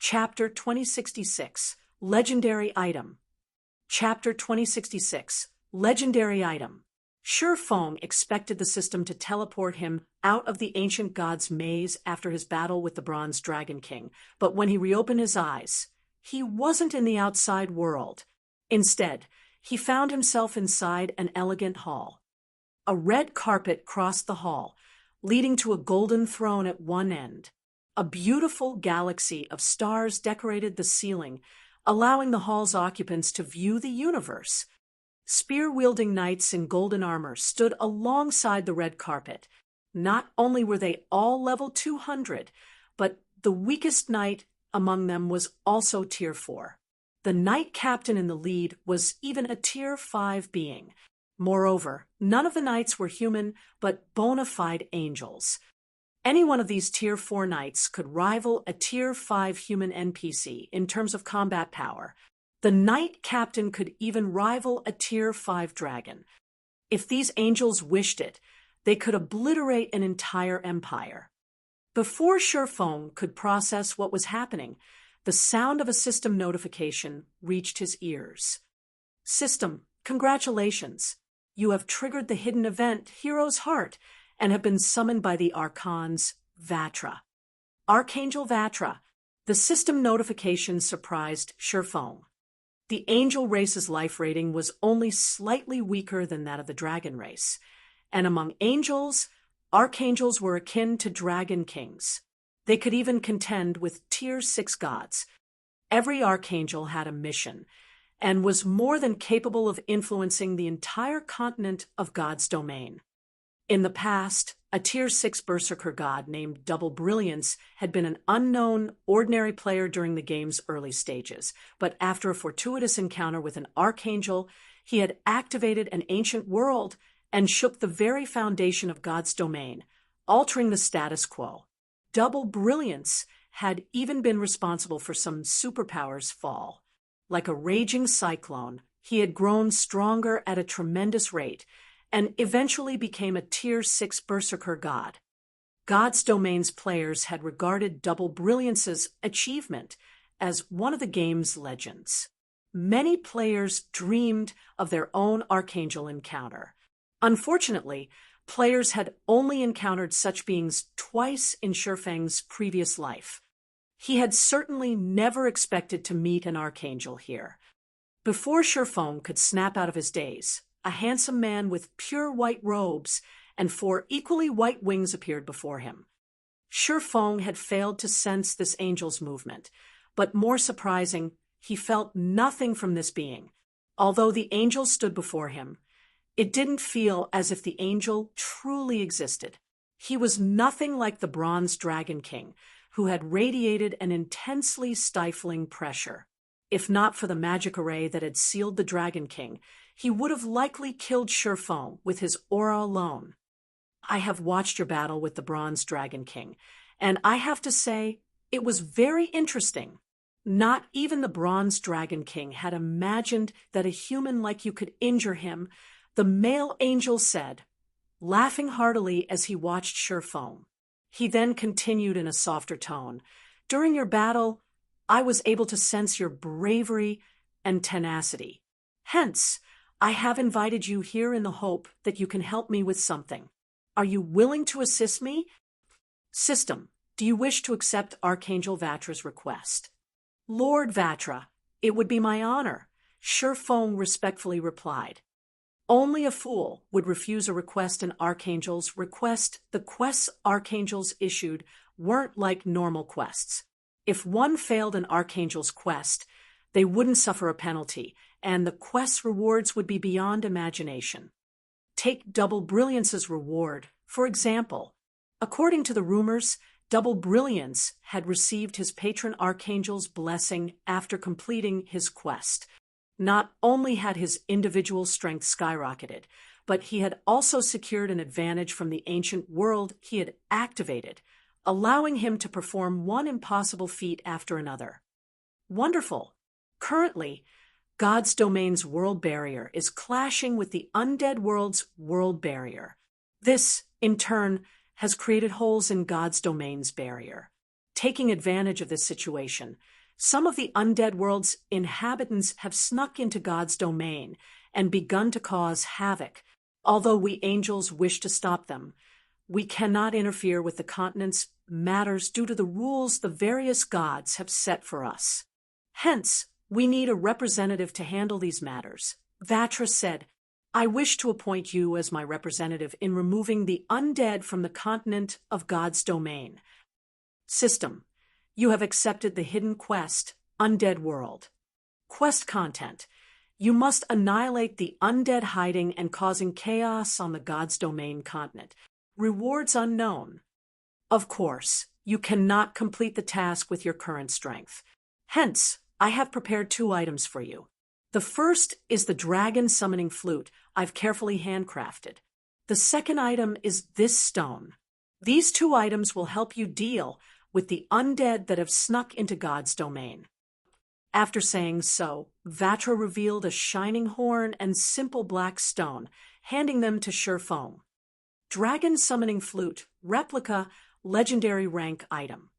Chapter 2066, Legendary Item. Chapter 2066, Legendary Item. Sure Feng expected the system to teleport him out of the ancient god's maze after his battle with the Bronze Dragon King, but when he reopened his eyes, he wasn't in the outside world. Instead, he found himself inside an elegant hall. A red carpet crossed the hall, leading to a golden throne at one end. A beautiful galaxy of stars decorated the ceiling, allowing the hall's occupants to view the universe. Spear-wielding knights in golden armor stood alongside the red carpet. Not only were they all level 200, but the weakest knight among them was also tier 4. The knight captain in the lead was even a tier 5 being. Moreover, none of the knights were human, but bona fide angels. Any one of these tier 4 knights could rival a tier 5 human NPC in terms of combat power. The knight captain could even rival a tier 5 dragon. If these angels wished it, they could obliterate an entire empire. Before Sure Feng could process what was happening, the sound of a system notification reached his ears. System, congratulations. You have triggered the hidden event, Hero's Heart, and have been summoned by the Archons, Vatra. Archangel Vatra. The system notification surprised Sure Feng. The angel race's life rating was only slightly weaker than that of the dragon race, and among angels, archangels were akin to dragon kings. They could even contend with tier 6 gods. Every archangel had a mission, and was more than capable of influencing the entire continent of God's domain. In the past, a tier 6 berserker god named Double Brilliance had been an unknown, ordinary player during the game's early stages, but after a fortuitous encounter with an archangel, he had activated an ancient world and shook the very foundation of God's domain, altering the status quo. Double Brilliance had even been responsible for some superpowers' fall. Like a raging cyclone, he had grown stronger at a tremendous rate, and eventually became a tier 6 berserker god. God's domain's players had regarded Double Brilliance's achievement as one of the game's legends. Many players dreamed of their own archangel encounter. Unfortunately, players had only encountered such beings twice in Sure Feng's previous life. He had certainly never expected to meet an archangel here. Before Sure Feng could snap out of his daze, a handsome man with pure white robes and 4 equally white wings appeared before him. Sure Feng had failed to sense this angel's movement, but more surprising, he felt nothing from this being. Although the angel stood before him, it didn't feel as if the angel truly existed. He was nothing like the Bronze Dragon King, who had radiated an intensely stifling pressure. If not for the magic array that had sealed the Dragon King, he would have likely killed Sure Feng with his aura alone. I have watched your battle with the Bronze Dragon King, and I have to say, it was very interesting. Not even the Bronze Dragon King had imagined that a human like you could injure him, the male angel said, laughing heartily as he watched Sure Feng. He then continued in a softer tone, "During your battle, I was able to sense your bravery and tenacity. Hence, I have invited you here in the hope that you can help me with something. Are you willing to assist me? System, do you wish to accept Archangel Vatra's request?" "Lord Vatra, it would be my honor," Sure Feng respectfully replied. Only a fool would refuse a request an archangel's request. The quests archangels issued weren't like normal quests. If one failed an archangel's quest, they wouldn't suffer a penalty, and the quest's rewards would be beyond imagination. Take Double Brilliance's reward, for example. According to the rumors, Double Brilliance had received his patron archangel's blessing after completing his quest. Not only had his individual strength skyrocketed, but he had also secured an advantage from the ancient world he had activated, allowing him to perform one impossible feat after another. Wonderful! Currently, God's domain's world barrier is clashing with the undead world's world barrier. This, in turn, has created holes in God's domain's barrier. Taking advantage of this situation, some of the undead world's inhabitants have snuck into God's domain and begun to cause havoc. Although we angels wish to stop them, we cannot interfere with the continent's matters due to the rules the various gods have set for us. Hence, we need a representative to handle these matters. Vatra said, I wish to appoint you as my representative in removing the undead from the continent of God's domain. System. You have accepted the hidden quest, Undead World. Quest content. You must annihilate the undead hiding and causing chaos on the God's domain continent. Rewards unknown. Of course, you cannot complete the task with your current strength. Hence, I have prepared 2 items for you. The first is the dragon summoning flute I've carefully handcrafted. The second item is this stone. These 2 items will help you deal with the undead that have snuck into God's domain. After saying so, Vatra revealed a shining horn and simple black stone, handing them to Shurfong. Dragon summoning flute, replica, legendary rank item.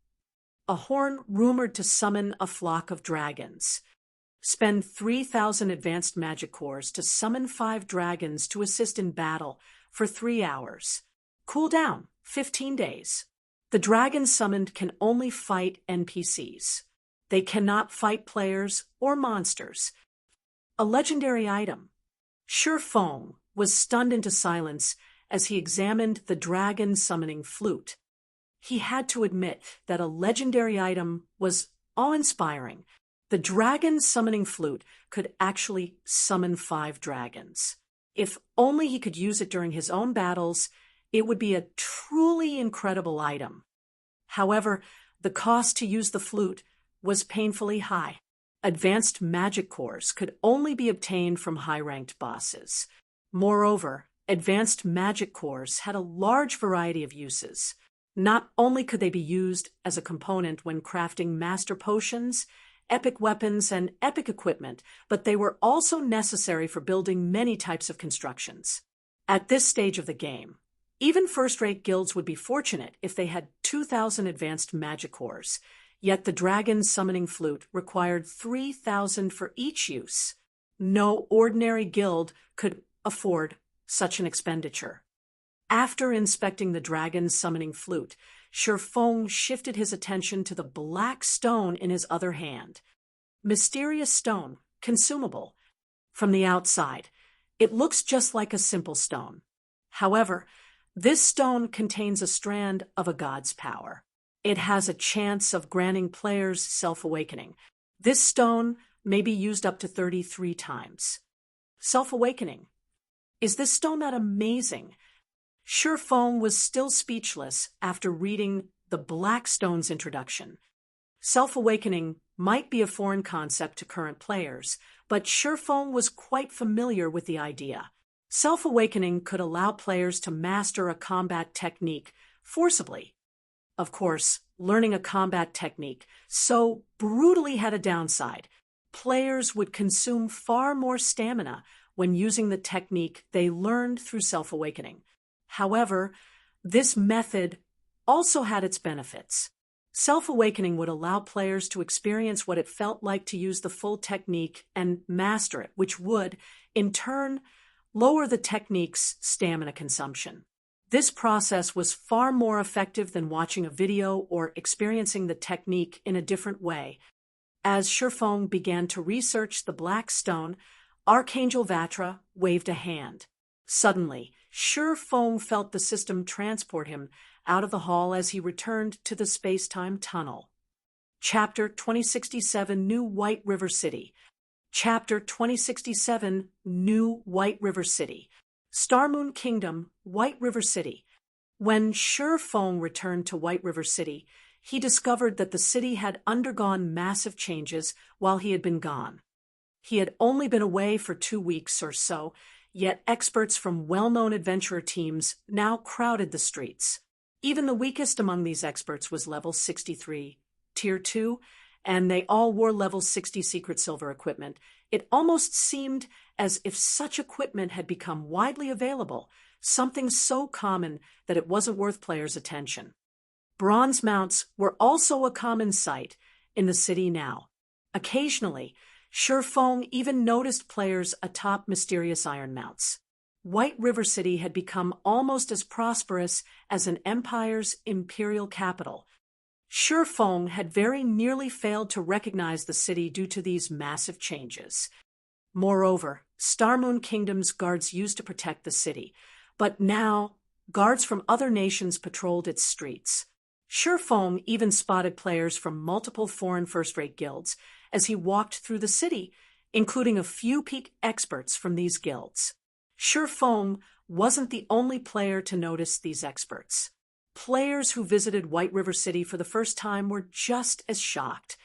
A horn rumored to summon a flock of dragons. Spend 3,000 advanced magic cores to summon 5 dragons to assist in battle for 3 hours. Cooldown, 15 days. The dragons summoned can only fight NPCs. They cannot fight players or monsters. A legendary item. Shurfong was stunned into silence as he examined the dragon summoning flute. He had to admit that a legendary item was awe-inspiring. The dragon summoning flute could actually summon 5 dragons. If only he could use it during his own battles, it would be a truly incredible item. However, the cost to use the flute was painfully high. Advanced magic cores could only be obtained from high-ranked bosses. Moreover, advanced magic cores had a large variety of uses. Not only could they be used as a component when crafting master potions, epic weapons, and epic equipment, but they were also necessary for building many types of constructions. At this stage of the game, even first-rate guilds would be fortunate if they had 2,000 advanced magic cores, yet the dragon summoning flute required 3,000 for each use. No ordinary guild could afford such an expenditure. After inspecting the dragon summoning flute, Shurfong shifted his attention to the black stone in his other hand. Mysterious stone, consumable. From the outside, it looks just like a simple stone. However, this stone contains a strand of a god's power. It has a chance of granting players self-awakening. This stone may be used up to 33 times. Self-awakening. Is this stone that amazing? Shurfong was still speechless after reading the Black Stone's introduction. Self-awakening might be a foreign concept to current players, but Shurfong was quite familiar with the idea. Self-awakening could allow players to master a combat technique forcibly. Of course, learning a combat technique so brutally had a downside. Players would consume far more stamina when using the technique they learned through self-awakening. However, this method also had its benefits. Self-awakening would allow players to experience what it felt like to use the full technique and master it, which would, in turn, lower the technique's stamina consumption. This process was far more effective than watching a video or experiencing the technique in a different way. As Shurfong began to research the Black Stone, Archangel Vatra waved a hand. Suddenly, Shurfong felt the system transport him out of the hall as he returned to the space-time tunnel. Chapter 2067 New White River City. Chapter 2067 New White River City. Starmoon Kingdom, White River City. When Shurfong returned to White River City, he discovered that the city had undergone massive changes while he had been gone. He had only been away for 2 weeks or so, yet experts from well-known adventurer teams now crowded the streets. Even the weakest among these experts was level 63, Tier 2, and they all wore level 60 Secret Silver equipment. It almost seemed as if such equipment had become widely available, something so common that it wasn't worth players' attention. Bronze mounts were also a common sight in the city now. Occasionally, Shurfong even noticed players atop mysterious iron mounts. White River City had become almost as prosperous as an empire's imperial capital. Shurfong had very nearly failed to recognize the city due to these massive changes. Moreover, Starmoon Kingdom's guards used to protect the city, but now guards from other nations patrolled its streets. Shurfong even spotted players from multiple foreign first-rate guilds as he walked through the city, including a few peak experts from these guilds. Shurfong wasn't the only player to notice these experts. Players who visited White River City for the first time were just as shocked.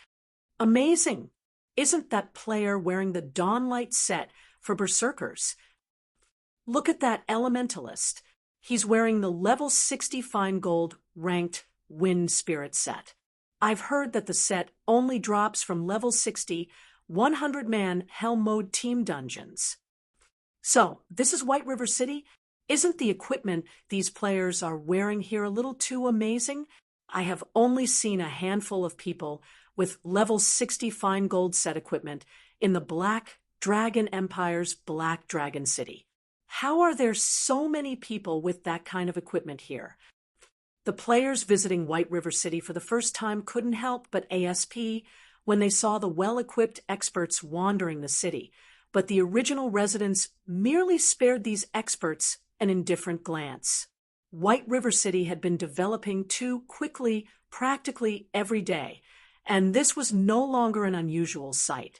Amazing! Isn't that player wearing the Dawnlight set for Berserkers? Look at that elementalist. He's wearing the level 60 fine gold ranked Wind Spirit set. I've heard that the set only drops from level 60 100-man Hell Mode team dungeons. So, this is White River City? Isn't the equipment these players are wearing here a little too amazing? I have only seen a handful of people with level 60 fine gold set equipment in the Black Dragon Empire's Black Dragon City. How are there so many people with that kind of equipment here? The players visiting White River City for the first time couldn't help but ASP when they saw the well-equipped experts wandering the city, but the original residents merely spared these experts an indifferent glance. White River City had been developing too quickly, practically every day, and this was no longer an unusual sight.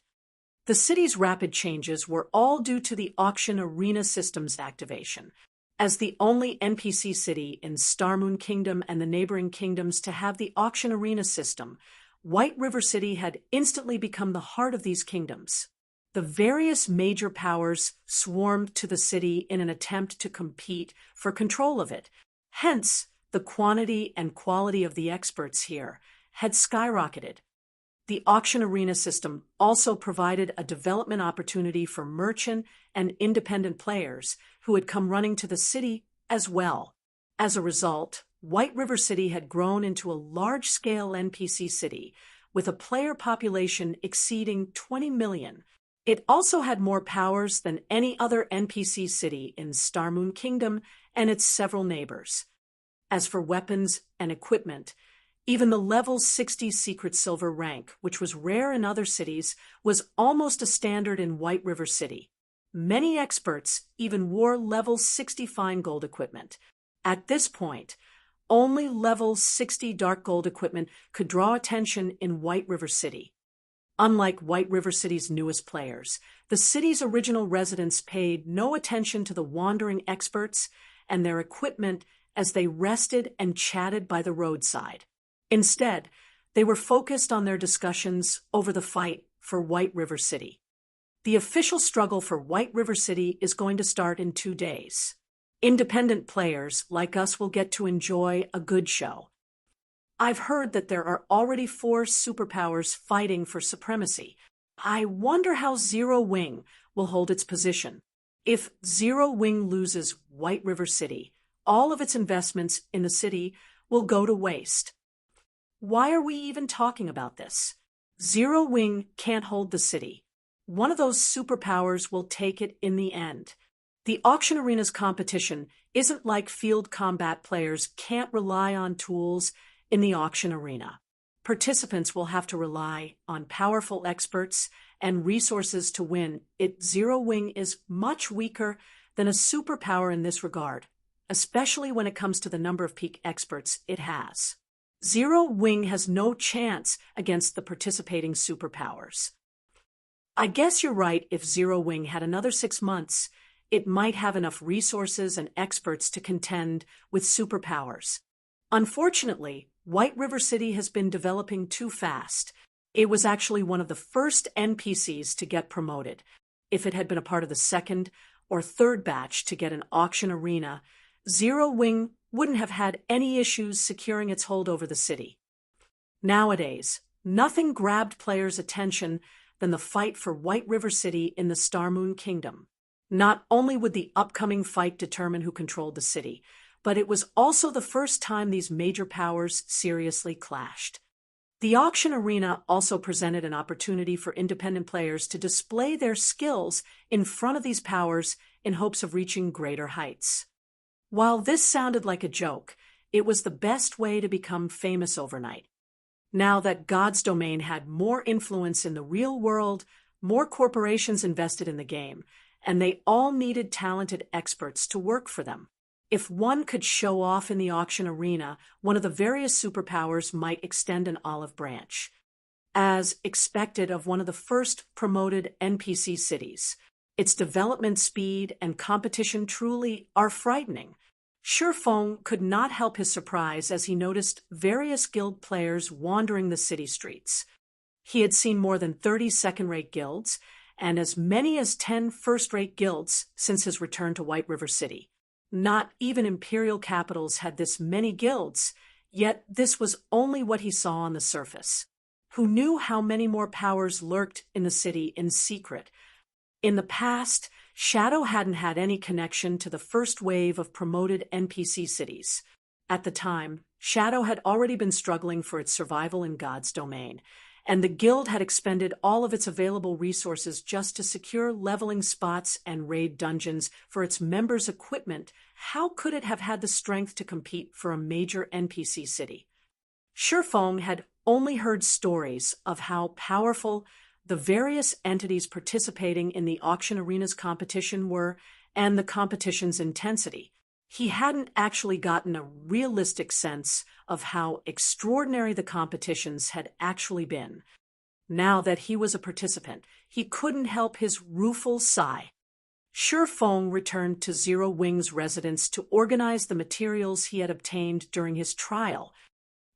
The city's rapid changes were all due to the auction arena system's activation. As the only NPC city in Starmoon Kingdom and the neighboring kingdoms to have the auction arena system, White River City had instantly become the heart of these kingdoms. The various major powers swarmed to the city in an attempt to compete for control of it. Hence, the quantity and quality of the experts here had skyrocketed. The auction arena system also provided a development opportunity for merchant and independent players who had come running to the city as well. As a result, White River City had grown into a large-scale NPC city with a player population exceeding 20 million. It also had more powers than any other NPC city in Starmoon Kingdom and its several neighbors. As for weapons and equipment, even the level 60 secret silver rank, which was rare in other cities, was almost a standard in White River City. Many experts even wore level 60 fine gold equipment. At this point, only level 60 dark gold equipment could draw attention in White River City. Unlike White River City's newest players, the city's original residents paid no attention to the wandering experts and their equipment as they rested and chatted by the roadside. Instead, they were focused on their discussions over the fight for White River City. The official struggle for White River City is going to start in 2 days. Independent players like us will get to enjoy a good show. I've heard that there are already 4 superpowers fighting for supremacy. I wonder how Zero Wing will hold its position. If Zero Wing loses White River City, all of its investments in the city will go to waste. Why are we even talking about this? Zero Wing can't hold the city. One of those superpowers will take it in the end. The auction arena's competition isn't like field combat players can't rely on tools in the auction arena. Participants will have to rely on powerful experts and resources to win. Zero Wing is much weaker than a superpower in this regard, especially when it comes to the number of peak experts it has. Zero Wing has no chance against the participating superpowers. I guess you're right. If Zero Wing had another 6 months, it might have enough resources and experts to contend with superpowers. Unfortunately, White River City has been developing too fast. It was actually one of the first NPCs to get promoted. If it had been a part of the second or third batch to get an auction arena, Zero Wing wouldn't have had any issues securing its hold over the city. Nowadays, nothing grabbed players' attention than the fight for White River City in the Starmoon Kingdom. Not only would the upcoming fight determine who controlled the city, but it was also the first time these major powers seriously clashed. The auction arena also presented an opportunity for independent players to display their skills in front of these powers in hopes of reaching greater heights. While this sounded like a joke, it was the best way to become famous overnight. Now that God's Domain had more influence in the real world, more corporations invested in the game, and they all needed talented experts to work for them. If one could show off in the auction arena, one of the various superpowers might extend an olive branch. As expected of one of the first promoted NPC cities, its development speed and competition truly are frightening. Shifeng could not help his surprise as he noticed various guild players wandering the city streets. He had seen more than 30 second-rate guilds and as many as 10 first-rate guilds since his return to White River City. Not even imperial capitals had this many guilds, yet this was only what he saw on the surface. Who knew how many more powers lurked in the city in secret? In the past, Shadow hadn't had any connection to the first wave of promoted NPC cities. At the time, Shadow had already been struggling for its survival in God's Domain, and the guild had expended all of its available resources just to secure leveling spots and raid dungeons for its members' equipment. How could it have had the strength to compete for a major NPC city? Shifeng had only heard stories of how powerful the various entities participating in the auction arena's competition were and the competition's intensity. He hadn't actually gotten a realistic sense of how extraordinary the competitions had actually been. Now that he was a participant, he couldn't help his rueful sigh. Shifeng returned to Zero Wing's residence to organize the materials he had obtained during his trial.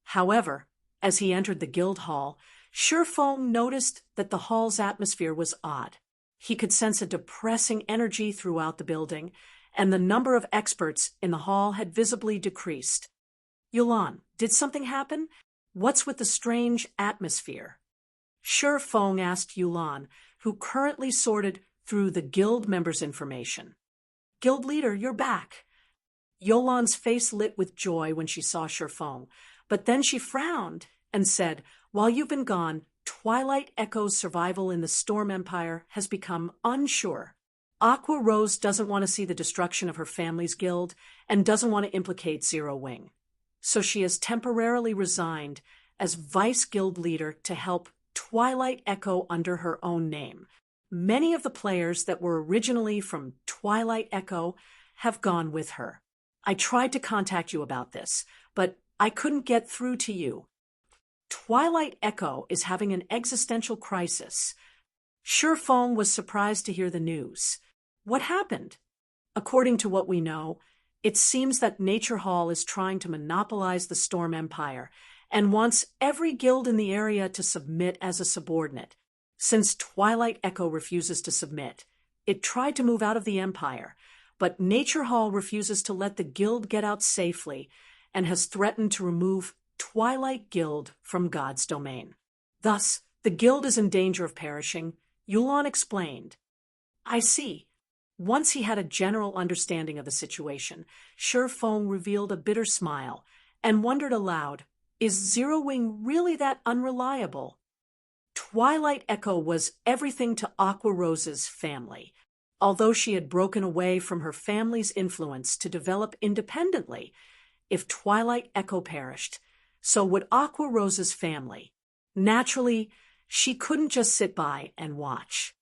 However, as he entered the guild hall, Shifeng noticed that the hall's atmosphere was odd. He could sense a depressing energy throughout the building, and the number of experts in the hall had visibly decreased. Yulan, did something happen? What's with the strange atmosphere? Shifeng asked Yulan, who currently sorted through the guild members' information. Guild leader, you're back. Yulan's face lit with joy when she saw Shifeng, but then she frowned and said, "While you've been gone, Twilight Echo's survival in the Storm Empire has become unsure. Aqua Rose doesn't want to see the destruction of her family's guild and doesn't want to implicate Zero Wing. So she has temporarily resigned as vice guild leader to help Twilight Echo under her own name. Many of the players that were originally from Twilight Echo have gone with her. I tried to contact you about this, but I couldn't get through to you. Twilight Echo is having an existential crisis." Shifeng was surprised to hear the news. What happened? According to what we know, it seems that Nature Hall is trying to monopolize the Storm Empire and wants every guild in the area to submit as a subordinate. Since Twilight Echo refuses to submit, it tried to move out of the Empire, but Nature Hall refuses to let the guild get out safely and has threatened to remove Twilight Guild from God's Domain. Thus, the guild is in danger of perishing, Yulan explained. I see. Once he had a general understanding of the situation, Shifeng revealed a bitter smile and wondered aloud, is Zero Wing really that unreliable? Twilight Echo was everything to Aqua Rose's family. Although she had broken away from her family's influence to develop independently, if Twilight Echo perished, so would Aqua Rose's family. Naturally, she couldn't just sit by and watch.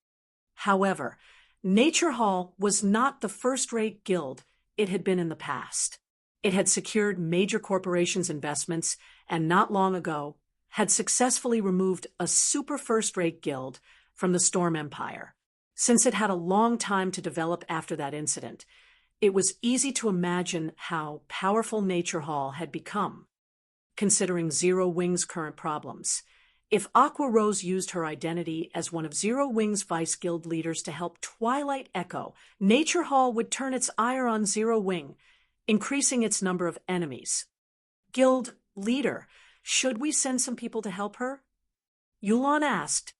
However, Nature Hall was not the first-rate guild it had been in the past. It had secured major corporations' investments and not long ago had successfully removed a super first-rate guild from the Storm Empire. Since it had a long time to develop after that incident, it was easy to imagine how powerful Nature Hall had become. Considering Zero Wing's current problems, if Aqua Rose used her identity as one of Zero Wing's vice guild leaders to help Twilight Echo, Nature Hall would turn its ire on Zero Wing, increasing its number of enemies. Guild leader, should we send some people to help her? Yulan asked.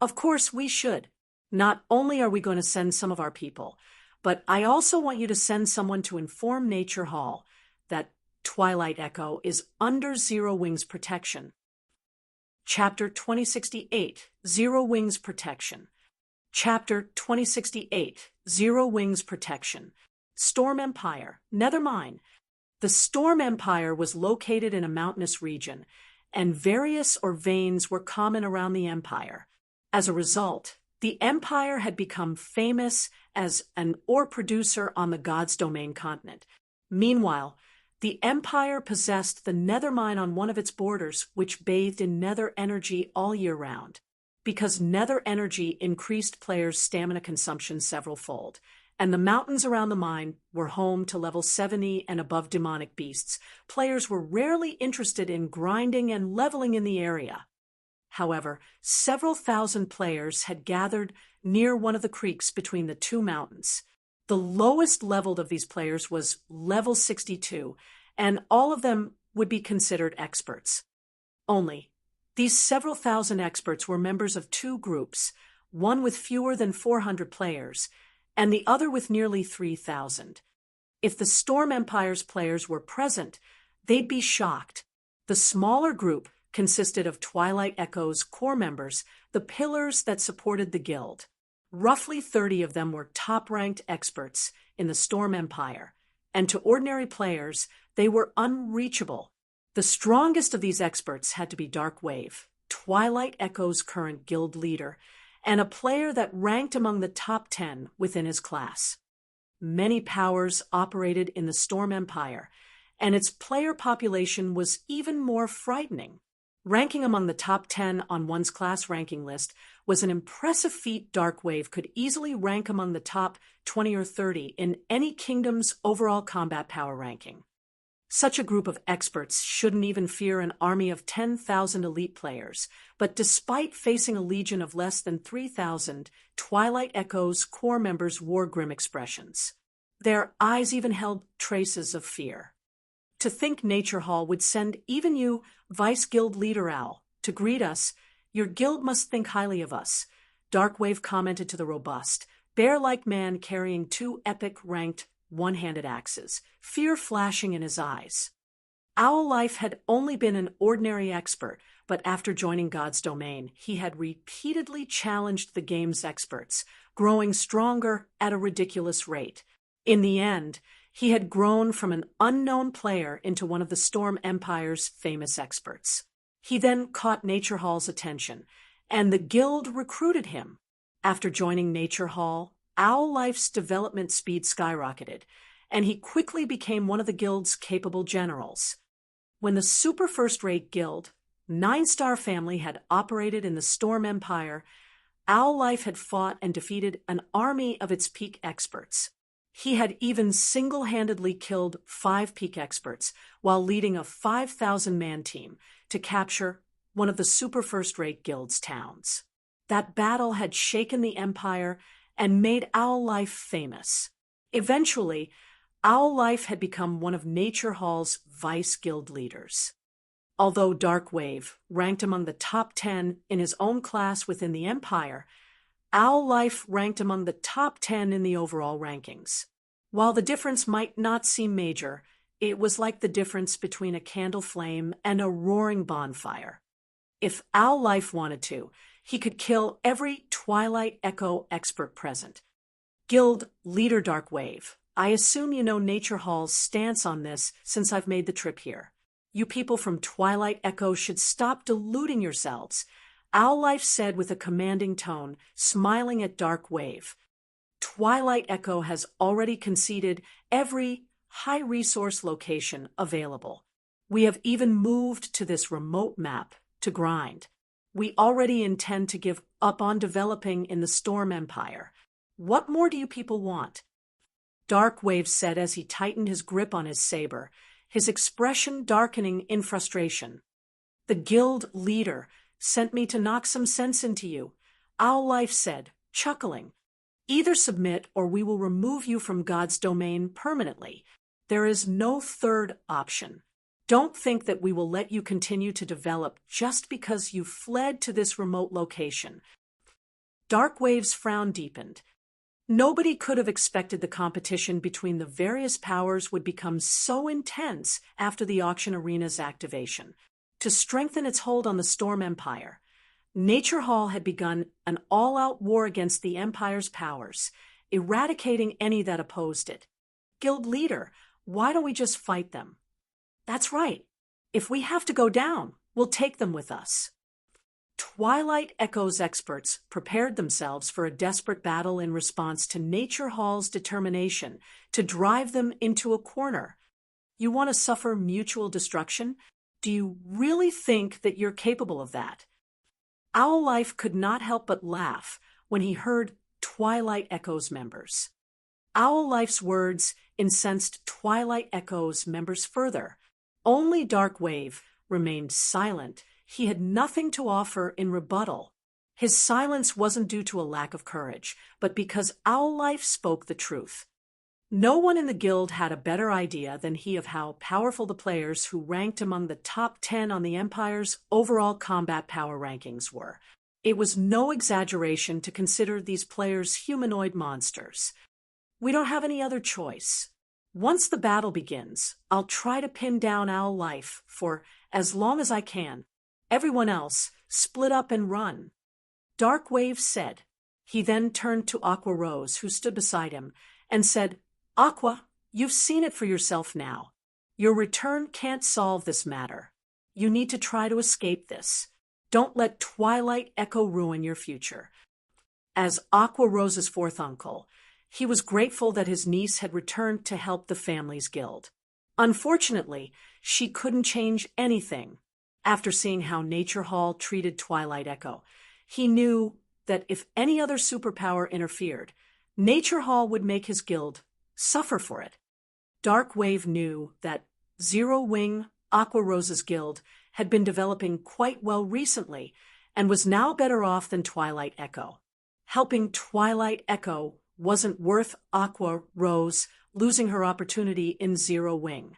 Of course we should. Not only are we going to send some of our people, but I also want you to send someone to inform Nature Hall that Twilight Echo is under Zero Wings protection. Chapter 2068, Zero Wings Protection. Chapter 2068, Zero Wings Protection. Storm Empire, Nethermine. The Storm Empire was located in a mountainous region, and various veins were common around the empire. As a result, the empire had become famous as an ore producer on the God's Domain continent. Meanwhile, the empire possessed the Nethermine on one of its borders, which bathed in nether energy all year round. Because nether energy increased players' stamina consumption several-fold, and the mountains around the mine were home to level 70 and above demonic beasts, players were rarely interested in grinding and leveling in the area. However, several thousand players had gathered near one of the creeks between the two mountains. The lowest leveled of these players was level 62, and all of them would be considered experts. Only, these several thousand experts were members of two groups, one with fewer than 400 players, and the other with nearly 3,000. If the Storm Empire's players were present, they'd be shocked. The smaller group consisted of Twilight Echo's core members, the pillars that supported the guild. Roughly 30 of them were top-ranked experts in the Storm Empire, and to ordinary players, they were unreachable. The strongest of these experts had to be Darkwave, Twilight Echo's current guild leader, and a player that ranked among the top 10 within his class. Many powers operated in the Storm Empire, and its player population was even more frightening. Ranking among the top 10 on one's class ranking list was an impressive feat. Darkwave could easily rank among the top 20 or 30 in any kingdom's overall combat power ranking. Such a group of experts shouldn't even fear an army of 10,000 elite players, but despite facing a legion of less than 3,000, Twilight Echo's core members wore grim expressions. Their eyes even held traces of fear. To think Nature Hall would send even you, Vice Guild Leader Owl, to greet us, your guild must think highly of us, Darkwave commented to the robust, bear-like man carrying two epic-ranked one-handed axes, fear flashing in his eyes. Owllife had only been an ordinary expert, but after joining God's Domain, he had repeatedly challenged the game's experts, growing stronger at a ridiculous rate. In the end, he had grown from an unknown player into one of the Storm Empire's famous experts. He then caught Nature Hall's attention, and the guild recruited him. After joining Nature Hall, Owllife's development speed skyrocketed, and he quickly became one of the guild's capable generals. When the super first-rate guild, 9-Star Family, had operated in the Storm Empire, Owllife had fought and defeated an army of its peak experts. He had even single-handedly killed 5 peak experts while leading a 5,000-man team to capture one of the super first-rate guild's towns. That battle had shaken the Empire and made Owllife famous. Eventually, Owllife had become one of Nature Hall's vice guild leaders. Although Darkwave ranked among the top 10 in his own class within the Empire, Owllife ranked among the top 10 in the overall rankings. While the difference might not seem major, it was like the difference between a candle flame and a roaring bonfire. If Owllife wanted to, he could kill every Twilight Echo expert present. Guild Leader Darkwave, I assume you know Nature Hall's stance on this since I've made the trip here. You people from Twilight Echo should stop deluding yourselves, Owllife said with a commanding tone, smiling at Darkwave. Twilight Echo has already conceded every high-resource location available. We have even moved to this remote map to grind. We already intend to give up on developing in the Storm Empire. What more do you people want? Darkwave said as he tightened his grip on his saber, his expression darkening in frustration. The guild leader sent me to knock some sense into you, Owllife said, chuckling. Either submit or we will remove you from God's Domain permanently. There is no third option. Don't think that we will let you continue to develop just because you fled to this remote location. Darkwave's frown deepened. Nobody could have expected the competition between the various powers would become so intense after the auction arena's activation. To strengthen its hold on the Storm Empire, Nature Hall had begun an all-out war against the Empire's powers, eradicating any that opposed it. Guild leader, why don't we just fight them? That's right. If we have to go down, we'll take them with us. Twilight Echo's experts prepared themselves for a desperate battle in response to Nature Hall's determination to drive them into a corner. You want to suffer mutual destruction? Do you really think that you're capable of that? Owllife could not help but laugh when he heard Twilight Echo's members. Owllife's words incensed Twilight Echo's members further. Only Darkwave remained silent. He had nothing to offer in rebuttal. His silence wasn't due to a lack of courage, but because Owllife spoke the truth. No one in the guild had a better idea than he of how powerful the players who ranked among the top 10 on the Empire's overall combat power rankings were. It was no exaggeration to consider these players humanoid monsters. We don't have any other choice. Once the battle begins, I'll try to pin down Owllife for as long as I can. Everyone else, split up and run. Darkwave said. He then turned to Aqua Rose, who stood beside him, and said, Aqua, you've seen it for yourself now. Your return can't solve this matter. You need to try to escape this. Don't let Twilight Echo ruin your future. As Aqua Rose's fourth uncle, he was grateful that his niece had returned to help the family's guild. Unfortunately, she couldn't change anything. After seeing how Nature Hall treated Twilight Echo, he knew that if any other superpower interfered, Nature Hall would make his guild suffer for it. Darkwave knew that Zero Wing, Aqua Rose's guild, had been developing quite well recently and was now better off than Twilight Echo. Helping Twilight Echo wasn't worth Aqua Rose losing her opportunity in Zero Wing.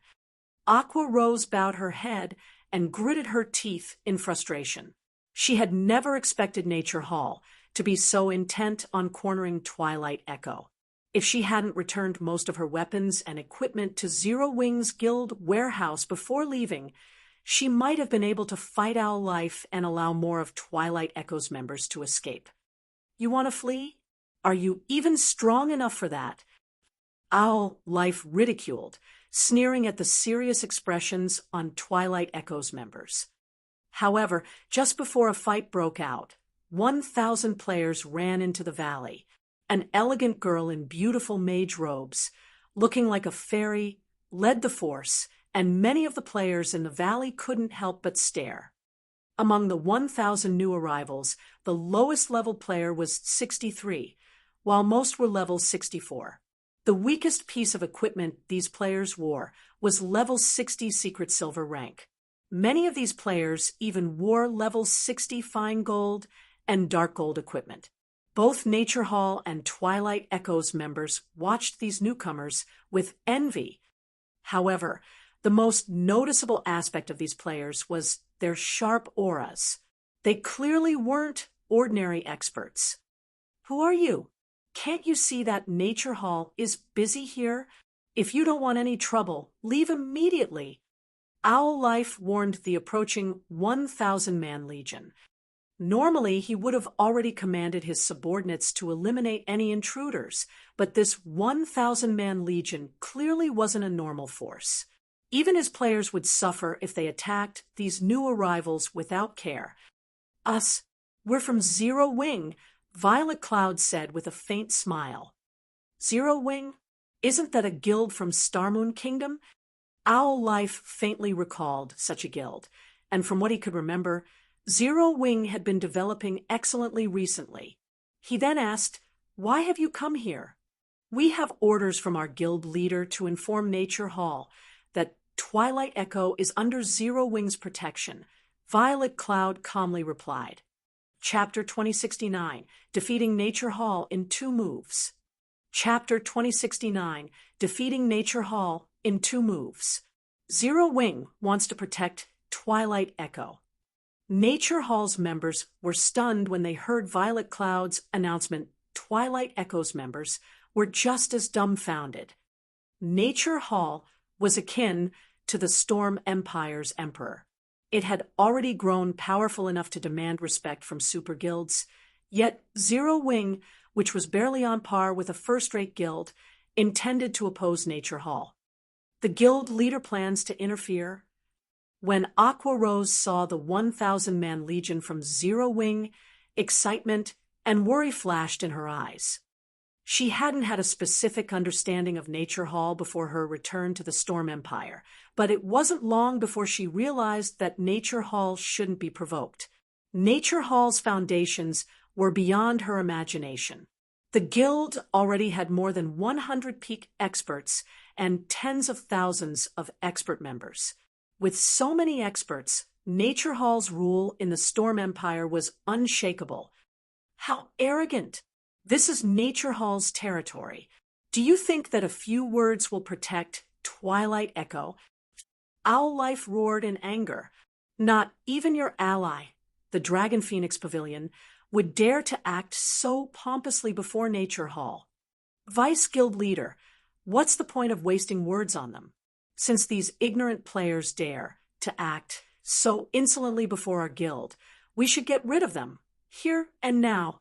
Aqua Rose bowed her head and gritted her teeth in frustration. She had never expected Nature Hall to be so intent on cornering Twilight Echo. If she hadn't returned most of her weapons and equipment to Zero Wing's guild warehouse before leaving, she might have been able to fight Owllife and allow more of Twilight Echo's members to escape. You want to flee? Are you even strong enough for that? Owllife ridiculed, sneering at the serious expressions on Twilight Echo's members. However, just before a fight broke out, 1,000 players ran into the valley. An elegant girl in beautiful mage robes, looking like a fairy, led the force, and many of the players in the valley couldn't help but stare. Among the 1,000 new arrivals, the lowest level player was 63, while most were level 64. The weakest piece of equipment these players wore was level 60 Secret Silver rank. Many of these players even wore level 60 Fine Gold and Dark Gold equipment. Both Nature Hall and Twilight Echo's members watched these newcomers with envy. However, the most noticeable aspect of these players was their sharp auras. They clearly weren't ordinary experts. Who are you? Can't you see that Nature Hall is busy here? If you don't want any trouble, leave immediately. Owllife warned the approaching 1,000-man legion. Normally, he would have already commanded his subordinates to eliminate any intruders, but this 1,000-man legion clearly wasn't a normal force. Even his players would suffer if they attacked these new arrivals without care. Us, we're from Zero Wing, Violet Cloud said with a faint smile. Zero Wing? Isn't that a guild from Starmoon Kingdom? Owllife faintly recalled such a guild, and from what he could remember, Zero Wing had been developing excellently recently. He then asked, "Why have you come here?" "We have orders from our guild leader to inform Nature Hall that Twilight Echo is under Zero Wing's protection," Violet Cloud calmly replied. Chapter 2069, Defeating Nature Hall in 2 moves. Chapter 2069, Defeating Nature Hall in 2 moves. Zero Wing wants to protect Twilight Echo. Nature Hall's members were stunned when they heard Violet Cloud's announcement, Twilight Echoes members were just as dumbfounded. Nature Hall was akin to the Storm Empire's emperor. It had already grown powerful enough to demand respect from super guilds, yet Zero Wing, which was barely on par with a first-rate guild, intended to oppose Nature Hall. The guild leader plans to interfere. When Aqua Rose saw the 1,000-man legion from Zero Wing, excitement and worry flashed in her eyes. She hadn't had a specific understanding of Nature Hall before her return to the Storm Empire, but it wasn't long before she realized that Nature Hall shouldn't be provoked. Nature Hall's foundations were beyond her imagination. The guild already had more than 100 peak experts and tens of thousands of expert members. With so many experts, Nature Hall's rule in the Storm Empire was unshakable. How arrogant! This is Nature Hall's territory. Do you think that a few words will protect Twilight Echo? Owl Life roared in anger. Not even your ally, the Dragon Phoenix Pavilion, would dare to act so pompously before Nature Hall. Vice Guild Leader, what's the point of wasting words on them? Since these ignorant players dare to act so insolently before our guild, we should get rid of them, here and now.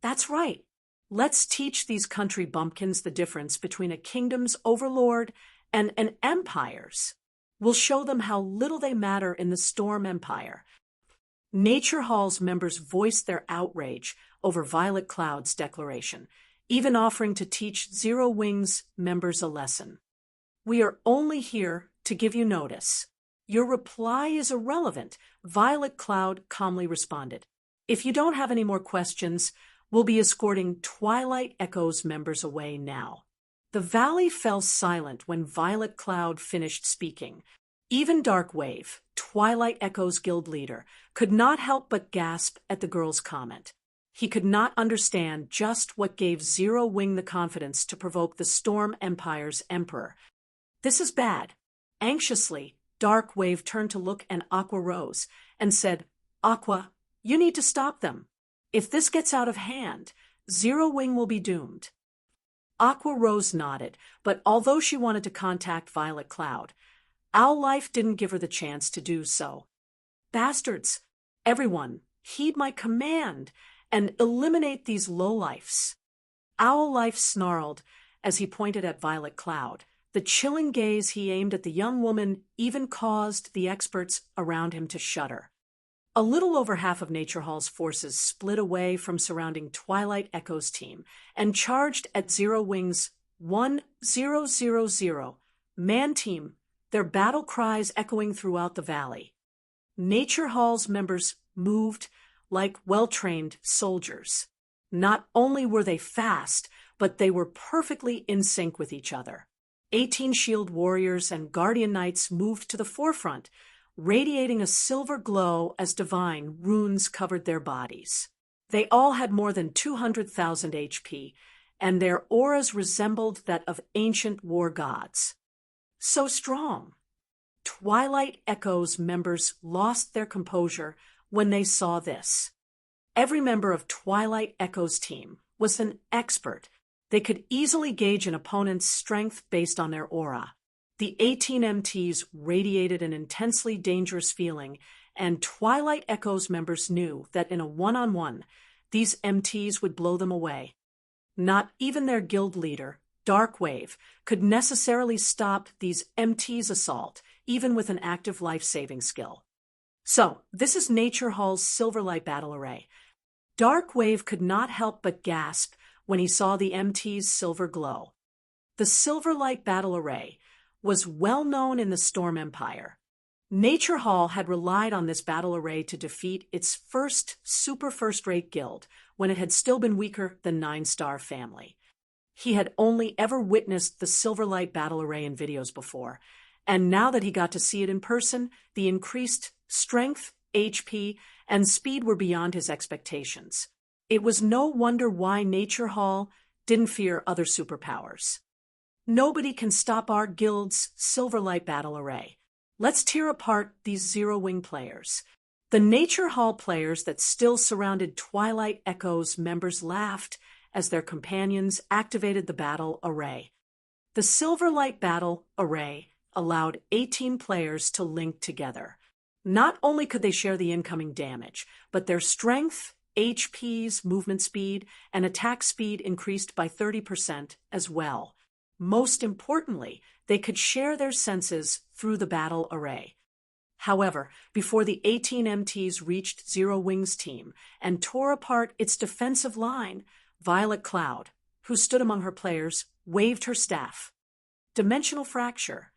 That's right. Let's teach these country bumpkins the difference between a kingdom's overlord and an empire's. We'll show them how little they matter in the Storm Empire. Nature Hall's members voiced their outrage over Violet Cloud's declaration, even offering to teach Zero Wing's members a lesson. We are only here to give you notice. Your reply is irrelevant, Violet Cloud calmly responded. If you don't have any more questions, we'll be escorting Twilight Echoes members away now. The valley fell silent when Violet Cloud finished speaking. Even Darkwave, Twilight Echoes guild leader, could not help but gasp at the girl's comment. He could not understand just what gave Zero Wing the confidence to provoke the Storm Empire's emperor. This is bad. Anxiously, Darkwave turned to look at Aqua Rose and said, Aqua, you need to stop them. If this gets out of hand, Zero Wing will be doomed. Aqua Rose nodded, but although she wanted to contact Violet Cloud, Owl Life didn't give her the chance to do so. Bastards! Everyone, heed my command and eliminate these lowlifes. Owl Life snarled as he pointed at Violet Cloud. The chilling gaze he aimed at the young woman even caused the experts around him to shudder. A little over half of Nature Hall's forces split away from surrounding Twilight Echoes team and charged at Zero Wing's 1000 man team, their battle cries echoing throughout the valley. Nature Hall's members moved like well-trained soldiers. Not only were they fast, but they were perfectly in sync with each other. 18 shield warriors and guardian knights moved to the forefront, radiating a silver glow as divine runes covered their bodies. They all had more than 200,000 HP, and their auras resembled that of ancient war gods. So strong. Twilight Echoes members lost their composure when they saw this. Every member of Twilight Echoes team was an expert. They could easily gauge an opponent's strength based on their aura. The 18 MTs radiated an intensely dangerous feeling, and Twilight Echoes members knew that in a one-on-one, these MTs would blow them away. Not even their guild leader, Darkwave, could necessarily stop these MTs' assault, even with an active life-saving skill. So, this is Nature Hall's Silverlight Battle Array. Darkwave could not help but gasp when he saw the MT's silver glow. The Silverlight Battle Array was well known in the Storm Empire. Nature Hall had relied on this battle array to defeat its first super first-rate guild when it had still been weaker than 9-Star Family. He had only ever witnessed the Silverlight Battle Array in videos before, and now that he got to see it in person, the increased strength, HP, and speed were beyond his expectations. It was no wonder why Nature Hall didn't fear other superpowers. Nobody can stop our guild's Silverlight Battle Array. Let's tear apart these Zero Wing players. The Nature Hall players that still surrounded Twilight Echoes members laughed as their companions activated the battle array. The Silverlight Battle Array allowed 18 players to link together. Not only could they share the incoming damage, but their strength, HPs, movement speed, and attack speed increased by 30% as well. Most importantly, they could share their senses through the battle array. However, before the 18 MTs reached Zero Wing's team and tore apart its defensive line, Violet Cloud, who stood among her players, waved her staff. Dimensional fracture.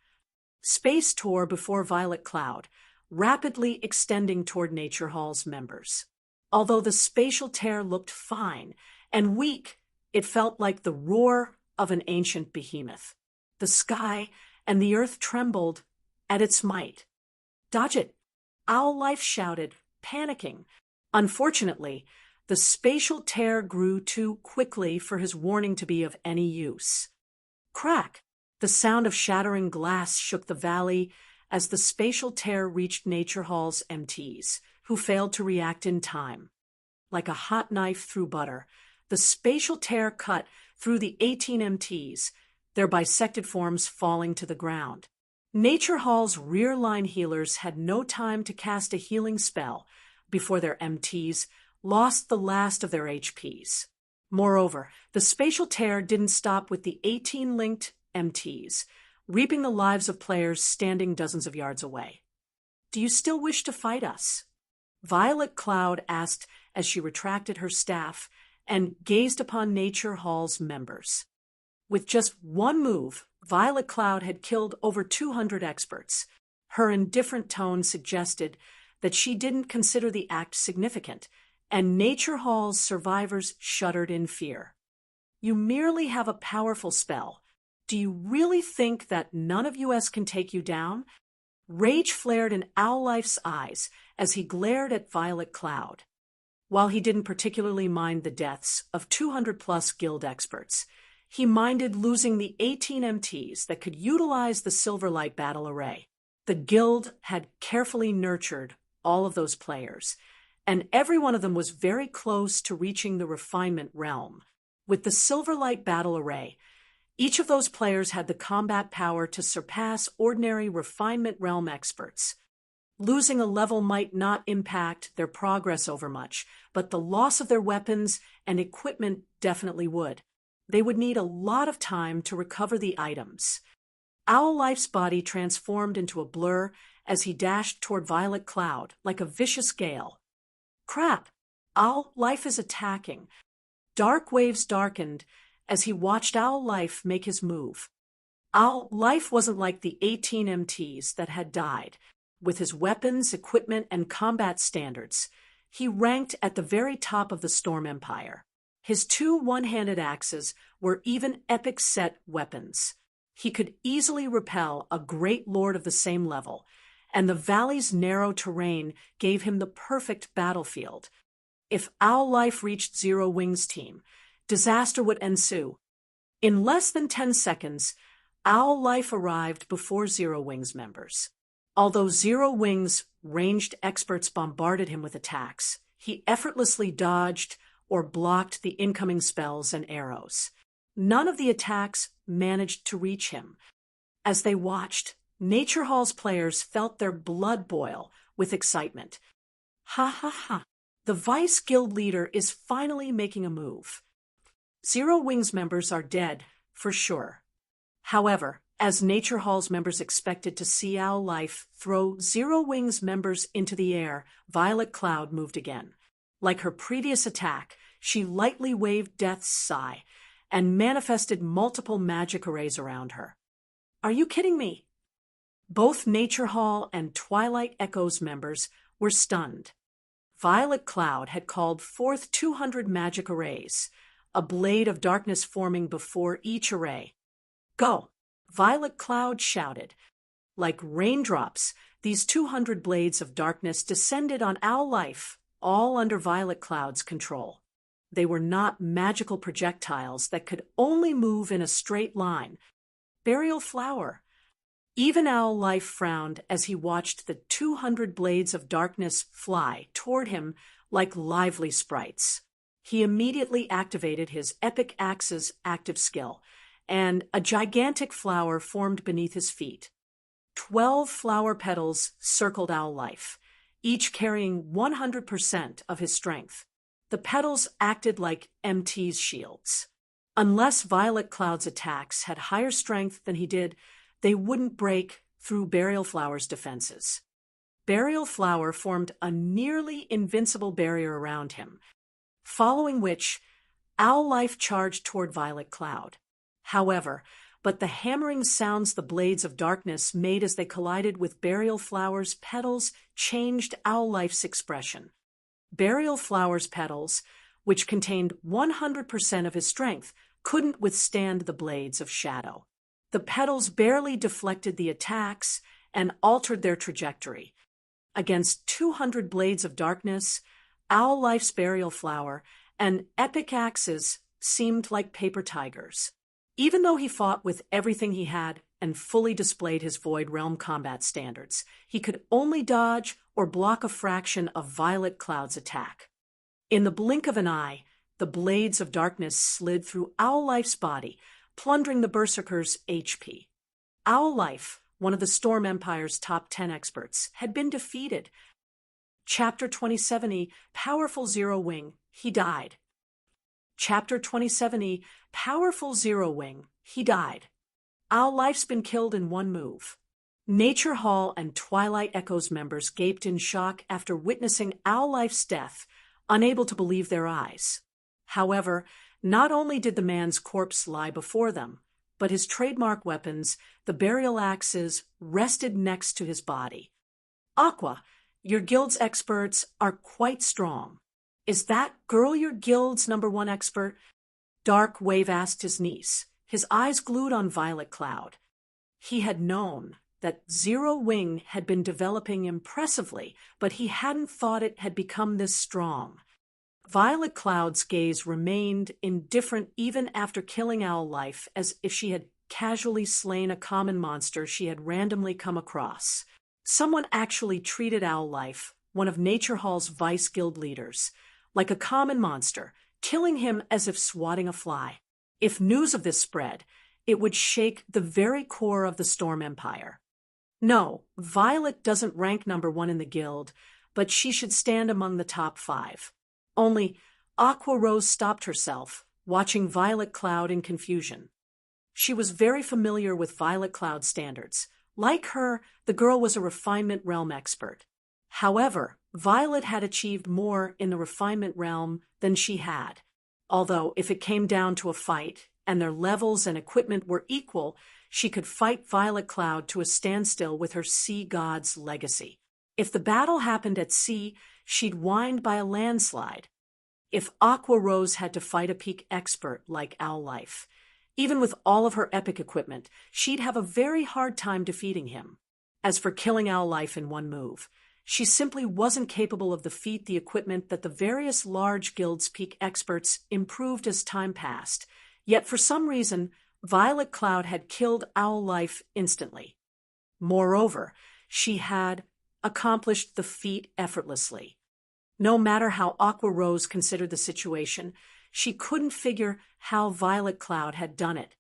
Space tore before Violet Cloud, rapidly extending toward Nature Hall's members. Although the spatial tear looked fine and weak, it felt like the roar of an ancient behemoth. The sky and the earth trembled at its might. "Dodge it!" Owl Life shouted, panicking. Unfortunately, the spatial tear grew too quickly for his warning to be of any use. Crack! The sound of shattering glass shook the valley as the spatial tear reached Nature Hall's MTs, who failed to react in time. Like a hot knife through butter, the spatial tear cut through the 18 MTs, their bisected forms falling to the ground. Nature Hall's rear line healers had no time to cast a healing spell before their MTs lost the last of their HPs. Moreover, the spatial tear didn't stop with the 18 linked MTs, reaping the lives of players standing dozens of yards away. "Do you still wish to fight us?" Violet Cloud asked as she retracted her staff and gazed upon Nature Hall's members. With just one move, Violet Cloud had killed over 200 experts. Her indifferent tone suggested that she didn't consider the act significant, and Nature Hall's survivors shuddered in fear. "You merely have a powerful spell. Do you really think that none of us can take you down?" Rage flared in Owl Life's eyes as he glared at Violet Cloud. While he didn't particularly mind the deaths of 200-plus guild experts, he minded losing the 18 MTs that could utilize the Silverlight Battle Array. The guild had carefully nurtured all of those players, and every one of them was very close to reaching the refinement realm. With the Silverlight Battle Array, each of those players had the combat power to surpass ordinary refinement realm experts. Losing a level might not impact their progress overmuch, but the loss of their weapons and equipment definitely would. They would need a lot of time to recover the items. Owl Life's body transformed into a blur as he dashed toward Violet Cloud like a vicious gale. Crap! Owl Life is attacking. Dark waves darkened as he watched Owl Life make his move. Owl Life wasn't like the 18 MTs that had died. With his weapons, equipment, and combat standards, he ranked at the very top of the Storm Empire. His two one-handed axes were even epic set weapons. He could easily repel a great lord of the same level, and the valley's narrow terrain gave him the perfect battlefield. If Owl Life reached Zero Wing's team, disaster would ensue. In less than 10 seconds, Owl Life arrived before Zero Wing's members. Although Zero Wing's ranged experts bombarded him with attacks, he effortlessly dodged or blocked the incoming spells and arrows. None of the attacks managed to reach him. As they watched, Nature Hall's players felt their blood boil with excitement. Ha ha ha! The Vice Guild leader is finally making a move. Zero Wing's members are dead, for sure. However, as Nature Hall's members expected to see Owl Life throw Zero Wing's members into the air, Violet Cloud moved again. Like her previous attack, she lightly waved Death's sigh and manifested multiple magic arrays around her. "Are you kidding me?" Both Nature Hall and Twilight Echo's members were stunned. Violet Cloud had called forth 200 magic arrays, a blade of darkness forming before each array. "Go!" Violet Cloud shouted. Like raindrops, these 200 blades of darkness descended on Owl Life, all under Violet Cloud's control. They were not magical projectiles that could only move in a straight line. Burial flower. Even Owl Life frowned as he watched the 200 blades of darkness fly toward him like lively sprites. he immediately activated his Epic Axe's active skill, and a gigantic flower formed beneath his feet. 12 flower petals circled Owl Life, each carrying 100% of his strength. The petals acted like MT's shields. Unless Violet Cloud's attacks had higher strength than he did, they wouldn't break through Burial Flower's defenses. Burial Flower formed a nearly invincible barrier around him, following which Owl Life charged toward Violet Cloud. However, but the hammering sounds the blades of darkness made as they collided with Burial Flower's petals changed Owl Life's expression. Burial Flower's petals, which contained 100% of his strength, couldn't withstand the blades of shadow. The petals barely deflected the attacks and altered their trajectory. Against 200 blades of darkness, Owl Life's Burial Flower and Epic Axes seemed like paper tigers. Even though he fought with everything he had and fully displayed his Void Realm combat standards, he could only dodge or block a fraction of Violet Cloud's attack. In the blink of an eye, the blades of darkness slid through Owl Life's body, plundering the Berserker's HP. Owl Life, one of the Storm Empire's top 10 experts, had been defeated. Chapter 2070, Powerful Zero Wing, he died. Chapter 2070, Powerful Zero Wing, he died. Owl Life's been killed in one move. Nature Hall and Twilight Echoes members gaped in shock after witnessing Owl Life's death, unable to believe their eyes. However, not only did the man's corpse lie before them, but his trademark weapons, the burial axes, rested next to his body. Aqua, your guild's experts are quite strong. Is that girl your guild's #1 expert? Dark Wave asked his niece, his eyes glued on Violet Cloud. He had known that Zero Wing had been developing impressively, but he hadn't thought it had become this strong. Violet Cloud's gaze remained indifferent even after killing Owl Life, as if she had casually slain a common monster she had randomly come across. Someone actually treated Owl Life, one of Nature Hall's vice guild leaders, like a common monster, killing him as if swatting a fly. If news of this spread, it would shake the very core of the Storm Empire. No, Violet doesn't rank #1 in the guild, but she should stand among the top 5. Only Aqua Rose stopped herself, watching Violet Cloud in confusion. She was very familiar with Violet Cloud's standards. Like her, the girl was a refinement realm expert. However, Violet had achieved more in the refinement realm than she had. Although, if it came down to a fight, and their levels and equipment were equal, she could fight Violet Cloud to a standstill with her sea god's legacy. If the battle happened at sea, she'd whined by a landslide. If Aqua Rose had to fight a peak expert like Owl Life, even with all of her epic equipment, she'd have a very hard time defeating him. As for killing Owl Life in one move, she simply wasn't capable of the feat. The equipment that the various large guilds' peak experts improved as time passed. Yet for some reason, Violet Cloud had killed Owl Life instantly. Moreover, she had accomplished the feat effortlessly. No matter how Aqua Rose considered the situation, she couldn't figure how Violet Cloud had done it.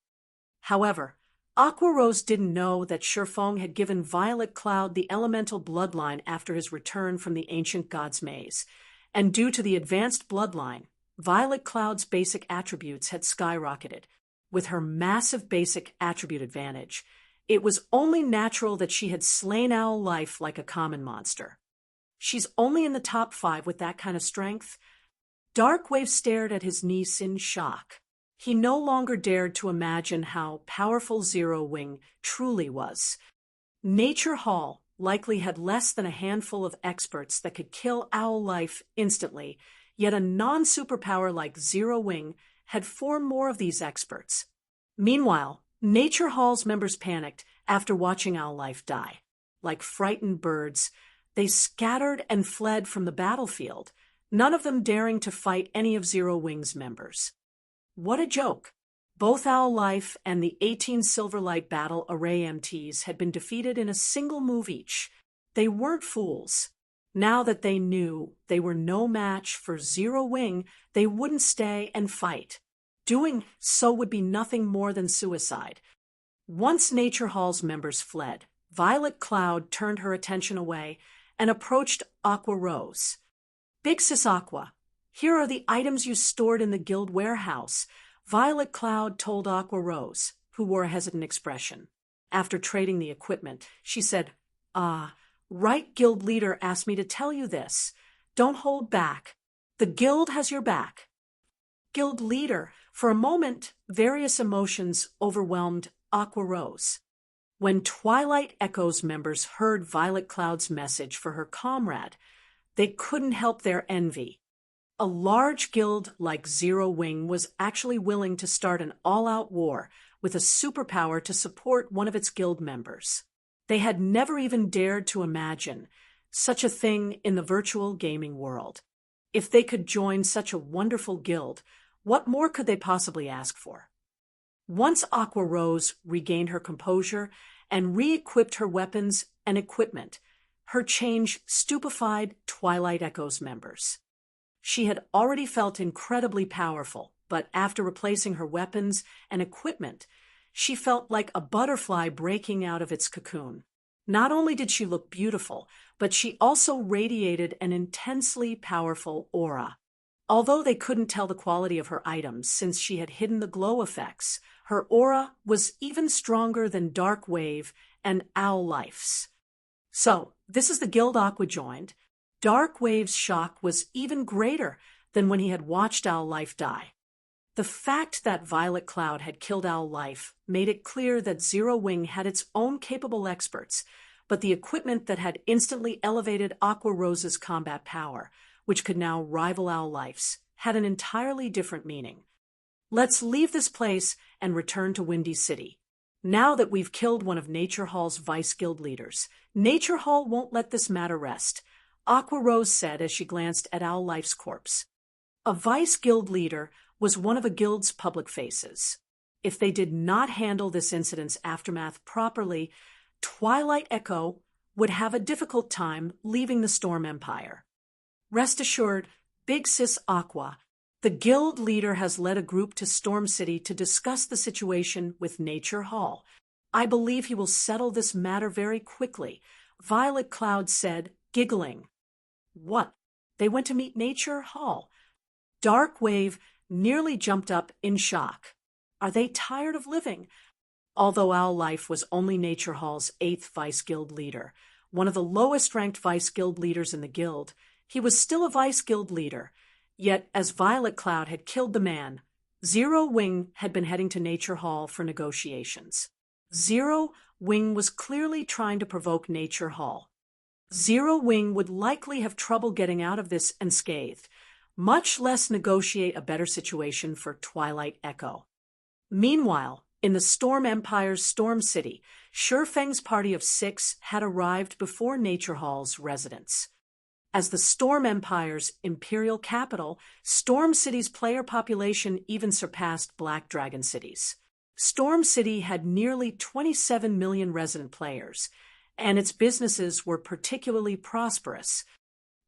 However, Aqua Rose didn't know that Shurfeng had given Violet Cloud the elemental bloodline after his return from the ancient god's maze, and due to the advanced bloodline, Violet Cloud's basic attributes had skyrocketed. With her massive basic attribute advantage, it was only natural that she had slain Owl Life like a common monster. She's only in the top 5 with that kind of strength. Darkwave stared at his niece in shock. He no longer dared to imagine how powerful Zero Wing truly was. Nature Hall likely had less than a handful of experts that could kill Owl Life instantly, yet a non-superpower like Zero Wing had 4 more of these experts. Meanwhile, Nature Hall's members panicked after watching Owl Life die. Like frightened birds, they scattered and fled from the battlefield, none of them daring to fight any of Zero Wing's members. What a joke! Both Owl Life and the 18 Silverlight Battle Array MTs had been defeated in a single move each. They weren't fools. Now that they knew they were no match for Zero Wing, they wouldn't stay and fight. Doing so would be nothing more than suicide. Once Nature Hall's members fled, Violet Cloud turned her attention away and approached Aqua Rose. "Big Sis Aqua, here are the items you stored in the guild warehouse," Violet Cloud told Aqua Rose, who wore a hesitant expression. After trading the equipment, she said, "Right Guild Leader asked me to tell you this. Don't hold back. The guild has your back." Guild Leader. For a moment, various emotions overwhelmed Aqua Rose. When Twilight Echo's members heard Violet Cloud's message for her comrade, they couldn't help their envy. A large guild like Zero Wing was actually willing to start an all-out war with a superpower to support one of its guild members. They had never even dared to imagine such a thing in the virtual gaming world. If they could join such a wonderful guild, what more could they possibly ask for? Once Aqua Rose regained her composure and re-equipped her weapons and equipment, her change stupefied Twilight Echo's members. She had already felt incredibly powerful, but after replacing her weapons and equipment, she felt like a butterfly breaking out of its cocoon. Not only did she look beautiful, but she also radiated an intensely powerful aura. Although they couldn't tell the quality of her items since she had hidden the glow effects, her aura was even stronger than Dark Wave and Owl Life's. So, this is the guild Aqua joined. Dark Wave's shock was even greater than when he had watched Owl Life die. The fact that Violet Cloud had killed Owl Life made it clear that Zero Wing had its own capable experts, but the equipment that had instantly elevated Aqua Rose's combat power, which could now rival Owl Life's, had an entirely different meaning. Let's leave this place and return to Windy City. Now that we've killed one of Nature Hall's vice guild leaders, Nature Hall won't let this matter rest, Aqua Rose said as she glanced at Owl Life's corpse. A vice guild leader was one of a guild's public faces. If they did not handle this incident's aftermath properly, Twilight Echo would have a difficult time leaving the Storm Empire. Rest assured, Big Sis Aqua, the guild leader has led a group to Storm City to discuss the situation with Nature Hall. I believe he will settle this matter very quickly, Violet Cloud said, giggling. What? They went to meet Nature Hall? Dark Wave nearly jumped up in shock. Are they tired of living? Although Owl Life was only Nature Hall's 8th vice guild leader, one of the lowest-ranked vice guild leaders in the guild, he was still a vice guild leader. Yet, as Violet Cloud had killed the man, Zero Wing had been heading to Nature Hall for negotiations. Zero Wing was clearly trying to provoke Nature Hall. Zero Wing would likely have trouble getting out of this unscathed, much less negotiate a better situation for Twilight Echo. Meanwhile, in the Storm Empire's Storm City, Shurfeng's party of 6 had arrived before Nature Hall's residence. As the Storm Empire's imperial capital, Storm City's player population even surpassed Black Dragon City's. Storm City had nearly 27 million resident players, and its businesses were particularly prosperous.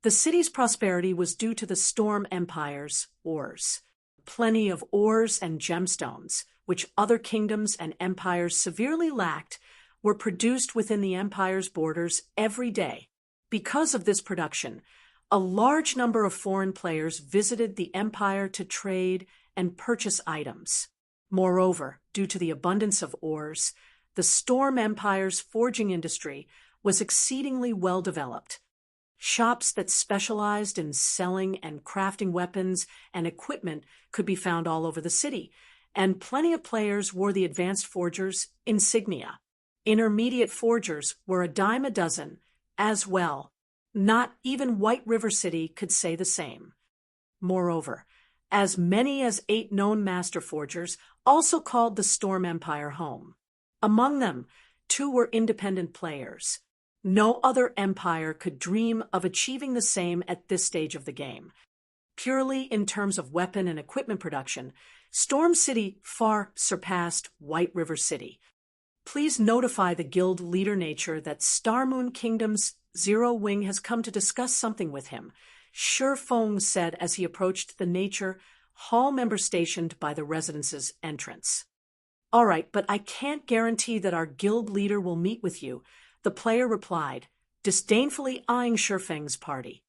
The city's prosperity was due to the Storm Empire's ores. Plenty of ores and gemstones, which other kingdoms and empires severely lacked, were produced within the empire's borders every day. Because of this production, a large number of foreign players visited the empire to trade and purchase items. Moreover, due to the abundance of ores, the Storm Empire's forging industry was exceedingly well developed. Shops that specialized in selling and crafting weapons and equipment could be found all over the city, and plenty of players wore the advanced forgers' insignia. Intermediate forgers were a dime a dozen, as well. Not even White River City could say the same. Moreover, as many as 8 known master forgers also called the Storm Empire home. Among them, 2 were independent players. No other empire could dream of achieving the same at this stage of the game. Purely in terms of weapon and equipment production, Storm City far surpassed White River City. Please notify the guild leader Nature that Starmoon Kingdom's Zero Wing has come to discuss something with him, Shi Feng said as he approached the nature hall member stationed by the residence's entrance. All right, but I can't guarantee that our guild leader will meet with you, the player replied, disdainfully eyeing Shi Feng's party.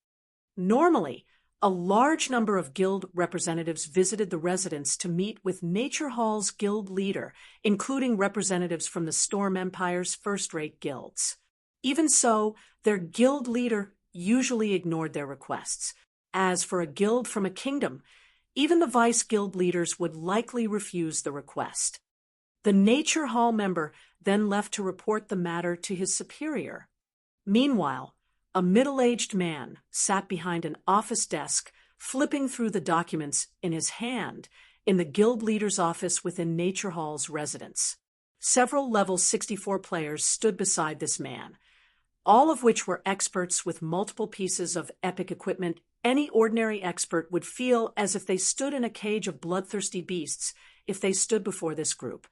Normally, a large number of guild representatives visited the residence to meet with Nature Hall's guild leader, including representatives from the Storm Empire's first-rate guilds. Even so, their guild leader usually ignored their requests. As for a guild from a kingdom, even the vice-guild leaders would likely refuse the request. The Nature Hall member then left to report the matter to his superior. Meanwhile, a middle-aged man sat behind an office desk, flipping through the documents in his hand in the guild leader's office within Nature Hall's residence. Several level 64 players stood beside this man, all of which were experts with multiple pieces of epic equipment. Any ordinary expert would feel as if they stood in a cage of bloodthirsty beasts if they stood before this group.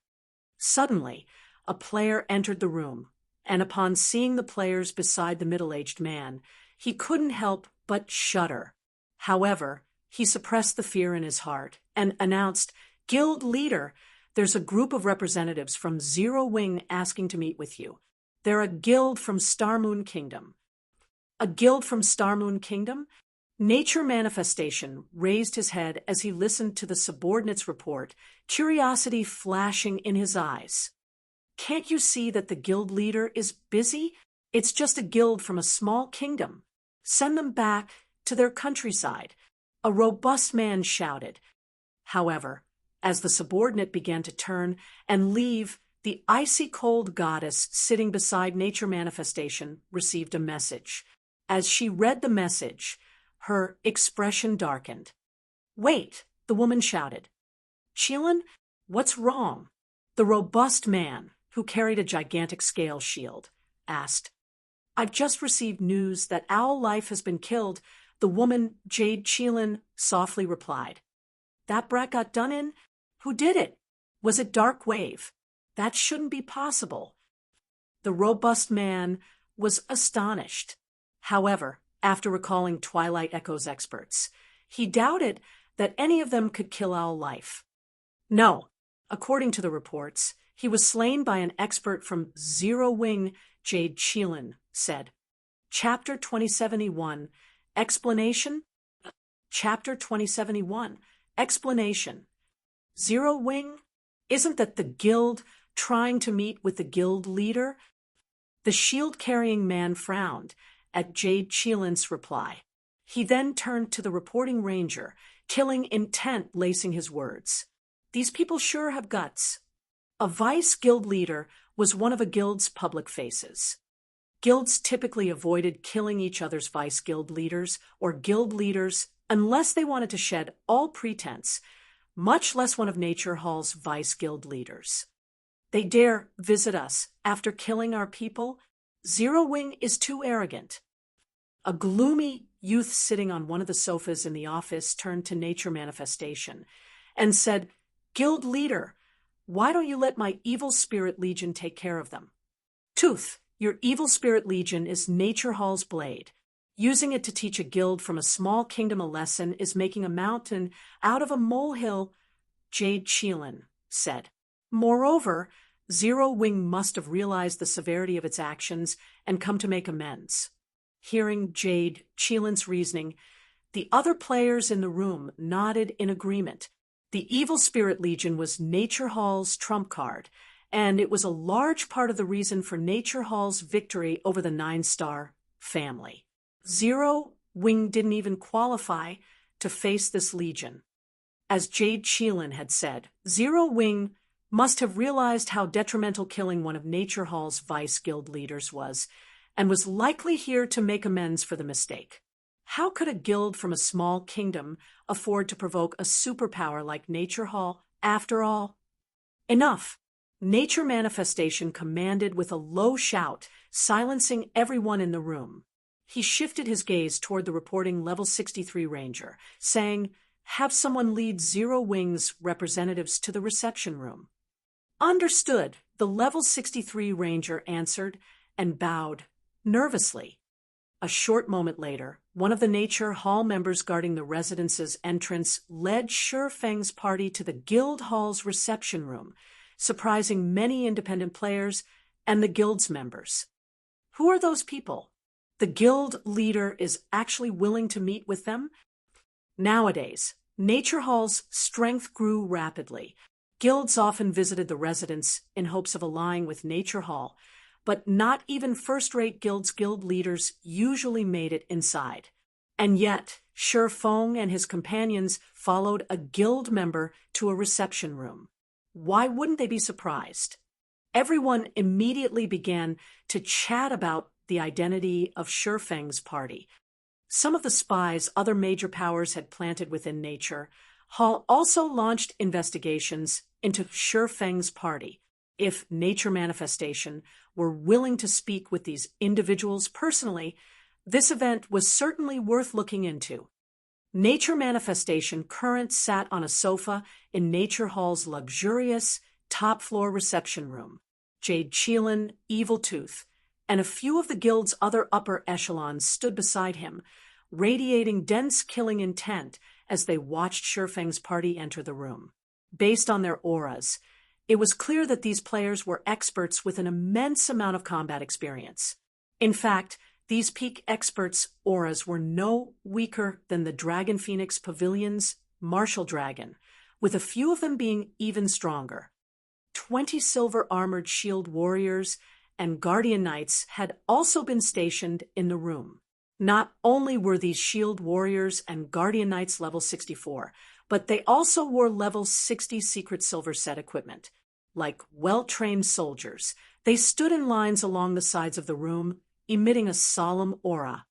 Suddenly, a player entered the room, and upon seeing the players beside the middle-aged man, he couldn't help but shudder. However, he suppressed the fear in his heart and announced, "Guild leader, there's a group of representatives from Zero Wing asking to meet with you. They're a guild from Starmoon Kingdom." A guild from Starmoon Kingdom? Nature Manifestation raised his head as he listened to the subordinate's report, curiosity flashing in his eyes. Can't you see that the guild leader is busy? It's just a guild from a small kingdom. Send them back to their countryside, a robust man shouted. However, as the subordinate began to turn and leave, the icy-cold goddess sitting beside Nature Manifestation received a message. As she read the message, her expression darkened. "Wait," the woman shouted. "Qilin, what's wrong?" The robust man, who carried a gigantic scale shield, asked. "I've just received news that Owl Life has been killed," the woman, Jade Qilin, softly replied. "That brat got done in? Who did it? Was it Dark Wave? That shouldn't be possible." The robust man was astonished. However, after recalling Twilight Echo's experts, he doubted that any of them could kill Owl Life. No, according to the reports, he was slain by an expert from Zero Wing, Jade Qilin said. Chapter 2071, Explanation? Chapter 2071, Explanation. Zero Wing? Isn't that the guild trying to meet with the guild leader? The shield-carrying man frowned at Jade Qilin's reply. He then turned to the reporting ranger, killing intent lacing his words. These people sure have guts. A vice-guild leader was one of a guild's public faces. Guilds typically avoided killing each other's vice-guild leaders or guild leaders unless they wanted to shed all pretense, much less one of Nature Hall's vice-guild leaders. They dare visit us after killing our people? Zero Wing is too arrogant. A gloomy youth sitting on one of the sofas in the office turned to Nature Manifestation and said, "Guild leader, why don't you let my Evil Spirit Legion take care of them?" "Tooth, your Evil Spirit Legion is Nature Hall's blade. Using it to teach a guild from a small kingdom a lesson is making a mountain out of a molehill," Jade Qilin said. Moreover, Zero Wing must have realized the severity of its actions and come to make amends. Hearing Jade Qilin's reasoning, the other players in the room nodded in agreement. The Evil Spirit Legion was Nature Hall's trump card, and it was a large part of the reason for Nature Hall's victory over the 9-star family. Zero Wing didn't even qualify to face this legion. As Jade Qilin had said, Zero Wing must have realized how detrimental killing one of Nature Hall's vice-guild leaders was, and was likely here to make amends for the mistake. How could a guild from a small kingdom afford to provoke a superpower like Nature Hall, after all? Enough! Nature Manifestation commanded with a low shout, silencing everyone in the room. He shifted his gaze toward the reporting Level 63 Ranger, saying, "Have someone lead Zero Wing's representatives to the reception room." "Understood," the Level 63 Ranger answered and bowed nervously. A short moment later, one of the Nature Hall members guarding the residence's entrance led Shi Feng's party to the guild hall's reception room, surprising many independent players and the guild's members. Who are those people? The guild leader is actually willing to meet with them? Nowadays, Nature Hall's strength grew rapidly. Guilds often visited the residence in hopes of allying with Nature Hall, but not even first-rate guild leaders usually made it inside. And yet, Shi Feng and his companions followed a guild member to a reception room. Why wouldn't they be surprised? Everyone immediately began to chat about the identity of Shi Feng's party. Some of the spies other major powers had planted within Nature Hall also launched investigations into Shi Feng's party. If Nature Manifestation were willing to speak with these individuals personally, this event was certainly worth looking into. Nature Manifestation current sat on a sofa in Nature Hall's luxurious top-floor reception room. Jade Qilin, Evil Tooth, and a few of the guild's other upper echelons stood beside him, radiating dense killing intent as they watched Shi Feng's party enter the room. Based on their auras, it was clear that these players were experts with an immense amount of combat experience. In fact, these peak experts' auras were no weaker than the Dragon Phoenix Pavilion's Martial Dragon, with a few of them being even stronger. 20 silver-armored shield warriors and guardian knights had also been stationed in the room. Not only were these shield warriors and guardian knights level 64, but they also wore level 60 secret silver set equipment. Like well-trained soldiers, they stood in lines along the sides of the room, emitting a solemn aura.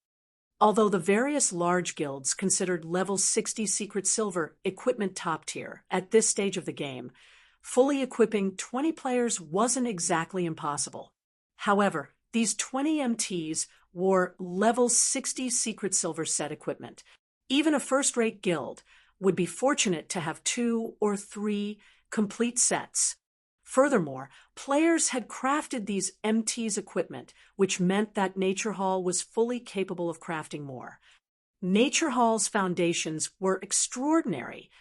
Although the various large guilds considered level 60 secret silver equipment top tier at this stage of the game, fully equipping 20 players wasn't exactly impossible. However, these 20 MTs wore level 60 secret silver set equipment. Even a first-rate guild would be fortunate to have 2 or 3 complete sets. Furthermore, players had crafted these MT's equipment, which meant that Nature Hall was fully capable of crafting more. Nature Hall's foundations were extraordinary.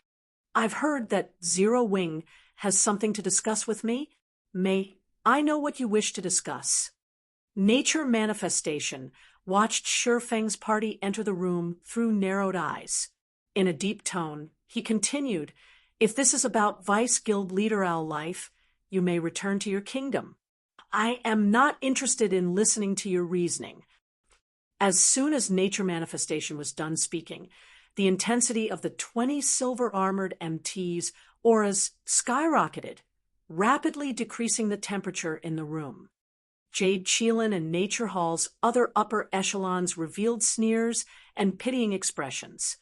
I've heard that Zero Wing has something to discuss with me. May I know what you wish to discuss? Nature Manifestation watched Shi Feng's party enter the room through narrowed eyes. In a deep tone, he continued, "If this is about Vice Guild Leader Owl life, you may return to your kingdom. I am not interested in listening to your reasoning." As soon as Nature Manifestation was done speaking, the intensity of the 20 silver-armored MT's auras skyrocketed, rapidly decreasing the temperature in the room. Jade Qilin and Nature Hall's other upper echelons revealed sneers and pitying expressions.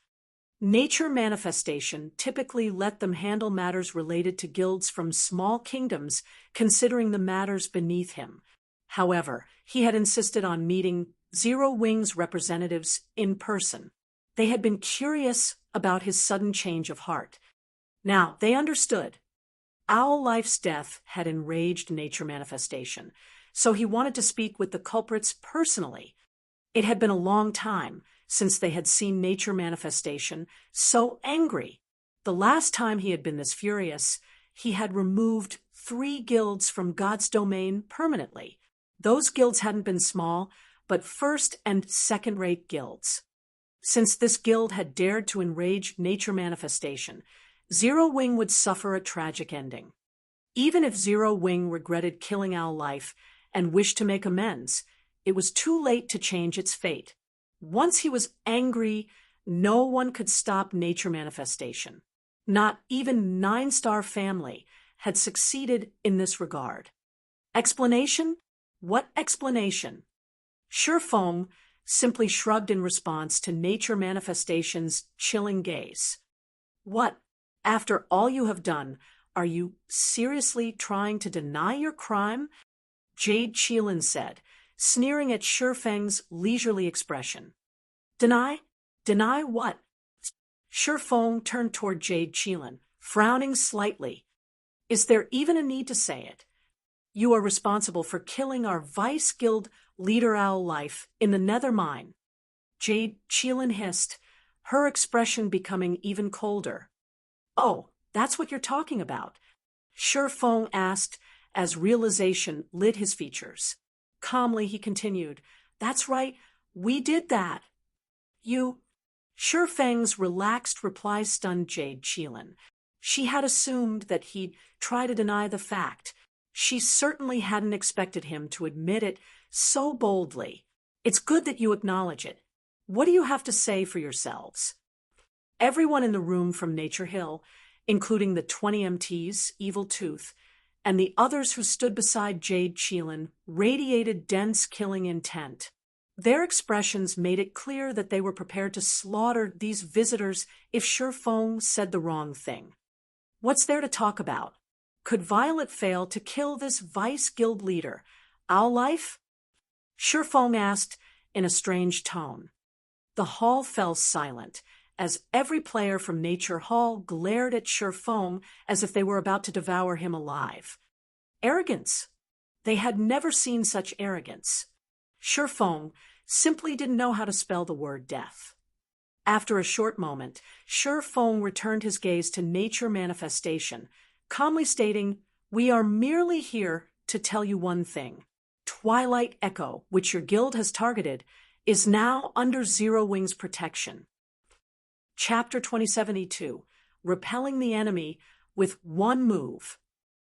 Nature Manifestation typically let them handle matters related to guilds from small kingdoms, considering the matters beneath him. However, he had insisted on meeting Zero Wing's representatives in person. They had been curious about his sudden change of heart. Now, they understood. Owl Life's death had enraged Nature Manifestation, so he wanted to speak with the culprits personally. It had been a long time since they had seen Nature Manifestation so angry. The last time he had been this furious, he had removed 3 guilds from God's domain permanently. Those guilds hadn't been small, but first- and second-rate guilds. Since this guild had dared to enrage Nature Manifestation, Zero Wing would suffer a tragic ending. Even if Zero Wing regretted killing Owl Life and wished to make amends, it was too late to change its fate. Once he was angry, no one could stop Nature Manifestation. Not even 9-Star Family had succeeded in this regard. Explanation? What explanation? Shi Feng simply shrugged in response to Nature Manifestation's chilling gaze. What? After all you have done, are you seriously trying to deny your crime? Jade Qilin said, sneering at Shi Feng's leisurely expression. Deny? Deny what? Shi Feng turned toward Jade Qilin, frowning slightly. Is there even a need to say it? You are responsible for killing our Vice Guild Leader Owl Life in the Nether Mine. Jade Cheelin hissed, her expression becoming even colder. Oh, that's what you're talking about? Shi Feng asked as realization lit his features. Calmly he continued, that's right, we did that. You... Shi Feng's relaxed reply stunned Jade Cheelin. She had assumed that he'd try to deny the fact. She certainly hadn't expected him to admit it so boldly. It's good that you acknowledge it. What do you have to say for yourselves? Everyone in the room from Nature Hill, including the 20 MTs, Evil Tooth, and the others who stood beside Jade Cheelin, radiated dense killing intent. Their expressions made it clear that they were prepared to slaughter these visitors if Shi Feng said the wrong thing. What's there to talk about? Could Violet fail to kill this vice guild leader? Our life? Shi Feng asked in a strange tone. The hall fell silent, as every player from Nature Hall glared at Shi Feng as if they were about to devour him alive. Arrogance. They had never seen such arrogance. Shi Feng simply didn't know how to spell the word death. After a short moment, Shi Feng returned his gaze to Nature Manifestation, calmly stating, we are merely here to tell you one thing. Twilight Echo, which your guild has targeted, is now under Zero Wing's protection. Chapter 2072, Repelling the Enemy with One Move.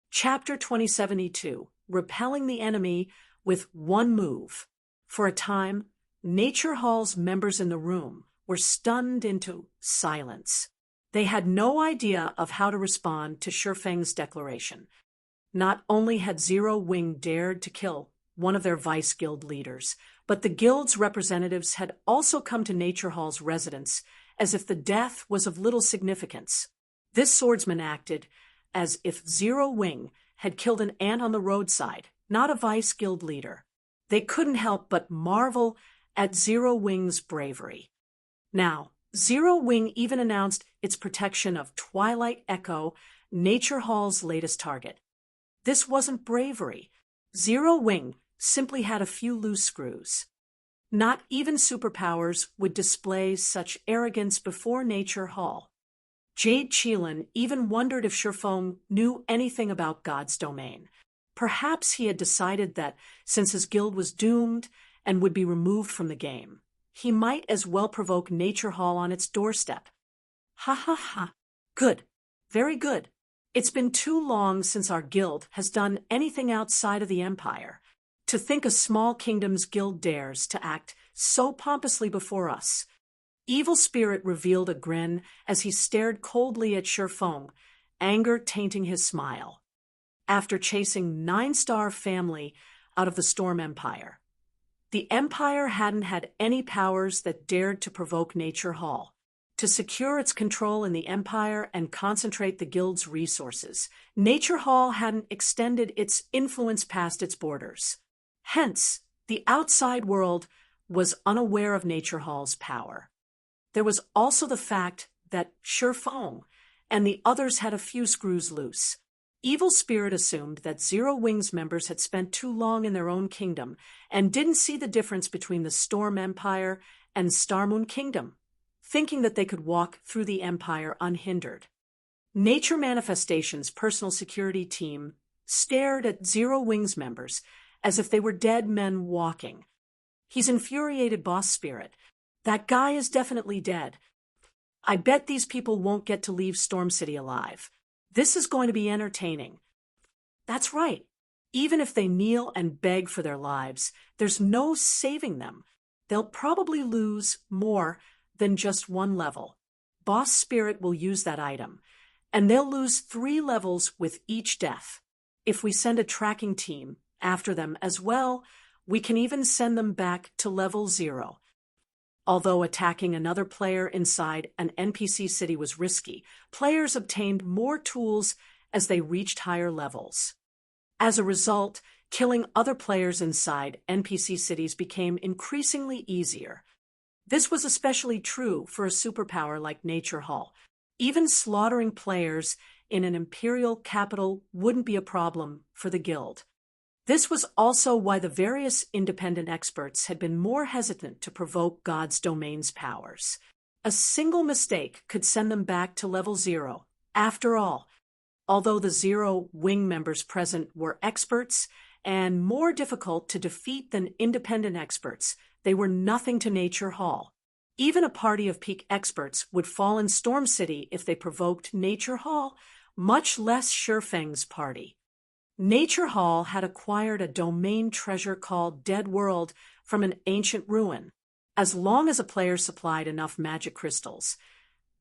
Chapter 2072, Repelling the Enemy with One Move. For a time, Nature Hall's members in the room were stunned into silence. They had no idea of how to respond to Shi Feng's declaration. Not only had Zero Wing dared to kill one of their vice guild leaders, but the guild's representatives had also come to Nature Hall's residence as if the death was of little significance. This swordsman acted as if Zero Wing had killed an ant on the roadside, not a vice guild leader. They couldn't help but marvel at Zero Wing's bravery. Now, Zero Wing even announced its protection of Twilight Echo, Nature Hall's latest target. This wasn't bravery. Zero Wing simply had a few loose screws. Not even superpowers would display such arrogance before Nature Hall. Jade Cheelin even wondered if Shi Feng knew anything about God's domain. Perhaps he had decided that, since his guild was doomed and would be removed from the game, he might as well provoke Nature Hall on its doorstep. Ha ha ha. Good. Very good. It's been too long since our guild has done anything outside of the Empire. To think a small kingdom's guild dares to act so pompously before us. Evil Spirit revealed a grin as he stared coldly at Shi Feng, anger tainting his smile. After chasing 9-star family out of the Storm Empire, the Empire hadn't had any powers that dared to provoke Nature Hall. To secure its control in the Empire and concentrate the guild's resources, Nature Hall hadn't extended its influence past its borders. Hence, the outside world was unaware of Nature Hall's power. There was also the fact that Shi Feng and the others had a few screws loose. Evil Spirit assumed that Zero Wing's members had spent too long in their own kingdom and didn't see the difference between the Storm Empire and Starmoon Kingdom, thinking that they could walk through the Empire unhindered. Nature Manifestation's personal security team stared at Zero Wing's members as if they were dead men walking. He's infuriated, Boss Spirit. That guy is definitely dead. I bet these people won't get to leave Storm City alive. This is going to be entertaining. That's right. Even if they kneel and beg for their lives, there's no saving them. They'll probably lose more than just one level. Boss Spirit will use that item, and they'll lose 3 levels with each death. If we send a tracking team after them as well, we can even send them back to level 0. Although attacking another player inside an NPC city was risky, players obtained more tools as they reached higher levels. As a result, killing other players inside NPC cities became increasingly easier. This was especially true for a superpower like Nature Hall. Even slaughtering players in an imperial capital wouldn't be a problem for the guild. This was also why the various independent experts had been more hesitant to provoke God's domain's powers. A single mistake could send them back to level 0. After all, although the 0 wing members present were experts and more difficult to defeat than independent experts, they were nothing to Nature Hall. Even a party of peak experts would fall in Storm City if they provoked Nature Hall, much less Shurfeng's party. Nature Hall had acquired a domain treasure called Dead World from an ancient ruin. As long as a player supplied enough magic crystals,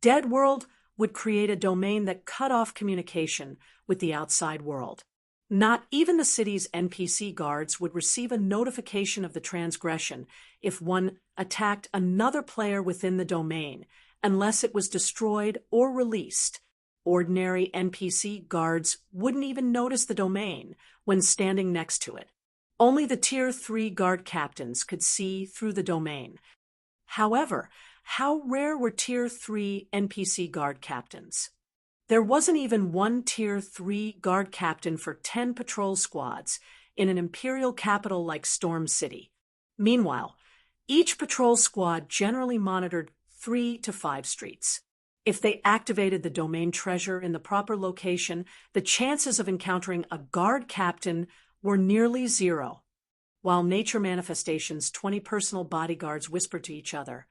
Dead World would create a domain that cut off communication with the outside world. Not even the city's NPC guards would receive a notification of the transgression if one attacked another player within the domain, unless it was destroyed or released. Ordinary NPC guards wouldn't even notice the domain when standing next to it. Only the Tier 3 guard captains could see through the domain. However, how rare were Tier 3 NPC guard captains? There wasn't even one Tier 3 guard captain for 10 patrol squads in an imperial capital like Storm City. Meanwhile, each patrol squad generally monitored 3 to 5 streets. If they activated the domain treasure in the proper location, the chances of encountering a guard captain were nearly 0. While Nature Manifestation's 20 personal bodyguards whispered to each other,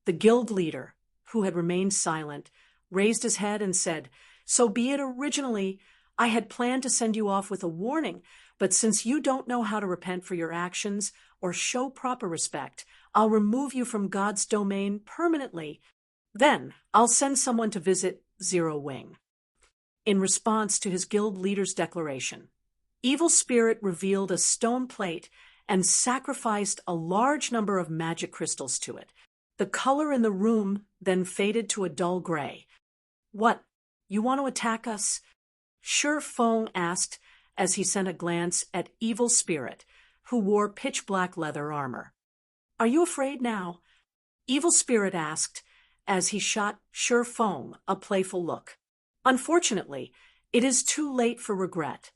the guild leader, who had remained silent, raised his head and said, "So be it. Originally, I had planned to send you off with a warning, but since you don't know how to repent for your actions or show proper respect, I'll remove you from God's domain permanently. Then I'll send someone to visit Zero Wing." In response to his guild leader's declaration, Evil Spirit revealed a stone plate and sacrificed a large number of magic crystals to it. The color in the room then faded to a dull gray. "What, you want to attack us?" Shurfeng asked as he sent a glance at Evil Spirit, who wore pitch-black leather armor. "Are you afraid now?" Evil Spirit asked as he shot Shurfeng a playful look. Unfortunately, it is too late for regret.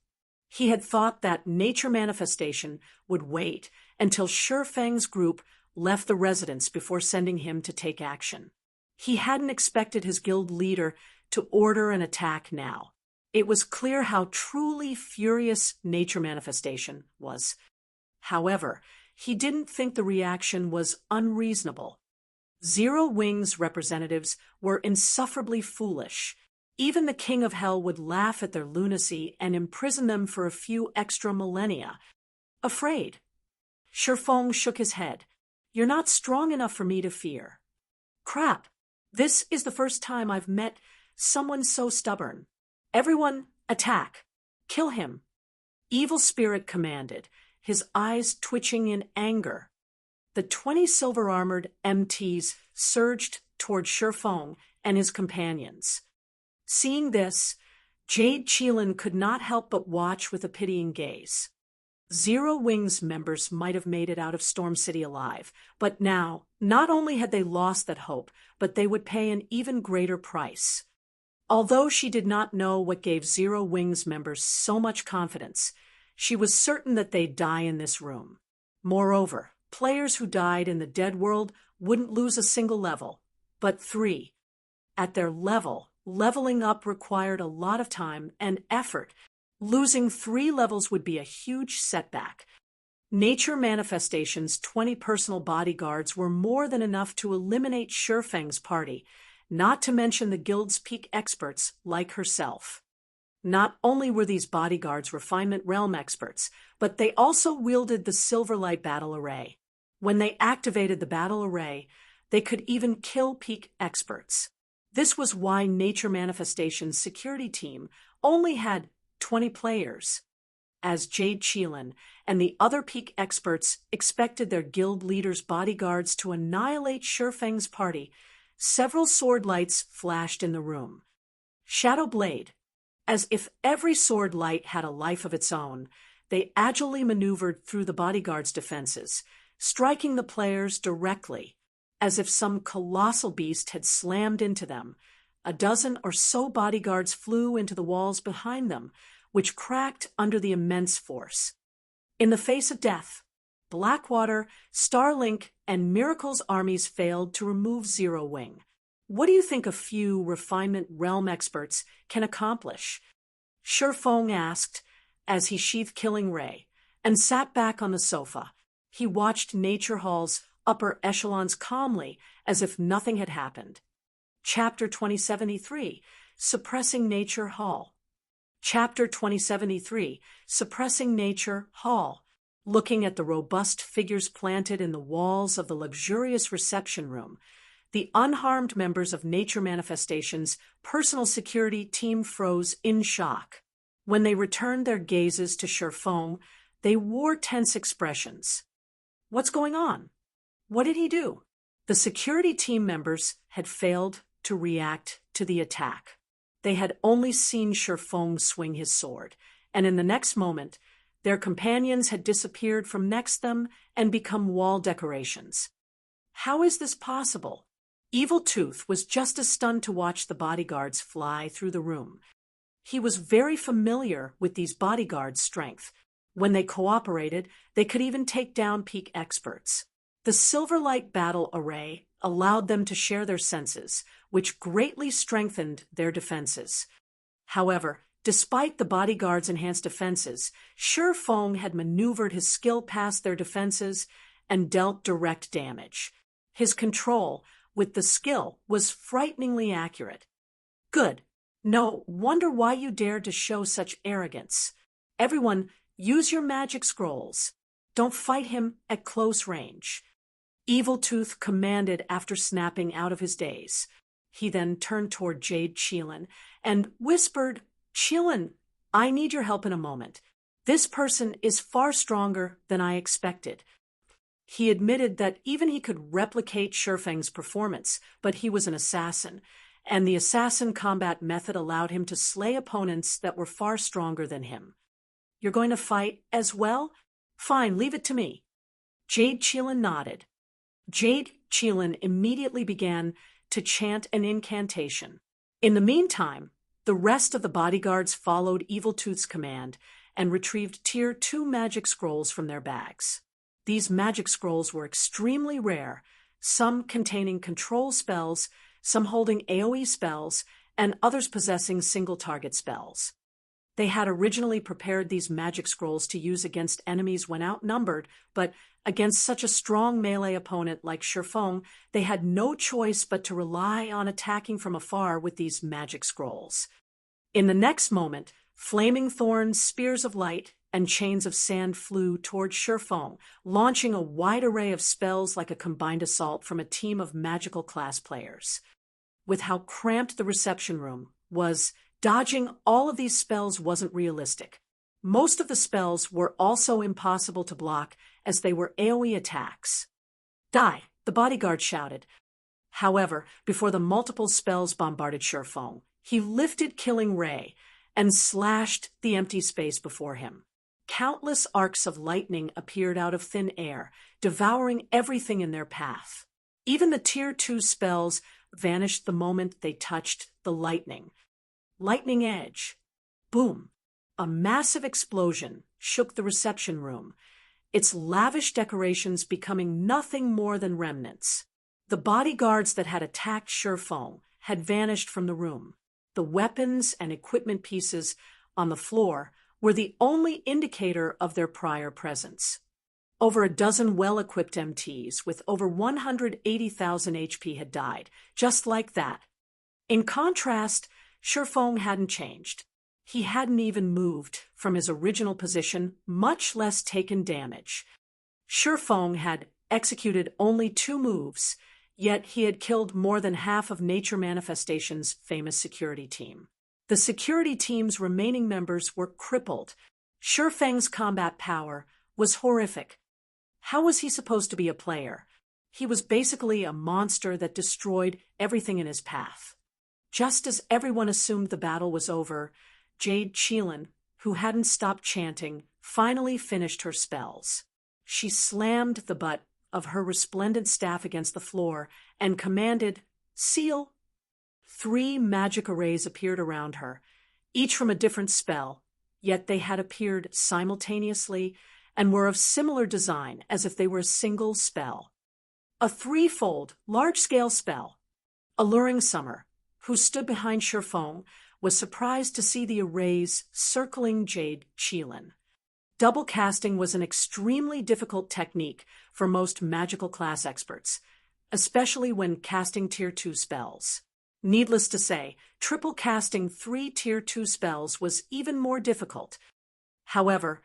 He had thought that Nature Manifestation would wait until Shurfeng's group left the residence before sending him to take action. He hadn't expected his guild leader to order an attack now. It was clear how truly furious Nature Manifestation was. However, he didn't think the reaction was unreasonable. Zero Wing's representatives were insufferably foolish. Even the King of Hell would laugh at their lunacy and imprison them for a few extra millennia. Afraid? Shurfeng shook his head. "You're not strong enough for me to fear." "Crap. This is the first time I've met someone so stubborn. Everyone, attack. Kill him." Evil Spirit commanded, his eyes twitching in anger. The 20 silver-armored MTs surged toward Shurfeng and his companions. Seeing this, Jade Cheelin could not help but watch with a pitying gaze. Zero Wing's members might have made it out of Storm City alive, but now, not only had they lost that hope, but they would pay an even greater price. Although she did not know what gave Zero Wing's members so much confidence, she was certain that they'd die in this room. Moreover, players who died in the Dead World wouldn't lose a single level, but 3. At their level, leveling up required a lot of time and effort. Losing 3 levels would be a huge setback. Nature Manifestation's 20 personal bodyguards were more than enough to eliminate Shurfeng's party, not to mention the guild's peak experts like herself. Not only were these bodyguards Refinement Realm experts, but they also wielded the Silverlight Battle Array. When they activated the Battle Array, they could even kill peak experts. This was why Nature Manifestation's security team only had 20 players. As Jade Cheelin and the other peak experts expected their guild leader's bodyguards to annihilate Shurfeng's party, several sword lights flashed in the room. Shadow Blade. As if every sword light had a life of its own, they agilely maneuvered through the bodyguards' defenses, striking the players directly. As if some colossal beast had slammed into them, a dozen or so bodyguards flew into the walls behind them, which cracked under the immense force. In the face of death, Blackwater, Starlink, and Miracle's armies failed to remove Zero Wing. What do you think a few refinement realm experts can accomplish? Shifeng asked as he sheathed Killing Ray and sat back on the sofa. He watched Nature Hall's upper echelons calmly as if nothing had happened. Chapter 2073, Suppressing Nature Hall. Chapter 2073, Suppressing Nature Hall. Looking at the robust figures planted in the walls of the luxurious reception room, the unharmed members of Nature Manifestation's personal security team froze in shock. When they returned their gazes to Shifeng, they wore tense expressions. What's going on? What did he do? The security team members had failed to react to the attack. They had only seen Shifeng swing his sword, and in the next moment, their companions had disappeared from next them and become wall decorations. How is this possible? Evil Tooth was just as stunned to watch the bodyguards fly through the room. He was very familiar with these bodyguards' strength. When they cooperated, they could even take down peak experts. The Silverlight Battle Array allowed them to share their senses, which greatly strengthened their defenses. However, despite the bodyguards' enhanced defenses, Shifeng had maneuvered his skill past their defenses and dealt direct damage. His control with the skill was frighteningly accurate. Good. No wonder why you dared to show such arrogance. Everyone, use your magic scrolls. Don't fight him at close range. Evil Tooth commanded after snapping out of his daze. He then turned toward Jade Qilin and whispered, "Qilin, I need your help in a moment. This person is far stronger than I expected." He admitted that even he could replicate Shifeng's performance, but he was an assassin, and the assassin combat method allowed him to slay opponents that were far stronger than him. "You're going to fight as well? Fine, leave it to me." Jade Qilin nodded. Jade Qilin immediately began to chant an incantation. In the meantime, the rest of the bodyguards followed Evil Tooth's command and retrieved Tier 2 magic scrolls from their bags. These magic scrolls were extremely rare, some containing control spells, some holding AoE spells, and others possessing single-target spells. They had originally prepared these magic scrolls to use against enemies when outnumbered, but against such a strong melee opponent like Shifeng, they had no choice but to rely on attacking from afar with these magic scrolls. In the next moment, flaming thorns, spears of light, and chains of sand flew toward Shifeng, launching a wide array of spells like a combined assault from a team of magical class players. With how cramped the reception room was, dodging all of these spells wasn't realistic. Most of the spells were also impossible to block as they were AoE attacks. "Die!" the bodyguard shouted. However, before the multiple spells bombarded Shifeng, he lifted Killing Ray and slashed the empty space before him. Countless arcs of lightning appeared out of thin air, devouring everything in their path. Even the Tier 2 spells vanished the moment they touched the lightning. Lightning Edge. Boom. A massive explosion shook the reception room, its lavish decorations becoming nothing more than remnants. The bodyguards that had attacked Shifeng had vanished from the room. The weapons and equipment pieces on the floor were the only indicator of their prior presence. Over a dozen well-equipped MTs with over 180,000 HP had died, just like that. In contrast, Shifeng hadn't changed. He hadn't even moved from his original position, much less taken damage. Shifeng had executed only 2 moves, yet he had killed more than half of Nature Manifestation's famous security team. The security team's remaining members were crippled. Shifeng's combat power was horrific. How was he supposed to be a player? He was basically a monster that destroyed everything in his path. Just as everyone assumed the battle was over, Jade Qilin, who hadn't stopped chanting, finally finished her spells. She slammed the butt of her resplendent staff against the floor and commanded, "Seal." 3 magic arrays appeared around her, each from a different spell, yet they had appeared simultaneously and were of similar design as if they were a single spell. A threefold, large-scale spell. Alluring Summer, who stood behind Shifeng, was surprised to see the arrays circling Jade Qilin. Double casting was an extremely difficult technique for most magical class experts, especially when casting Tier 2 spells. Needless to say, triple casting 3 Tier 2 spells was even more difficult. However,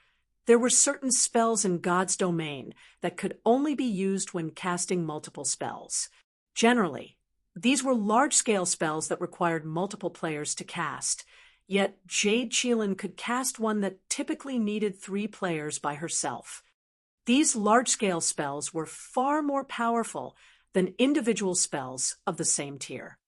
there were certain spells in God's domain that could only be used when casting multiple spells. Generally, these were large-scale spells that required multiple players to cast, yet Jade Qilin could cast one that typically needed 3 players by herself. These large-scale spells were far more powerful than individual spells of the same tier.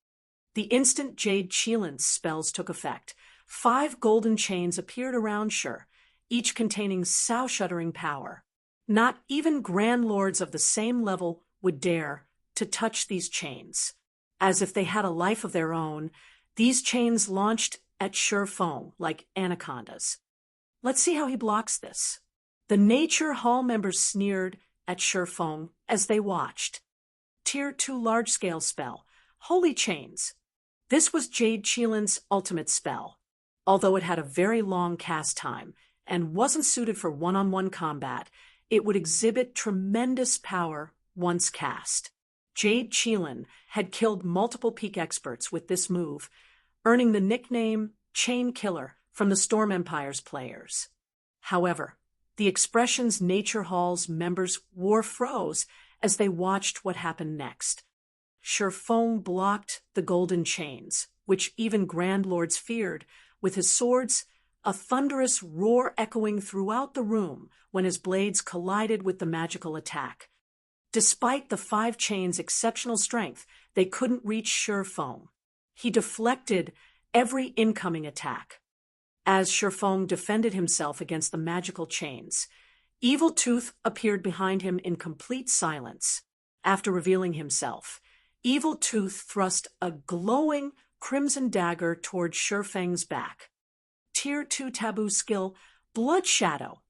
The instant Jade Qilin's spells took effect, 5 golden chains appeared around Shur, each containing soul-shuddering power. Not even Grand Lords of the same level would dare to touch these chains. As if they had a life of their own, these chains launched at Shifeng like anacondas. Let's see how he blocks this. The Nature Hall members sneered at Shifeng as they watched. Tier 2 large-scale spell, Holy Chains. This was Jade Qilin's ultimate spell. Although it had a very long cast time and wasn't suited for one-on-one combat, it would exhibit tremendous power once cast. Jade Qilin had killed multiple peak experts with this move, earning the nickname Chain Killer from the Storm Empire's players. However, the expressions Nature Hall's members wore froze as they watched what happened next. Shifeng blocked the golden chains, which even Grand Lords feared, with his swords, a thunderous roar echoing throughout the room when his blades collided with the magical attack. Despite the 5 chains' exceptional strength, they couldn't reach Shifeng. He deflected every incoming attack. As Shifeng defended himself against the magical chains, Evil Tooth appeared behind him in complete silence. After revealing himself, Evil Tooth thrust a glowing crimson dagger toward Shifeng's back. Tier 2 taboo skill, Blood Shadow.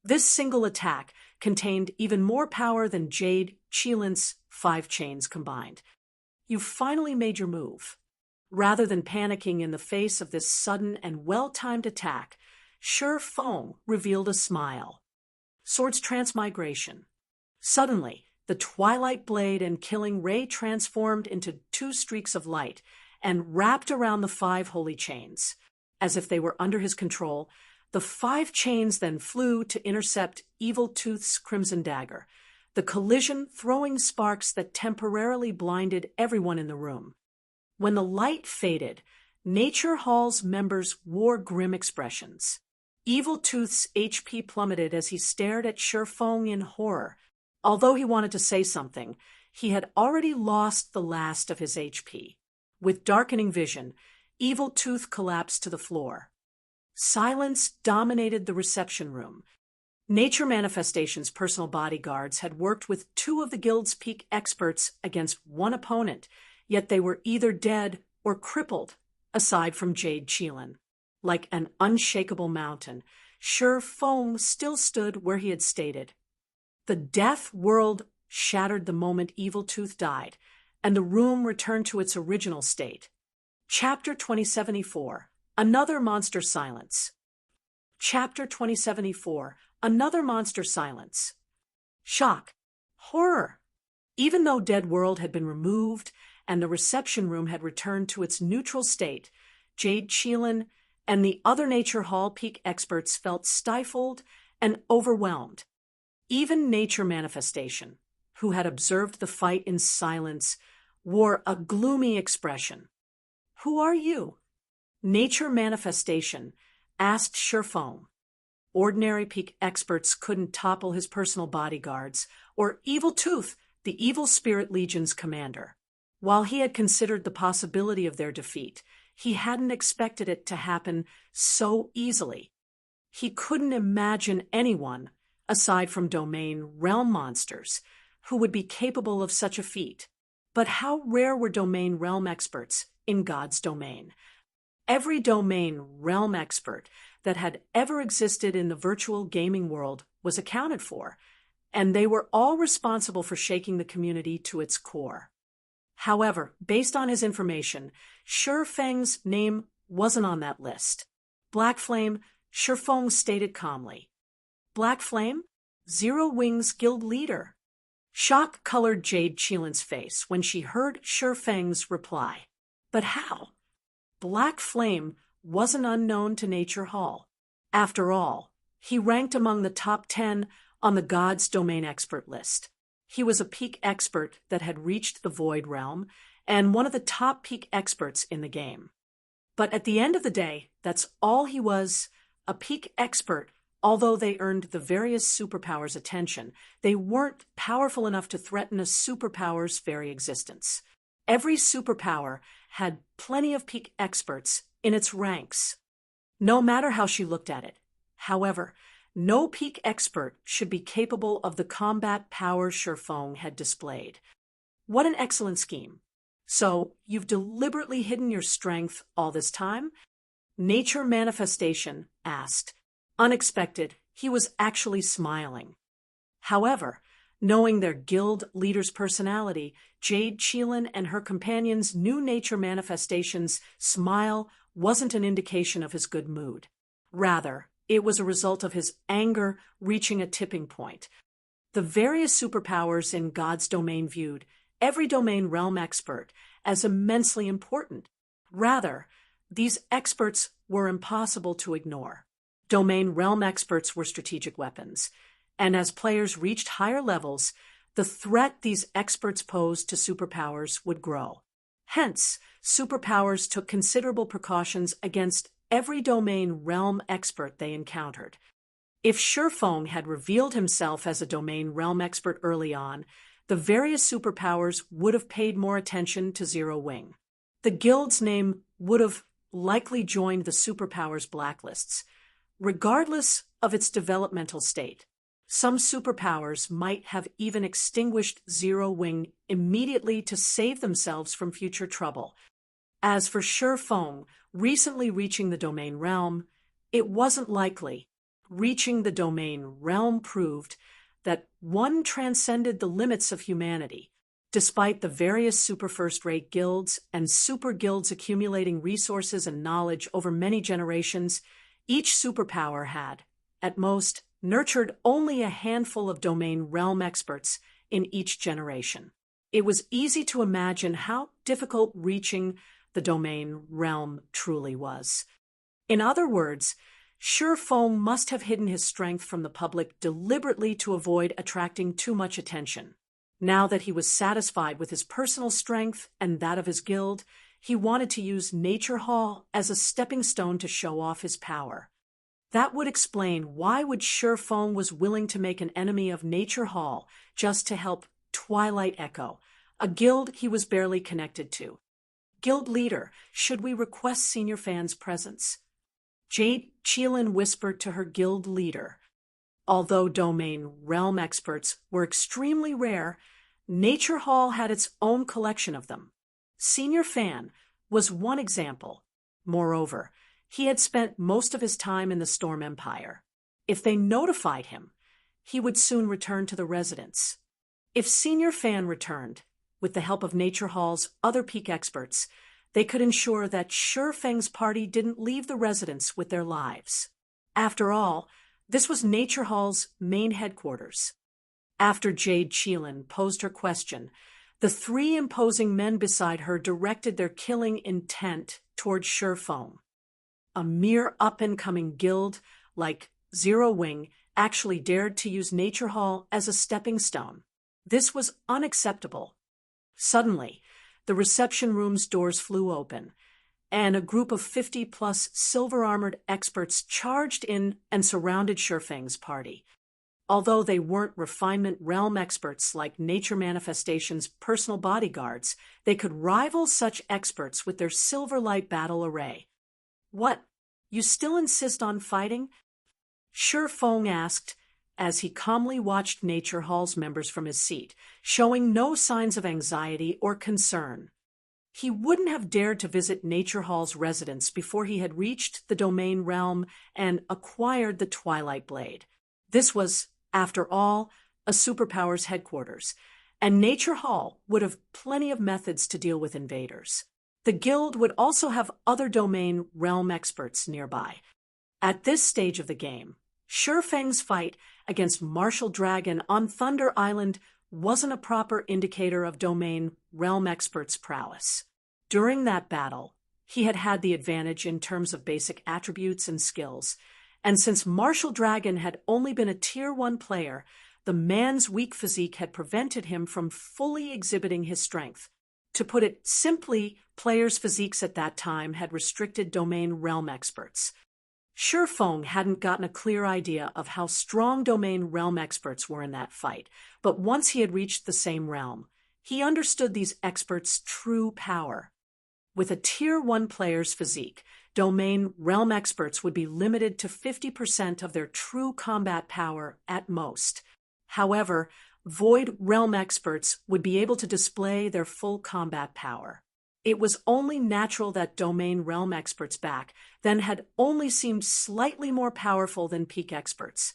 This single attack contained even more power than Jade Qilin's 5 chains combined. You finally made your move. Rather than panicking in the face of this sudden and well-timed attack, Shifeng revealed a smile. Swords Transmigration. Suddenly, the Twilight Blade and Killing Ray transformed into 2 streaks of light and wrapped around the 5 holy chains. As if they were under his control, the 5 chains then flew to intercept Evil Tooth's crimson dagger, the collision throwing sparks that temporarily blinded everyone in the room. When the light faded, Nature Hall's members wore grim expressions. Evil Tooth's HP plummeted as he stared at Shifeng in horror. Although he wanted to say something, he had already lost the last of his HP. With darkening vision, Evil Tooth collapsed to the floor. Silence dominated the reception room. Nature Manifestation's personal bodyguards had worked with 2 of the guild's peak experts against 1 opponent, yet they were either dead or crippled, aside from Jade Qilin. Like an unshakable mountain, Shifeng still stood where he had stated. The death world shattered the moment Evil Tooth died, and the room returned to its original state. Chapter 2074. Another Monster Silence. Chapter 2074. Another Monster Silence. Shock. Horror. Even though Dead World had been removed and the reception room had returned to its neutral state, Jade Qilin and the other Nature Hall peak experts felt stifled and overwhelmed. Even Nature Manifestation, who had observed the fight in silence, wore a gloomy expression. Who are you? Nature Manifestation asked Shifeng. Ordinary peak experts couldn't topple his personal bodyguards, or Evil Tooth, the Evil Spirit Legion's commander. While he had considered the possibility of their defeat, he hadn't expected it to happen so easily. He couldn't imagine anyone, aside from domain realm monsters, who would be capable of such a feat. But how rare were domain realm experts in God's domain? Every domain realm expert that had ever existed in the virtual gaming world was accounted for, and they were all responsible for shaking the community to its core. However, based on his information, Shifeng's name wasn't on that list. Black Flame, Shifeng stated calmly. Black Flame? Zero Wing's guild leader. Shock colored Jade Qilin's face when she heard Shifeng's reply. But how? Black Flame wasn't unknown to Nature Hall. After all, he ranked among the top 10 on the God's Domain Expert list. He was a peak expert that had reached the Void Realm and one of the top peak experts in the game. But at the end of the day, that's all he was, a peak expert. Although they earned the various superpowers' attention, they weren't powerful enough to threaten a superpower's very existence. Every superpower had plenty of peak experts in its ranks, no matter how she looked at it. However, no peak expert should be capable of the combat power Shifeng had displayed. What an excellent scheme. So, you've deliberately hidden your strength all this time? Nature Manifestation asked. Unexpected, he was actually smiling. However, knowing their guild leader's personality, Jade Qilin and her companions knew Nature Manifestation's smile wasn't an indication of his good mood. Rather, it was a result of his anger reaching a tipping point. The various superpowers in God's domain viewed every domain realm expert as immensely important. Rather, these experts were impossible to ignore. Domain realm experts were strategic weapons, and as players reached higher levels, the threat these experts posed to superpowers would grow. Hence, superpowers took considerable precautions against every domain realm expert they encountered. If Shifeng had revealed himself as a domain realm expert early on, the various superpowers would have paid more attention to Zero Wing. The guild's name would have likely joined the superpowers' blacklists, regardless of its developmental state. Some superpowers might have even extinguished Zero Wing immediately to save themselves from future trouble. As for Shifeng recently reaching the domain realm, it wasn't likely. Reaching the domain realm proved that one transcended the limits of humanity. Despite the various super first-rate guilds and super guilds accumulating resources and knowledge over many generations, each superpower had, at most, nurtured only a handful of domain realm experts in each generation. It was easy to imagine how difficult reaching the domain realm truly was. In other words, Shifeng must have hidden his strength from the public deliberately to avoid attracting too much attention. Now that he was satisfied with his personal strength and that of his guild, he wanted to use Nature Hall as a stepping stone to show off his power. That would explain why Shifeng was willing to make an enemy of Nature Hall just to help Twilight Echo, a guild he was barely connected to. Guild leader, should we request senior fans' presence? Jade Qilin whispered to her guild leader. Although domain realm experts were extremely rare, Nature Hall had its own collection of them. Senior Fan was one example. Moreover, he had spent most of his time in the Storm Empire. If they notified him, he would soon return to the residence. If Senior Fan returned, with the help of Nature Hall's other peak experts, they could ensure that Shifeng's party didn't leave the residence with their lives. After all, this was Nature Hall's main headquarters. After Jade Qilin posed her question, the three imposing men beside her directed their killing intent toward Shifeng. A mere up-and-coming guild like Zero Wing actually dared to use Nature Hall as a stepping stone. This was unacceptable. Suddenly, the reception room's doors flew open, and a group of 50-plus silver-armored experts charged in and surrounded Shifeng's party. Although they weren't refinement realm experts like Nature Manifestation's personal bodyguards, they could rival such experts with their silver-light battle array. What? You still insist on fighting? Shifeng asked, as he calmly watched Nature Hall's members from his seat, showing no signs of anxiety or concern. He wouldn't have dared to visit Nature Hall's residence before he had reached the domain realm and acquired the Twilight Blade. This was, after all, a superpower's headquarters, and Nature Hall would have plenty of methods to deal with invaders. The guild would also have other domain realm experts nearby. At this stage of the game, Shurfeng's fight against Martial Dragon on Thunder Island wasn't a proper indicator of domain realm experts' prowess. During that battle, he had had the advantage in terms of basic attributes and skills, and since Martial Dragon had only been a Tier 1 player, the man's weak physique had prevented him from fully exhibiting his strength. To put it simply, players' physiques at that time had restricted domain realm experts. Shurfeng hadn't gotten a clear idea of how strong domain realm experts were in that fight, but once he had reached the same realm, he understood these experts' true power. With a Tier 1 player's physique, domain realm experts would be limited to 50% of their true combat power at most. However, Void realm experts would be able to display their full combat power. It was only natural that domain realm experts back then had only seemed slightly more powerful than peak experts.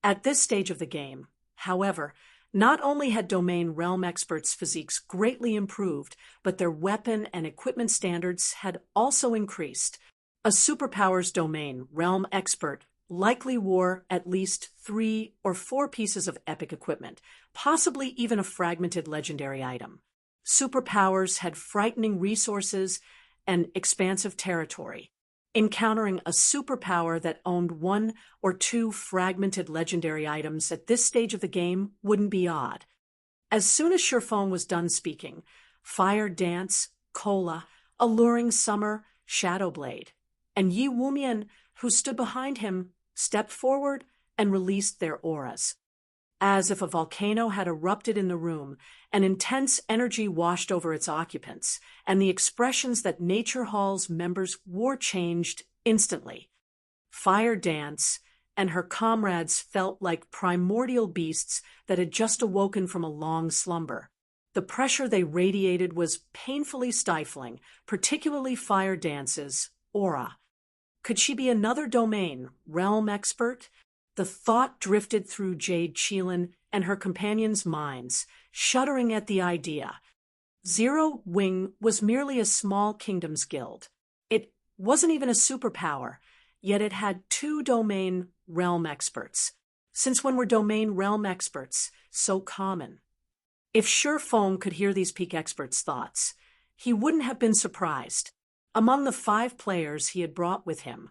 At this stage of the game, however, not only had domain realm experts' physiques greatly improved, but their weapon and equipment standards had also increased. A superpower's domain realm expert likely wore at least 3 or 4 pieces of epic equipment, possibly even a fragmented legendary item. Superpowers had frightening resources and expansive territory. Encountering a superpower that owned 1 or 2 fragmented legendary items at this stage of the game wouldn't be odd. As soon as Shurfeng was done speaking, Fire Dance, Cola, Alluring Summer, Shadowblade, and Yi Wumian, who stood behind him, stepped forward and released their auras. As if a volcano had erupted in the room, an intense energy washed over its occupants, and the expressions that Nature Hall's members wore changed instantly. Fire Dance and her comrades felt like primordial beasts that had just awoken from a long slumber. The pressure they radiated was painfully stifling, particularly Fire Dance's aura. Could she be another domain realm expert? The thought drifted through Jade Cheelin and her companions' minds, shuddering at the idea. Zero Wing was merely a small kingdom's guild. It wasn't even a superpower, yet it had 2 domain realm experts. Since when were domain realm experts so common? If Shurfeng could hear these peak experts' thoughts, he wouldn't have been surprised. Among the 5 players he had brought with him,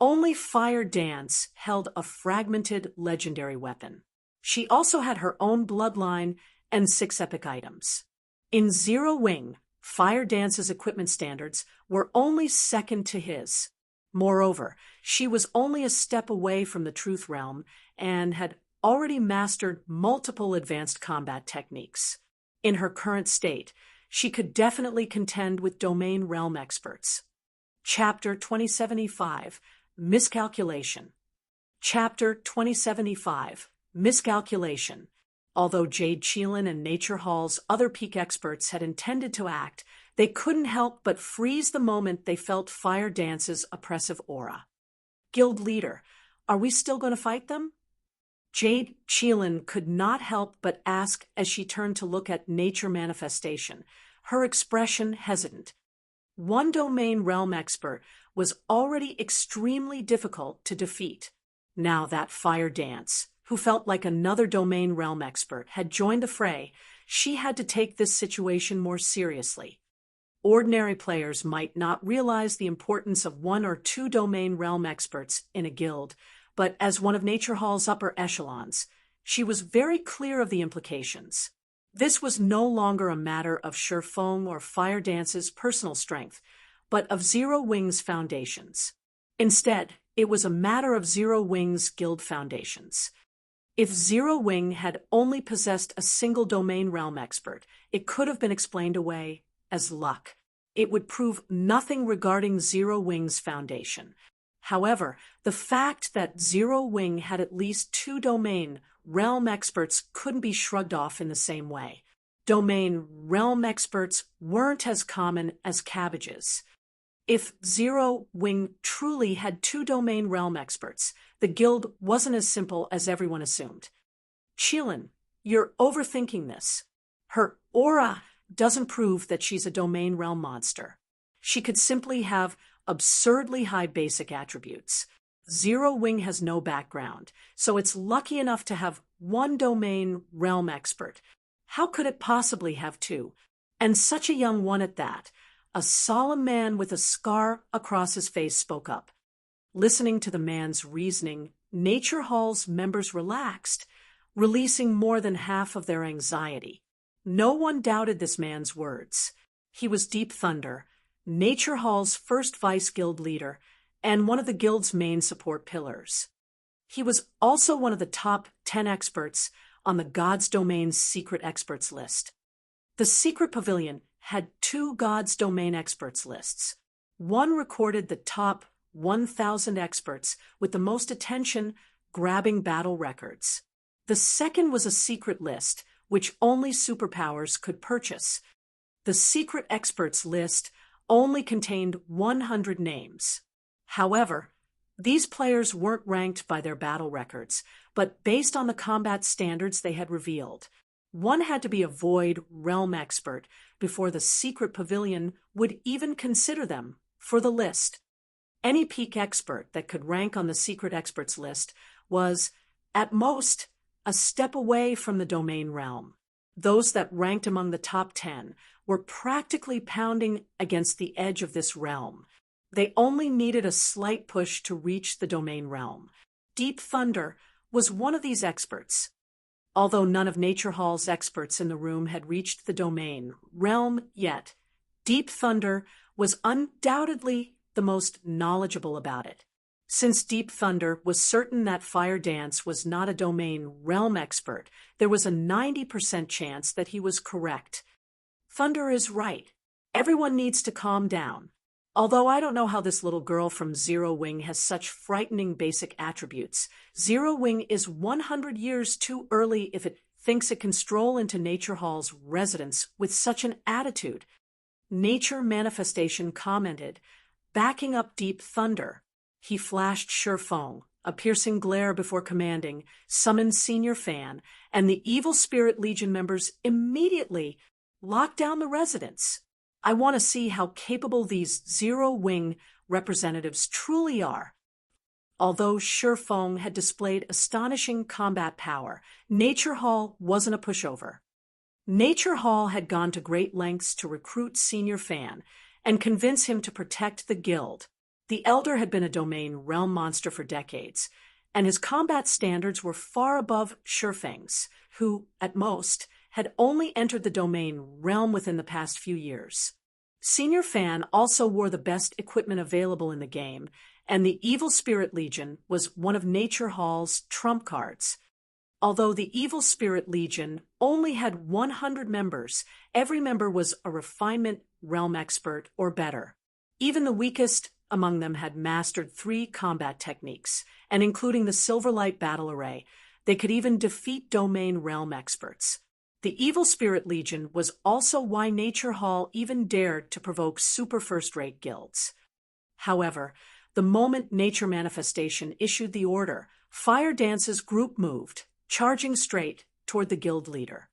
only Fire Dance held a fragmented legendary weapon. She also had her own bloodline and 6 epic items. In Zero Wing, Fire Dance's equipment standards were only second to his. Moreover, she was only a step away from the Truth Realm and had already mastered multiple advanced combat techniques. In her current state, she could definitely contend with domain realm experts. Chapter 2075, Miscalculation. Chapter 2075, Miscalculation. Although Jade Cheelin and Nature Hall's other peak experts had intended to act, they couldn't help but freeze the moment they felt Fire Dance's oppressive aura. Guild leader, are we still going to fight them? Jade Cheelin could not help but ask as she turned to look at Nature Manifestation, her expression hesitant. 1 domain realm expert was already extremely difficult to defeat. Now that Fire Dance, who felt like another domain realm expert, had joined the fray, she had to take this situation more seriously. Ordinary players might not realize the importance of 1 or 2 domain realm experts in a guild, but as one of Nature Hall's upper echelons, she was very clear of the implications. This was no longer a matter of Shurfeng or Fire Dance's personal strength, but of Zero Wing's foundations. Instead, it was a matter of Zero Wing's guild foundations. If Zero Wing had only possessed a single domain realm expert, it could have been explained away as luck. It would prove nothing regarding Zero Wing's foundation. However, the fact that Zero Wing had at least 2 domain realm experts couldn't be shrugged off in the same way. Domain realm experts weren't as common as cabbages. If Zero Wing truly had 2 domain realm experts, the guild wasn't as simple as everyone assumed. Chilin, you're overthinking this. Her aura doesn't prove that she's a domain realm monster. She could simply have absurdly high basic attributes. Zero Wing has no background, so it's lucky enough to have 1 domain realm expert. How could it possibly have 2? And such a young one at that. A solemn man with a scar across his face spoke up. Listening to the man's reasoning, Nature Hall's members relaxed, releasing more than half of their anxiety. No one doubted this man's words. He was Deep Thunder, Nature Hall's first vice guild leader, and one of the guild's main support pillars. He was also one of the top 10 experts on the God's Domain's secret experts list. The secret pavilion had 2 God's Domain experts lists. One recorded the top 1,000 experts with the most attention-grabbing battle records. The second was a secret list, which only superpowers could purchase. The secret experts list only contained 100 names. However, these players weren't ranked by their battle records, but based on the combat standards they had revealed. One had to be a Void Realm expert before the secret pavilion would even consider them for the list. Any peak expert that could rank on the secret experts list was, at most, a step away from the domain realm. Those that ranked among the top 10 were practically pounding against the edge of this realm. They only needed a slight push to reach the domain realm. Deep Thunder was one of these experts. Although none of Nature Hall's experts in the room had reached the domain realm yet, Deep Thunder was undoubtedly the most knowledgeable about it. Since Deep Thunder was certain that Fire Dance was not a domain realm expert, there was a 90% chance that he was correct. Thunder is right. Everyone needs to calm down. Although I don't know how this little girl from Zero Wing has such frightening basic attributes, Zero Wing is 100 years too early if it thinks it can stroll into Nature Hall's residence with such an attitude. Nature Manifestation commented, backing up Deep Thunder. He flashed Feng, a piercing glare before commanding, summoned Senior Fan, and the Evil Spirit Legion members immediately locked down the residence. I want to see how capable these Zero Wing representatives truly are. Although Feng had displayed astonishing combat power, Nature Hall wasn't a pushover. Nature Hall had gone to great lengths to recruit Senior Fan and convince him to protect the guild. The Elder had been a domain realm monster for decades, and his combat standards were far above Feng's, who, at most, had only entered the domain realm within the past few years. Senior Fan also wore the best equipment available in the game, and the Evil Spirit Legion was one of Nature Hall's trump cards. Although the Evil Spirit Legion only had 100 members, every member was a refinement realm expert or better. Even the weakest among them had mastered 3 combat techniques, and including the Silverlight Battle Array, they could even defeat domain realm experts. The Evil Spirit Legion was also why Nature Hall even dared to provoke super first-rate guilds. However, the moment Nature Manifestation issued the order, Fire Dance's group moved, charging straight toward the guild leader.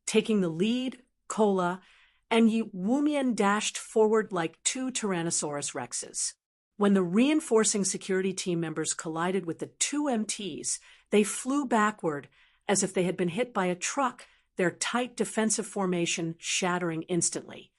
Taking the lead, Kola and Yi Wumian dashed forward like 2 Tyrannosaurus Rexes. When the reinforcing security team members collided with the 2 MTs, they flew backward as if they had been hit by a truck, their tight defensive formation shattering instantly.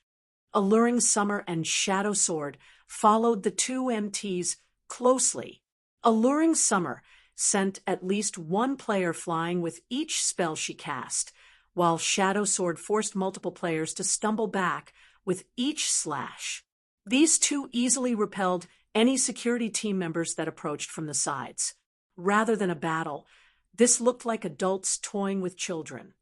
Alluring Summer and Shadow Sword followed the 2 MTs closely. Alluring Summer sent at least 1 player flying with each spell she cast, while Shadow Sword forced multiple players to stumble back with each slash. These 2 easily repelled any security team members that approached from the sides. Rather than a battle, this looked like adults toying with children.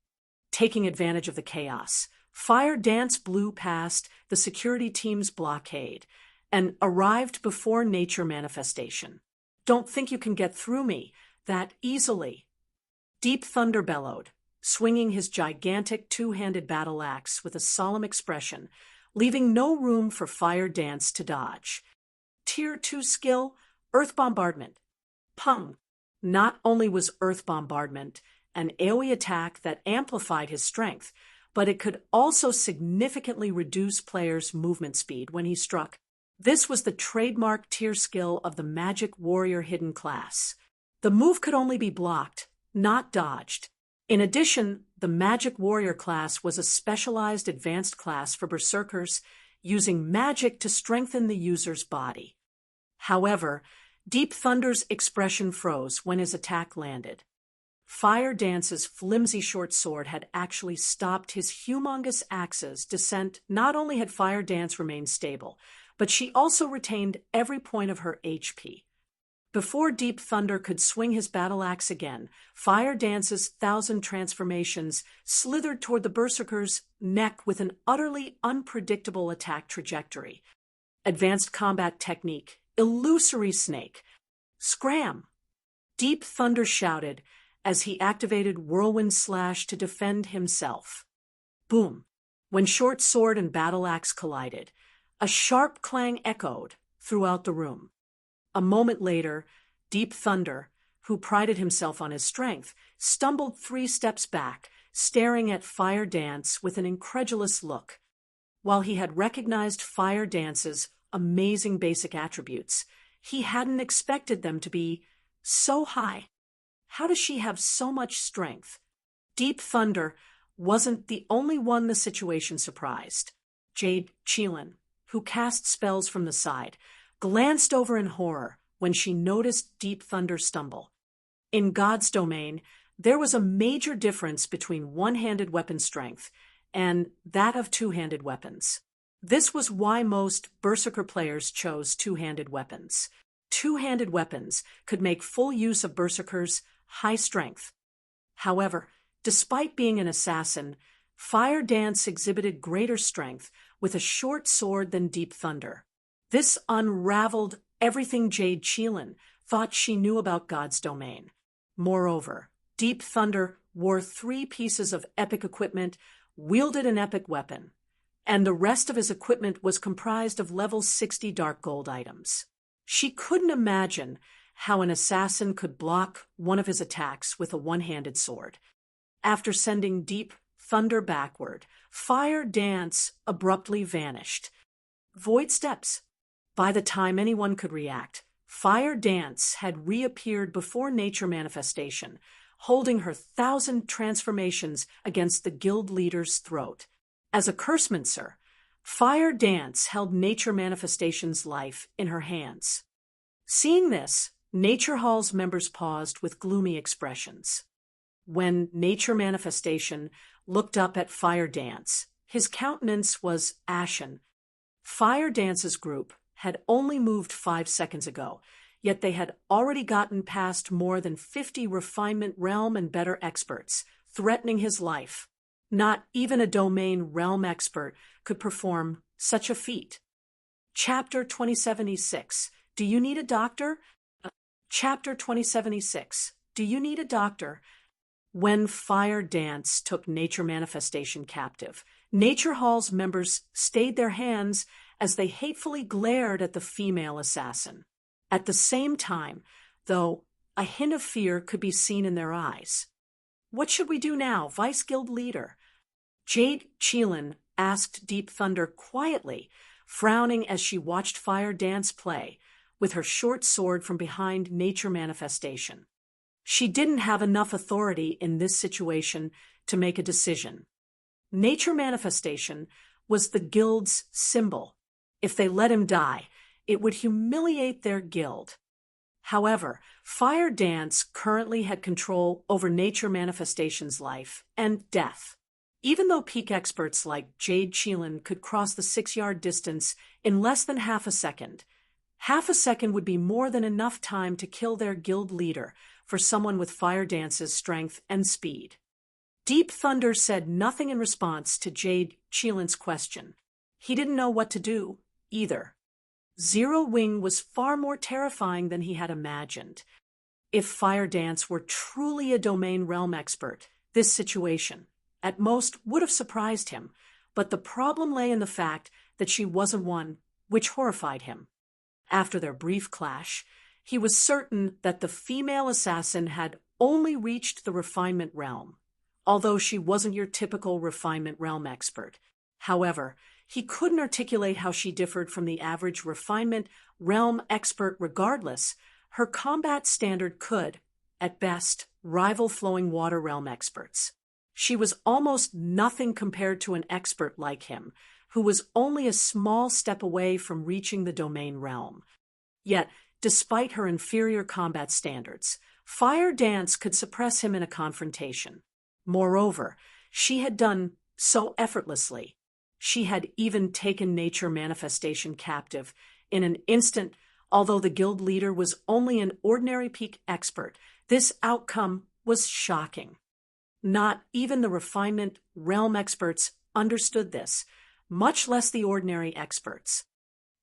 Taking advantage of the chaos, Fire Dance blew past the security team's blockade and arrived before Nature Manifestation. Don't think you can get through me that easily. Deep Thunder bellowed. swinging his gigantic two-handed battle axe with a solemn expression, leaving no room for Fire Dance to dodge. Tier 2 skill, Earth Bombardment. Pung! Not only was Earth Bombardment an AoE attack that amplified his strength, but it could also significantly reduce players' movement speed when he struck. This was the trademark tier skill of the Magic Warrior hidden class. The move could only be blocked, not dodged. In addition, the Magic Warrior class was a specialized advanced class for berserkers, using magic to strengthen the user's body. However, Deep Thunder's expression froze when his attack landed. Fire Dance's flimsy short sword had actually stopped his humongous axe's descent. Not only had Fire Dance remained stable, but she also retained every point of her HP. Before Deep Thunder could swing his battle axe again, Fire Dance's 1,000 transformations slithered toward the berserker's neck with an utterly unpredictable attack trajectory. Advanced combat technique, illusory snake. Scram! Deep Thunder shouted as he activated Whirlwind Slash to defend himself. Boom! When short sword and battle axe collided, a sharp clang echoed throughout the room. A moment later, Deep Thunder, who prided himself on his strength, stumbled 3 steps back, staring at Fire Dance with an incredulous look. While he had recognized Fire Dance's amazing basic attributes, he hadn't expected them to be so high. How does she have so much strength? Deep Thunder wasn't the only one the situation surprised. Jade Cheelin, who cast spells from the side, glanced over in horror when she noticed Deep Thunder stumble. In God's domain, there was a major difference between one-handed weapon strength and that of two-handed weapons. This was why most berserker players chose two-handed weapons. Two-handed weapons could make full use of berserkers' high strength. However, despite being an assassin, Fire Dance exhibited greater strength with a short sword than Deep Thunder. This unraveled everything Jade Cheelin thought she knew about God's domain. Moreover, Deep Thunder wore 3 pieces of epic equipment, wielded an epic weapon, and the rest of his equipment was comprised of level 60 dark gold items. She couldn't imagine how an assassin could block one of his attacks with a one-handed sword. After sending Deep Thunder backward, Fire Dance abruptly vanished. Void steps. By the time anyone could react, Fire Dance had reappeared before Nature Manifestation, holding her 1,000 transformations against the guild leader's throat. As a cursemancer, Fire Dance held Nature Manifestation's life in her hands. Seeing this, Nature Hall's members paused with gloomy expressions. When Nature Manifestation looked up at Fire Dance, his countenance was ashen. Fire Dance's group had only moved 5 seconds ago, yet they had already gotten past more than 50 refinement realm and better experts, threatening his life. Not even a domain realm expert could perform such a feat. Chapter 2076. Do you need a doctor? Chapter 2076. Do you need a doctor? When Fire Dance took Nature Manifestation captive, Nature Hall's members stayed their hands as they hatefully glared at the female assassin. At the same time, though, a hint of fear could be seen in their eyes. What should we do now, Vice Guild Leader? Jade Cheelin asked Deep Thunder quietly, frowning as she watched Fire Dance play, with her short sword from behind Nature Manifestation. She didn't have enough authority in this situation to make a decision. Nature Manifestation was the guild's symbol. If they let him die, it would humiliate their guild. However, Fire Dance currently had control over Nature Manifestation's life and death. Even though peak experts like Jade Cheelin could cross the 6-yard distance in less than half a second would be more than enough time to kill their guild leader for someone with Fire Dance's strength and speed. Deep Thunder said nothing in response to Jade Cheelin's question. He didn't know what to do, either. Zero Wing was far more terrifying than he had imagined. If Fire Dance were truly a domain realm expert, This situation, at most, would have surprised him, but the problem lay in the fact that she wasn't one, which horrified him. After their brief clash, he was certain that the female assassin had only reached the refinement realm, although she wasn't your typical refinement realm expert. However, he couldn't articulate how she differed from the average refinement realm expert. Regardless, her combat standard could, at best, rival flowing water realm experts. She was almost nothing compared to an expert like him, who was only a small step away from reaching the domain realm. Yet, despite her inferior combat standards, Fire Dance could suppress him in a confrontation. Moreover, she had done so effortlessly. She had even taken nature manifestation captive in an instant. Although the guild leader was only an ordinary peak expert, this outcome was shocking. Not even the refinement realm experts understood this, much less the ordinary experts.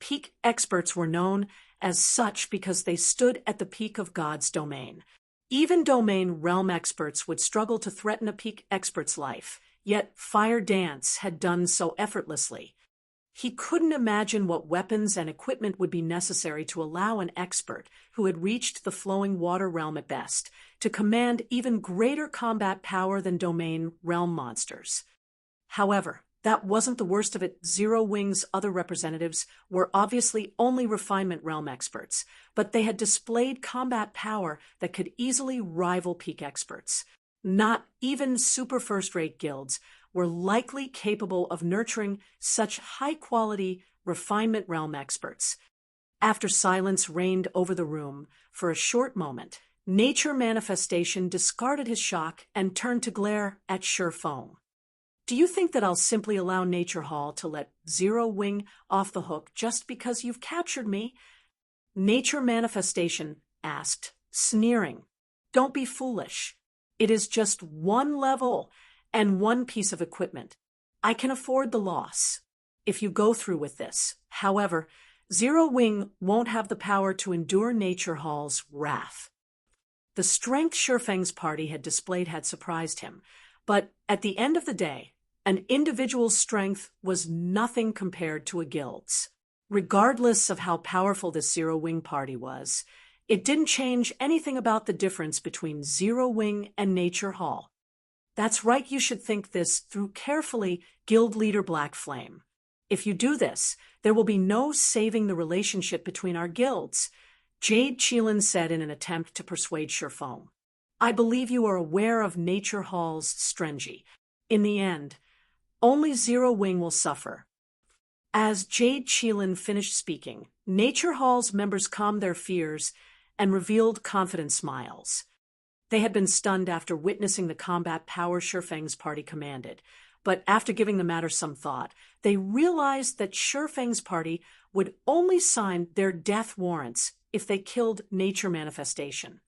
Peak experts were known as such because they stood at the peak of God's domain. Even domain realm experts would struggle to threaten a peak expert's life, yet Fire Dance had done so effortlessly. He couldn't imagine what weapons and equipment would be necessary to allow an expert who had reached the flowing water realm at best to command even greater combat power than domain realm monsters. However, that wasn't the worst of it. Zero Wing's other representatives were obviously only refinement realm experts, but they had displayed combat power that could easily rival peak experts. Not even super first-rate guilds were likely capable of nurturing such high-quality refinement realm experts. After silence reigned over the room for a short moment, Nature Manifestation discarded his shock and turned to glare at Sure Fong. Do you think that I'll simply allow Nature Hall to let Zero Wing off the hook just because you've captured me? Nature Manifestation asked, sneering. Don't be foolish. It is just one level and one piece of equipment. I can afford the loss if you go through with this. However, Zero Wing won't have the power to endure Nature Hall's wrath. The strength Shurfeng's party had displayed had surprised him, but at the end of the day, an individual's strength was nothing compared to a guild's. Regardless of how powerful this Zero Wing party was, it didn't change anything about the difference between Zero Wing and Nature Hall. That's right, you should think this through carefully, Guild Leader Black Flame. If you do this, there will be no saving the relationship between our guilds, Jade Cheelin said in an attempt to persuade Shurfeng. I believe you are aware of Nature Hall's stringy. In the end, only Zero Wing will suffer. As Jade Cheelin finished speaking, Nature Hall's members calmed their fears and revealed confident smiles. They had been stunned after witnessing the combat power Shurfeng's party commanded, but after giving the matter some thought, they realized that Shurfeng's party would only sign their death warrants if they killed Nature Manifestation.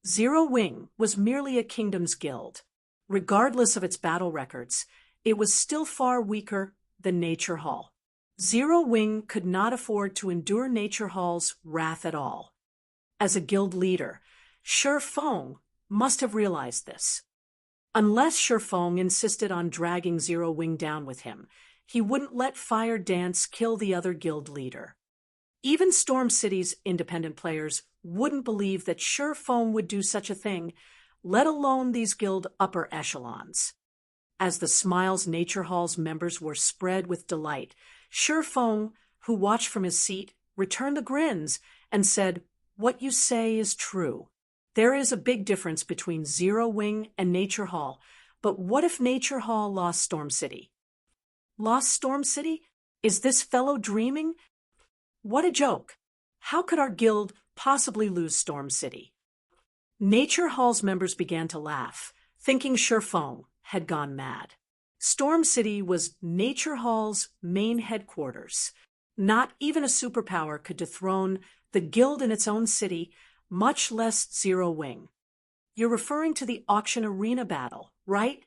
Zero Wing was merely a kingdom's guild. Regardless of its battle records, it was still far weaker than Nature Hall. Zero Wing could not afford to endure Nature Hall's wrath at all. As a guild leader, Shurfeng must have realized this. Unless Shurfeng insisted on dragging Zero Wing down with him, he wouldn't let Fire Dance kill the other guild leader. Even Storm City's independent players wouldn't believe that Shurfeng would do such a thing, let alone these guild upper echelons. As the smiles Nature Hall's members were spread with delight, Shurfeng, who watched from his seat, returned the grins and said, "What you say is true. There is a big difference between Zero Wing and Nature Hall, but what if Nature Hall lost Storm City?" Lost Storm City? Is this fellow dreaming? What a joke. How could our guild possibly lose Storm City? Nature Hall's members began to laugh, thinking Shurfeng had gone mad. Storm City was Nature Hall's main headquarters. Not even a superpower could dethrone the guild in its own city, much less Zero Wing. You're referring to the auction arena battle, right?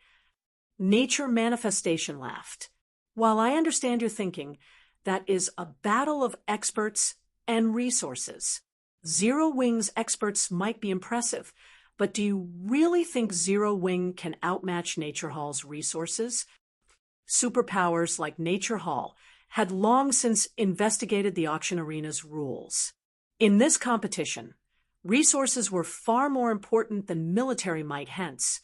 Nature Manifestation laughed. While I understand your thinking, that is a battle of experts and resources. Zero Wing's experts might be impressive, but do you really think Zero Wing can outmatch Nature Hall's resources? Superpowers like Nature Hall had long since investigated the auction arena's rules. In this competition, resources were far more important than military might, hence,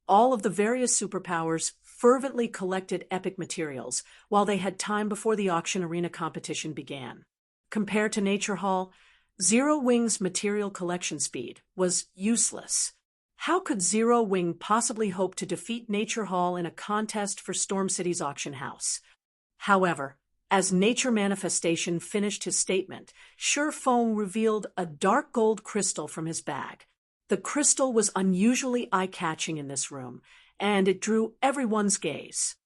all of the various superpowers fervently collected epic materials while they had time before the auction arena competition began. Compared to Nature Hall, Zero Wing's material collection speed was useless. How could Zero Wing possibly hope to defeat Nature Hall in a contest for Storm City's auction house? However, as Nature Manifestation finished his statement, Sure Feng revealed a dark gold crystal from his bag. The crystal was unusually eye-catching in this room, and it drew everyone's gaze.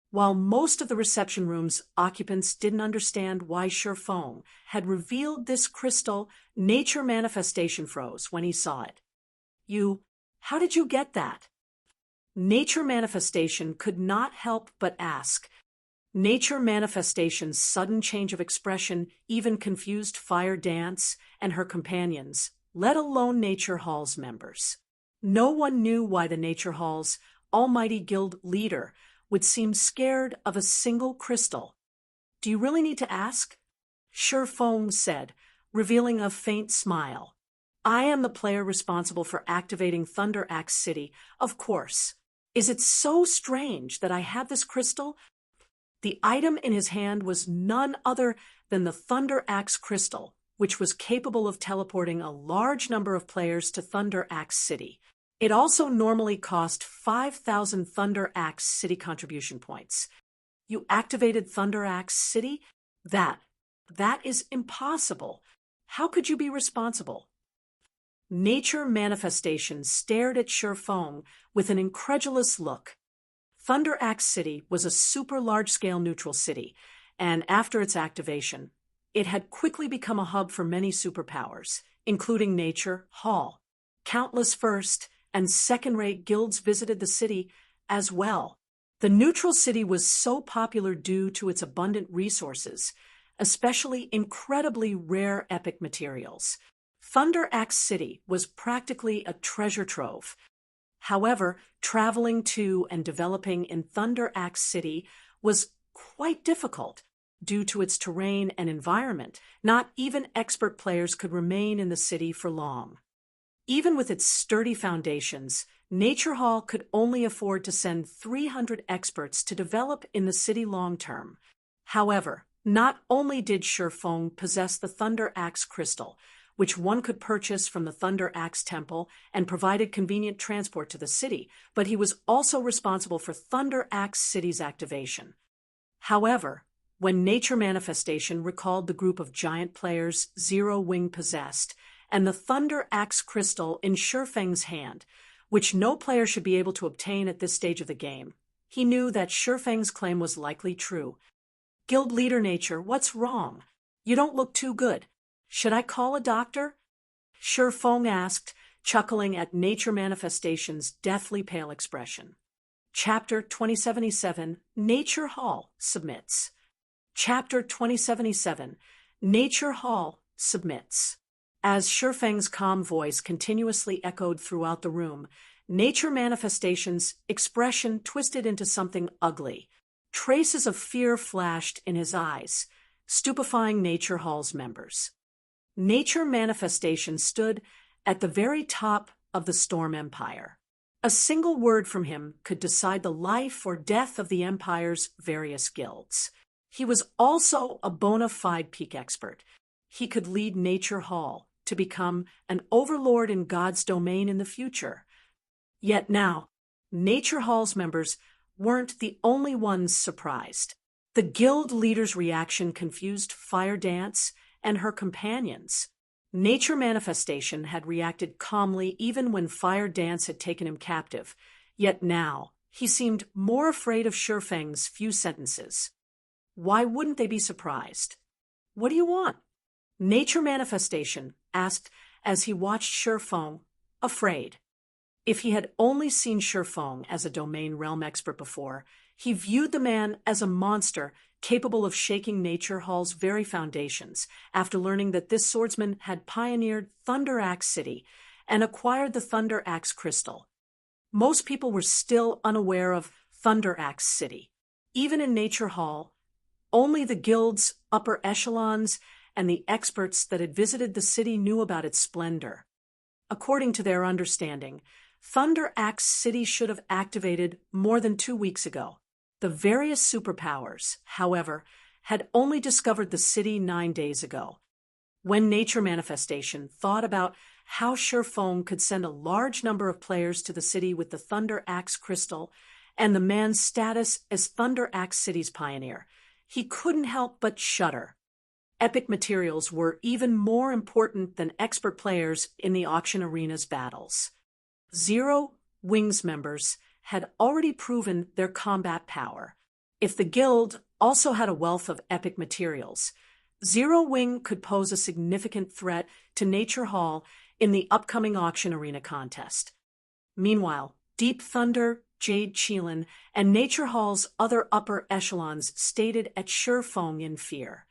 While most of the reception room's occupants didn't understand why Sure Feng had revealed this crystal, Nature Manifestation froze when he saw it. How did you get that? Nature Manifestation could not help but ask. Nature Manifestation's sudden change of expression even confused Fire Dance and her companions, let alone Nature Hall's members. No one knew why the Nature Hall's almighty guild leader would seem scared of a single crystal. Do you really need to ask? Sure Feng said, revealing a faint smile. I am the player responsible for activating Thunder Axe City, of course. Is it so strange that I have this crystal? The item in his hand was none other than the Thunder Axe Crystal, which was capable of teleporting a large number of players to Thunder Axe City. It also normally cost 5,000 Thunder Axe City contribution points. You activated Thunder Axe City? That is impossible. How could you be responsible? Nature Manifestation stared at Sure Feng with an incredulous look. Thunder Axe City was a super large-scale neutral city, and after its activation, it had quickly become a hub for many superpowers, including Nature Hall. Countless first and second-rate guilds visited the city as well. The neutral city was so popular due to its abundant resources, especially incredibly rare epic materials. Thunder Axe City was practically a treasure trove. However, traveling to and developing in Thunder Axe City was quite difficult due to its terrain and environment. Not even expert players could remain in the city for long. Even with its sturdy foundations, Nature Hall could only afford to send 300 experts to develop in the city long-term. However, not only did Sure Feng possess the Thunder Axe Crystal, which one could purchase from the Thunder Axe Temple and provided convenient transport to the city, but he was also responsible for Thunder Axe City's activation. However, when Nature Manifestation recalled the group of giant players Zero Wing possessed, and the Thunder Axe Crystal in Sure Feng's hand, which no player should be able to obtain at this stage of the game, he knew that Sure Feng's claim was likely true. Guild Leader Nature, what's wrong? You don't look too good. Should I call a doctor? Sure Feng asked, chuckling at Nature Manifestation's deathly pale expression. Chapter 2077, Nature Hall submits. Chapter 2077, Nature Hall submits. As Sure Feng's calm voice continuously echoed throughout the room, Nature Manifestation's expression twisted into something ugly. Traces of fear flashed in his eyes, stupefying Nature Hall's members. Nature Manifestation stood at the very top of the Storm Empire. A single word from him could decide the life or death of the Empire's various guilds. He was also a bona fide peak expert. He could lead Nature Hall to become an overlord in God's domain in the future. Yet now, Nature Hall's members weren't the only ones surprised. The guild leader's reaction confused Fire Dance and her companions. Nature Manifestation had reacted calmly even when Fire Dance had taken him captive, yet now he seemed more afraid of Sure Feng's few sentences. Why wouldn't they be surprised? What do you want? Nature Manifestation asked as he watched Sure Feng, afraid. If he had only seen Sure Feng as a domain realm expert before, he viewed the man as a monster capable of shaking Nature Hall's very foundations after learning that this swordsman had pioneered Thunder Axe City and acquired the Thunder Axe crystal. Most people were still unaware of Thunder Axe City. Even in Nature Hall, only the guild's upper echelons and the experts that had visited the city knew about its splendor. According to their understanding, Thunder Axe City should have activated more than 2 weeks ago. The various superpowers, however, had only discovered the city 9 days ago. When Nature Manifestation thought about how Sherfong could send a large number of players to the city with the Thunder Axe crystal and the man's status as Thunder Axe City's pioneer, he couldn't help but shudder. Epic materials were even more important than expert players in the auction arena's battles. Zero Wings members had already proven their combat power. If the guild also had a wealth of epic materials, Zero Wing could pose a significant threat to Nature Hall in the upcoming auction arena contest. Meanwhile, Deep Thunder, Jade Qilin, and Nature Hall's other upper echelons stated at Sherfong in fear.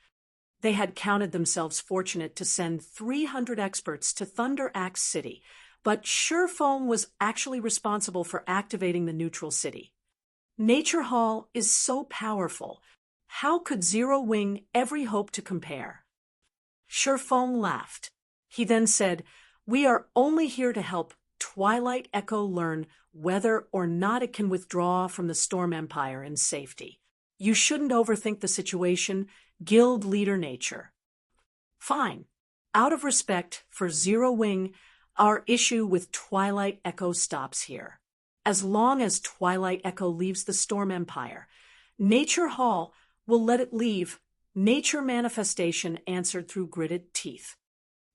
They had counted themselves fortunate to send 300 experts to Thunder Axe City, but Sherfong was actually responsible for activating the neutral city. Nature Hall is so powerful. How could Zero Wing ever hope to compare? Sherfong laughed. He then said, "We are only here to help Twilight Echo learn whether or not it can withdraw from the Storm Empire in safety. You shouldn't overthink the situation, Guild Leader Nature." Fine. Out of respect for Zero Wing, our issue with Twilight Echo stops here. As long as Twilight Echo leaves the Storm Empire, Nature Hall will let it leave. Nature Manifestation answered through gritted teeth.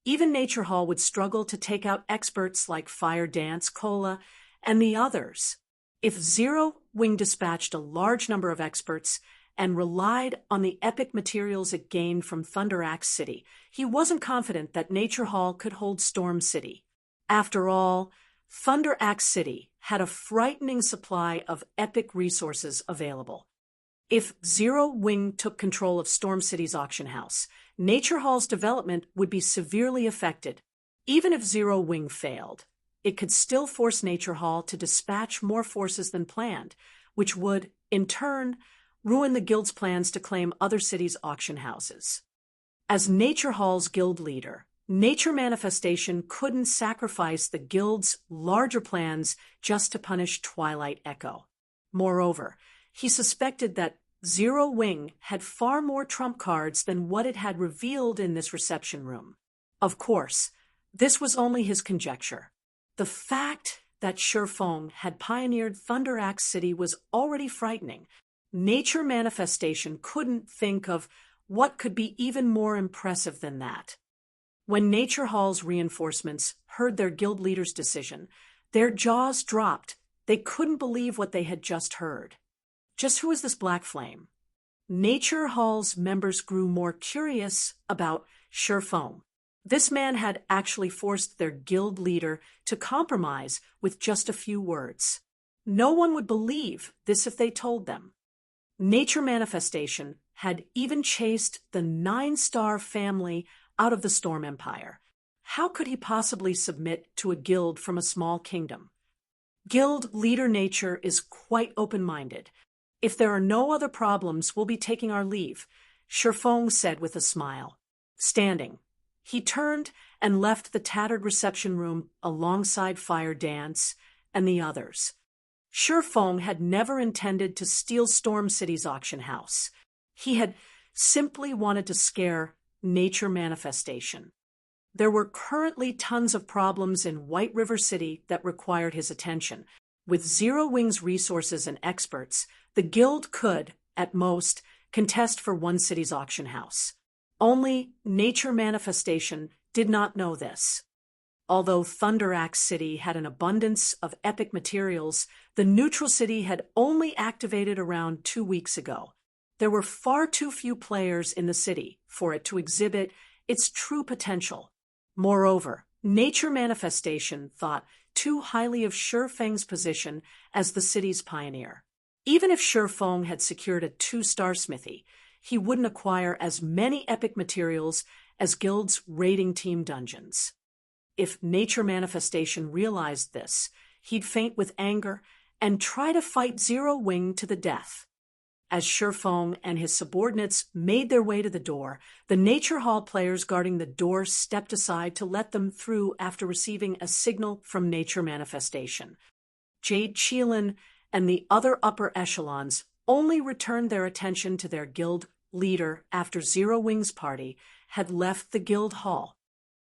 Even Nature Hall would struggle to take out experts like Fire Dance, Cola, and the others. If Zero Wing dispatched a large number of experts and relied on the epic materials it gained from Thunder Axe City, he wasn't confident that Nature Hall could hold Storm City. After all, Thunder Axe City had a frightening supply of epic resources available. If Zero Wing took control of Storm City's auction house, Nature Hall's development would be severely affected. Even if Zero Wing failed, it could still force Nature Hall to dispatch more forces than planned, which would, in turn, ruin the guild's plans to claim other cities' auction houses. As Nature Hall's guild leader, Nature Manifestation couldn't sacrifice the guild's larger plans just to punish Twilight Echo. Moreover, he suspected that Zero Wing had far more trump cards than what it had revealed in this reception room. Of course, this was only his conjecture. The fact that Sherfong had pioneered Thunder Axe City was already frightening. Nature Manifestation couldn't think of what could be even more impressive than that. When Nature Hall's reinforcements heard their guild leader's decision, their jaws dropped. They couldn't believe what they had just heard. Just who is this Black Flame? Nature Hall's members grew more curious about Sherfong. This man had actually forced their guild leader to compromise with just a few words. No one would believe this if they told them. Nature Manifestation had even chased the 9-star family out of the Storm Empire. How could he possibly submit to a guild from a small kingdom? Guild Leader Nature is quite open-minded. "If there are no other problems, we'll be taking our leave," Sherfong said with a smile. Standing, he turned and left the tattered reception room alongside Fire Dance and the others. Sherfong had never intended to steal Storm City's auction house. He had simply wanted to scare Nature Manifestation. There were currently tons of problems in White River City that required his attention. With Zero Wing's resources and experts, the guild could, at most, contest for one city's auction house. Only Nature Manifestation did not know this. Although Thunder Axe City had an abundance of epic materials, the neutral city had only activated around 2 weeks ago. There were far too few players in the city for it to exhibit its true potential. Moreover, Nature Manifestation thought too highly of Sherfeng's position as the city's pioneer. Even if Sherfeng had secured a 2-star smithy, he wouldn't acquire as many epic materials as Guild's raiding team dungeons. if Nature Manifestation realized this, he'd faint with anger and try to fight Zero Wing to the death. As Shifeng and his subordinates made their way to the door, the Nature Hall players guarding the door stepped aside to let them through after receiving a signal from Nature Manifestation. Jade Qilin and the other upper echelons only returned their attention to their guild leader after Zero Wing's party had left the guild hall.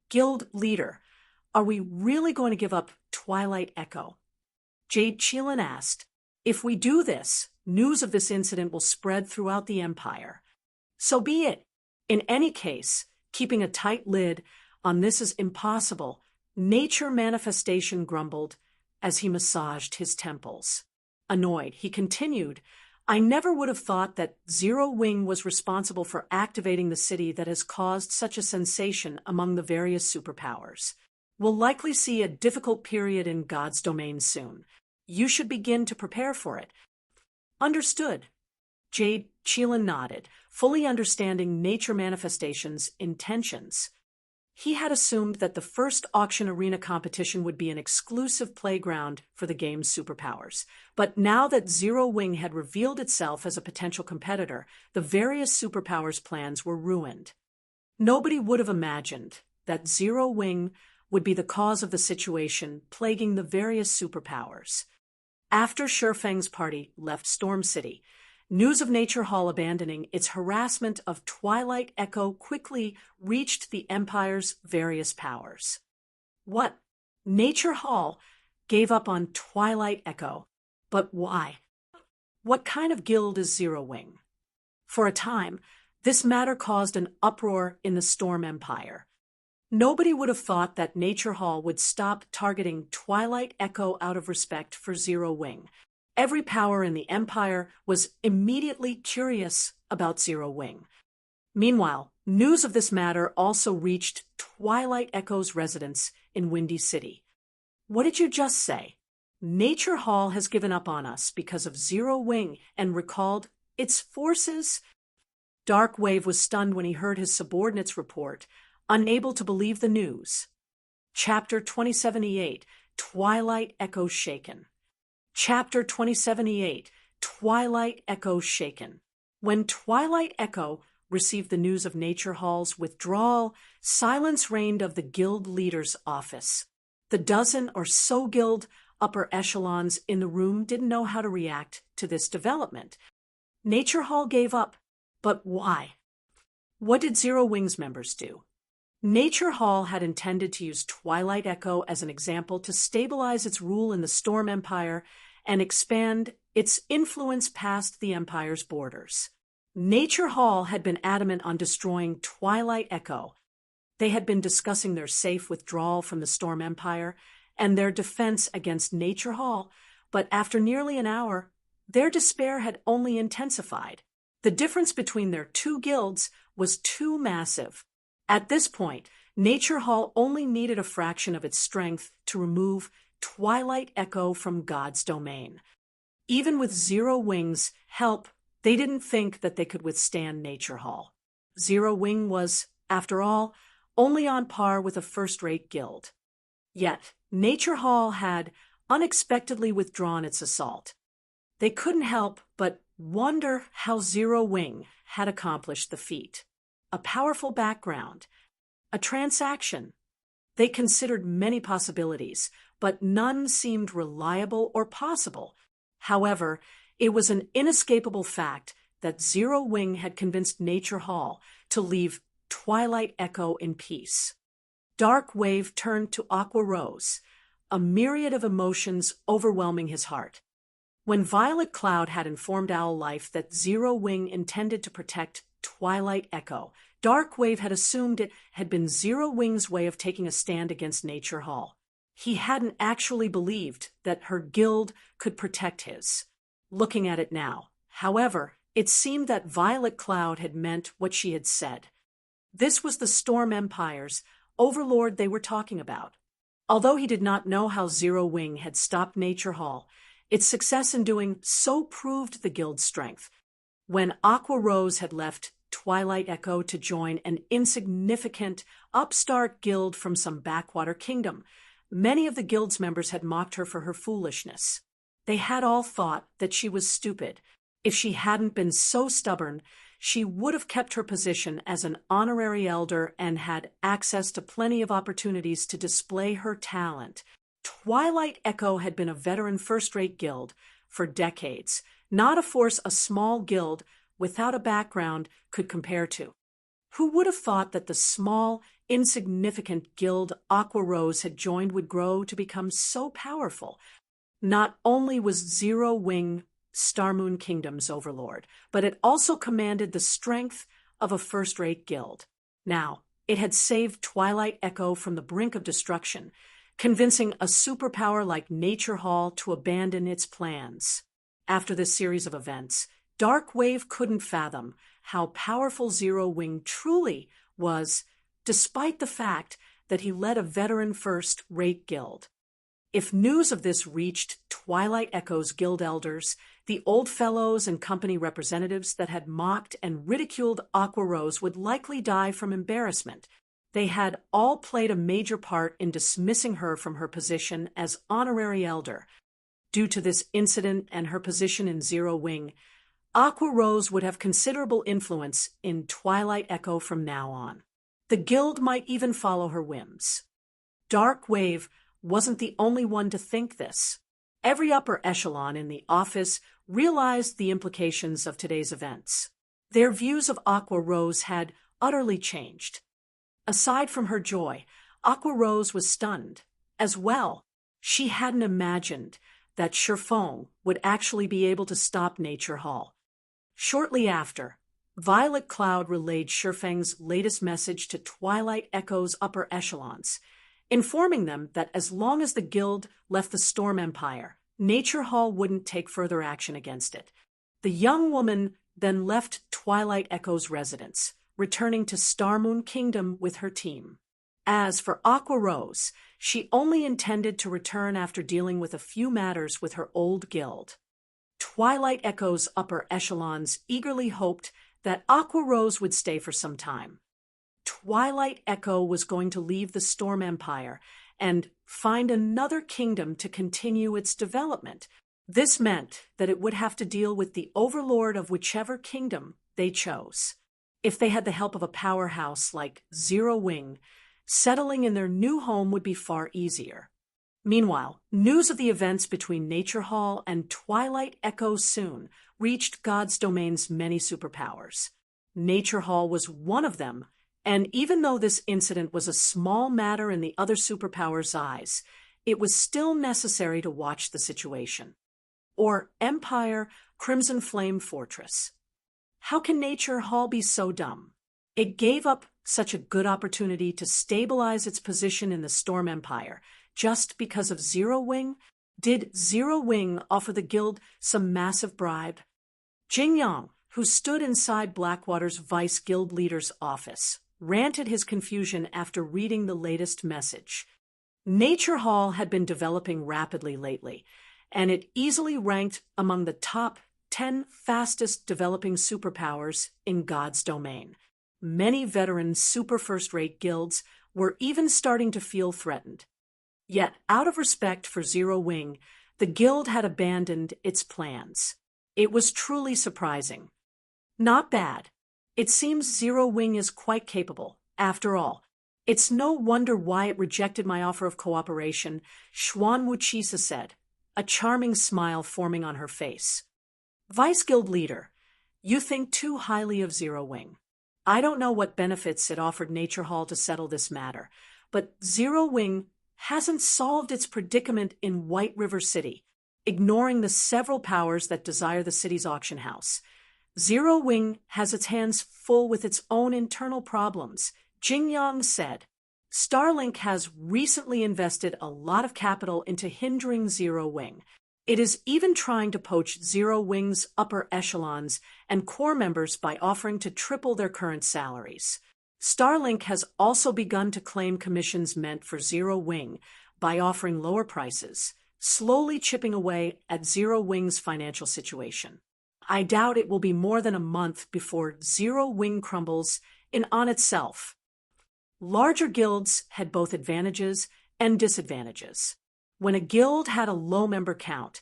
Guild leader, are we really going to give up Twilight Echo? Jade Qilin asked. If we do this, news of this incident will spread throughout the Empire. So be it. In any case, keeping a tight lid on this is impossible, Nature Manifestation grumbled as he massaged his temples. Annoyed, he continued, I never would have thought that Zero Wing was responsible for activating the city that has caused such a sensation among the various superpowers. We'll likely see a difficult period in God's domain soon. You should begin to prepare for it. Understood. Jade Qilin nodded, fully understanding Nature Manifestation's intentions. He had assumed that the first auction arena competition would be an exclusive playground for the game's superpowers. But now that Zero Wing had revealed itself as a potential competitor, the various superpowers' plans were ruined. Nobody would have imagined that Zero Wing would be the cause of the situation plaguing the various superpowers. After Shifeng's party left Storm City, news of Nature Hall abandoning its harassment of Twilight Echo quickly reached the Empire's various powers. What? Nature Hall gave up on Twilight Echo. But why? What kind of guild is Zero Wing? For a time, this matter caused an uproar in the Storm Empire. Nobody would have thought that Nature Hall would stop targeting Twilight Echo out of respect for Zero Wing. Every power in the Empire was immediately curious about Zero Wing. Meanwhile, news of this matter also reached Twilight Echo's residence in Windy City. What did you just say? Nature Hall has given up on us because of Zero Wing and recalled its forces? Dark Wave was stunned when he heard his subordinates report, unable to believe the news. Chapter 2078, Twilight Echo Shaken. Chapter 2078, Twilight Echo Shaken. When Twilight Echo received the news of Nature Hall's withdrawal, silence reigned of the guild leader's office. The dozen or so guild upper echelons in the room didn't know how to react to this development. Nature Hall gave up, but why? What did Zero Wing's members do? Nature Hall had intended to use Twilight Echo as an example to stabilize its rule in the Storm Empire and expand its influence past the Empire's borders. Nature Hall had been adamant on destroying Twilight Echo. They had been discussing their safe withdrawal from the Storm Empire and their defense against Nature Hall, but after nearly an hour, their despair had only intensified. The difference between their two guilds was too massive. At this point, Nature Hall only needed a fraction of its strength to remove Twilight Echo from God's domain. Even with Zero Wing's help, they didn't think that they could withstand Nature Hall. Zero Wing was, after all, only on par with a first-rate guild. Yet, Nature Hall had unexpectedly withdrawn its assault. They couldn't help but wonder how Zero Wing had accomplished the feat. A powerful background, a transaction. They considered many possibilities, but none seemed reliable or possible. However, it was an inescapable fact that Zero Wing had convinced Nature Hall to leave Twilight Echo in peace. Dark Wave turned to Aqua Rose, a myriad of emotions overwhelming his heart. When Violet Cloud had informed Owl Life that Zero Wing intended to protect Twilight Echo, Dark Wave had assumed it had been Zero Wing's way of taking a stand against Nature Hall. He hadn't actually believed that her guild could protect his. Looking at it now, however, it seemed that Violet Cloud had meant what she had said. This was the Storm Empire's overlord they were talking about. Although he did not know how Zero Wing had stopped Nature Hall, its success in doing so proved the guild's strength. When Aqua Rose had left Twilight Echo to join an insignificant, upstart guild from some backwater kingdom. Many of the guild's members had mocked her for her foolishness. They had all thought that she was stupid. If she hadn't been so stubborn, she would have kept her position as an honorary elder and had access to plenty of opportunities to display her talent. Twilight Echo had been a veteran first-rate guild for decades, not a force a small guild without a background could compare to. Who would have thought that the small, insignificant guild Aqua Rose had joined would grow to become so powerful? Not only was Zero Wing Starmoon Kingdom's overlord, but it also commanded the strength of a first-rate guild. Now, it had saved Twilight Echo from the brink of destruction, convincing a superpower like Nature Hall to abandon its plans. After this series of events, Dark Wave couldn't fathom how powerful Zero Wing truly was, despite the fact that he led a veteran first-rate guild. If news of this reached Twilight Echo's guild elders, the old fellows and company representatives that had mocked and ridiculed Aqua Rose would likely die from embarrassment. They had all played a major part in dismissing her from her position as honorary elder. Due to this incident and her position in Zero Wing, Aqua Rose would have considerable influence in Twilight Echo from now on. The guild might even follow her whims. Dark Wave wasn't the only one to think this. Every upper echelon in the office realized the implications of today's events. Their views of Aqua Rose had utterly changed. Aside from her joy, Aqua Rose was stunned as well. She hadn't imagined that Shifeng would actually be able to stop Nature Hall. Shortly after, Violet Cloud relayed Shifeng's latest message to Twilight Echo's upper echelons, informing them that as long as the guild left the Storm Empire, Nature Hall wouldn't take further action against it. The young woman then left Twilight Echo's residence, returning to Starmoon Kingdom with her team. As for Aqua Rose, she only intended to return after dealing with a few matters with her old guild. Twilight Echo's upper echelons eagerly hoped that Aqua Rose would stay for some time. Twilight Echo was going to leave the Storm Empire and find another kingdom to continue its development. This meant that it would have to deal with the overlord of whichever kingdom they chose. If they had the help of a powerhouse like Zero Wing, settling in their new home would be far easier. Meanwhile, news of the events between Nature Hall and Twilight Echo soon reached God's Domain's many superpowers. Nature Hall was one of them, and even though this incident was a small matter in the other superpowers' eyes, it was still necessary to watch the situation. Or Empire Crimson Flame Fortress. How can Nature Hall be so dumb? It gave up such a good opportunity to stabilize its position in the Storm Empire just because of Zero Wing? Did Zero Wing offer the guild some massive bribe? Jing Yang, who stood inside Blackwater's vice guild leader's office, ranted his confusion after reading the latest message. Nature Hall had been developing rapidly lately, and it easily ranked among the top 10 fastest developing superpowers in God's Domain. Many veteran super first-rate guilds were even starting to feel threatened. Yet, out of respect for Zero Wing, the guild had abandoned its plans. It was truly surprising. Not bad. It seems Zero Wing is quite capable, after all. It's no wonder why it rejected my offer of cooperation, Xuan Wuchisa said, a charming smile forming on her face. Vice Guild Leader, you think too highly of Zero Wing. I don't know what benefits it offered Nature Hall to settle this matter, but Zero Wing hasn't solved its predicament in White River City, ignoring the several powers that desire the city's auction house. Zero Wing has its hands full with its own internal problems, Jing Yang said. Starlink has recently invested a lot of capital into hindering Zero Wing. It is even trying to poach Zero Wing's upper echelons and core members by offering to triple their current salaries. Starlink has also begun to claim commissions meant for Zero Wing by offering lower prices, slowly chipping away at Zero Wing's financial situation. I doubt it will be more than a month before Zero Wing crumbles in on itself. Larger guilds had both advantages and disadvantages. When a guild had a low member count,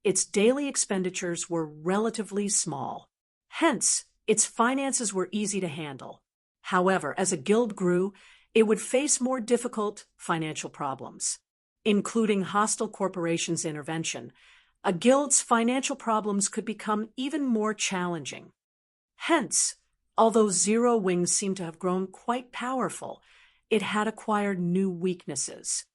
its daily expenditures were relatively small. Hence, its finances were easy to handle. However, as a guild grew, it would face more difficult financial problems, including hostile corporations' intervention. A guild's financial problems could become even more challenging. Hence, although Zero Wing seemed to have grown quite powerful, it had acquired new weaknesses.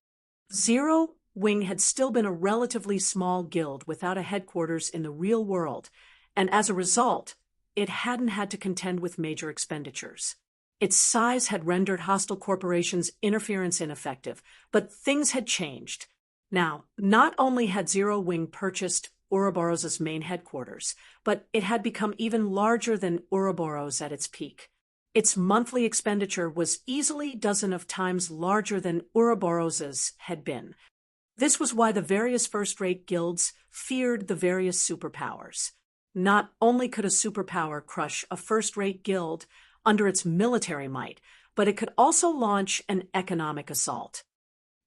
Zero Wing had still been a relatively small guild without a headquarters in the real world, and as a result, it hadn't had to contend with major expenditures. Its size had rendered hostile corporations' interference ineffective, but things had changed. Now, not only had Zero Wing purchased Ouroboros' main headquarters, but it had become even larger than Ouroboros at its peak. Its monthly expenditure was easily a dozen of times larger than Ouroboros' had been. This was why the various first-rate guilds feared the various superpowers. Not only could a superpower crush a first-rate guild under its military might, but it could also launch an economic assault.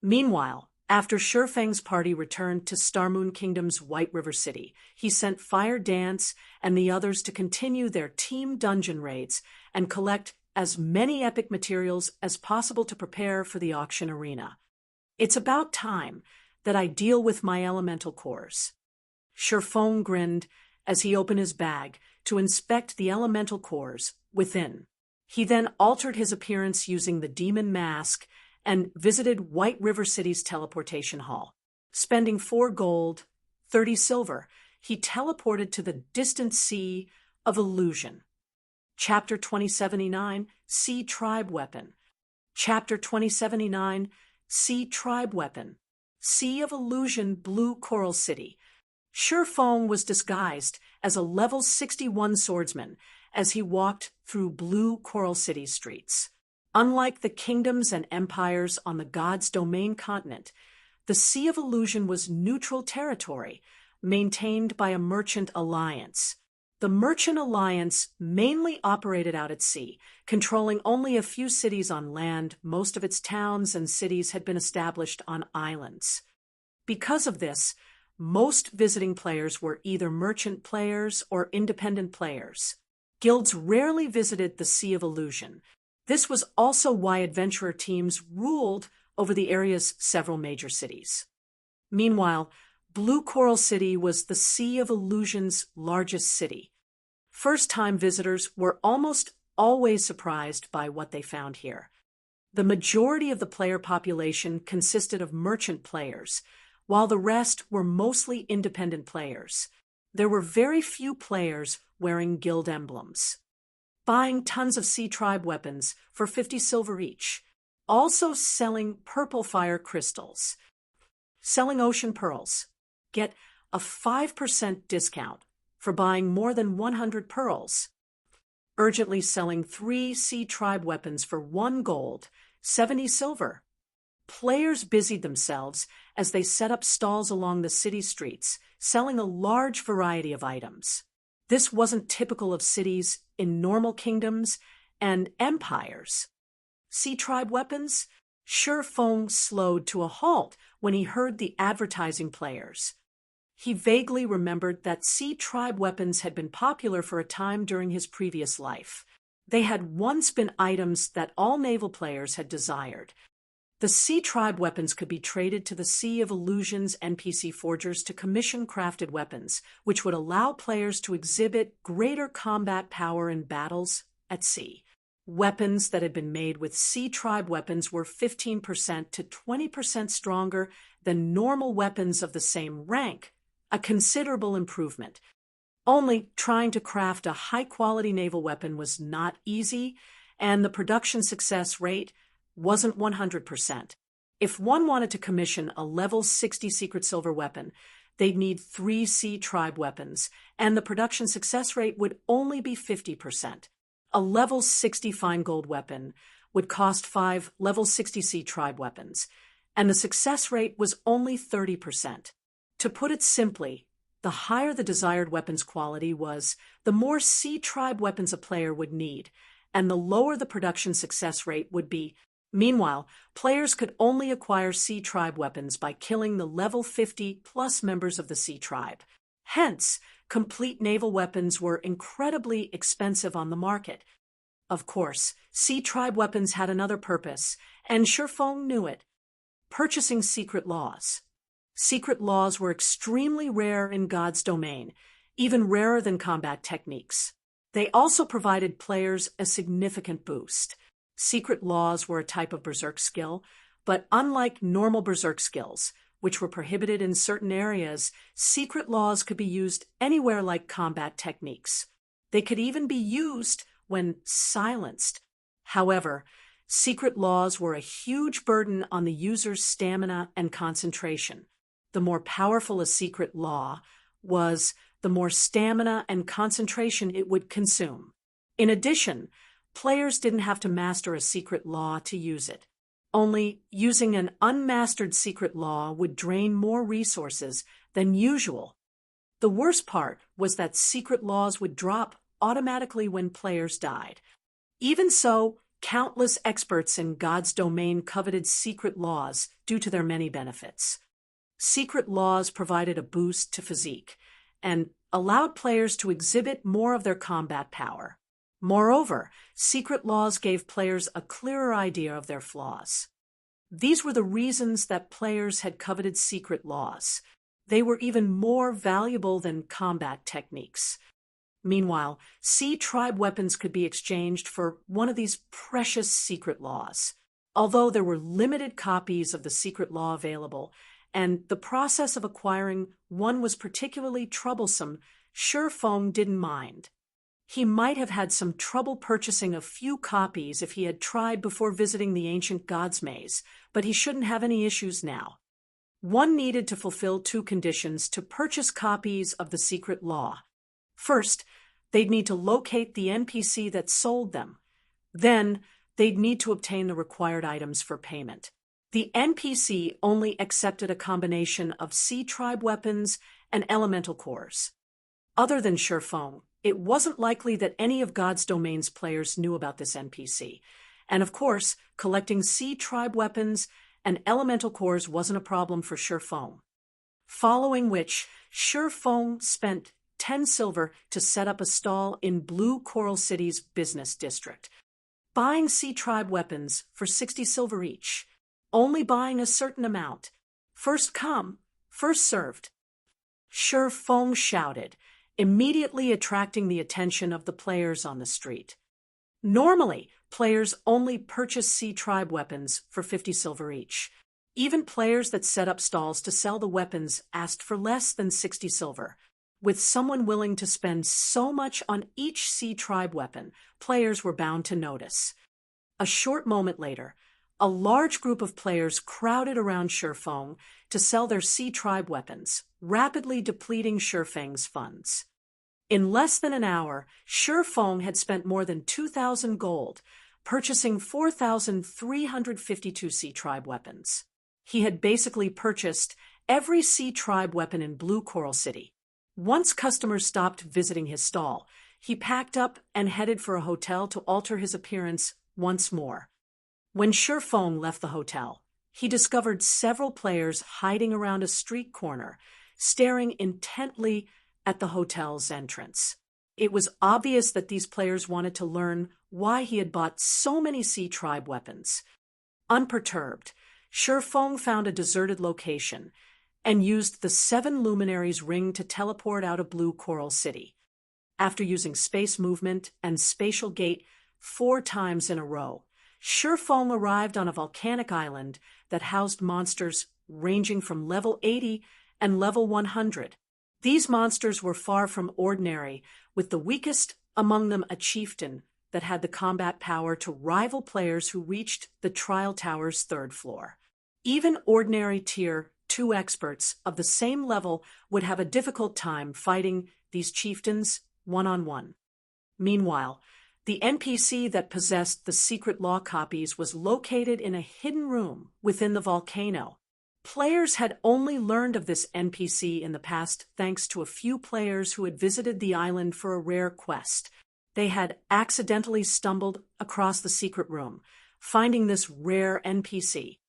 Meanwhile, after Shifeng's party returned to Starmoon Kingdom's White River City, he sent Fire Dance and the others to continue their team dungeon raids and collect as many epic materials as possible to prepare for the auction arena. It's about time that I deal with my elemental cores. Shifeng grinned as he opened his bag to inspect the elemental cores within. He then altered his appearance using the demon mask and visited White River City's teleportation hall. Spending 4 gold, 30 silver, he teleported to the distant Sea of Illusion. Chapter 2079, Sea Tribe Weapon. Chapter 2079, Sea Tribe Weapon. Sea of Illusion, Blue Coral City. Shifeng was disguised as a level 61 swordsman as he walked through Blue Coral City streets. Unlike the kingdoms and empires on the God's Domain continent, the Sea of Illusion was neutral territory, maintained by a merchant alliance. The merchant alliance mainly operated out at sea, controlling only a few cities on land. Most of its towns and cities had been established on islands. Because of this, most visiting players were either merchant players or independent players. Guilds rarely visited the Sea of Illusion. This was also why adventurer teams ruled over the area's several major cities. Meanwhile, Blue Coral City was the Sea of Illusion's largest city. First-time visitors were almost always surprised by what they found here. The majority of the player population consisted of merchant players, while the rest were mostly independent players. There were very few players wearing guild emblems. Buying tons of Sea Tribe weapons for 50 silver each. Also selling purple fire crystals. Selling ocean pearls. Get a 5% discount for buying more than 100 pearls. Urgently selling 3 Sea Tribe weapons for 1 gold, 70 silver. Players busied themselves as they set up stalls along the city streets, selling a large variety of items. This wasn't typical of cities in normal kingdoms and empires. Sea Tribe weapons? Shifeng slowed to a halt when he heard the advertising players. He vaguely remembered that Sea Tribe weapons had been popular for a time during his previous life. They had once been items that all naval players had desired. The Sea Tribe weapons could be traded to the Sea of Illusion's NPC forgers to commission crafted weapons, which would allow players to exhibit greater combat power in battles at sea. Weapons that had been made with Sea Tribe weapons were 15% to 20% stronger than normal weapons of the same rank, a considerable improvement. Only trying to craft a high-quality naval weapon was not easy, and the production success rate wasn't 100%. If one wanted to commission a level 60 secret silver weapon, they'd need 3 Sea Tribe weapons, and the production success rate would only be 50%. A level 60 fine gold weapon would cost 5 level 60 Sea Tribe weapons, and the success rate was only 30%. To put it simply, The higher the desired weapon's quality was, the more C-Tribe weapons a player would need, and the lower the production success rate would be. Meanwhile, players could only acquire C-Tribe weapons by killing the level 50-plus members of the C-Tribe. Hence, complete naval weapons were incredibly expensive on the market. Of course, C-Tribe weapons had another purpose, and Shifeng knew it: purchasing secret laws. Secret laws were extremely rare in God's domain, even rarer than combat techniques. They also provided players a significant boost. Secret laws were a type of berserk skill, but unlike normal berserk skills, which were prohibited in certain areas, secret laws could be used anywhere like combat techniques. They could even be used when silenced. However, secret laws were a huge burden on the user's stamina and concentration. The more powerful a secret law was, the more stamina and concentration it would consume. In addition, players didn't have to master a secret law to use it. Only using an unmastered secret law would drain more resources than usual. The worst part was that secret laws would drop automatically when players died. Even so, countless experts in God's domain coveted secret laws due to their many benefits. Secret laws provided a boost to physique and allowed players to exhibit more of their combat power. Moreover, secret laws gave players a clearer idea of their flaws. These were the reasons that players had coveted secret laws. They were even more valuable than combat techniques. Meanwhile, C-Tribe weapons could be exchanged for one of these precious secret laws. Although there were limited copies of the secret law available, and the process of acquiring one was particularly troublesome, Shifeng didn't mind. He might have had some trouble purchasing a few copies if he had tried before visiting the ancient god's maze, but he shouldn't have any issues now. One needed to fulfill two conditions to purchase copies of the secret law. First, they'd need to locate the NPC that sold them. Then, they'd need to obtain the required items for payment. The NPC only accepted a combination of C-Tribe weapons and elemental cores. Other than Shifeng, it wasn't likely that any of God's Domain's players knew about this NPC. And of course, collecting C-Tribe weapons and elemental cores wasn't a problem for Shifeng. Following which, Shifeng spent 10 silver to set up a stall in Blue Coral City's business district, buying C-Tribe weapons for 60 silver each, only buying a certain amount. First come, first served. Shifeng shouted, immediately attracting the attention of the players on the street. Normally, players only purchase C-Tribe weapons for 50 silver each. Even players that set up stalls to sell the weapons asked for less than 60 silver. With someone willing to spend so much on each C-Tribe weapon, players were bound to notice. A short moment later, a large group of players crowded around Shifeng to sell their C-Tribe weapons, rapidly depleting Shifeng's funds. In less than an hour, Shifeng had spent more than 2,000 gold, purchasing 4,352 C-Tribe weapons. He had basically purchased every C-Tribe weapon in Blue Coral City. Once customers stopped visiting his stall, he packed up and headed for a hotel to alter his appearance once more. When Shifeng left the hotel, he discovered several players hiding around a street corner, staring intently at the hotel's entrance. It was obvious that these players wanted to learn why he had bought so many C-Tribe weapons. Unperturbed, Shifeng found a deserted location and used the 7 Luminaries ring to teleport out of Blue Coral City. After using space movement and spatial gate 4 times in a row, Shifeng arrived on a volcanic island that housed monsters ranging from level 80 and level 100. These monsters were far from ordinary, with the weakest among them a chieftain that had the combat power to rival players who reached the Trial Tower's 3rd floor. Even ordinary Tier 2 experts of the same level would have a difficult time fighting these chieftains one-on-one. Meanwhile, the NPC that possessed the secret law copies was located in a hidden room within the volcano. Players had only learned of this NPC in the past thanks to a few players who had visited the island for a rare quest. They had accidentally stumbled across the secret room, finding this rare NPC.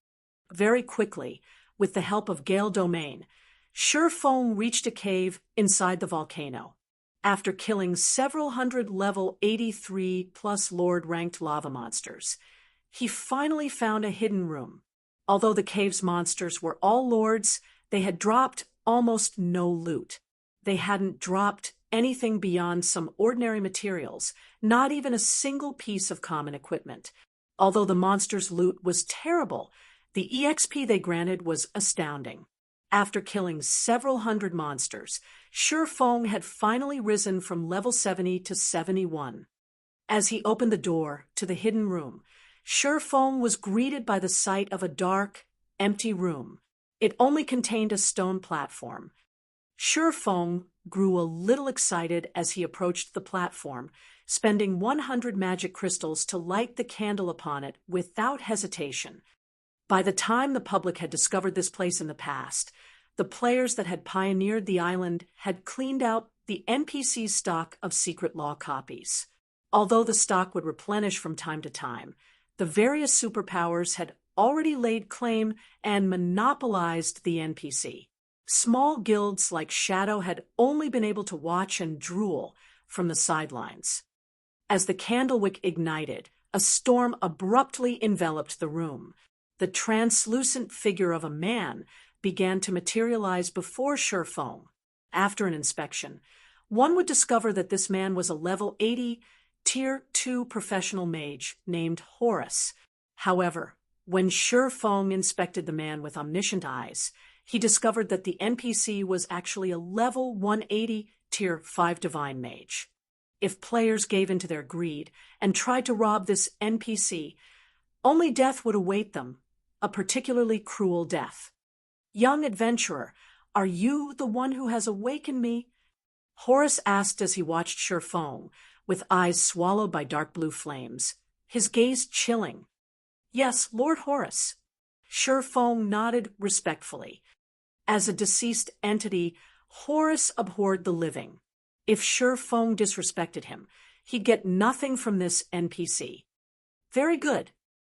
Very quickly, with the help of Gale Domain, Surefong reached a cave inside the volcano. After killing several hundred level 83+ Lord-ranked lava monsters, he finally found a hidden room. Although the cave's monsters were all lords, they had dropped almost no loot. They hadn't dropped anything beyond some ordinary materials, not even a single piece of common equipment. Although the monsters' loot was terrible, the EXP they granted was astounding. After killing several hundred monsters, Surefong had finally risen from level 70 to 71. As he opened the door to the hidden room, Surefong was greeted by the sight of a dark, empty room. It only contained a stone platform. Surefong grew a little excited as he approached the platform, spending 100 magic crystals to light the candle upon it without hesitation. By the time the public had discovered this place in the past, the players that had pioneered the island had cleaned out the NPC's stock of secret law copies. Although the stock would replenish from time to time, the various superpowers had already laid claim and monopolized the NPC. Small guilds like Shadow had only been able to watch and drool from the sidelines. As the candlewick ignited, a storm abruptly enveloped the room. The translucent figure of a man began to materialize before Surefong. After an inspection, one would discover that this man was a level 80 Tier 2 professional mage named Horus. However, when Surefong inspected the man with omniscient eyes, he discovered that the NPC was actually a level 180 Tier 5 divine mage. If players gave in to their greed and tried to rob this NPC, only death would await them, a particularly cruel death. "Young adventurer, are you the one who has awakened me?" Horus asked as he watched Surefong, with eyes swallowed by dark blue flames, his gaze chilling. "Yes, Lord Horus." Surefong nodded respectfully. As a deceased entity, Horus abhorred the living. If Surefong disrespected him, he'd get nothing from this NPC. "Very good.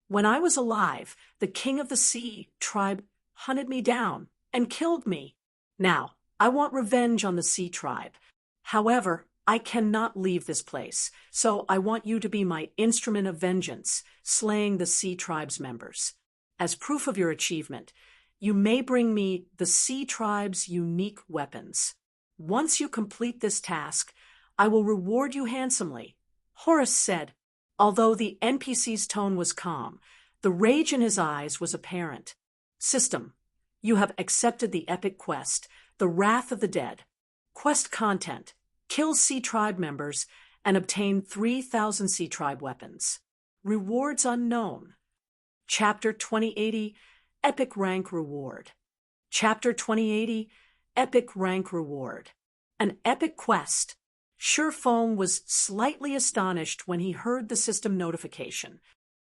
When I was alive, the King of the Sea tribe hunted me down and killed me. Now, I want revenge on the Sea tribe. However, I cannot leave this place, so I want you to be my instrument of vengeance, slaying the Sea tribe's members. As proof of your achievement, you may bring me the Sea tribe's unique weapons. Once you complete this task, I will reward you handsomely," Horus said. Although the NPC's tone was calm, the rage in his eyes was apparent. "System, you have accepted the epic quest, The Wrath of the Dead. Quest content: kill Sea Tribe members and obtain 3,000 Sea Tribe weapons. Rewards unknown. Chapter 2080, Epic Rank Reward. Chapter 2080, Epic Rank Reward. An epic quest. Surefong was slightly astonished when he heard the system notification.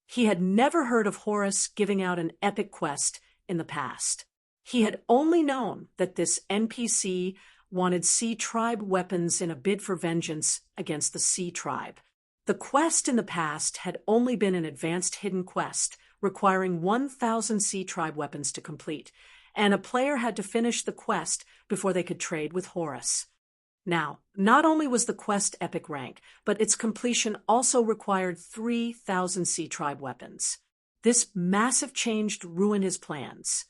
He had never heard of Horus giving out an epic quest in the past. He had only known that this NPC wanted Sea Tribe weapons in a bid for vengeance against the Sea Tribe. The quest in the past had only been an advanced hidden quest requiring 1,000 Sea Tribe weapons to complete, and a player had to finish the quest before they could trade with Horus. Now, not only was the quest epic rank, but its completion also required 3,000 Sea Tribe weapons. This massive change ruined his plans.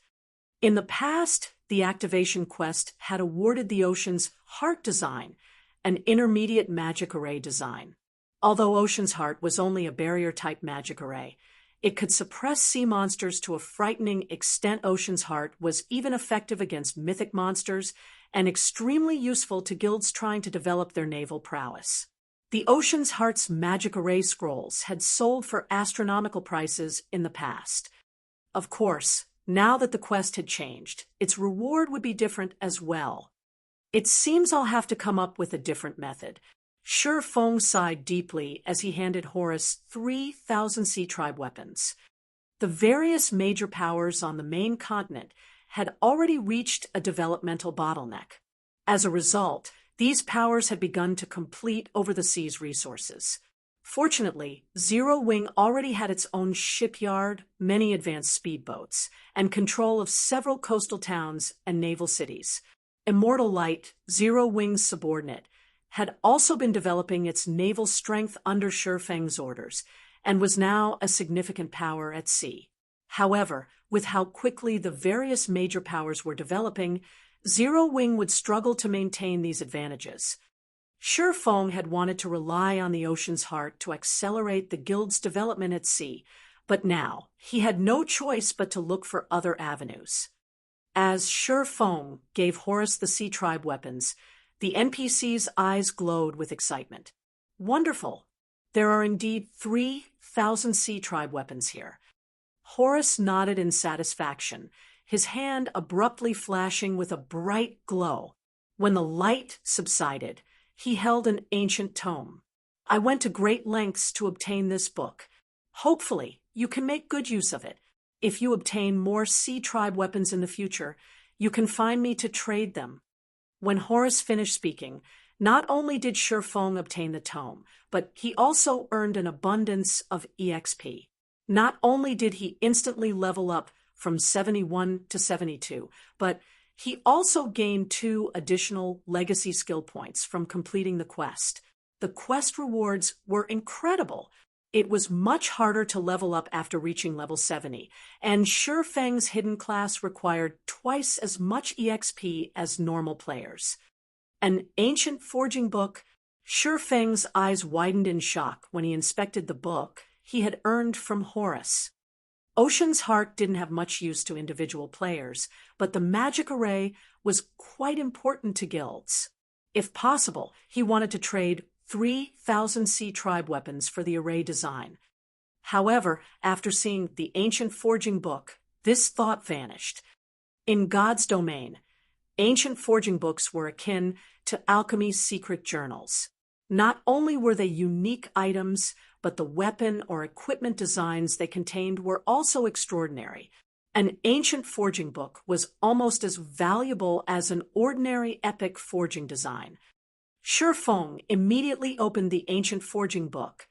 In the past, the activation quest had awarded the Ocean's Heart design an intermediate magic array design. Although Ocean's Heart was only a barrier-type magic array, it could suppress sea monsters to a frightening extent. Ocean's Heart was even effective against mythic monsters and extremely useful to guilds trying to develop their naval prowess. The Ocean's Heart's magic array scrolls had sold for astronomical prices in the past. Of course, now that the quest had changed, its reward would be different as well. "It seems I'll have to come up with a different method." Surefong sighed deeply as he handed Horus 3,000 Sea Tribe weapons. The various major powers on the main continent had already reached a developmental bottleneck. As a result, these powers had begun to compete over the sea's resources. Fortunately, Zero Wing already had its own shipyard, many advanced speedboats, and control of several coastal towns and naval cities. Immortal Light, Zero Wing's subordinate, had also been developing its naval strength under Shifeng's orders, and was now a significant power at sea. However, with how quickly the various major powers were developing, Zero Wing would struggle to maintain these advantages. Shifeng had wanted to rely on the ocean's heart to accelerate the guild's development at sea, but now he had no choice but to look for other avenues. As Shifeng gave Horus the Sea Tribe weapons, the NPC's eyes glowed with excitement. Wonderful! There are indeed 3,000 Sea Tribe weapons here. Horus nodded in satisfaction, his hand abruptly flashing with a bright glow. When the light subsided, he held an ancient tome. I went to great lengths to obtain this book. Hopefully, you can make good use of it. If you obtain more Sea Tribe weapons in the future, you can find me to trade them. When Horus finished speaking, not only did Shifeng obtain the tome, but he also earned an abundance of EXP. Not only did he instantly level up from 71 to 72, but he also gained 2 additional legacy skill points from completing the quest. The quest rewards were incredible. It was much harder to level up after reaching level 70, and Shifeng's hidden class required twice as much EXP as normal players. An ancient forging book. Shifeng's eyes widened in shock when he inspected the book he had earned from Horus. Ocean's Heart didn't have much use to individual players, but the magic array was quite important to guilds. If possible, he wanted to trade 3,000 Sea Tribe weapons for the array design. However, after seeing the ancient forging book, this thought vanished. In God's domain, ancient forging books were akin to alchemy's secret journals. Not only were they unique items, but the weapon or equipment designs they contained were also extraordinary. An ancient forging book was almost as valuable as an ordinary epic forging design. Shifeng immediately opened the ancient forging book,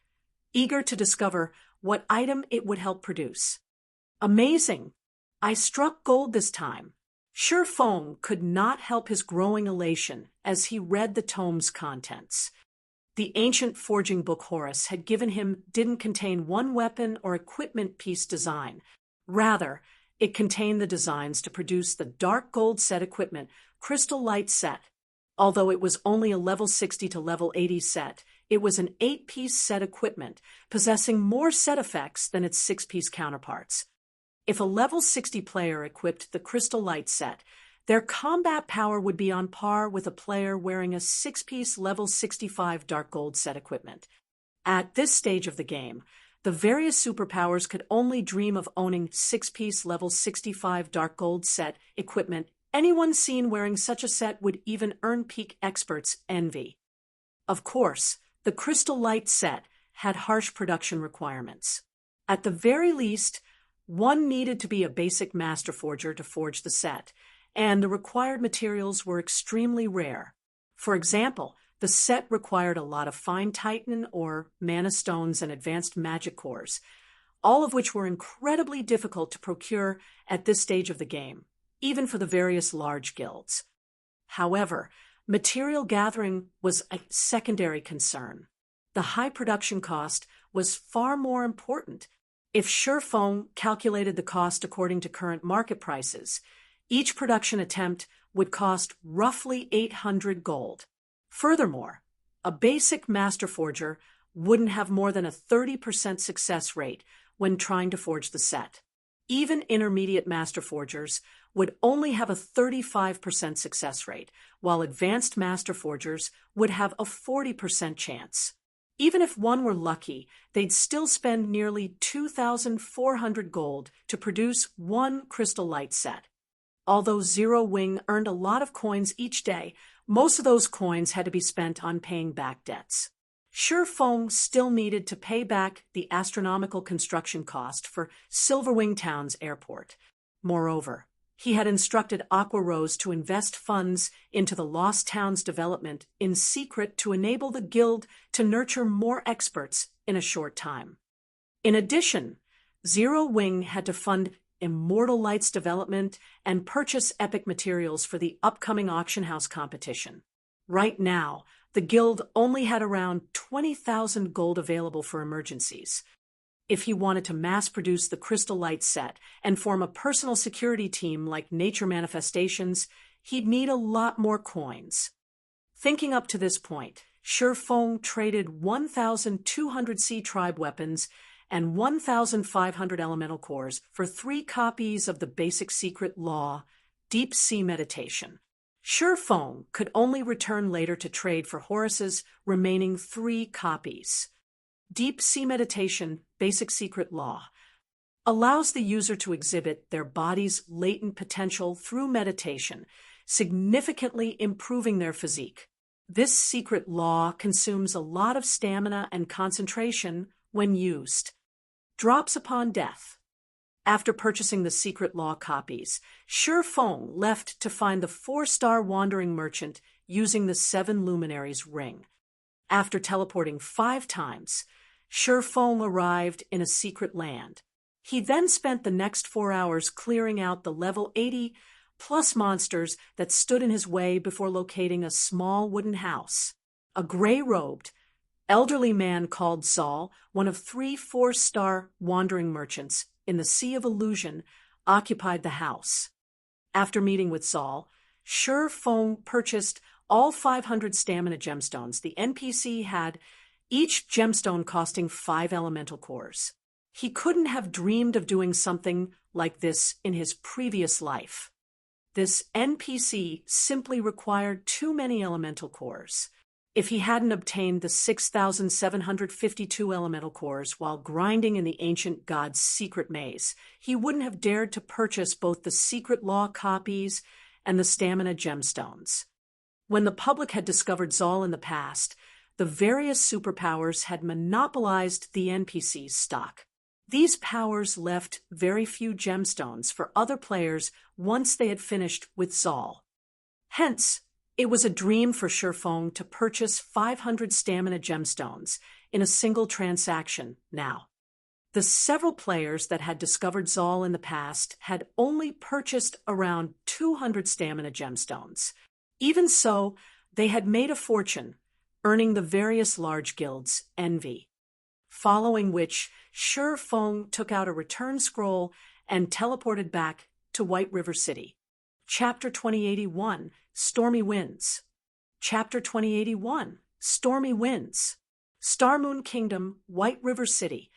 eager to discover what item it would help produce. Amazing! I struck gold this time. Shifeng could not help his growing elation as he read the tome's contents. The ancient forging book Horus had given him didn't contain one weapon or equipment piece design. Rather, it contained the designs to produce the dark gold set equipment Crystal Light set. Although it was only a level 60 to level 80 set, it was an 8-piece set equipment, possessing more set effects than its 6-piece counterparts. If a level 60 player equipped the Crystal Light set, their combat power would be on par with a player wearing a 6-piece level 65 dark gold set equipment. At this stage of the game, the various superpowers could only dream of owning 6-piece level 65 dark gold set equipment. Anyone seen wearing such a set would even earn peak experts' envy. Of course, the Crystal Light set had harsh production requirements. At the very least, one needed to be a basic master forger to forge the set, and the required materials were extremely rare. For example, the set required a lot of fine titan or mana stones and advanced magic cores, all of which were incredibly difficult to procure at this stage of the game, even for the various large guilds. However, material gathering was a secondary concern. The high production cost was far more important. If Shifeng calculated the cost according to current market prices, each production attempt would cost roughly 800 gold. Furthermore, a basic master forger wouldn't have more than a 30% success rate when trying to forge the set. Even intermediate master forgers would only have a 35% success rate, while advanced master forgers would have a 40% chance. Even if one were lucky, they'd still spend nearly 2,400 gold to produce one Crystal Light set. Although Zero Wing earned a lot of coins each day, most of those coins had to be spent on paying back debts. Shifeng still needed to pay back the astronomical construction cost for Silverwing Town's airport. Moreover, He had instructed Aqua Rose to invest funds into the Lost Town's development in secret to enable the guild to nurture more experts in a short time. In addition, Zero Wing had to fund Immortal Light's development and purchase epic materials for the upcoming auction house competition. Right now, the guild only had around 20,000 gold available for emergencies. If he wanted to mass-produce the Crystal Light set and form a personal security team like Nature Manifestations, he'd need a lot more coins. Thinking up to this point, Shifeng traded 1,200 Sea Tribe weapons and 1,500 elemental cores for 3 copies of the basic secret law, Deep Sea Meditation. Shifeng could only return later to trade for Horus's remaining 3 copies. Deep Sea Meditation, Basic Secret Law, allows the user to exhibit their body's latent potential through meditation, significantly improving their physique. This secret law consumes a lot of stamina and concentration when used. Drops upon death. After purchasing the secret law copies, Shifeng left to find the 4-star wandering merchant using the 7 luminaries ring. After teleporting 5 times, Shifeng arrived in a secret land. He then spent the next 4 hours clearing out the level 80+ monsters that stood in his way before locating a small wooden house. A gray-robed, elderly man called Zal, one of 3 4-star wandering merchants in the Sea of Illusion, occupied the house. After meeting with Zal, Shifeng purchased all 500 stamina gemstones the NPC had, each gemstone costing 5 elemental cores. He couldn't have dreamed of doing something like this in his previous life. This NPC simply required too many elemental cores. If he hadn't obtained the 6,752 elemental cores while grinding in the ancient god's secret maze, he wouldn't have dared to purchase both the secret law copies and the stamina gemstones. When the public had discovered Zal in the past, the various superpowers had monopolized the NPC's stock. These powers left very few gemstones for other players once they had finished with Zal. Hence, it was a dream for Shifeng to purchase 500 stamina gemstones in a single transaction now. The several players that had discovered Zal in the past had only purchased around 200 stamina gemstones. Even so, they had made a fortune, earning the various large guilds' envy. Following which, Shifeng took out a return scroll and teleported back to White River City. Chapter 2081, Stormy Winds. Chapter 2081, Stormy Winds. Star Moon Kingdom, White River City.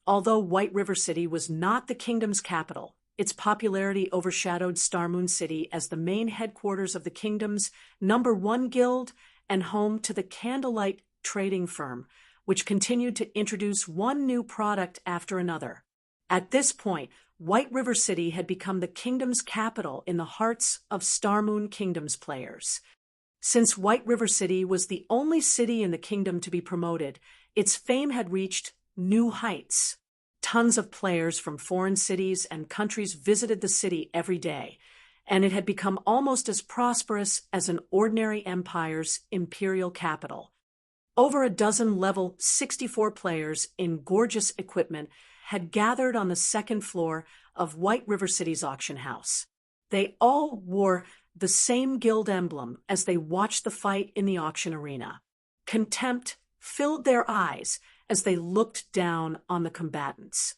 Although White River City was not the kingdom's capital, its popularity overshadowed Star Moon City as the main headquarters of the kingdom's #1 guild and home to the Candlelight trading firm, which continued to introduce one new product after another. At this point, White River City had become the kingdom's capital in the hearts of Star Moon Kingdom's players. Since White River City was the only city in the kingdom to be promoted, its fame had reached new heights. Tons of players from foreign cities and countries visited the city every day, and it had become almost as prosperous as an ordinary empire's imperial capital. Over a dozen level 64 players in gorgeous equipment had gathered on the second floor of White River City's auction house. They all wore the same guild emblem as they watched the fight in the auction arena. Contempt filled their eyes as they looked down on the combatants.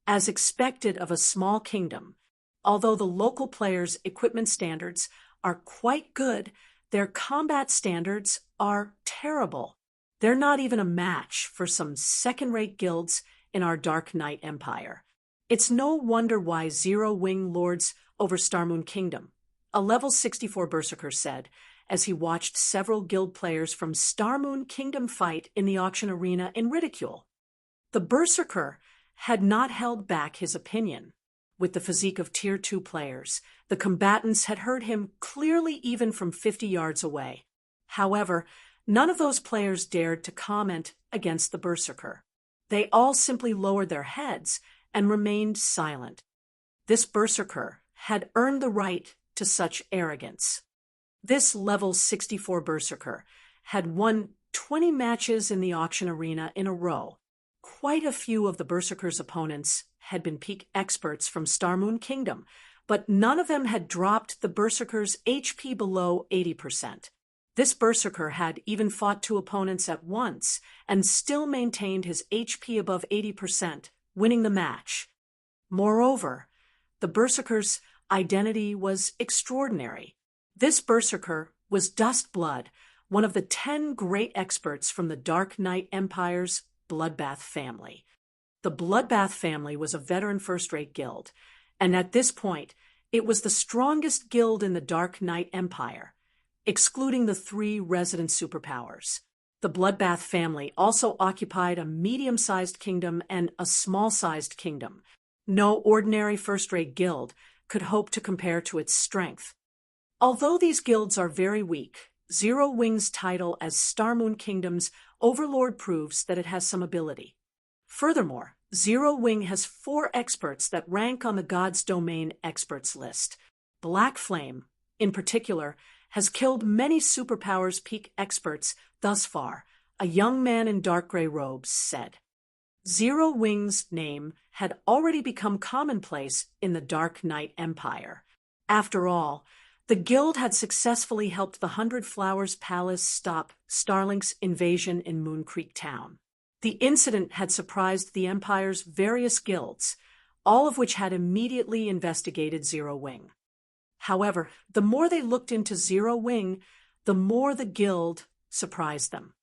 As expected of a small kingdom, although the local players' equipment standards are quite good, their combat standards are terrible. They're not even a match for some second-rate guilds in our Dark Knight Empire. It's no wonder why Zero Wing lords over Star Moon Kingdom, a level 64 berserker said, as he watched several guild players from Star Moon Kingdom fight in the auction arena in ridicule. The berserker had not held back his opinion. With the physique of Tier 2 players, the combatants had heard him clearly even from 50 yards away. However, none of those players dared to comment against the berserker. They all simply lowered their heads and remained silent. This berserker had earned the right to such arrogance. This level 64 berserker had won 20 matches in the auction arena in a row. Quite a few of the berserker's opponents had been peak experts from Starmoon Kingdom, but none of them had dropped the berserker's HP below 80%. This berserker had even fought two opponents at once and still maintained his HP above 80%, winning the match. Moreover, the berserker's identity was extraordinary. This berserker was Dustblood, one of the 10 great experts from the Dark Knight Empire's Bloodbath family. The Bloodbath family was a veteran first-rate guild, and at this point, it was the strongest guild in the Dark Knight Empire, excluding the 3 resident superpowers. The Bloodbath family also occupied a medium-sized kingdom and a small-sized kingdom. No ordinary first-rate guild could hope to compare to its strength. Although these guilds are very weak, Zero Wing's title as Starmoon Kingdom's overlord proves that it has some ability. Furthermore, Zero Wing has 4 experts that rank on the God's Domain experts list. Black Flame, in particular, has killed many superpowers peak experts thus far, a young man in dark gray robes said. Zero Wing's name had already become commonplace in the Dark Knight Empire. After all, the guild had successfully helped the 100 Flowers Palace stop Starlink's invasion in Moon Creek Town. The incident had surprised the Empire's various guilds, all of which had immediately investigated Zero Wing. However, the more they looked into Zero Wing, the more the guild surprised them.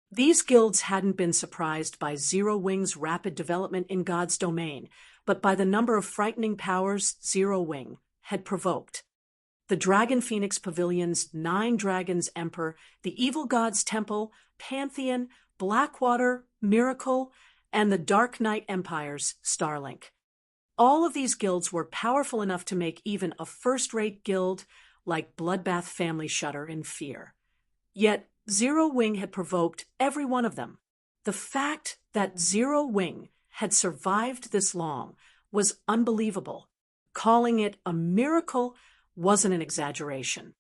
These guilds hadn't been surprised by Zero Wing's rapid development in God's domain, but by the number of frightening powers Zero Wing had provoked. The Dragon Phoenix Pavilion's 9 Dragons Emperor, the Evil God's Temple, Pantheon, Blackwater, Miracle, and the Dark Knight Empire's Starlink. All of these guilds were powerful enough to make even a first-rate guild like Bloodbath family shudder in fear. Yet, Zero Wing had provoked every one of them. The fact that Zero Wing had survived this long was unbelievable. Calling it a miracle wasn't an exaggeration.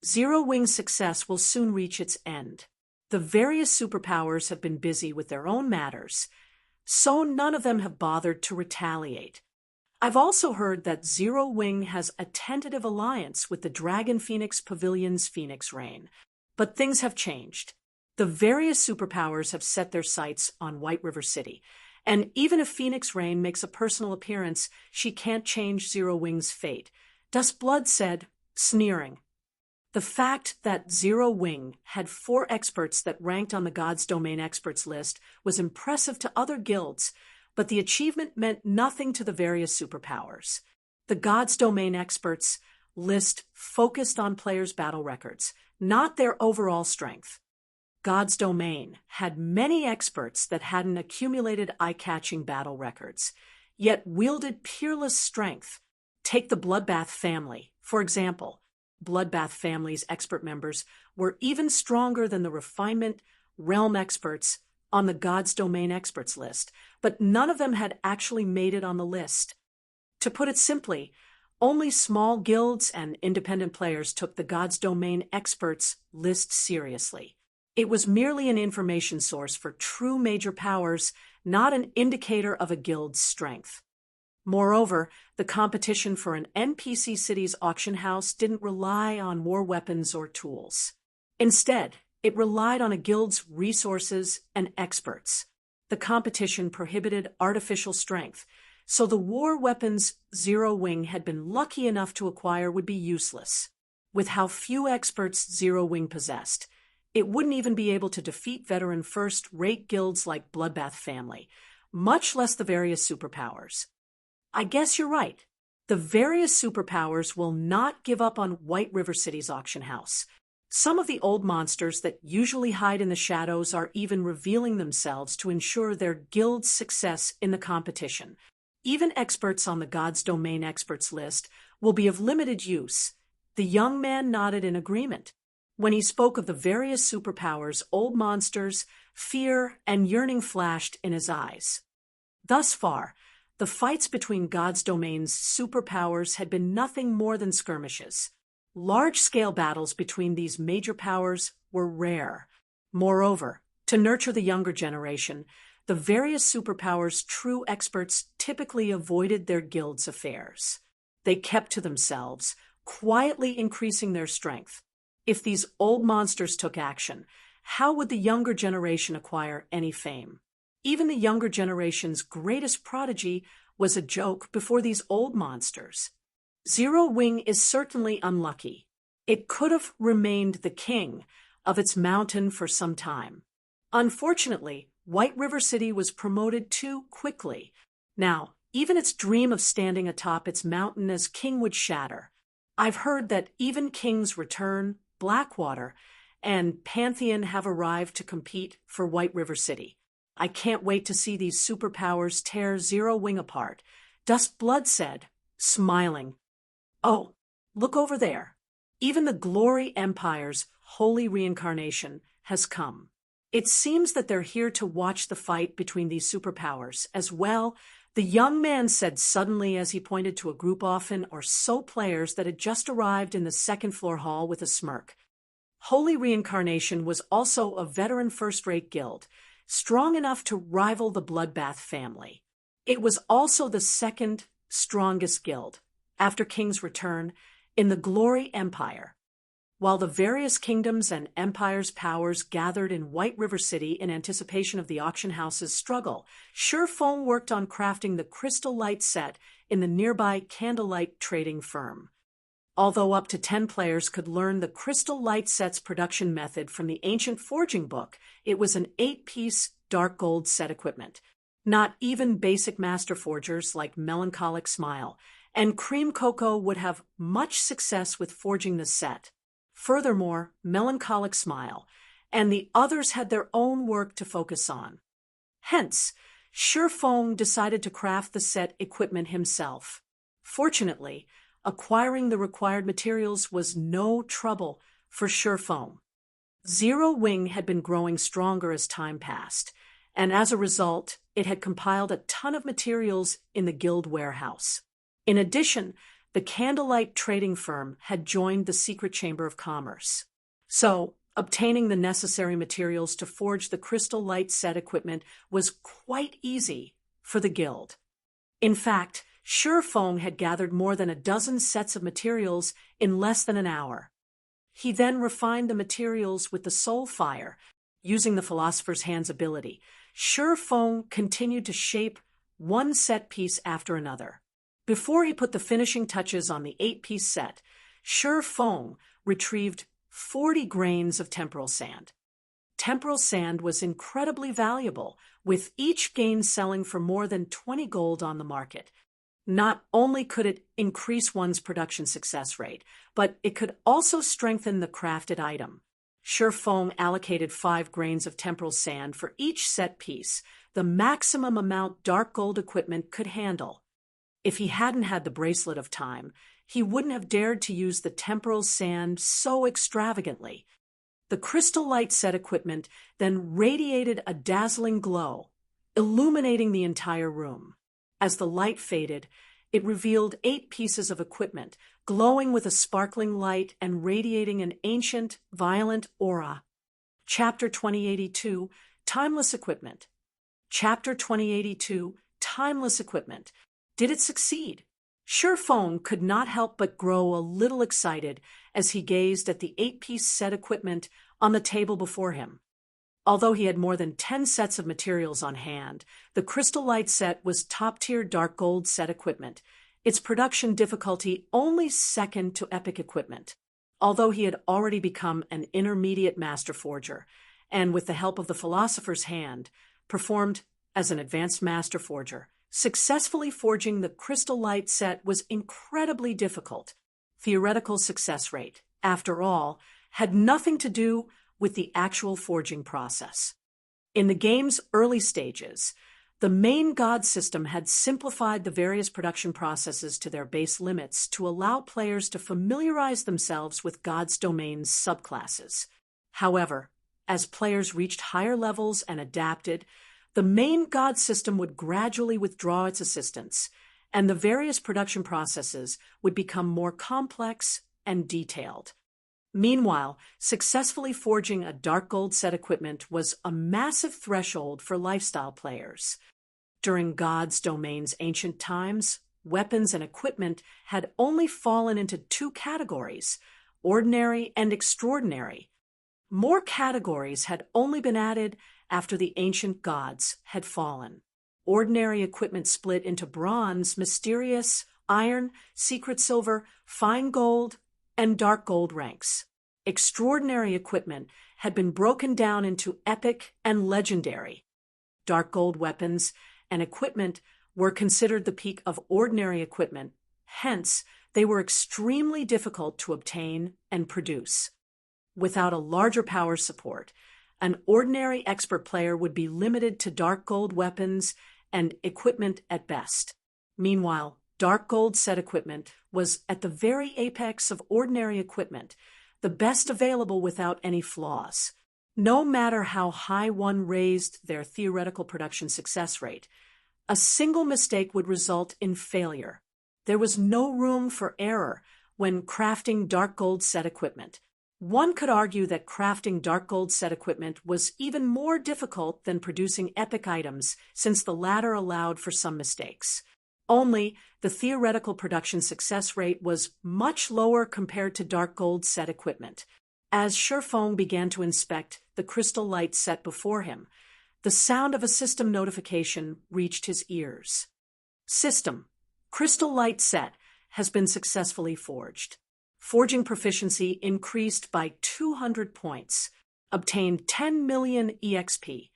Zero Wing's success will soon reach its end. The various superpowers have been busy with their own matters, so none of them have bothered to retaliate. I've also heard that Zero Wing has a tentative alliance with the Dragon Phoenix Pavilion's Phoenix Rain, but things have changed. The various superpowers have set their sights on White River City, and even if Phoenix Rain makes a personal appearance, she can't change Zero Wing's fate. Dustblood said, sneering. The fact that Zero Wing had 4 experts that ranked on the God's Domain experts list was impressive to other guilds, but the achievement meant nothing to the various superpowers. The God's Domain experts list focused on players' battle records, not their overall strength. God's Domain had many experts that hadn't accumulated eye-catching battle records, yet wielded peerless strength. Take the Bloodbath family, for example. Bloodbath family's expert members were even stronger than the Refinement Realm experts on the God's Domain experts list, but none of them had actually made it on the list. To put it simply, only small guilds and independent players took the God's Domain experts list seriously. It was merely an information source for true major powers, not an indicator of a guild's strength. Moreover, the competition for an NPC city's auction house didn't rely on war weapons or tools. Instead, it relied on a guild's resources and experts. The competition prohibited artificial strength, so the war weapons Zero Wing had been lucky enough to acquire would be useless. With how few experts Zero Wing possessed, it wouldn't even be able to defeat veteran first-rate guilds like Bloodbath family, much less the various superpowers. I guess you're right. The various superpowers will not give up on White River City's auction house. Some of the old monsters that usually hide in the shadows are even revealing themselves to ensure their guild's success in the competition. Even experts on the God's Domain experts list will be of limited use. The young man nodded in agreement. When he spoke of the various superpowers, old monsters, fear and yearning flashed in his eyes. Thus far, the fights between God's Domain's superpowers had been nothing more than skirmishes. Large-scale battles between these major powers were rare. Moreover, to nurture the younger generation, the various superpowers' true experts typically avoided their guild's affairs. They kept to themselves, quietly increasing their strength. If these old monsters took action, how would the younger generation acquire any fame? Even the younger generation's greatest prodigy was a joke before these old monsters. Zero Wing is certainly unlucky. It could have remained the king of its mountain for some time. Unfortunately, White River City was promoted too quickly. Now, even its dream of standing atop its mountain as king would shatter. I've heard that even King's Return, Blackwater, and Pantheon have arrived to compete for White River City. I can't wait to see these superpowers tear Zero Wing apart, Dust Blood said, smiling. Oh, look over there. Even the Glory Empire's holy reincarnation has come. It seems that they're here to watch the fight between these superpowers as well. The young man said suddenly as he pointed to a group often or so players that had just arrived in the second-floor hall with a smirk. Holy Reincarnation was also a veteran first-rate guild, strong enough to rival the Bloodbath family. It was also the second strongest guild, after King's Return, in the Glory Empire. While the various kingdoms and empires' powers gathered in White River City in anticipation of the auction house's struggle, Surefone worked on crafting the Crystal Light set in the nearby Candlelight trading firm. Although up to 10 players could learn the Crystal Light set's production method from the ancient forging book, it was an 8-piece dark gold set equipment. Not even basic master forgers like Melancholic Smile and Cream Cocoa would have much success with forging the set. Furthermore, Melancholic Smile and the others had their own work to focus on. Hence, Surefone decided to craft the set equipment himself. Fortunately, acquiring the required materials was no trouble for Surefone. Zero Wing had been growing stronger as time passed, and as a result, it had compiled a ton of materials in the guild warehouse. In addition, the Candlelight trading firm had joined the Secret Chamber of Commerce. So, obtaining the necessary materials to forge the Crystal Light set equipment was quite easy for the guild. In fact, Surefone had gathered more than a dozen sets of materials in less than an hour. He then refined the materials with the Soul Fire, using the Philosopher's Hand's ability. Surefone continued to shape one set piece after another. Before he put the finishing touches on the 8-piece set, Surefone retrieved 40 grains of temporal sand. Temporal sand was incredibly valuable, with each grain selling for more than 20 gold on the market. Not only could it increase one's production success rate, but it could also strengthen the crafted item. Surefone allocated 5 grains of temporal sand for each set piece, the maximum amount dark gold equipment could handle. If he hadn't had the Bracelet of Time, he wouldn't have dared to use the temporal sand so extravagantly. The Crystal Light set equipment then radiated a dazzling glow, illuminating the entire room. As the light faded, it revealed 8 pieces of equipment, glowing with a sparkling light and radiating an ancient, violent aura. Chapter 2082, Timeless Equipment. Chapter 2082, Timeless Equipment. Did it succeed? Surefone could not help but grow a little excited as he gazed at the 8-piece set equipment on the table before him. Although he had more than 10 sets of materials on hand, the Crystal Light set was top-tier dark gold set equipment, its production difficulty only second to epic equipment. Although he had already become an intermediate master forger, and with the help of the Philosopher's Hand, performed as an advanced master forger, successfully forging the Crystal Light set was incredibly difficult. Theoretical success rate, after all, had nothing to do with the actual forging process. In the game's early stages, the main god system had simplified the various production processes to their base limits to allow players to familiarize themselves with God's Domain's subclasses. However, as players reached higher levels and adapted, The main god system would gradually withdraw its assistance, and the various production processes would become more complex and detailed. Meanwhile, successfully forging a dark gold set equipment was a massive threshold for lifestyle players. During God's domain's ancient times, weapons and equipment had only fallen into two categories, ordinary and extraordinary. More categories had only been added after the ancient gods had fallen. Ordinary equipment split into bronze, mysterious, iron, secret silver, fine gold, and dark gold ranks. Extraordinary equipment had been broken down into epic and legendary. Dark gold weapons and equipment were considered the peak of ordinary equipment, hence they were extremely difficult to obtain and produce. Without a larger power support, an ordinary expert player would be limited to dark gold weapons and equipment at best. Meanwhile, dark gold set equipment was at the very apex of ordinary equipment, the best available without any flaws. No matter how high one raised their theoretical production success rate, a single mistake would result in failure. There was no room for error when crafting dark gold set equipment. One could argue that crafting dark gold set equipment was even more difficult than producing epic items, since the latter allowed for some mistakes. Only, the theoretical production success rate was much lower compared to dark gold set equipment. As Shurfong began to inspect the crystal light set before him, the sound of a system notification reached his ears. System: crystal light set has been successfully forged. Forging proficiency increased by 200 points. Obtained 10 million EXP.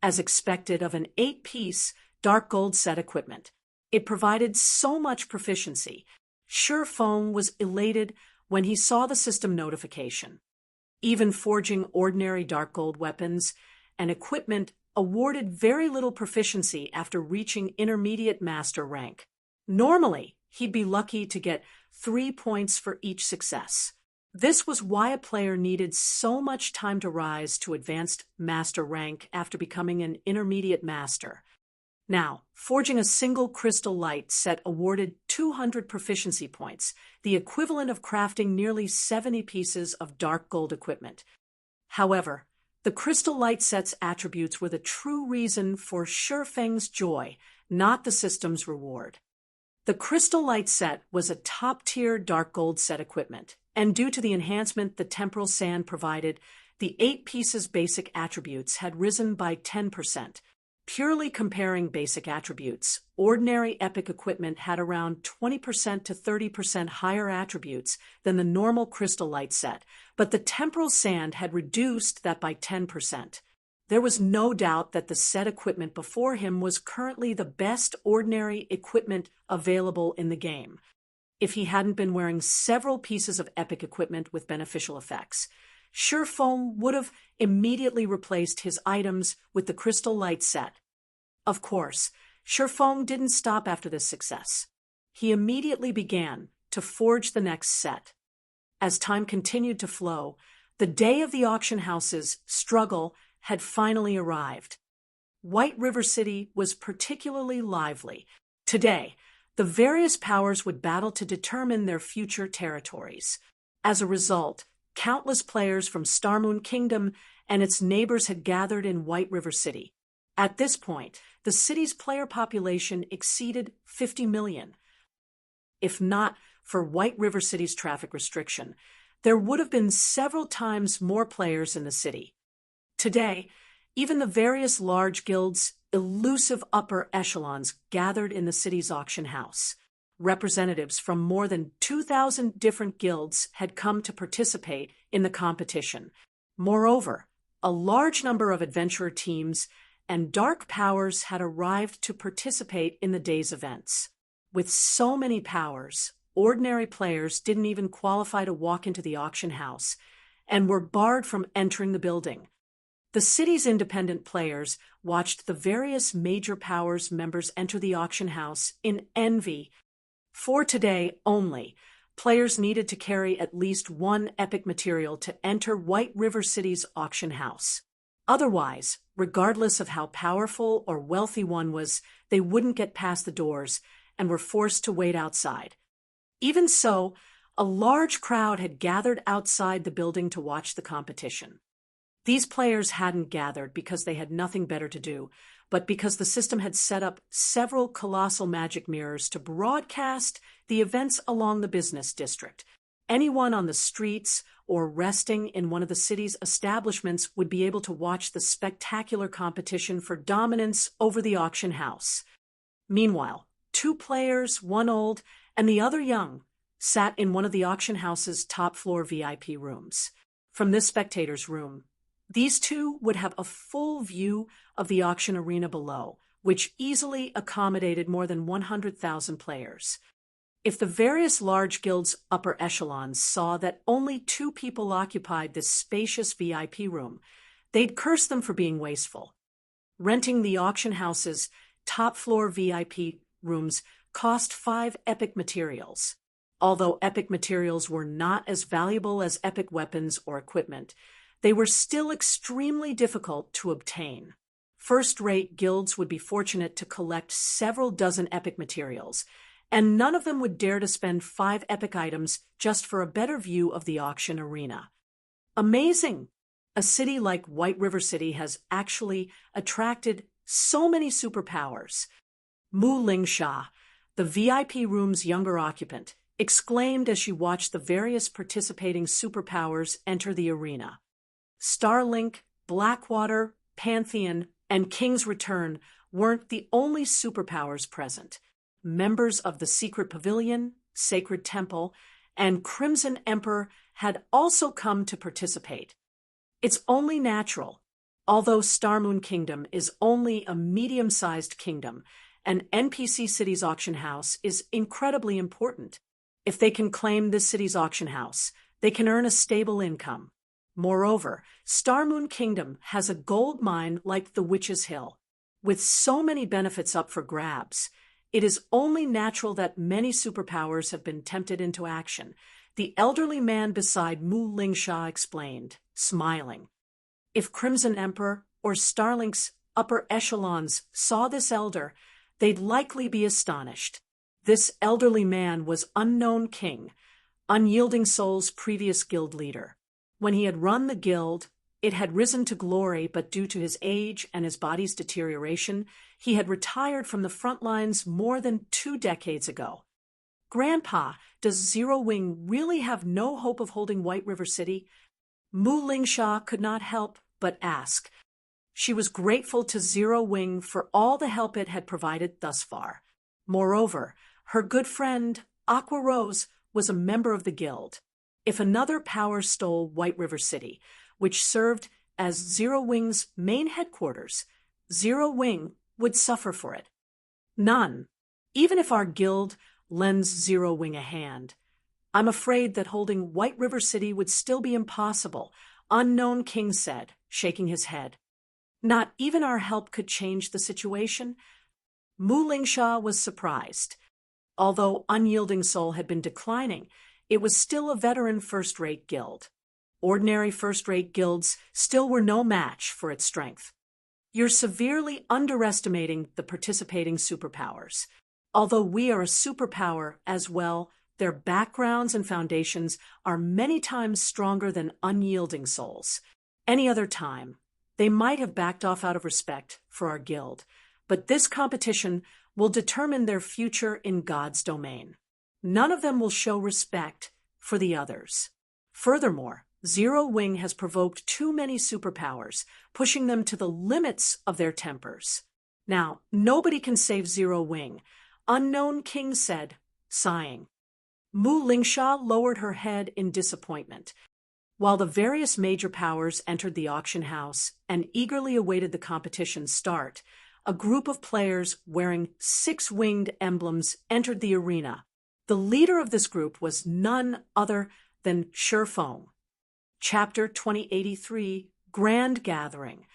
As expected of an 8-piece dark gold set equipment, it provided so much proficiency. Shurfong was elated when he saw the system notification. Even forging ordinary dark gold weapons and equipment awarded very little proficiency after reaching intermediate master rank. Normally, he'd be lucky to get 3 points for each success. This was why a player needed so much time to rise to advanced master rank after becoming an intermediate master. Now, forging a single crystal light set awarded 200 proficiency points, the equivalent of crafting nearly 70 pieces of dark gold equipment. However, the crystal light set's attributes were the true reason for Shurfeng's joy, not the system's reward. The crystal light set was a top-tier dark gold set equipment, and due to the enhancement the temporal sand provided, the 8 pieces' basic attributes had risen by 10%. Purely comparing basic attributes, ordinary epic equipment had around 20% to 30% higher attributes than the normal crystal light set, but the temporal sand had reduced that by 10%. There was no doubt that the set equipment before him was currently the best ordinary equipment available in the game. If he hadn't been wearing several pieces of epic equipment with beneficial effects, Shurfong would have immediately replaced his items with the crystal light set. Of course, Shurfong didn't stop after this success. He immediately began to forge the next set. As time continued to flow, the day of the auction house's struggle had finally arrived. White River City was particularly lively. Today, the various powers would battle to determine their future territories. As a result, countless players from Starmoon Kingdom and its neighbors had gathered in White River City. At this point, the city's player population exceeded 50 million. If not for White River City's traffic restriction, there would have been several times more players in the city. Today, even the various large guilds' elusive upper echelons gathered in the city's auction house. Representatives from more than 2,000 different guilds had come to participate in the competition. Moreover, a large number of adventurer teams and dark powers had arrived to participate in the day's events. With so many powers, ordinary players didn't even qualify to walk into the auction house and were barred from entering the building. The city's independent players watched the various major powers members enter the auction house in envy. For today only, players needed to carry at least one epic material to enter White River City's auction house. Otherwise, regardless of how powerful or wealthy one was, they wouldn't get past the doors and were forced to wait outside. Even so, a large crowd had gathered outside the building to watch the competition. These players hadn't gathered because they had nothing better to do, but because the system had set up several colossal magic mirrors to broadcast the events along the business district. Anyone on the streets or resting in one of the city's establishments would be able to watch the spectacular competition for dominance over the auction house. Meanwhile, two players, one old and the other young, sat in one of the auction house's top-floor VIP rooms. From this spectator's room, these two would have a full view of the auction arena below, which easily accommodated more than 100,000 players. If the various large guilds' upper echelons saw that only two people occupied this spacious VIP room, they'd curse them for being wasteful. Renting the auction house's top-floor VIP rooms cost 5 epic materials. Although epic materials were not as valuable as epic weapons or equipment, they were still extremely difficult to obtain. First-rate guilds would be fortunate to collect several dozen epic materials, and none of them would dare to spend 5 epic items just for a better view of the auction arena. Amazing! A city like White River City has actually attracted so many superpowers. Mu Lingsha, the VIP room's younger occupant, exclaimed as she watched the various participating superpowers enter the arena. Starlink, Blackwater, Pantheon, and King's Return weren't the only superpowers present. Members of the Secret Pavilion, Sacred Temple, and Crimson Emperor had also come to participate. It's only natural. Although Starmoon Kingdom is only a medium-sized kingdom, an NPC city's auction house is incredibly important. If they can claim this city's auction house, they can earn a stable income. Moreover, Starmoon Kingdom has a gold mine like the Witch's Hill. With so many benefits up for grabs, it is only natural that many superpowers have been tempted into action, the elderly man beside Mu Lingsha explained, smiling. If Crimson Emperor or Starlink's upper echelons saw this elder, they'd likely be astonished. This elderly man was Unknown King, Unyielding Soul's previous guild leader. When he had run the guild, it had risen to glory, but due to his age and his body's deterioration, he had retired from the front lines more than 2 decades ago. Grandpa, does Zero Wing really have no hope of holding White River City? Mu Lingsha could not help but ask. She was grateful to Zero Wing for all the help it had provided thus far. Moreover, her good friend, Aqua Rose, was a member of the guild. If another power stole White River City, which served as Zero Wing's main headquarters, Zero Wing would suffer for it. None. Even if our guild lends Zero Wing a hand, I'm afraid that holding White River City would still be impossible, Unknown King said, shaking his head. Not even our help could change the situation? Mu Lingsha was surprised. Although Unyielding Soul had been declining, it was still a veteran first-rate guild. Ordinary first-rate guilds still were no match for its strength. You're severely underestimating the participating superpowers. Although we are a superpower as well, their backgrounds and foundations are many times stronger than Unyielding Souls. Any other time, they might have backed off out of respect for our guild, but this competition will determine their future in God's domain. None of them will show respect for the others. Furthermore, Zero Wing has provoked too many superpowers, pushing them to the limits of their tempers. Now, nobody can save Zero Wing, Unknown King said, sighing. Mu Lingsha lowered her head in disappointment. While the various major powers entered the auction house and eagerly awaited the competition's start, a group of players wearing 6-winged emblems entered the arena. The leader of this group was none other than Shurfeng. Chapter 2083, Grand Gathering.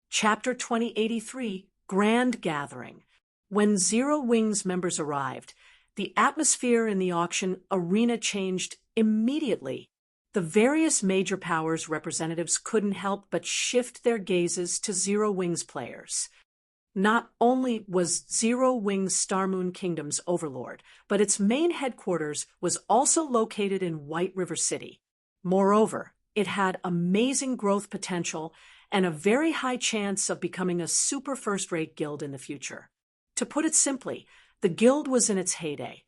Chapter 2083, Grand Gathering. When Zero Wing's members arrived, the atmosphere in the auction arena changed immediately. The various major powers representatives couldn't help but shift their gazes to Zero Wing's players. Not only was Zero Wing's Star Moon Kingdom's overlord, but its main headquarters was also located in White River City. Moreover, it had amazing growth potential and a very high chance of becoming a super first-rate guild in the future. To put it simply, the guild was in its heyday.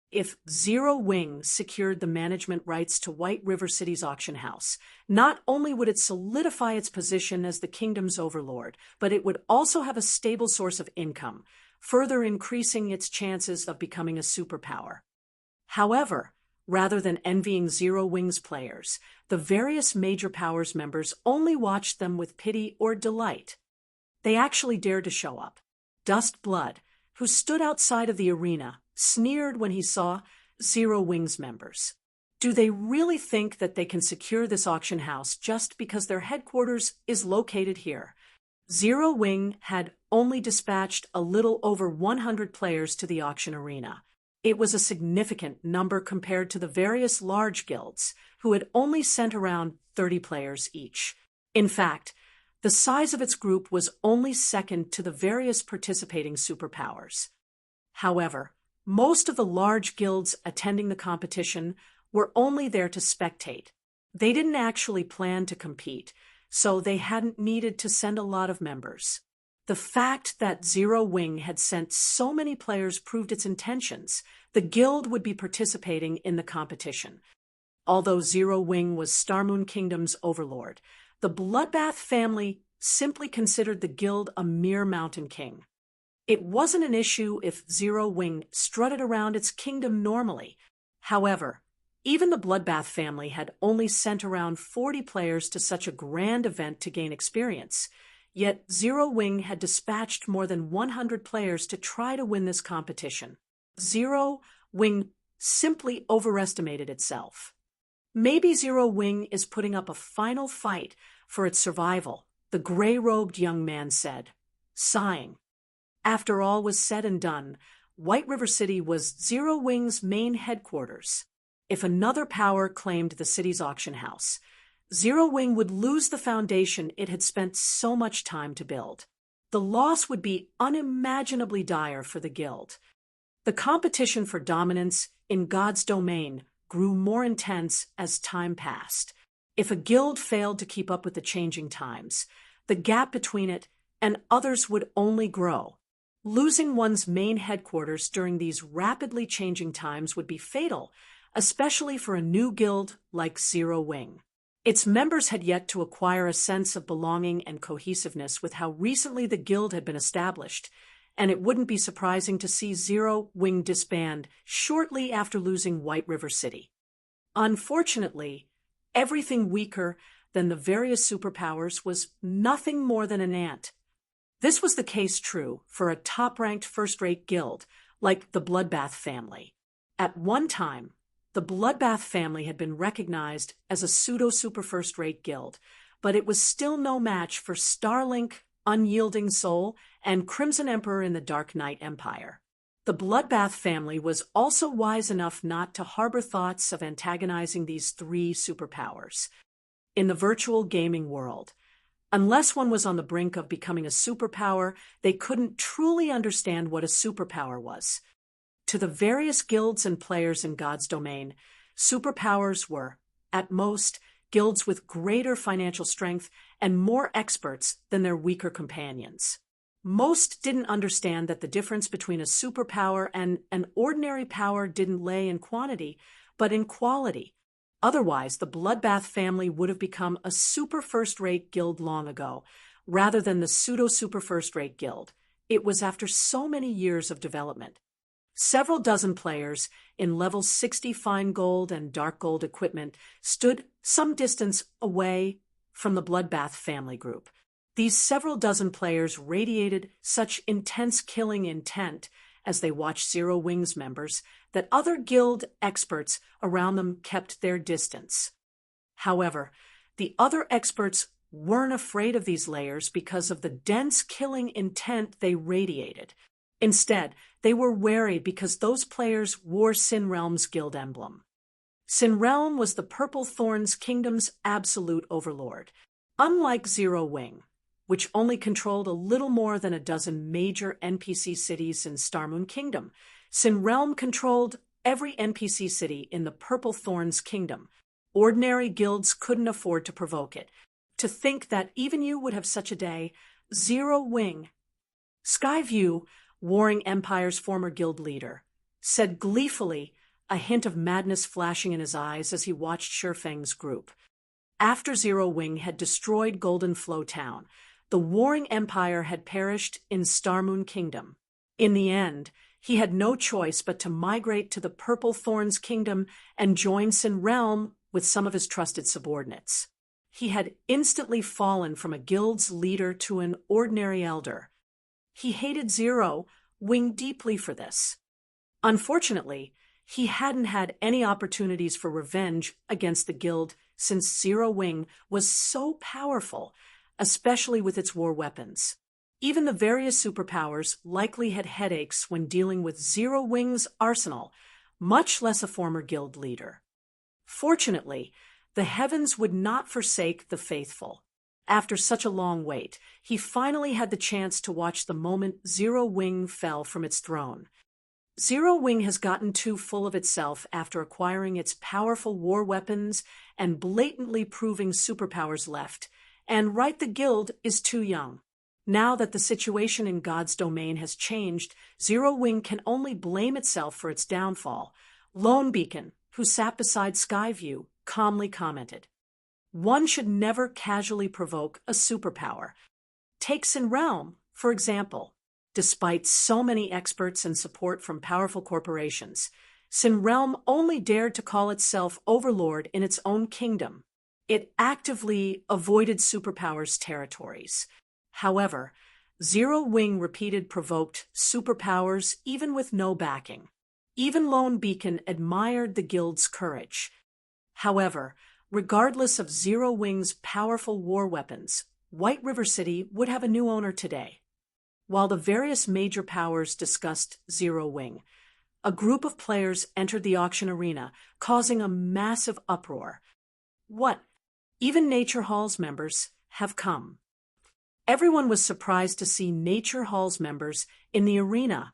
If Zero Wing secured the management rights to White River City's auction house, not only would it solidify its position as the kingdom's overlord, but it would also have a stable source of income, further increasing its chances of becoming a superpower. However, rather than envying Zero Wing's players, the various major powers members only watched them with pity or delight. They actually dared to show up. Dust Blood, who stood outside of the arena, sneered when he saw Zero Wing's members. Do they really think that they can secure this auction house just because their headquarters is located here? Zero Wing had only dispatched a little over 100 players to the auction arena. It was a significant number compared to the various large guilds, who had only sent around 30 players each. In fact, the size of its group was only second to the various participating superpowers. However, most of the large guilds attending the competition were only there to spectate. They didn't actually plan to compete, so they hadn't needed to send a lot of members. The fact that Zero Wing had sent so many players proved its intentions. The guild would be participating in the competition. Although Zero Wing was Star Moon Kingdom's overlord, the Bloodbath family simply considered the guild a mere mountain king. It wasn't an issue if Zero Wing strutted around its kingdom normally. However, even the Bloodbath family had only sent around 40 players to such a grand event to gain experience. Yet Zero Wing had dispatched more than 100 players to try to win this competition. Zero Wing simply overestimated itself. Maybe Zero Wing is putting up a final fight for its survival, the gray-robed young man said, sighing. After all was said and done, White River City was Zero Wing's main headquarters. If another power claimed the city's auction house, Zero Wing would lose the foundation it had spent so much time to build. The loss would be unimaginably dire for the guild. The competition for dominance in God's domain grew more intense as time passed. If a guild failed to keep up with the changing times, the gap between it and others would only grow. Losing one's main headquarters during these rapidly changing times would be fatal, especially for a new guild like Zero Wing. Its members had yet to acquire a sense of belonging and cohesiveness with how recently the guild had been established, and it wouldn't be surprising to see Zero Wing disband shortly after losing White River City. Unfortunately, everything weaker than the various superpowers was nothing more than an ant. This was the case true for a top-ranked first-rate guild like the Bloodbath family. At one time, the Bloodbath family had been recognized as a pseudo-super first-rate guild, but it was still no match for Starlink, Unyielding Soul, and Crimson Emperor in the Dark Knight Empire. The Bloodbath family was also wise enough not to harbor thoughts of antagonizing these three superpowers. In the virtual gaming world, unless one was on the brink of becoming a superpower, they couldn't truly understand what a superpower was. To the various guilds and players in God's domain, superpowers were, at most, guilds with greater financial strength and more experts than their weaker companions. Most didn't understand that the difference between a superpower and an ordinary power didn't lay in quantity, but in quality. Otherwise, the Bloodbath family would have become a super first-rate guild long ago, rather than the pseudo-super first-rate guild. It was after so many years of development. Several dozen players in level 60 fine gold and dark gold equipment stood some distance away from the Bloodbath family group. These several dozen players radiated such intense killing intent as they watched Zero Wing's members that other guild experts around them kept their distance. However, the other experts weren't afraid of these layers because of the dense killing intent they radiated. Instead, they were wary because those players wore Sin Realm's guild emblem. Sinrealm was the Purple Thorns Kingdom's absolute overlord. Unlike Zero Wing, which only controlled a little more than a dozen major NPC cities in Starmoon Kingdom, Sinrealm controlled every NPC city in the Purple Thorns Kingdom. Ordinary guilds couldn't afford to provoke it. To think that even you would have such a day. Zero Wing. Skyview, Warring Empire's former guild leader, said gleefully, a hint of madness flashing in his eyes as he watched Shurfeng's group. After Zero Wing had destroyed Golden Flow Town, the Warring Empire had perished in Starmoon Kingdom. In the end, he had no choice but to migrate to the Purple Thorns Kingdom and join Sinrealm with some of his trusted subordinates. He had instantly fallen from a guild's leader to an ordinary elder. He hated Zero Wing deeply for this. Unfortunately, he hadn't had any opportunities for revenge against the guild since Zero Wing was so powerful, especially with its war weapons. Even the various superpowers likely had headaches when dealing with Zero Wing's arsenal, much less a former guild leader. Fortunately, the heavens would not forsake the faithful. After such a long wait, he finally had the chance to watch the moment Zero Wing fell from its throne. Zero Wing has gotten too full of itself after acquiring its powerful war weapons and blatantly proving superpowers left, and right the guild is too young. Now that the situation in God's domain has changed, Zero Wing can only blame itself for its downfall. Lone Beacon, who sat beside Skyview, calmly commented, "One should never casually provoke a superpower. Take Sinrealm, for example. Despite so many experts and support from powerful corporations, Sinrealm only dared to call itself overlord in its own kingdom. It actively avoided superpowers' territories. However, Zero Wing repeated provoked superpowers even with no backing. Even Lone Beacon admired the guild's courage. However, regardless of Zero Wing's powerful war weapons, White River City would have a new owner today. While the various major powers discussed Zero Wing, a group of players entered the auction arena, causing a massive uproar. What? Even Nature Hall's members have come. Everyone was surprised to see Nature Hall's members in the arena.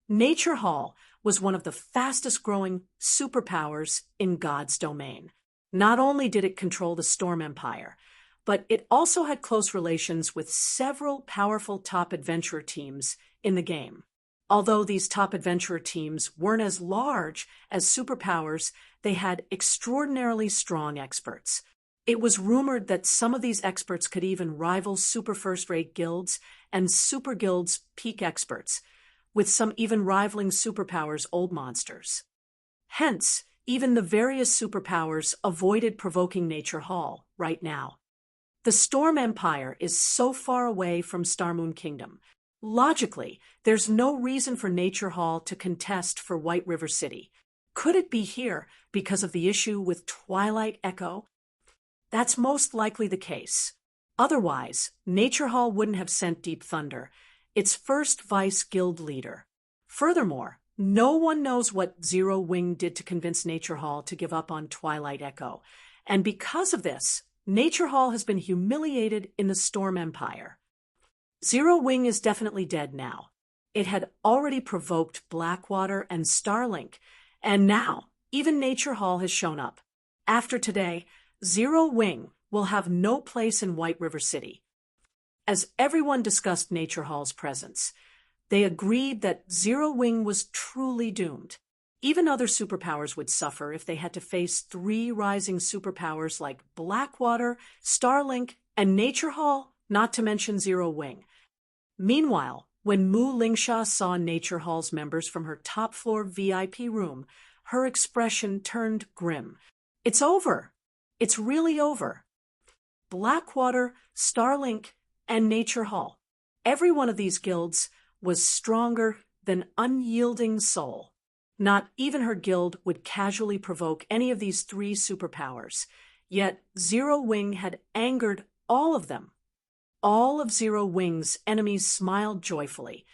Nature Hall was one of the fastest-growing superpowers in God's domain. Not only did it control the Storm Empire, but it also had close relations with several powerful top adventurer teams in the game. Although these top adventurer teams weren't as large as superpowers, they had extraordinarily strong experts. It was rumored that some of these experts could even rival super first-rate guilds and super guilds' peak experts, with some even rivaling superpowers' old monsters. Hence, even the various superpowers avoided provoking Nature Hall right now. The Storm Empire is so far away from Starmoon Kingdom. Logically, there's no reason for Nature Hall to contest for White River City. Could it be here because of the issue with Twilight Echo? That's most likely the case. Otherwise, Nature Hall wouldn't have sent Deep Thunder, its first vice guild leader. Furthermore, no one knows what Zero Wing did to convince Nature Hall to give up on Twilight Echo, and because of this, Nature Hall has been humiliated in the Storm Empire. Zero Wing is definitely dead now. It had already provoked Blackwater and Starlink, and now even Nature Hall has shown up. After today, Zero Wing will have no place in White River City. As everyone discussed Nature Hall's presence, they agreed that Zero Wing was truly doomed. Even other superpowers would suffer if they had to face three rising superpowers like Blackwater, Starlink, and Nature Hall, not to mention Zero Wing. Meanwhile, when Mu Lingsha saw Nature Hall's members from her top-floor VIP room, her expression turned grim. It's over. It's really over. Blackwater, Starlink, and Nature Hall. Every one of these guilds was stronger than Unyielding Soul. Not even her guild would casually provoke any of these three superpowers, yet Zero Wing had angered all of them. All of Zero Wing's enemies smiled joyfully.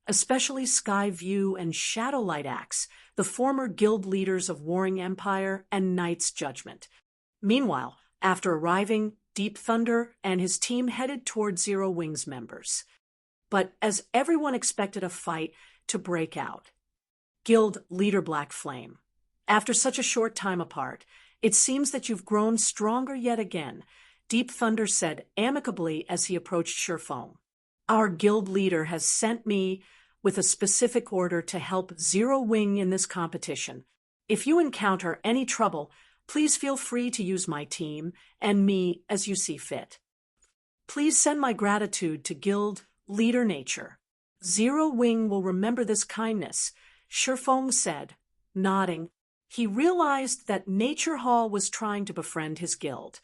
especially Sky View and Shadowlight Axe, the former guild leaders of Warring Empire and Knight's Judgment. Meanwhile, after arriving, Deep Thunder and his team headed toward Zero Wing's members. But as everyone expected a fight to break out, Guild Leader Black Flame, after such a short time apart, it seems that you've grown stronger yet again, Deep Thunder said amicably as he approached Sherfong. Our guild leader has sent me with a specific order to help Zero Wing in this competition. If you encounter any trouble, please feel free to use my team and me as you see fit. Please send my gratitude to Guild Leader Nature. Zero Wing will remember this kindness, Sherfong said, nodding. He realized that Nature Hall was trying to befriend his guild.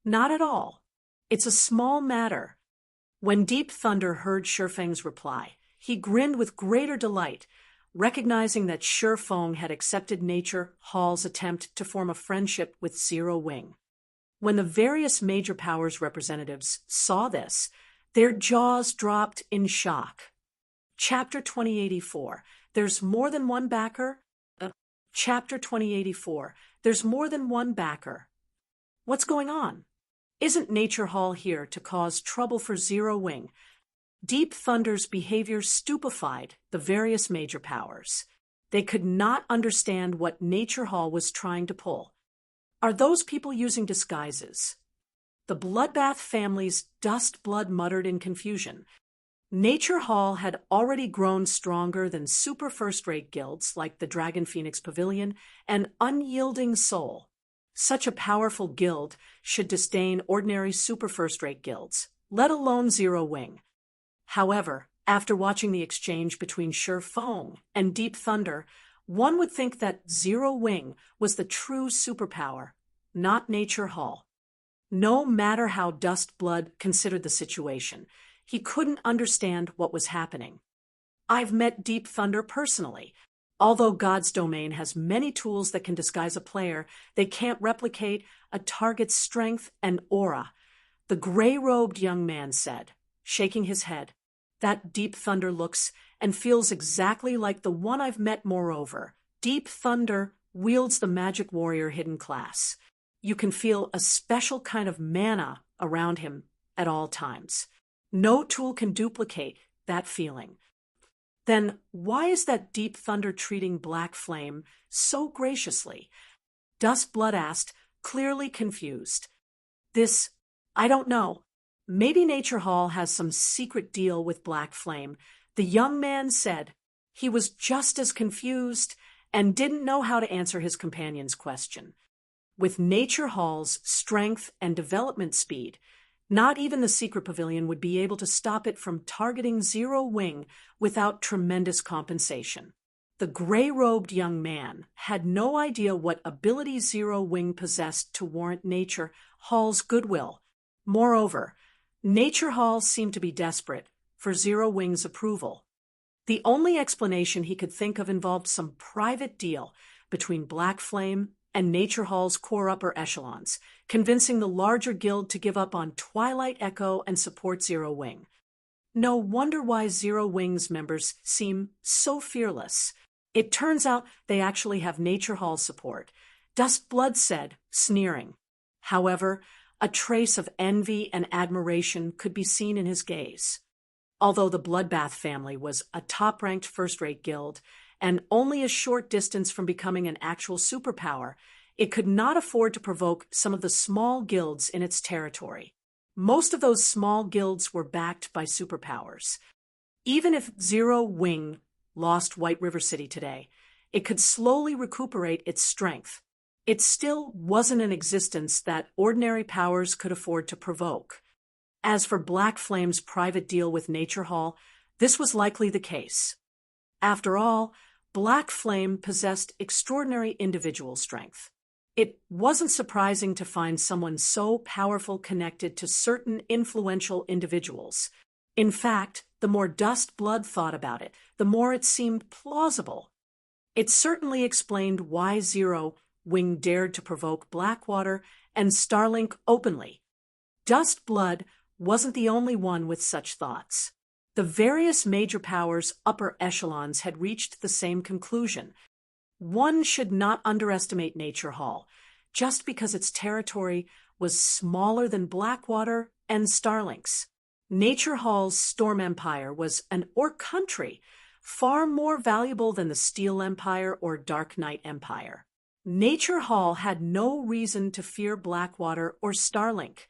Not at all. It's a small matter. When Deep Thunder heard Sherfeng's reply, he grinned with greater delight, recognizing that Sherfong had accepted Nature Hall's attempt to form a friendship with Zero Wing. When the various major powers representatives saw this, their jaws dropped in shock. Chapter 2084, There's More Than One Backer? Chapter 2084, There's More Than One Backer. What's going on? Isn't Nature Hall here to cause trouble for Zero Wing? Deep Thunder's behavior stupefied the various major powers. They could not understand what Nature Hall was trying to pull. Are those people using disguises? The Bloodbath family's Dust Blood muttered in confusion. Nature Hall had already grown stronger than super first-rate guilds like the Dragon Phoenix Pavilion and Unyielding Soul. Such a powerful guild should disdain ordinary super first-rate guilds, let alone Zero Wing. However, after watching the exchange between Sherfong and Deep Thunder, one would think that Zero Wing was the true superpower, not Nature Hall. No matter how Dust Blood considered the situation, he couldn't understand what was happening. I've met Deep Thunder personally. Although God's domain has many tools that can disguise a player, they can't replicate a target's strength and aura, the gray-robed young man said, shaking his head. That Deep Thunder looks and feels exactly like the one I've met. Moreover, Deep Thunder wields the Magic Warrior hidden class. You can feel a special kind of mana around him at all times. No tool can duplicate that feeling. Then why is that Deep Thunder treating Black Flame so graciously? Dust Blood asked, clearly confused. I don't know. Maybe Nature Hall has some secret deal with Black Flame, the young man said. He was just as confused and didn't know how to answer his companion's question. With Nature Hall's strength and development speed, not even the secret pavilion would be able to stop it from targeting Zero Wing without tremendous compensation. The gray-robed young man had no idea what ability Zero Wing possessed to warrant Nature Hall's goodwill. Moreover, Nature Hall seemed to be desperate for Zero Wing's approval. The only explanation he could think of involved some private deal between Black Flame and Nature Hall's core upper echelons, convincing the larger guild to give up on Twilight Echo and support Zero Wing. No wonder why Zero Wing's members seem so fearless. It turns out they actually have Nature Hall support, Dust Blood said, sneering. However, a trace of envy and admiration could be seen in his gaze. Although the Bloodbath family was a top-ranked first-rate guild, and only a short distance from becoming an actual superpower, it could not afford to provoke some of the small guilds in its territory. Most of those small guilds were backed by superpowers. Even if Zero Wing lost White River City today, it could slowly recuperate its strength. It still wasn't an existence that ordinary powers could afford to provoke. As for Black Flame's private deal with Nature Hall, this was likely the case. After all, Black Flame possessed extraordinary individual strength. It wasn't surprising to find someone so powerful connected to certain influential individuals. In fact, the more Dust Blood thought about it, the more it seemed plausible. It certainly explained why Zero Wing dared to provoke Blackwater and Starlink openly. Dust Blood wasn't the only one with such thoughts. The various major powers' upper echelons had reached the same conclusion. One should not underestimate Nature Hall, just because its territory was smaller than Blackwater and Starlink's. Nature Hall's Storm Empire was an orc country, far more valuable than the Steel Empire or Dark Knight Empire. Nature Hall had no reason to fear Blackwater or Starlink.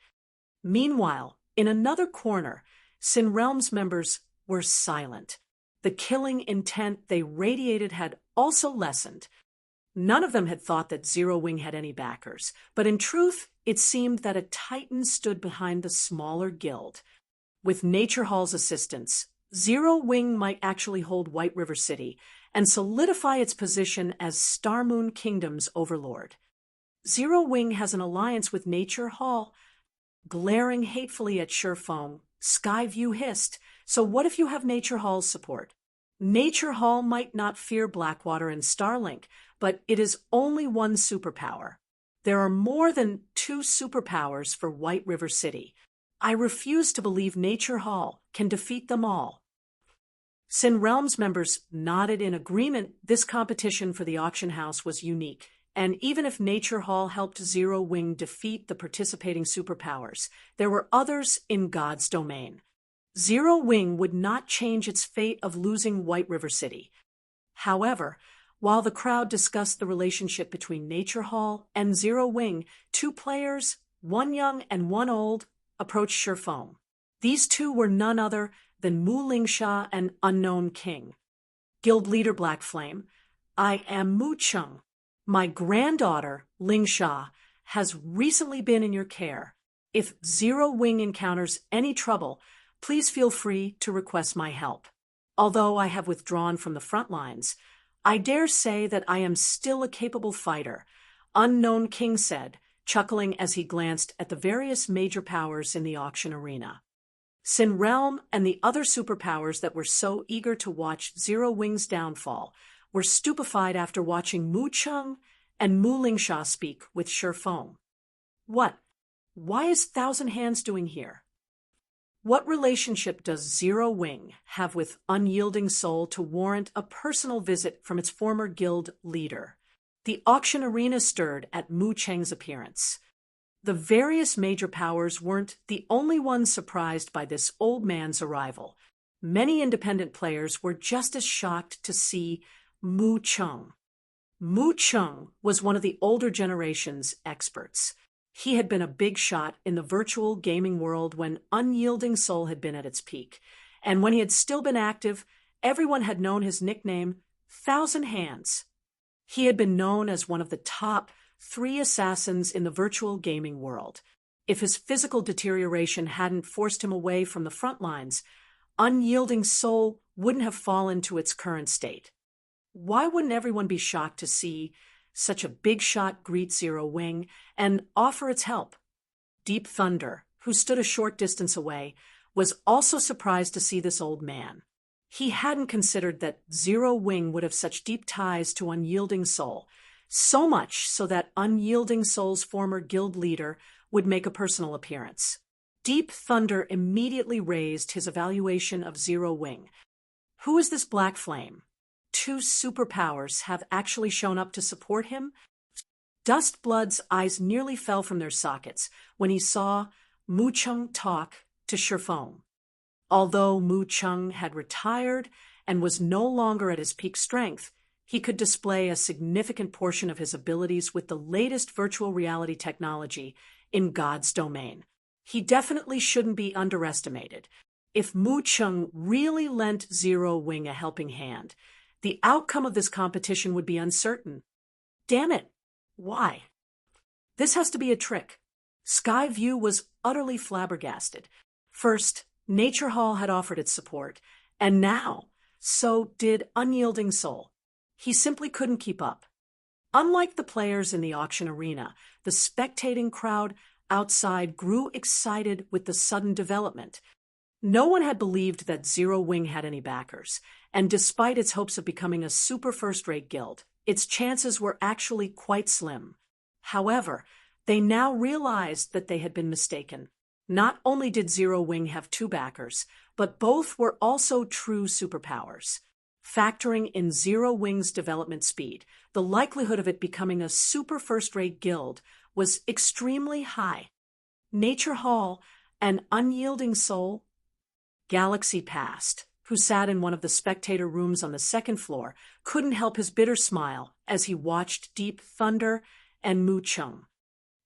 Meanwhile, in another corner, Sin Realms members were silent. The killing intent they radiated had also lessened. None of them had thought that Zero Wing had any backers, but in truth, it seemed that a titan stood behind the smaller guild. With Nature Hall's assistance, Zero Wing might actually hold White River City and solidify its position as Star Moon Kingdom's overlord. Zero Wing has an alliance with Nature Hall. Glaring hatefully at Sherfong, Skyview hissed, "So what if you have Nature Hall's support?" Nature Hall might not fear Blackwater and Starlink, but it is only one superpower. There are more than two superpowers for White River City. I refuse to believe Nature Hall can defeat them all. Sin Realms members nodded in agreement. This competition for the auction house was unique, and even if Nature Hall helped Zero Wing defeat the participating superpowers, there were others in God's domain. Zero Wing would not change its fate of losing White River City. However, while the crowd discussed the relationship between Nature Hall and Zero Wing, two players, one young and one old, approached Sherfong. These two were none other than Mu Lingsha and Unknown King. Guild leader Black Flame, "I am Mu Chung. My granddaughter, Lingsha, has recently been in your care. If Zero Wing encounters any trouble, please feel free to request my help. Although I have withdrawn from the front lines, I dare say that I am still a capable fighter," Unknown King said, chuckling as he glanced at the various major powers in the auction arena. Sin Realm and the other superpowers that were so eager to watch Zero Wing's downfall were stupefied after watching Mu Chung and Mu Lingsha speak with Sherfong. "What? Why is Thousand Hands doing here? What relationship does Zero Wing have with Unyielding Soul to warrant a personal visit from its former guild leader?" The auction arena stirred at Mu Cheng's appearance. The various major powers weren't the only ones surprised by this old man's arrival. Many independent players were just as shocked to see Mu Chung. Mu Chung was one of the older generation's experts. He had been a big shot in the virtual gaming world when Unyielding Soul had been at its peak, and when he had still been active, everyone had known his nickname, Thousand Hands. He had been known as one of the top 3 assassins in the virtual gaming world. If his physical deterioration hadn't forced him away from the front lines, Unyielding Soul wouldn't have fallen to its current state. Why wouldn't everyone be shocked to see such a big shot greet Zero Wing and offer its help? Deep Thunder, who stood a short distance away, was also surprised to see this old man. He hadn't considered that Zero Wing would have such deep ties to Unyielding Soul, so much so that Unyielding Soul's former guild leader would make a personal appearance. Deep Thunder immediately raised his evaluation of Zero Wing. Who is this Black Flame? 2 superpowers have actually shown up to support him? Dustblood's eyes nearly fell from their sockets when he saw Mu Chung talk to Sherfong. Although Mu Chung had retired and was no longer at his peak strength, he could display a significant portion of his abilities with the latest virtual reality technology in God's domain. He definitely shouldn't be underestimated. If Mu Chung really lent Zero Wing a helping hand, the outcome of this competition would be uncertain. Damn it! Why? This has to be a trick. Skyview was utterly flabbergasted. First, Nature Hall had offered its support, and now, so did Unyielding Soul. He simply couldn't keep up. Unlike the players in the auction arena, the spectating crowd outside grew excited with the sudden development. No one had believed that Zero Wing had any backers, and despite its hopes of becoming a super first-rate guild, its chances were actually quite slim. However, they now realized that they had been mistaken. Not only did Zero Wing have two backers, but both were also true superpowers. Factoring in Zero Wing's development speed, the likelihood of it becoming a super first-rate guild was extremely high. Nature Hall, an unyielding soul. Galaxy Past, who sat in one of the spectator rooms on the second floor, couldn't help his bitter smile as he watched Deep Thunder and Mu Chung.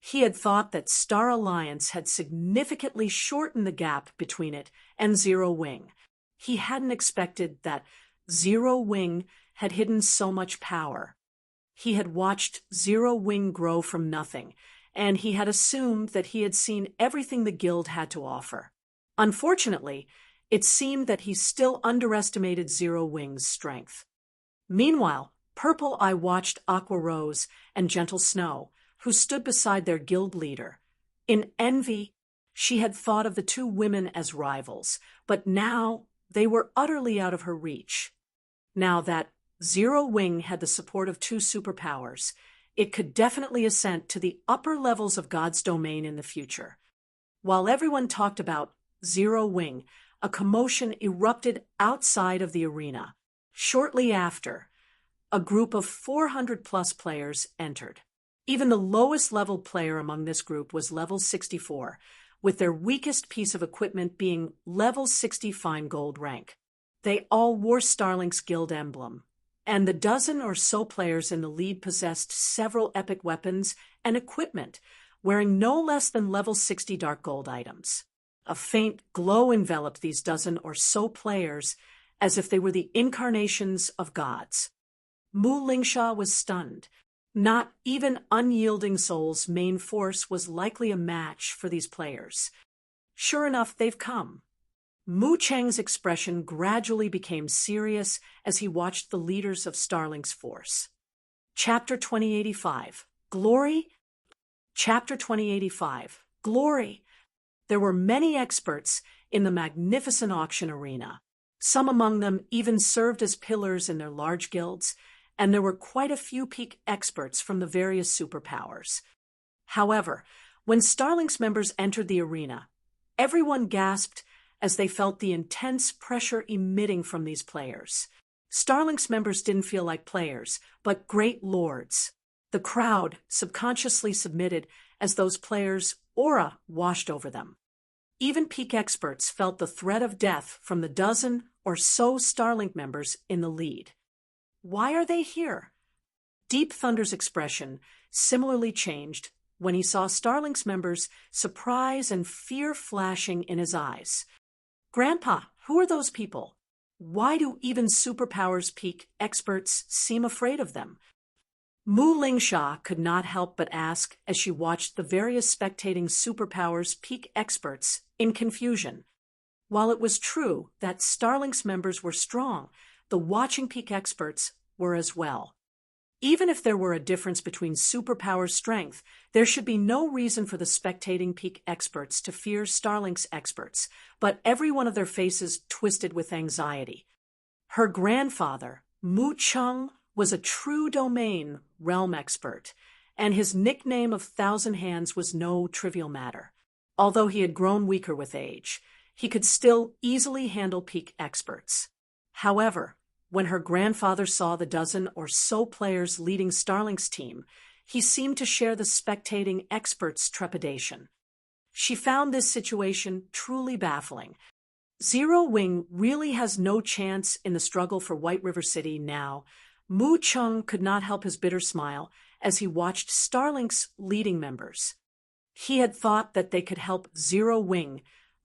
He had thought that Star Alliance had significantly shortened the gap between it and Zero Wing. He hadn't expected that Zero Wing had hidden so much power. He had watched Zero Wing grow from nothing, and he had assumed that he had seen everything the guild had to offer. Unfortunately, it seemed that he still underestimated Zero Wing's strength. Meanwhile, Purple Eye watched Aqua Rose and Gentle Snow, who stood beside their guild leader. In envy, she had thought of the two women as rivals, but now they were utterly out of her reach. Now that Zero Wing had the support of two superpowers, it could definitely ascend to the upper levels of God's domain in the future. While everyone talked about Zero Wing, a commotion erupted outside of the arena. Shortly after, a group of 400-plus players entered. Even the lowest level player among this group was level 64, with their weakest piece of equipment being level 60 fine gold rank. They all wore Starlink's guild emblem, and the dozen or so players in the lead possessed several epic weapons and equipment, wearing no less than level 60 dark gold items. A faint glow enveloped these dozen or so players as if they were the incarnations of gods. Mu Lingsha was stunned. Not even Unyielding Soul's main force was likely a match for these players. Sure enough, they've come. Mu Cheng's expression gradually became serious as he watched the leaders of Starlink's force. Chapter 2085, Glory? Chapter 2085, Glory. There were many experts in the magnificent auction arena. Some among them even served as pillars in their large guilds, and there were quite a few peak experts from the various superpowers. However, when Starlink's members entered the arena, everyone gasped as they felt the intense pressure emitting from these players. Starlink's members didn't feel like players, but great lords. The crowd subconsciously submitted as those players' aura washed over them. Even peak experts felt the threat of death from the dozen or so Starlink members in the lead. Why are they here? Deep Thunder's expression similarly changed when he saw Starlink's members' surprise and fear flashing in his eyes. Grandpa, who are those people? Why do even superpowers peak experts seem afraid of them? Mu Lingsha could not help but ask as she watched the various spectating superpowers peak experts in confusion. While it was true that Starlink's members were strong, the watching peak experts were as well. Even if there were a difference between superpower strength, there should be no reason for the spectating peak experts to fear Starlink's experts, but every one of their faces twisted with anxiety. Her grandfather, Mu Chung, was a true domain realm expert, and his nickname of Thousand Hands was no trivial matter. Although he had grown weaker with age, he could still easily handle peak experts. However, when her grandfather saw the dozen or so players leading Starlink's team, he seemed to share the spectating experts' trepidation. She found this situation truly baffling. Zero Wing really has no chance in the struggle for White River City now. Mu Chung could not help his bitter smile as he watched Starlink's leading members. He had thought that they could help Zero Wing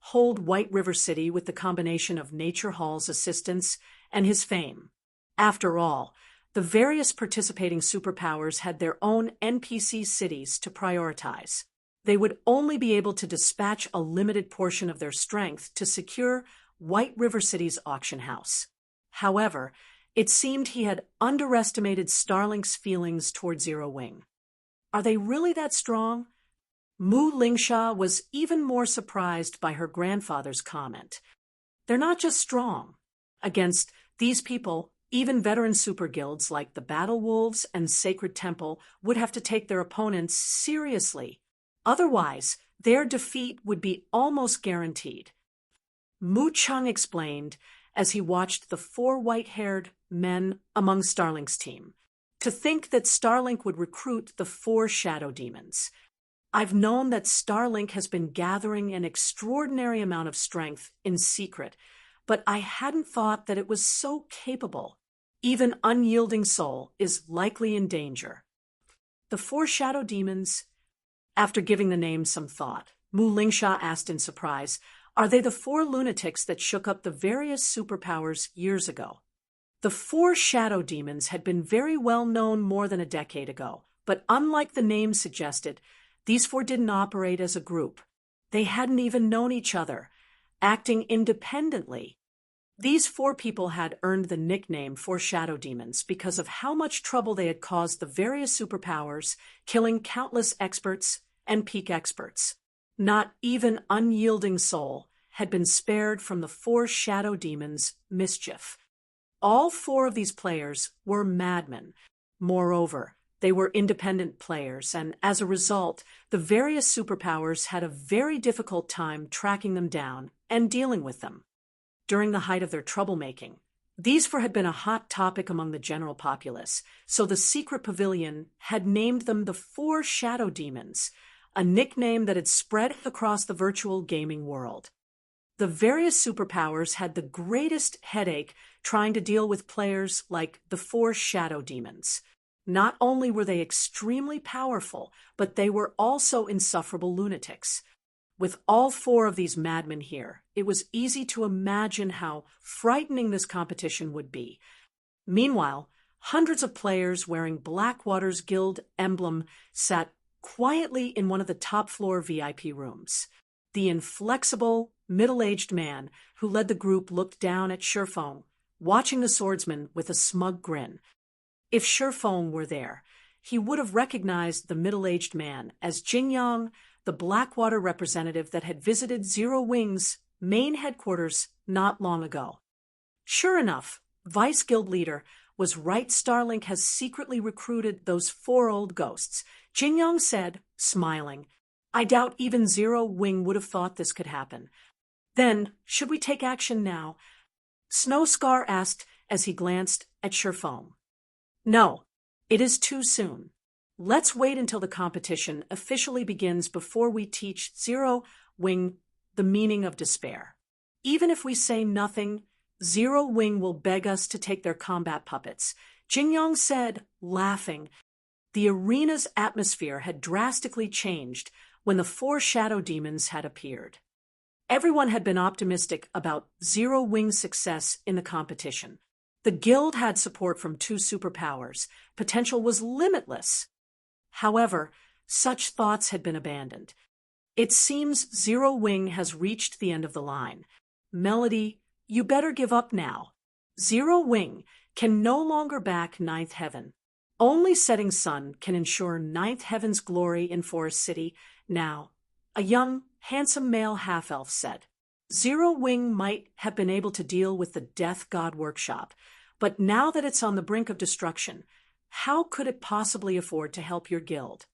hold White River City with the combination of Nature Hall's assistance and his fame. After all, the various participating superpowers had their own NPC cities to prioritize. They would only be able to dispatch a limited portion of their strength to secure White River City's auction house. However, it seemed he had underestimated Starlink's feelings toward Zero Wing. Are they really that strong? Mu Lingsha was even more surprised by her grandfather's comment. They're not just strong. Against these people, even veteran super guilds like the Battle Wolves and Sacred Temple would have to take their opponents seriously. Otherwise, Their defeat would be almost guaranteed. Mu Chung explained as he watched the four white-haired men among Starlink's team. To think that Starlink would recruit the four shadow demons. I've known that Starlink has been gathering an extraordinary amount of strength in secret, but I hadn't thought that it was so capable. Even Unyielding Soul is likely in danger. The four shadow demons. After giving the name some thought, Mu Lingsha asked in surprise, are they the four lunatics that shook up the various superpowers years ago? The four shadow demons had been very well known more than a decade ago, but unlike the name suggested, these four didn't operate as a group. They hadn't even known each other, acting independently. These four people had earned the nickname Four Shadow Demons because of how much trouble they had caused the various superpowers, killing countless experts and peak experts. Not even Unyielding Soul had been spared from the four shadow demons' mischief. All four of these players were madmen. Moreover, they were independent players, and as a result, the various superpowers had a very difficult time tracking them down and dealing with them. During the height of their troublemaking, these four had been a hot topic among the general populace, so the secret pavilion had named them the Four Shadow Demons, a nickname that had spread across the virtual gaming world. The various superpowers had the greatest headache trying to deal with players like the Four Shadow Demons. Not only were they extremely powerful, but they were also insufferable lunatics. With all four of these madmen here, it was easy to imagine how frightening this competition would be. Meanwhile, hundreds of players wearing Blackwater's Guild emblem sat quietly in one of the top-floor VIP rooms. The inflexible, middle-aged man who led the group looked down at Shifeng, watching the swordsman with a smug grin. If Shifeng were there, he would have recognized the middle-aged man as Jingyang, the Blackwater representative that had visited Zero Wing's main headquarters not long ago. Sure enough, Vice Guild leader was right. Starlink has secretly recruited those four old ghosts, Jingyang said, smiling. I doubt even Zero Wing would have thought this could happen. Then, should we take action now? Snowscar asked as he glanced at Shifeng. No, it is too soon. Let's wait until the competition officially begins before we teach Zero Wing the meaning of despair. Even if we say nothing, Zero Wing will beg us to take their combat puppets, Jingyang said, laughing. The arena's atmosphere had drastically changed when the four shadow demons had appeared. Everyone had been optimistic about Zero Wing's success in the competition. The guild had support from two superpowers. Potential was limitless. However, such thoughts had been abandoned. It seems Zero Wing has reached the end of the line. Melody, you better give up now. Zero Wing can no longer back Ninth Heaven. Only Setting Sun can ensure Ninth Heaven's glory in Forest City. Now, a young, handsome male half-elf said. Zero Wing might have been able to deal with the Death God Workshop, but now that it's on the brink of destruction, how could it possibly afford to help your guild?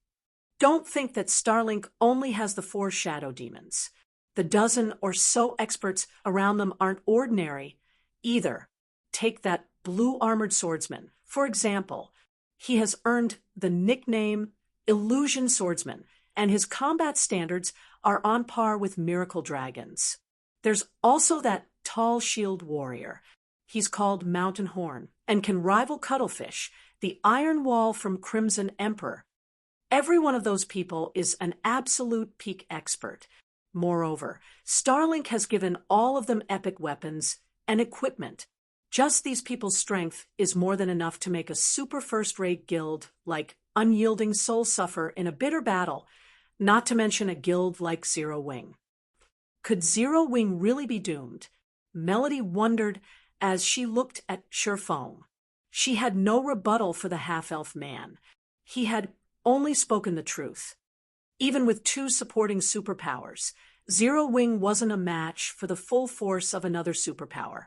Don't think that Starlink only has the four shadow demons. The dozen or so experts around them aren't ordinary either. Take that blue-armored swordsman, for example. He has earned the nickname Illusion Swordsman, and his combat standards are on par with Miracle Dragons. There's also that tall shield warrior. He's called Mountain Horn and can rival Cuttlefish, the Iron Wall from Crimson Emperor. Every one of those people is an absolute peak expert. Moreover, Starlink has given all of them epic weapons and equipment. Just these people's strength is more than enough to make a super first-rate guild like Unyielding Soul suffer in a bitter battle, not to mention a guild like Zero Wing. Could Zero Wing really be doomed? Melody wondered as she looked at Shifeng. She had no rebuttal for the half-elf man. He had only spoken the truth. Even with two supporting superpowers, Zero Wing wasn't a match for the full force of another superpower.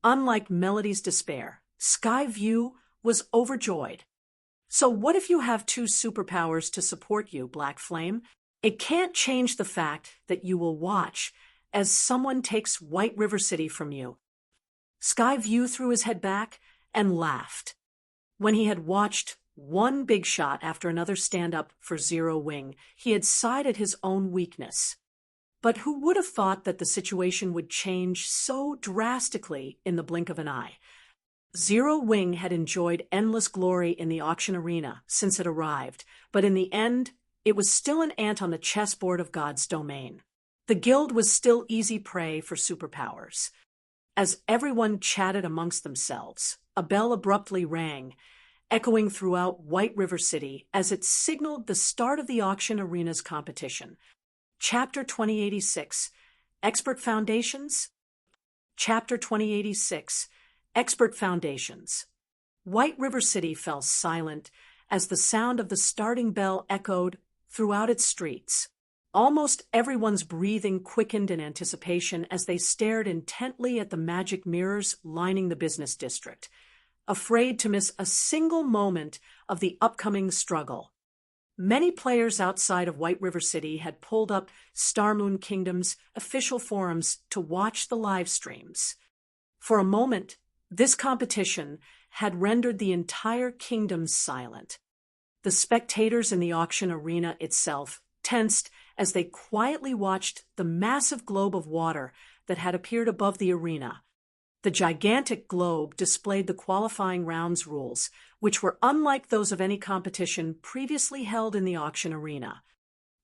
Unlike Melody's despair, Skyview was overjoyed. So what if you have two superpowers to support you, Black Flame? It can't change the fact that you will watch as someone takes White River City from you. Skyview threw his head back and laughed. When he had watched one big shot after another stand up for Zero Wing, he had sighed at his own weakness. But who would have thought that the situation would change so drastically in the blink of an eye? Zero Wing had enjoyed endless glory in the auction arena since it arrived, but in the end, it was still an ant on the chessboard of God's domain. The guild was still easy prey for superpowers. As everyone chatted amongst themselves, a bell abruptly rang, echoing throughout White River City as it signaled the start of the auction arena's competition. Chapter 2086, Expert Foundations? Chapter 2086, Expert Foundations. White River City fell silent as the sound of the starting bell echoed throughout its streets. Almost everyone's breathing quickened in anticipation as they stared intently at the magic mirrors lining the business district, afraid to miss a single moment of the upcoming struggle. Many players outside of White River City had pulled up Star Moon Kingdom's official forums to watch the live streams. For a moment, this competition had rendered the entire kingdom silent. The spectators in the auction arena itself tensed as they quietly watched the massive globe of water that had appeared above the arena. The gigantic globe displayed the qualifying rounds rules, which were unlike those of any competition previously held in the auction arena.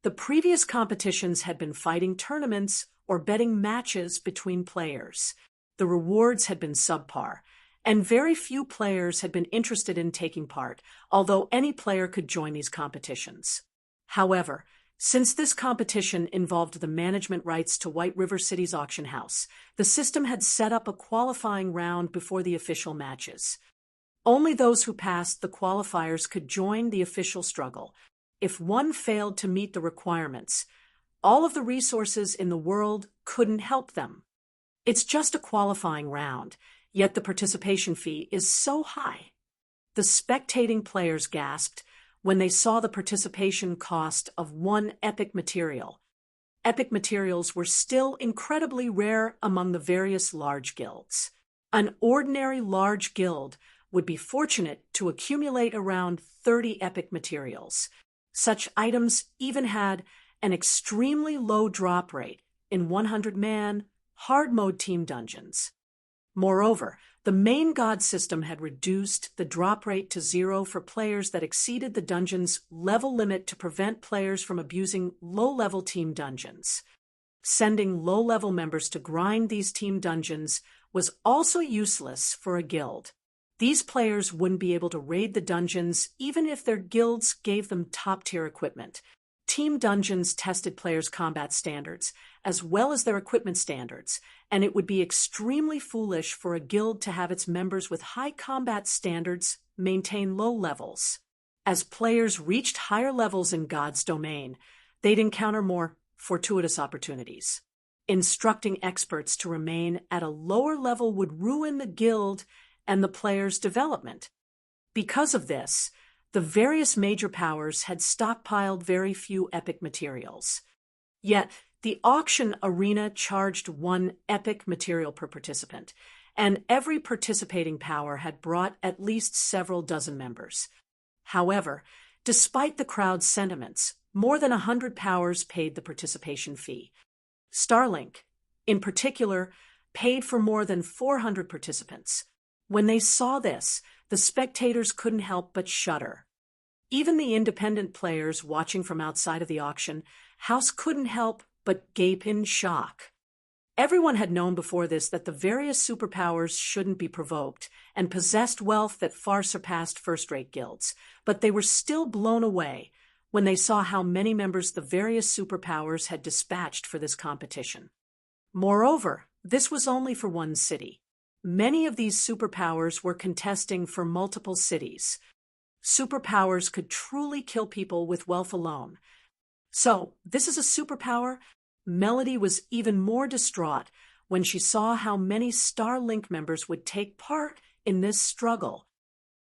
The previous competitions had been fighting tournaments or betting matches between players. The rewards had been subpar, and very few players had been interested in taking part, although any player could join these competitions. However, since this competition involved the management rights to White River City's auction house, the system had set up a qualifying round before the official matches. Only those who passed the qualifiers could join the official struggle. If one failed to meet the requirements, all of the resources in the world couldn't help them. It's just a qualifying round, yet the participation fee is so high. The spectating players gasped when they saw the participation cost of one epic material. Epic materials were still incredibly rare among the various large guilds. An ordinary large guild would be fortunate to accumulate around 30 epic materials. Such items even had an extremely low drop rate in 100-man, hard mode team dungeons. Moreover, the main god system had reduced the drop rate to 0 for players that exceeded the dungeon's level limit to prevent players from abusing low-level team dungeons. Sending low-level members to grind these team dungeons was also useless for a guild. These players wouldn't be able to raid the dungeons even if their guilds gave them top-tier equipment. Team dungeons tested players' combat standards, as well as their equipment standards, and it would be extremely foolish for a guild to have its members with high combat standards maintain low levels. As players reached higher levels in God's domain, they'd encounter more fortuitous opportunities. Instructing experts to remain at a lower level would ruin the guild and the player's development. Because of this, the various major powers had stockpiled very few epic materials. Yet, the auction arena charged 1 epic material per participant, and every participating power had brought at least several dozen members. However, despite the crowd's sentiments, more than 100 powers paid the participation fee. Starlink, in particular, paid for more than 400 participants. When they saw this, the spectators couldn't help but shudder. Even the independent players watching from outside of the auction house couldn't help but gape in shock. Everyone had known before this that the various superpowers shouldn't be provoked and possessed wealth that far surpassed first-rate guilds, but they were still blown away when they saw how many members the various superpowers had dispatched for this competition. Moreover, this was only for one city. Many of these superpowers were contesting for multiple cities. Superpowers could truly kill people with wealth alone. So, this is a superpower? Melody was even more distraught when she saw how many Starlink members would take part in this struggle.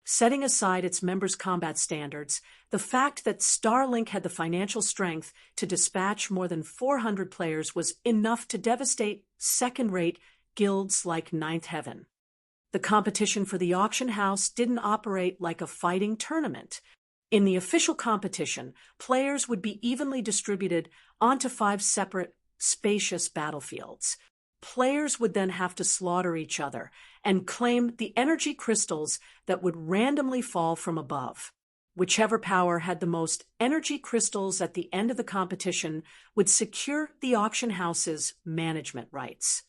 Setting aside its members' combat standards, the fact that Starlink had the financial strength to dispatch more than 400 players was enough to devastate second-rate guilds like Ninth Heaven. The competition for the auction house didn't operate like a fighting tournament. In the official competition, players would be evenly distributed onto 5 separate, spacious battlefields. Players would then have to slaughter each other and claim the energy crystals that would randomly fall from above. Whichever power had the most energy crystals at the end of the competition would secure the auction house's management rights.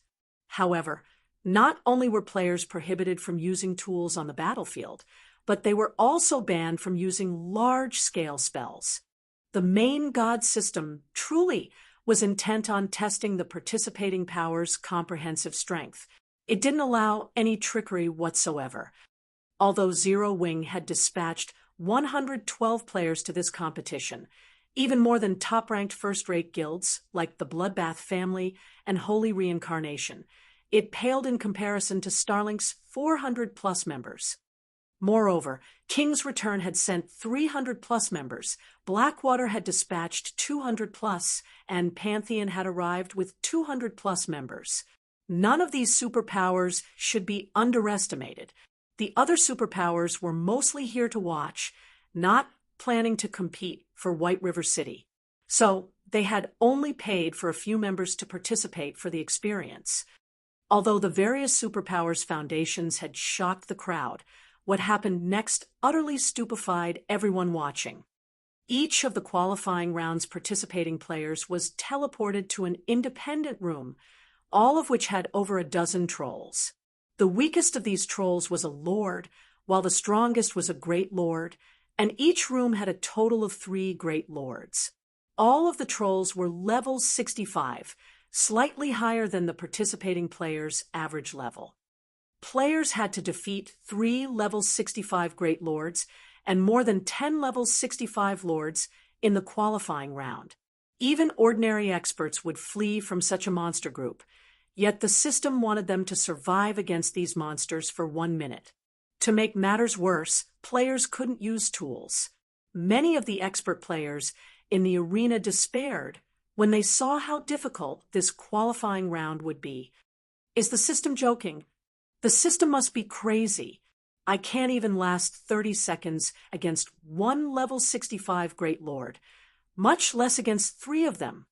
However, not only were players prohibited from using tools on the battlefield, but they were also banned from using large-scale spells. The main god system truly was intent on testing the participating power's comprehensive strength. It didn't allow any trickery whatsoever. Although Zero Wing had dispatched 112 players to this competition, even more than top-ranked first-rate guilds like the Bloodbath Family and Holy Reincarnation, it paled in comparison to Starlink's 400-plus members. Moreover, King's Return had sent 300-plus members, Blackwater had dispatched 200-plus, and Pantheon had arrived with 200-plus members. None of these superpowers should be underestimated. The other superpowers were mostly here to watch, not planning to compete for White River City. So they had only paid for a few members to participate for the experience. Although the various superpowers' foundations had shocked the crowd, what happened next utterly stupefied everyone watching. Each of the qualifying round's participating players was teleported to an independent room, all of which had over a dozen trolls. The weakest of these trolls was a lord, while the strongest was a great lord, and each room had a total of 3 great lords. All of the trolls were level 65, slightly higher than the participating players' average level. Players had to defeat 3 level 65 great lords and more than 10 level 65 lords in the qualifying round. Even ordinary experts would flee from such a monster group, yet the system wanted them to survive against these monsters for 1 minute. To make matters worse, players couldn't use tools. Many of the expert players in the arena despaired when they saw how difficult this qualifying round would be. Is the system joking? The system must be crazy. I can't even last 30 seconds against 1 level 65 Great Lord, much less against 3 of them.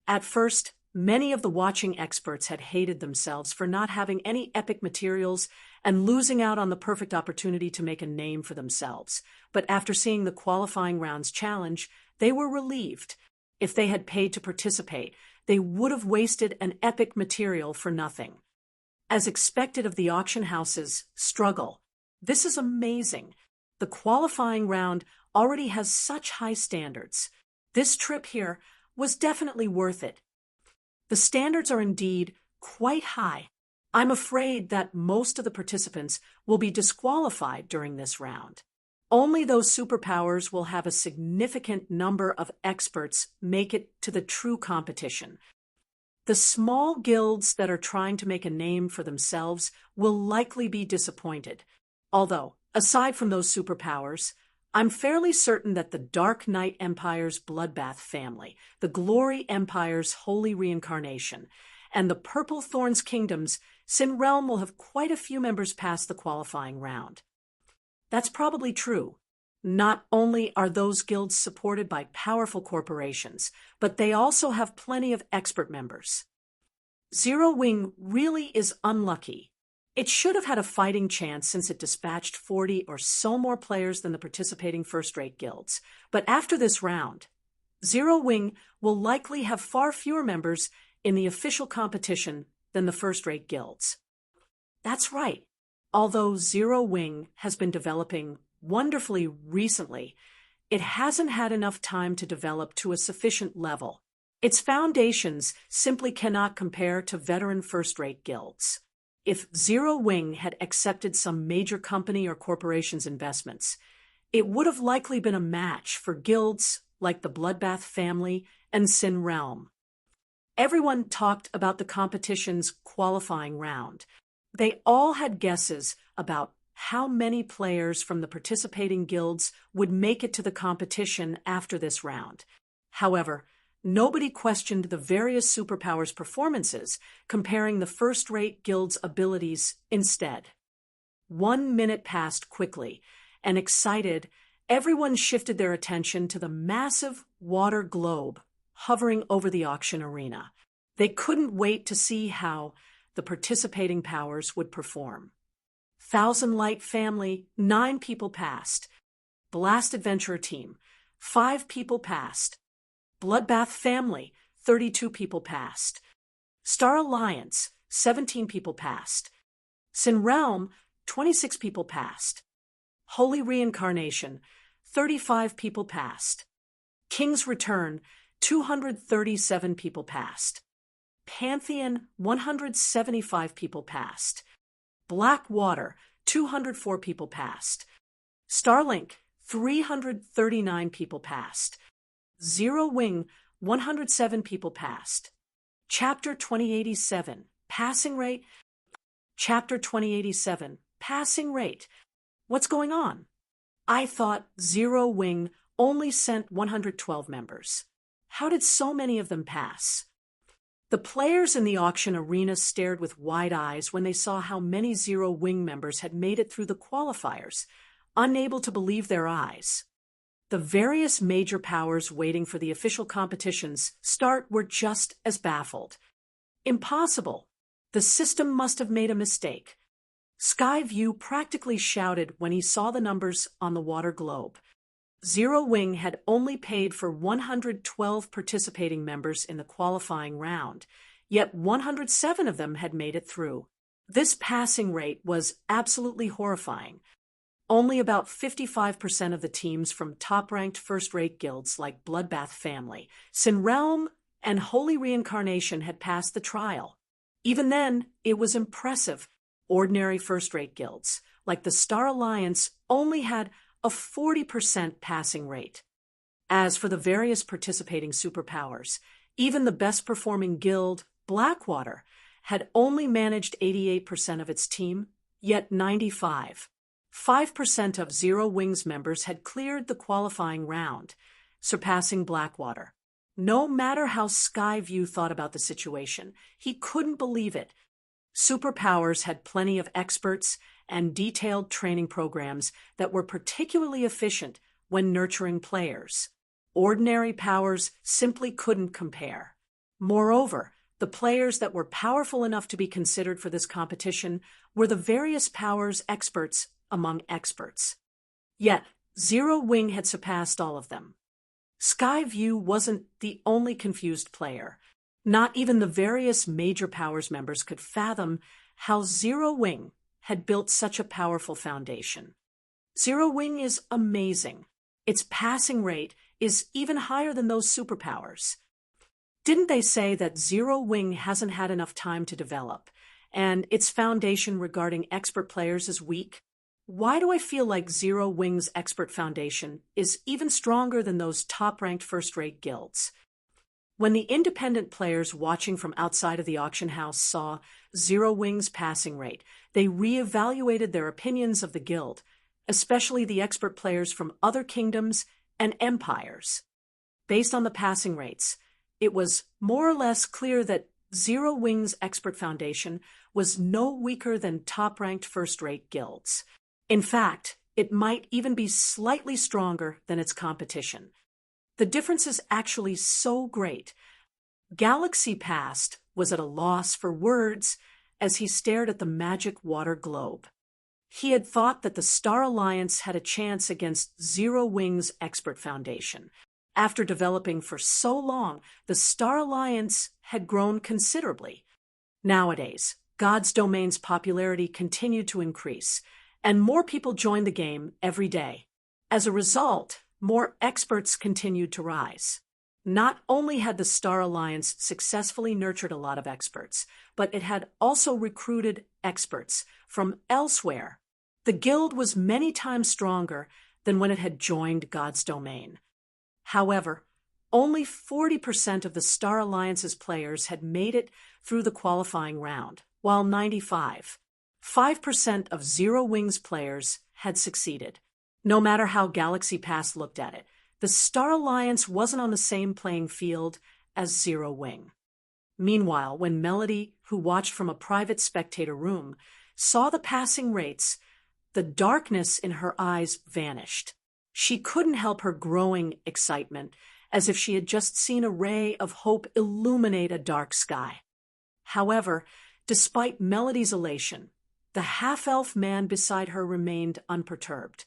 At first, many of the watching experts had hated themselves for not having any epic materials and losing out on the perfect opportunity to make a name for themselves. But after seeing the qualifying round's challenge, they were relieved. If they had paid to participate, they would have wasted an epic material for nothing. As expected of the auction house's struggle, this is amazing. The qualifying round already has such high standards. This trip here was definitely worth it. The standards are indeed quite high. I'm afraid that most of the participants will be disqualified during this round. Only those superpowers will have a significant number of experts make it to the true competition. The small guilds that are trying to make a name for themselves will likely be disappointed. Although, aside from those superpowers, I'm fairly certain that the Dark Knight Empire's Bloodbath family, the Glory Empire's Holy Reincarnation, and the Purple Thorns Kingdom's Sin Realm will have quite a few members pass the qualifying round. That's probably true. Not only are those guilds supported by powerful corporations, but they also have plenty of expert members. Zero Wing really is unlucky. It should have had a fighting chance since it dispatched 40 or so more players than the participating first-rate guilds. But after this round, Zero Wing will likely have far fewer members in the official competition than the first-rate guilds. That's right. Although Zero Wing has been developing wonderfully recently, it hasn't had enough time to develop to a sufficient level. Its foundations simply cannot compare to veteran first-rate guilds. If Zero Wing had accepted some major company or corporation's investments, it would have likely been a match for guilds like the Bloodbath family and Sin Realm. Everyone talked about the competition's qualifying round. They all had guesses about how many players from the participating guilds would make it to the competition after this round. However, nobody questioned the various superpowers' performances, comparing the first-rate guilds' abilities instead. 1 minute passed quickly, and excited, everyone shifted their attention to the massive water globe hovering over the auction arena. They couldn't wait to see how the participating powers would perform. Thousand Light Family, 9 people passed. Blast Adventurer Team, 5 people passed. Bloodbath Family, 32 people passed. Star Alliance, 17 people passed. Sin Realm, 26 people passed. Holy Reincarnation, 35 people passed. King's Return, 237 people passed. Pantheon, 175 people passed. Black Water, 204 people passed. Starlink, 339 people passed. Zero Wing, 107 people passed. Chapter 2087, Passing Rate. Chapter 2087, Passing Rate. What's going on? I thought Zero Wing only sent 112 members. How did so many of them pass? The players in the auction arena stared with wide eyes when they saw how many Zero Wing members had made it through the qualifiers, unable to believe their eyes. The various major powers waiting for the official competition's start were just as baffled. Impossible. The system must have made a mistake. Skyview practically shouted when he saw the numbers on the water globe. Zero Wing had only paid for 112 participating members in the qualifying round, yet 107 of them had made it through. This passing rate was absolutely horrifying. Only about 55% of the teams from top-ranked first-rate guilds like Bloodbath Family, Sin Realm, and Holy Reincarnation had passed the trial. Even then, it was impressive. Ordinary first-rate guilds, like the Star Alliance, only had a 40% passing rate. As for the various participating superpowers, even the best-performing guild, Blackwater, had only managed 88% of its team, yet 5% of Zero Wing's members had cleared the qualifying round, surpassing Blackwater. No matter how Skyview thought about the situation, he couldn't believe it. Superpowers had plenty of experts and detailed training programs that were particularly efficient when nurturing players. Ordinary powers simply couldn't compare. Moreover, the players that were powerful enough to be considered for this competition were the various powers' experts among experts. Yet, Zero Wing had surpassed all of them. Skyview wasn't the only confused player. Not even the various major powers members could fathom how Zero Wing had built such a powerful foundation. Zero Wing is amazing. Its passing rate is even higher than those superpowers. Didn't they say that Zero Wing hasn't had enough time to develop, and its foundation regarding expert players is weak? Why do I feel like Zero Wing's expert foundation is even stronger than those top-ranked first-rate guilds? When the independent players watching from outside of the auction house saw Zero Wing's passing rate, they re-evaluated their opinions of the guild, especially the expert players from other kingdoms and empires. Based on the passing rates, it was more or less clear that Zero Wing's expert foundation was no weaker than top-ranked first-rate guilds. In fact, it might even be slightly stronger than its competition. The difference is actually so great. Galaxy Past was at a loss for words as he stared at the magic water globe. He had thought that the Star Alliance had a chance against Zero Wing's expert foundation. After developing for so long, the Star Alliance had grown considerably. Nowadays, God's Domain's popularity continued to increase, and more people joined the game every day. As a result, more experts continued to rise. Not only had the Star Alliance successfully nurtured a lot of experts, but it had also recruited experts from elsewhere. The guild was many times stronger than when it had joined God's Domain. However, only 40% of the Star Alliance's players had made it through the qualifying round, while 95% 5% of Zero Wing's players had succeeded. No matter how Galaxy Pass looked at it, the Star Alliance wasn't on the same playing field as Zero Wing. Meanwhile, when Melody, who watched from a private spectator room, saw the passing rates, the darkness in her eyes vanished. She couldn't help her growing excitement, as if she had just seen a ray of hope illuminate a dark sky. However, despite Melody's elation, the half-elf man beside her remained unperturbed.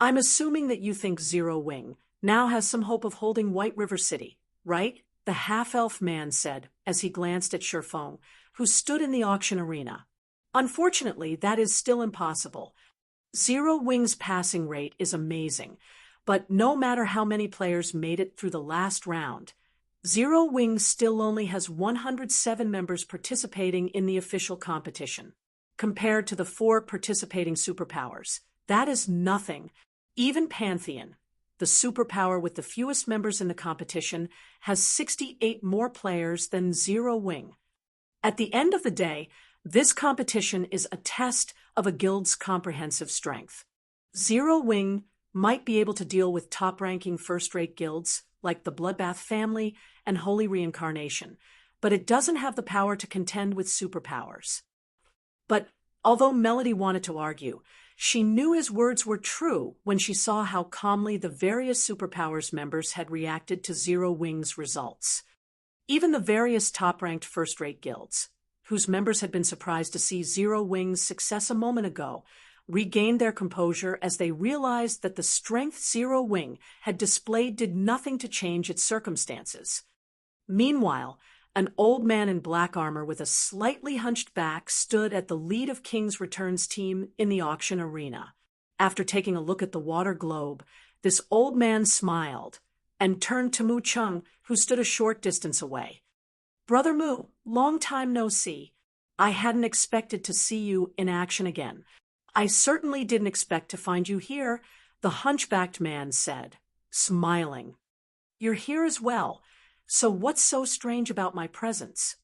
"I'm assuming that you think Zero Wing now has some hope of holding White River City, right?" the half-elf man said as he glanced at Sherfong, who stood in the auction arena. "Unfortunately, that is still impossible. Zero Wing's passing rate is amazing, but no matter how many players made it through the last round, Zero Wing still only has 107 members participating in the official competition. Compared to the 4 participating superpowers, that is nothing. Even Pantheon, the superpower with the fewest members in the competition, has 68 more players than Zero Wing. At the end of the day, this competition is a test of a guild's comprehensive strength. Zero Wing might be able to deal with top-ranking first-rate guilds like the Bloodbath family and Holy Reincarnation, but it doesn't have the power to contend with superpowers." But although Melody wanted to argue, she knew his words were true when she saw how calmly the various superpowers members had reacted to Zero Wing's results. Even the various top-ranked first-rate guilds, whose members had been surprised to see Zero Wing's success a moment ago, regained their composure as they realized that the strength Zero Wing had displayed did nothing to change its circumstances. Meanwhile, an old man in black armor with a slightly hunched back stood at the lead of King's Returns team in the auction arena. After taking a look at the water globe, this old man smiled and turned to Mu Chung, who stood a short distance away. "Brother Mu, long time no see. I hadn't expected to see you in action again." "I certainly didn't expect to find you here," the hunchbacked man said, smiling. "You're here as well. So what's so strange about my presence?"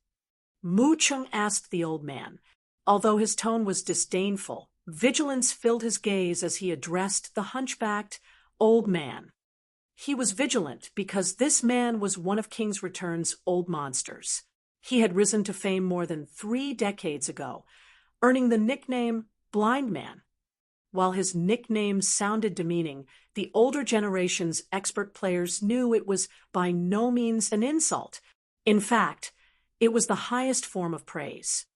Mu Chung asked the old man. Although his tone was disdainful, vigilance filled his gaze as he addressed the hunchbacked old man. He was vigilant because this man was one of King's Return's old monsters. He had risen to fame more than 3 decades ago, earning the nickname Blind Man. While his nickname sounded demeaning, the older generation's expert players knew it was by no means an insult. In fact, it was the highest form of praise.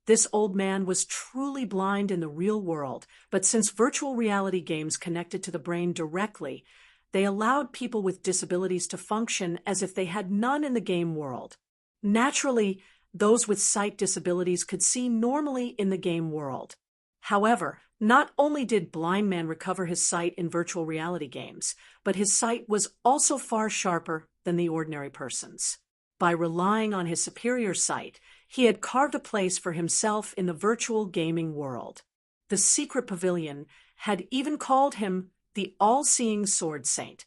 This old man was truly blind in the real world, but since virtual reality games connected to the brain directly, they allowed people with disabilities to function as if they had none in the game world. Naturally, those with sight disabilities could see normally in the game world. However, not only did Blind Man recover his sight in virtual reality games, but his sight was also far sharper than the ordinary person's. By relying on his superior sight, he had carved a place for himself in the virtual gaming world. The Secret Pavilion had even called him the All-Seeing Sword Saint.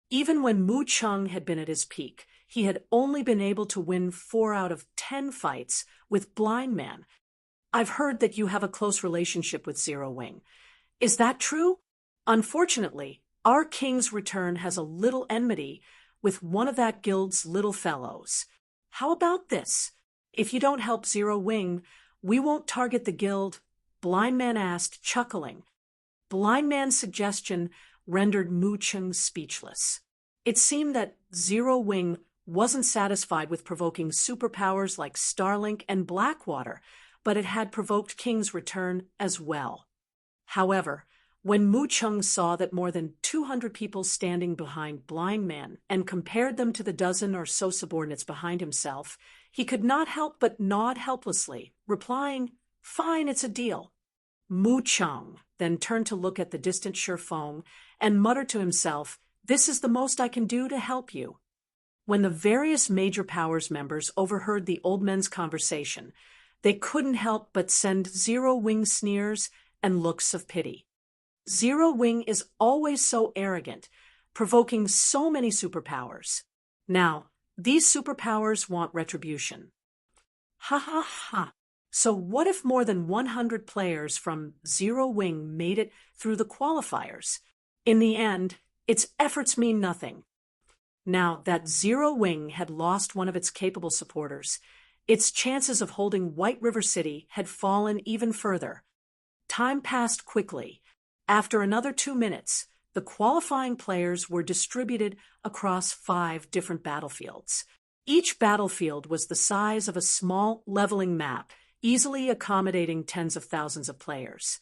Even when Mu Chung had been at his peak, he had only been able to win 4 out of 10 fights with Blind Man. "I've heard that you have a close relationship with Zero Wing. Is that true?" "Unfortunately, our King's Return has a little enmity with one of that guild's little fellows. How about this? If you don't help Zero Wing, we won't target the guild," Blind Man asked, chuckling. Blind Man's suggestion rendered Mu Chung speechless. It seemed that Zero Wing wasn't satisfied with provoking superpowers like Starlink and Blackwater, but it had provoked King's Return as well. However, when Mu Chung saw that more than 200 people standing behind Blind Man and compared them to the dozen or so subordinates behind himself, he could not help but nod helplessly, replying, "Fine, it's a deal." Mu Chung then turned to look at the distant Sherfong and muttered to himself, "This is the most I can do to help you." When the various major powers members overheard the old men's conversation, they couldn't help but send Zero Wing sneers and looks of pity. Zero Wing is always so arrogant, provoking so many superpowers. Now, these superpowers want retribution. Ha ha ha. So what if more than 100 players from Zero Wing made it through the qualifiers? In the end, its efforts mean nothing. Now that Zero Wing had lost one of its capable supporters, its chances of holding White River City had fallen even further. Time passed quickly. After another 2 minutes, the qualifying players were distributed across 5 different battlefields. Each battlefield was the size of a small leveling map, easily accommodating tens of thousands of players.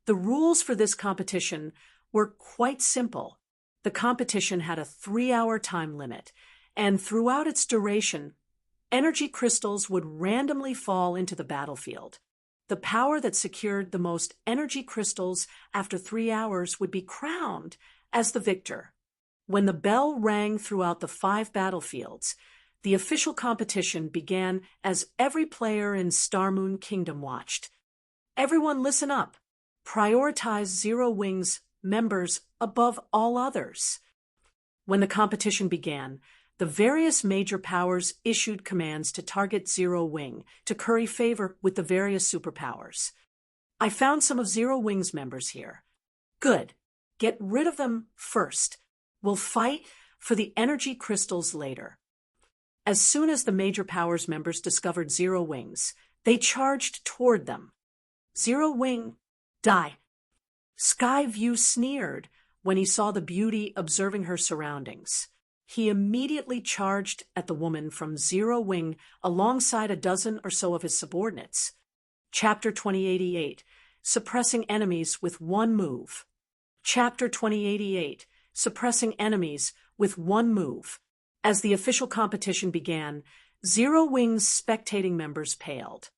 The rules for this competition were quite simple. The competition had a 3-hour time limit, and throughout its duration, energy crystals would randomly fall into the battlefield. The power that secured the most energy crystals after 3 hours would be crowned as the victor. When the bell rang throughout the 5 battlefields, the official competition began as every player in Star Moon Kingdom watched. Everyone listen up. Prioritize Zero Wing's members above all others. When the competition began, the various major powers issued commands to target Zero Wing to curry favor with the various superpowers. I found some of Zero Wing's members here. Good. Get rid of them first. We'll fight for the energy crystals later. As soon as the major powers members discovered Zero Wings, they charged toward them. Zero Wing, die. Skyview sneered when he saw the beauty observing her surroundings. He immediately charged at the woman from Zero Wing alongside a dozen or so of his subordinates. Chapter 2088, Suppressing Enemies with One Move. Chapter 2088, Suppressing Enemies with One Move. As the official competition began, Zero Wing's spectating members paled.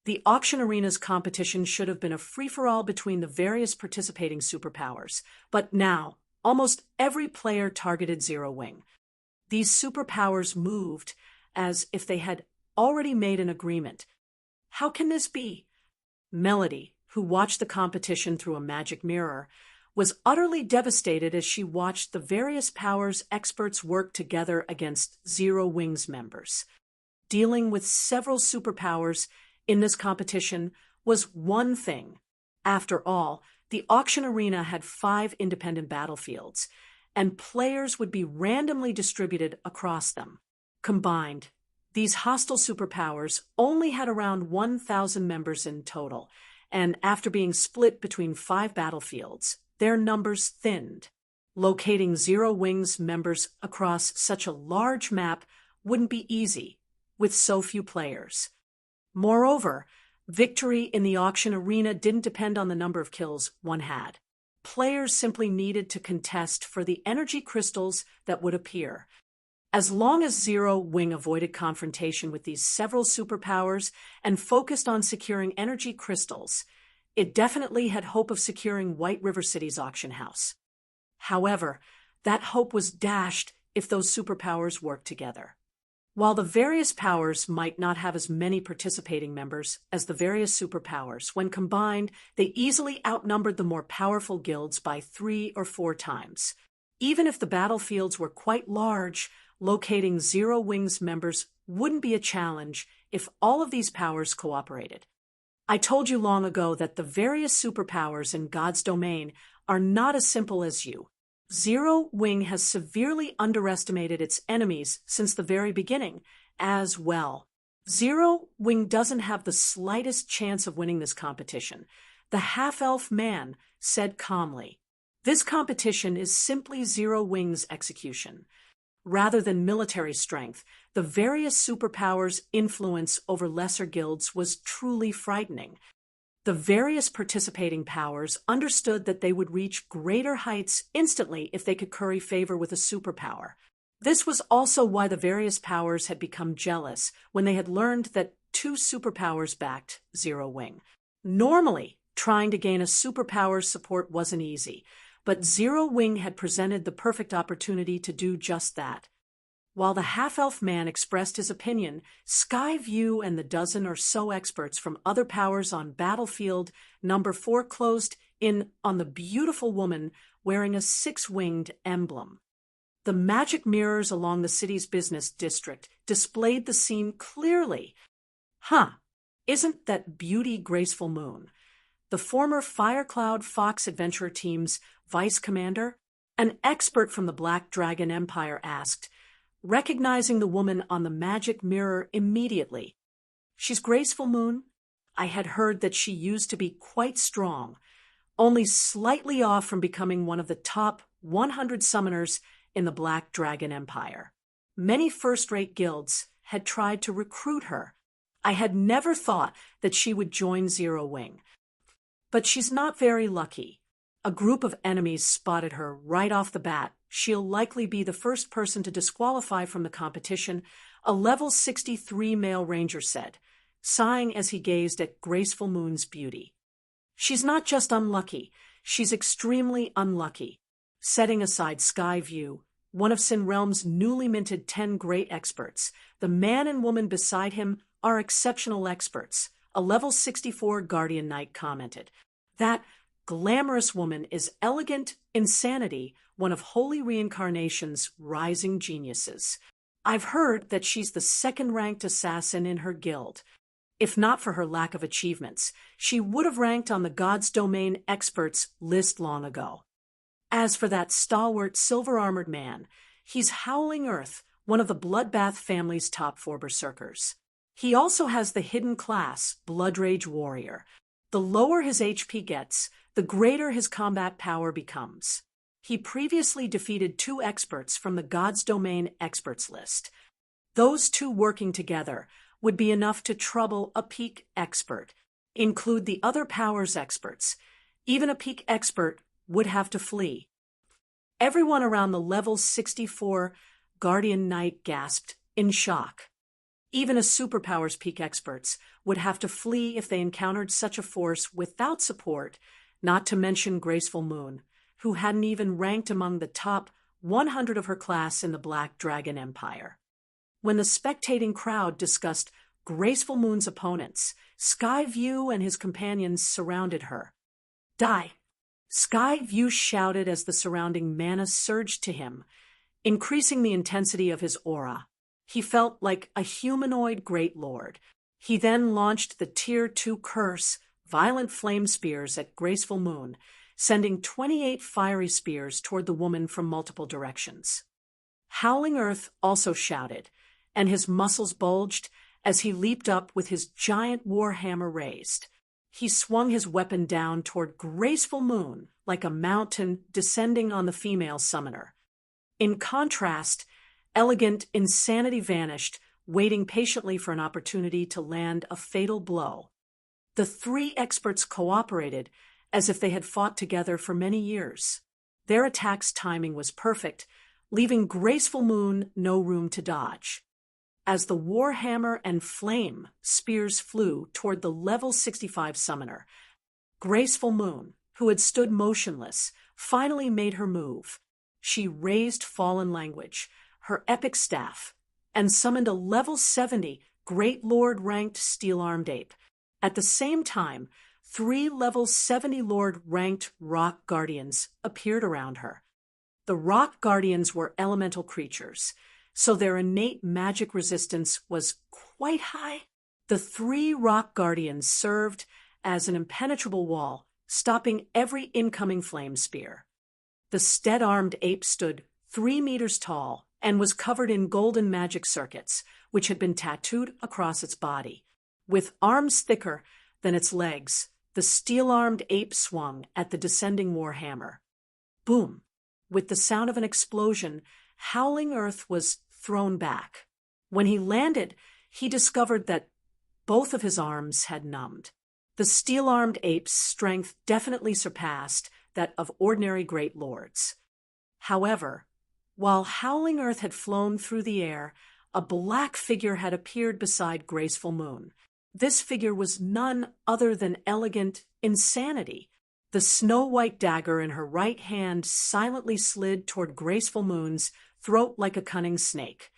The auction arena's competition should have been a free-for-all between the various participating superpowers, but now, almost every player targeted Zero Wing. These superpowers moved as if they had already made an agreement. How can this be? Melody, who watched the competition through a magic mirror, was utterly devastated as she watched the various powers experts work together against Zero Wing's members. Dealing with several superpowers in this competition was one thing. After all, the auction arena had 5 independent battlefields, and players would be randomly distributed across them. Combined, these hostile superpowers only had around 1,000 members in total, and after being split between 5 battlefields, their numbers thinned. Locating Zero Wing's members across such a large map wouldn't be easy, with so few players. Moreover, victory in the auction arena didn't depend on the number of kills one had. Players simply needed to contest for the energy crystals that would appear. As long as Zero Wing avoided confrontation with these several superpowers and focused on securing energy crystals, it definitely had hope of securing White River City's auction house. However, that hope was dashed if those superpowers worked together. While the various powers might not have as many participating members as the various superpowers, when combined, they easily outnumbered the more powerful guilds by 3 or 4 times. Even if the battlefields were quite large, locating Zero Wing's members wouldn't be a challenge if all of these powers cooperated. I told you long ago that the various superpowers in God's domain are not as simple as you. Zero Wing has severely underestimated its enemies since the very beginning, as well. Zero Wing doesn't have the slightest chance of winning this competition, the half-elf man said calmly. This competition is simply Zero Wing's execution. Rather than military strength, the various superpowers' influence over lesser guilds was truly frightening. The various participating powers understood that they would reach greater heights instantly if they could curry favor with a superpower. This was also why the various powers had become jealous when they had learned that 2 superpowers backed Zero Wing. Normally, trying to gain a superpower's support wasn't easy, but Zero Wing had presented the perfect opportunity to do just that. While the half-elf man expressed his opinion, Skyview and the dozen or so experts from other powers on battlefield number 4 closed in on the beautiful woman wearing a 6-winged emblem. The magic mirrors along the city's business district displayed the scene clearly. Isn't that beauty Graceful Moon, the former Firecloud Fox Adventure Team's vice commander? An expert from the Black Dragon Empire asked, recognizing the woman on the magic mirror immediately. She's Graceful Moon. I had heard that she used to be quite strong, only slightly off from becoming one of the top 100 summoners in the Black Dragon Empire. Many first-rate guilds had tried to recruit her. I had never thought that she would join Zero Wing. But she's not very lucky. A group of enemies spotted her right off the bat. She'll likely be the first person to disqualify from the competition, a level 63 male ranger said, sighing as he gazed at Graceful Moon's beauty. She's not just unlucky, she's extremely unlucky. Setting aside Sky View, one of Sin Realm's newly minted 10 great experts, the man and woman beside him are exceptional experts, a level 64 Guardian Knight commented. That glamorous woman is Elegant Insanity, one of Holy Reincarnation's rising geniuses. I've heard that she's the second-ranked assassin in her guild. If not for her lack of achievements, she would have ranked on the God's Domain experts list long ago. As for that stalwart silver-armored man, he's Howling Earth, one of the Bloodbath family's top 4 berserkers. He also has the hidden class, Blood Rage Warrior. The lower his HP gets, the greater his combat power becomes. He previously defeated 2 experts from the God's Domain experts list. Those 2 working together would be enough to trouble a peak expert. Include the other powers experts. Even a peak expert would have to flee. Everyone around the level 64 Guardian Knight gasped in shock. Even a superpowers peak experts would have to flee if they encountered such a force without support, not to mention Graceful Moon, who hadn't even ranked among the top 100 of her class in the Black Dragon Empire. When the spectating crowd discussed Graceful Moon's opponents, Sky View and his companions surrounded her. Die! Sky View shouted as the surrounding mana surged to him, increasing the intensity of his aura. He felt like a humanoid great lord. He then launched the Tier 2 curse, Violent Flame Spears, at Graceful Moon, sending 28 fiery spears toward the woman from multiple directions. Howling Earth also shouted, and his muscles bulged as he leaped up with his giant war hammer raised. He swung his weapon down toward Graceful Moon like a mountain descending on the female summoner. In contrast, Elegant Insanity vanished, waiting patiently for an opportunity to land a fatal blow. The 3 experts cooperated as if they had fought together for many years. Their attack's timing was perfect, leaving Graceful Moon no room to dodge. As the Warhammer and Flame spears flew toward the level 65 summoner, Graceful Moon, who had stood motionless, finally made her move. She raised Fallen Language, her epic staff, and summoned a level 70 Great Lord-ranked Steel-Armed Ape. At the same time, 3 level 70 Lord-ranked Rock Guardians appeared around her. The Rock Guardians were elemental creatures, so their innate magic resistance was quite high. The 3 Rock Guardians served as an impenetrable wall, stopping every incoming flame spear. The stead-armed ape stood 3 meters tall and was covered in golden magic circuits, which had been tattooed across its body. With arms thicker than its legs, the steel-armed ape swung at the descending warhammer. Boom! With the sound of an explosion, Howling Earth was thrown back. When he landed, he discovered that both of his arms had numbed. The steel-armed ape's strength definitely surpassed that of ordinary great lords. However, while Howling Earth had flown through the air, a black figure had appeared beside Graceful Moon. This figure was none other than Elegant Insanity. The snow-white dagger in her right hand silently slid toward Graceful Moon's throat like a cunning snake.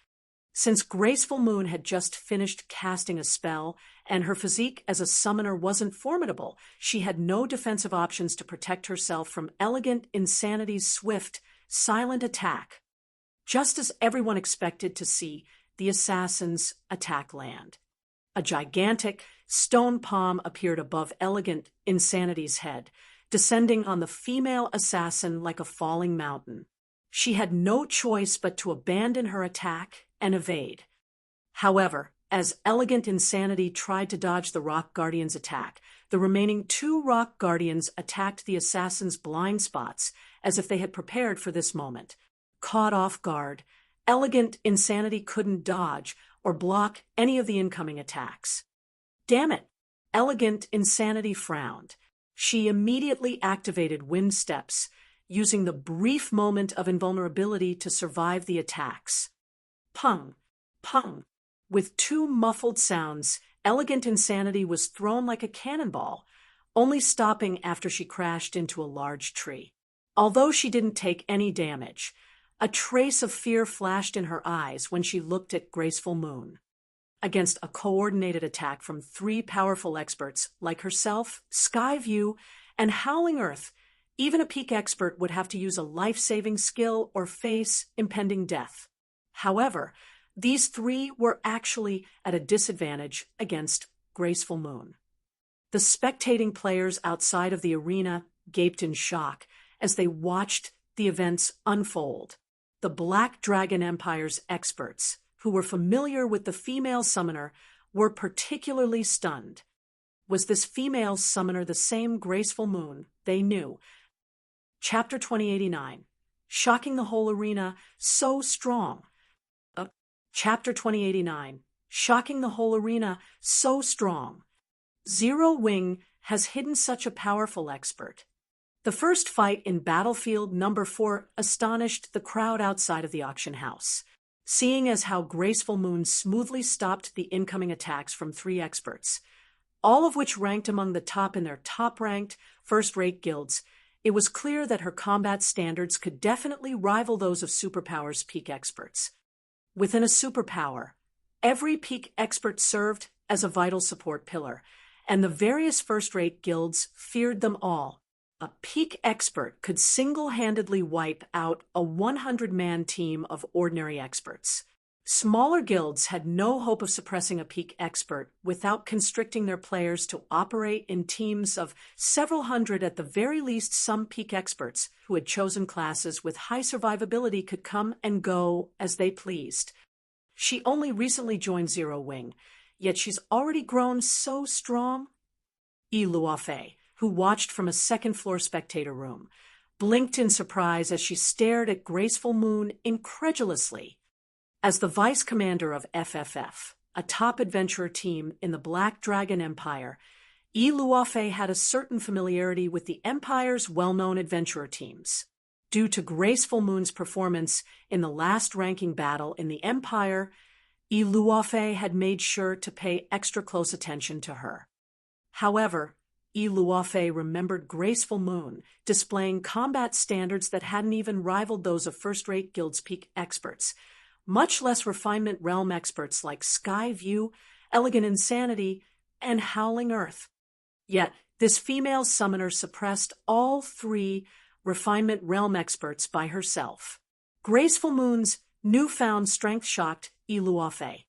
Since Graceful Moon had just finished casting a spell, and her physique as a summoner wasn't formidable, she had no defensive options to protect herself from Elegant Insanity's swift, silent attack. Just as everyone expected to see the assassin's attack land. A gigantic stone palm appeared above Elegant Insanity's head, descending on the female assassin like a falling mountain. She had no choice but to abandon her attack and evade. However, as Elegant Insanity tried to dodge the Rock Guardian's attack, the remaining 2 Rock Guardians attacked the assassin's blind spots as if they had prepared for this moment. Caught off guard, Elegant Insanity couldn't dodge or block any of the incoming attacks. Damn it! Elegant Insanity frowned. She immediately activated Wind Steps, using the brief moment of invulnerability to survive the attacks. Pung! Pung! With 2 muffled sounds, Elegant Insanity was thrown like a cannonball, only stopping after she crashed into a large tree. Although she didn't take any damage, a trace of fear flashed in her eyes when she looked at Graceful Moon. Against a coordinated attack from 3 powerful experts like herself, Skyview, and Howling Earth, even a peak expert would have to use a life-saving skill or face impending death. However, these 3 were actually at a disadvantage against Graceful Moon. The spectating players outside of the arena gaped in shock as they watched the events unfold. The Black Dragon Empire's experts, who were familiar with the female summoner, were particularly stunned. Was this female summoner the same Graceful Moon they knew? Chapter 2089. Shocking the whole arena, so strong. Chapter 2089. Shocking the whole arena, so strong. Zero Wing has hidden such a powerful expert. The first fight in Battlefield Number 4 astonished the crowd outside of the auction house, seeing as how Graceful Moon smoothly stopped the incoming attacks from 3 experts, all of which ranked among the top in their top-ranked, first-rate guilds. It was clear that her combat standards could definitely rival those of Superpower's peak experts. Within a superpower, every peak expert served as a vital support pillar, and the various first-rate guilds feared them all. A peak expert could single-handedly wipe out a 100-man team of ordinary experts. Smaller guilds had no hope of suppressing a peak expert without constricting their players to operate in teams of several hundred. At the very least, some peak experts who had chosen classes with high survivability could come and go as they pleased. She only recently joined Zero Wing, yet she's already grown so strong. Luofei, who watched from a second-floor spectator room, blinked in surprise as she stared at Graceful Moon incredulously. As the vice commander of FFF, a top adventurer team in the Black Dragon Empire, Luofei had a certain familiarity with the Empire's well-known adventurer teams. Due to Graceful Moon's performance in the last ranking battle in the Empire, Luofei had made sure to pay extra close attention to her. However, Luofei remembered Graceful Moon displaying combat standards that hadn't even rivaled those of first-rate guilds peak experts, much less refinement realm experts like Skyview, Elegant Insanity, and Howling Earth. Yet, this female summoner suppressed all 3 refinement realm experts by herself. Graceful Moon's newfound strength shocked Luofei.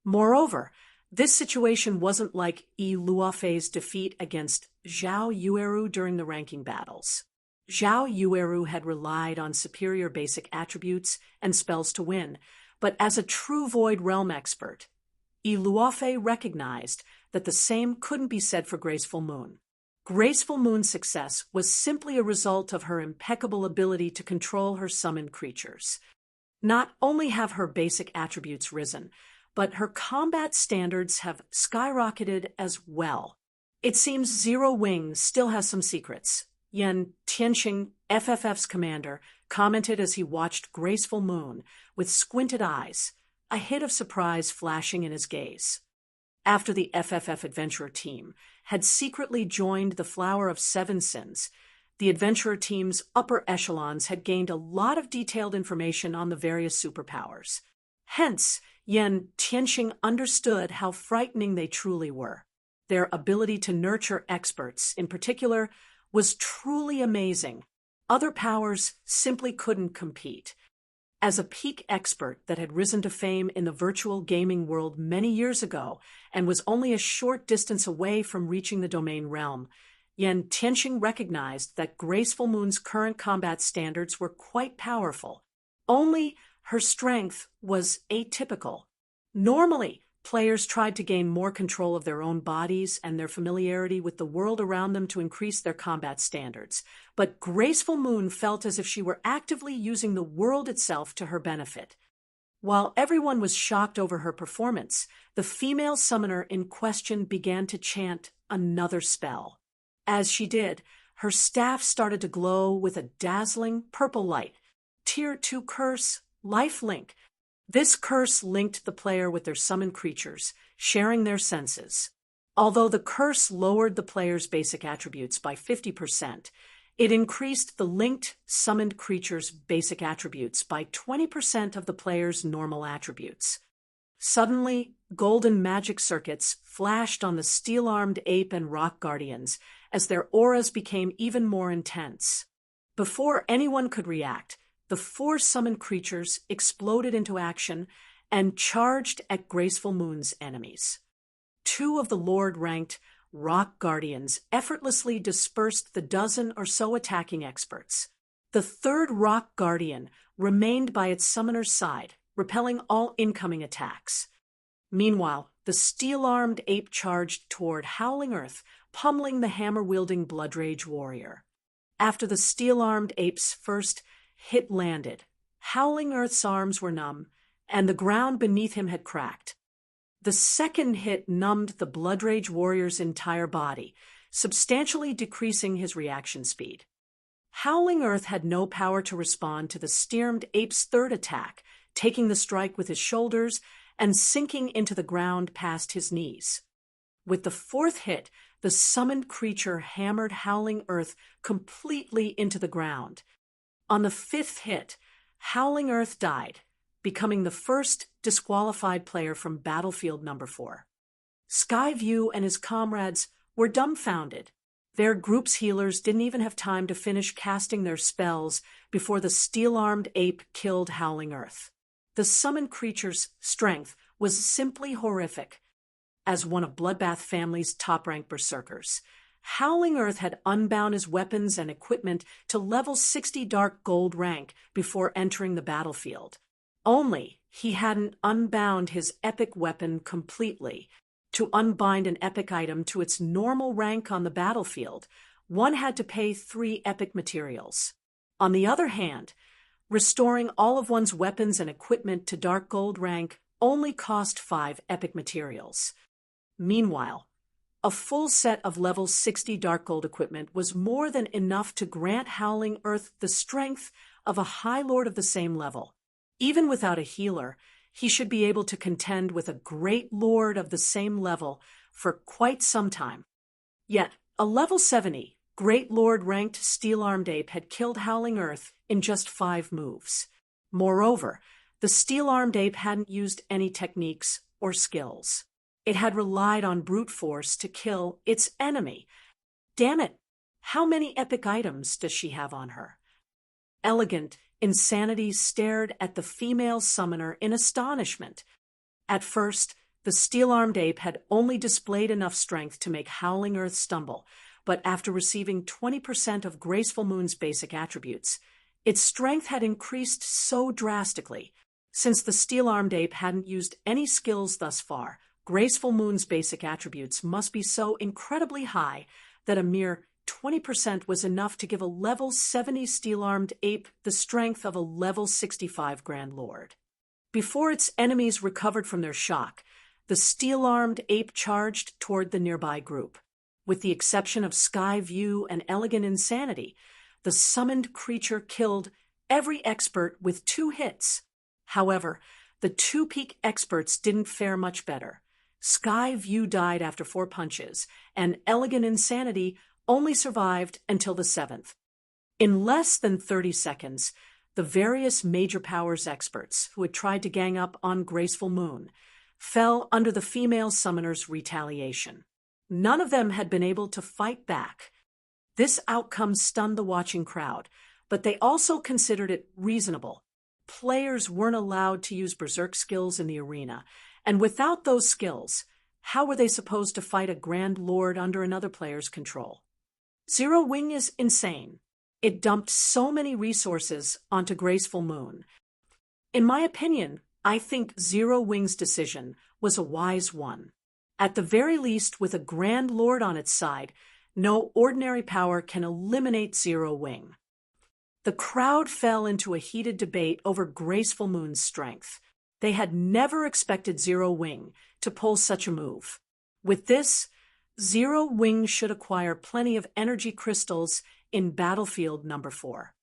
Moreover, this situation wasn't like Luofei's defeat against Zhao Yueru during the ranking battles. Zhao Yueru had relied on superior basic attributes and spells to win, but as a true Void Realm expert, Luofei recognized that the same couldn't be said for Graceful Moon. Graceful Moon's success was simply a result of her impeccable ability to control her summoned creatures. Not only have her basic attributes risen, but her combat standards have skyrocketed as well. It seems Zero Wing still has some secrets. Yan Tianxing, FFF's commander, commented as he watched Graceful Moon with squinted eyes, a hint of surprise flashing in his gaze. After the FFF adventurer team had secretly joined the Flower of Seven Sins, the adventurer team's upper echelons had gained a lot of detailed information on the various superpowers. Hence, Yan Tianxing understood how frightening they truly were. Their ability to nurture experts, in particular, was truly amazing. Other powers simply couldn't compete. As a peak expert that had risen to fame in the virtual gaming world many years ago and was only a short distance away from reaching the domain realm, Yan Tianxing recognized that Graceful Moon's current combat standards were quite powerful. Only her strength was atypical. Normally, players tried to gain more control of their own bodies and their familiarity with the world around them to increase their combat standards, but Graceful Moon felt as if she were actively using the world itself to her benefit. While everyone was shocked over her performance, the female summoner in question began to chant another spell. As she did, her staff started to glow with a dazzling purple light. Tier 2 Curse, Life Link. This curse linked the player with their summoned creatures, sharing their senses. Although the curse lowered the player's basic attributes by 50%, it increased the linked summoned creature's basic attributes by 20% of the player's normal attributes. Suddenly, golden magic circuits flashed on the steel-armed ape and rock guardians as their auras became even more intense. Before anyone could react, the 4 summoned creatures exploded into action and charged at Graceful Moon's enemies. 2 of the Lord-ranked rock guardians effortlessly dispersed the dozen or so attacking experts. The 3rd rock guardian remained by its summoner's side, repelling all incoming attacks. Meanwhile, the steel-armed ape charged toward Howling Earth, pummeling the hammer-wielding Bloodrage warrior. After the steel-armed ape's first hit landed, Howling Earth's arms were numb, and the ground beneath him had cracked. The second hit numbed the Bloodrage warrior's entire body, substantially decreasing his reaction speed. Howling Earth had no power to respond to the steel-armed ape's 3rd attack, taking the strike with his shoulders and sinking into the ground past his knees. With the 4th hit, the summoned creature hammered Howling Earth completely into the ground. On the 5th hit, Howling Earth died, becoming the first disqualified player from Battlefield number 4. Skyview and his comrades were dumbfounded. Their group's healers didn't even have time to finish casting their spells before the steel-armed ape killed Howling Earth. The summoned creature's strength was simply horrific. As one of Bloodbath family's top-ranked berserkers, Howling Earth had unbound his weapons and equipment to level 60 Dark Gold rank before entering the battlefield. Only he hadn't unbound his epic weapon completely. To unbind an epic item to its normal rank on the battlefield, one had to pay 3 epic materials. On the other hand, restoring all of one's weapons and equipment to Dark Gold rank only cost 5 epic materials. Meanwhile, a full set of level 60 Dark Gold equipment was more than enough to grant Howling Earth the strength of a High Lord of the same level. Even without a healer, he should be able to contend with a Great Lord of the same level for quite some time. Yet, a level 70 Great Lord-ranked steel-armed ape had killed Howling Earth in just 5 moves. Moreover, the steel-armed ape hadn't used any techniques or skills. It had relied on brute force to kill its enemy. Damn it! How many epic items does she have on her? Elegant Insanity stared at the female summoner in astonishment. At first, the steel-armed ape had only displayed enough strength to make Howling Earth stumble, but after receiving 20% of Graceful Moon's basic attributes, its strength had increased so drastically. Since the steel-armed ape hadn't used any skills thus far, Graceful Moon's basic attributes must be so incredibly high that a mere 20% was enough to give a level 70 steel-armed ape the strength of a level 65 Grand Lord. Before its enemies recovered from their shock, the steel-armed ape charged toward the nearby group. With the exception of Skyview and Elegant Insanity, the summoned creature killed every expert with 2 hits. However, the 2 peak experts didn't fare much better. Skyview died after 4 punches, and Elegant Insanity only survived until the 7th. In less than 30 seconds, the various major powers experts who had tried to gang up on Graceful Moon fell under the female summoner's retaliation. None of them had been able to fight back. This outcome stunned the watching crowd, but they also considered it reasonable. players weren't allowed to use berserk skills in the arena, and without those skills, how were they supposed to fight a Grand Lord under another player's control? Zero Wing is insane. It dumped so many resources onto Graceful Moon. In my opinion, I think Zero Wing's decision was a wise one. At the very least, with a Grand Lord on its side, no ordinary power can eliminate Zero Wing. The crowd fell into a heated debate over Graceful Moon's strength. They had never expected Zero Wing to pull such a move. With this, Zero Wing should acquire plenty of energy crystals in Battlefield number 4.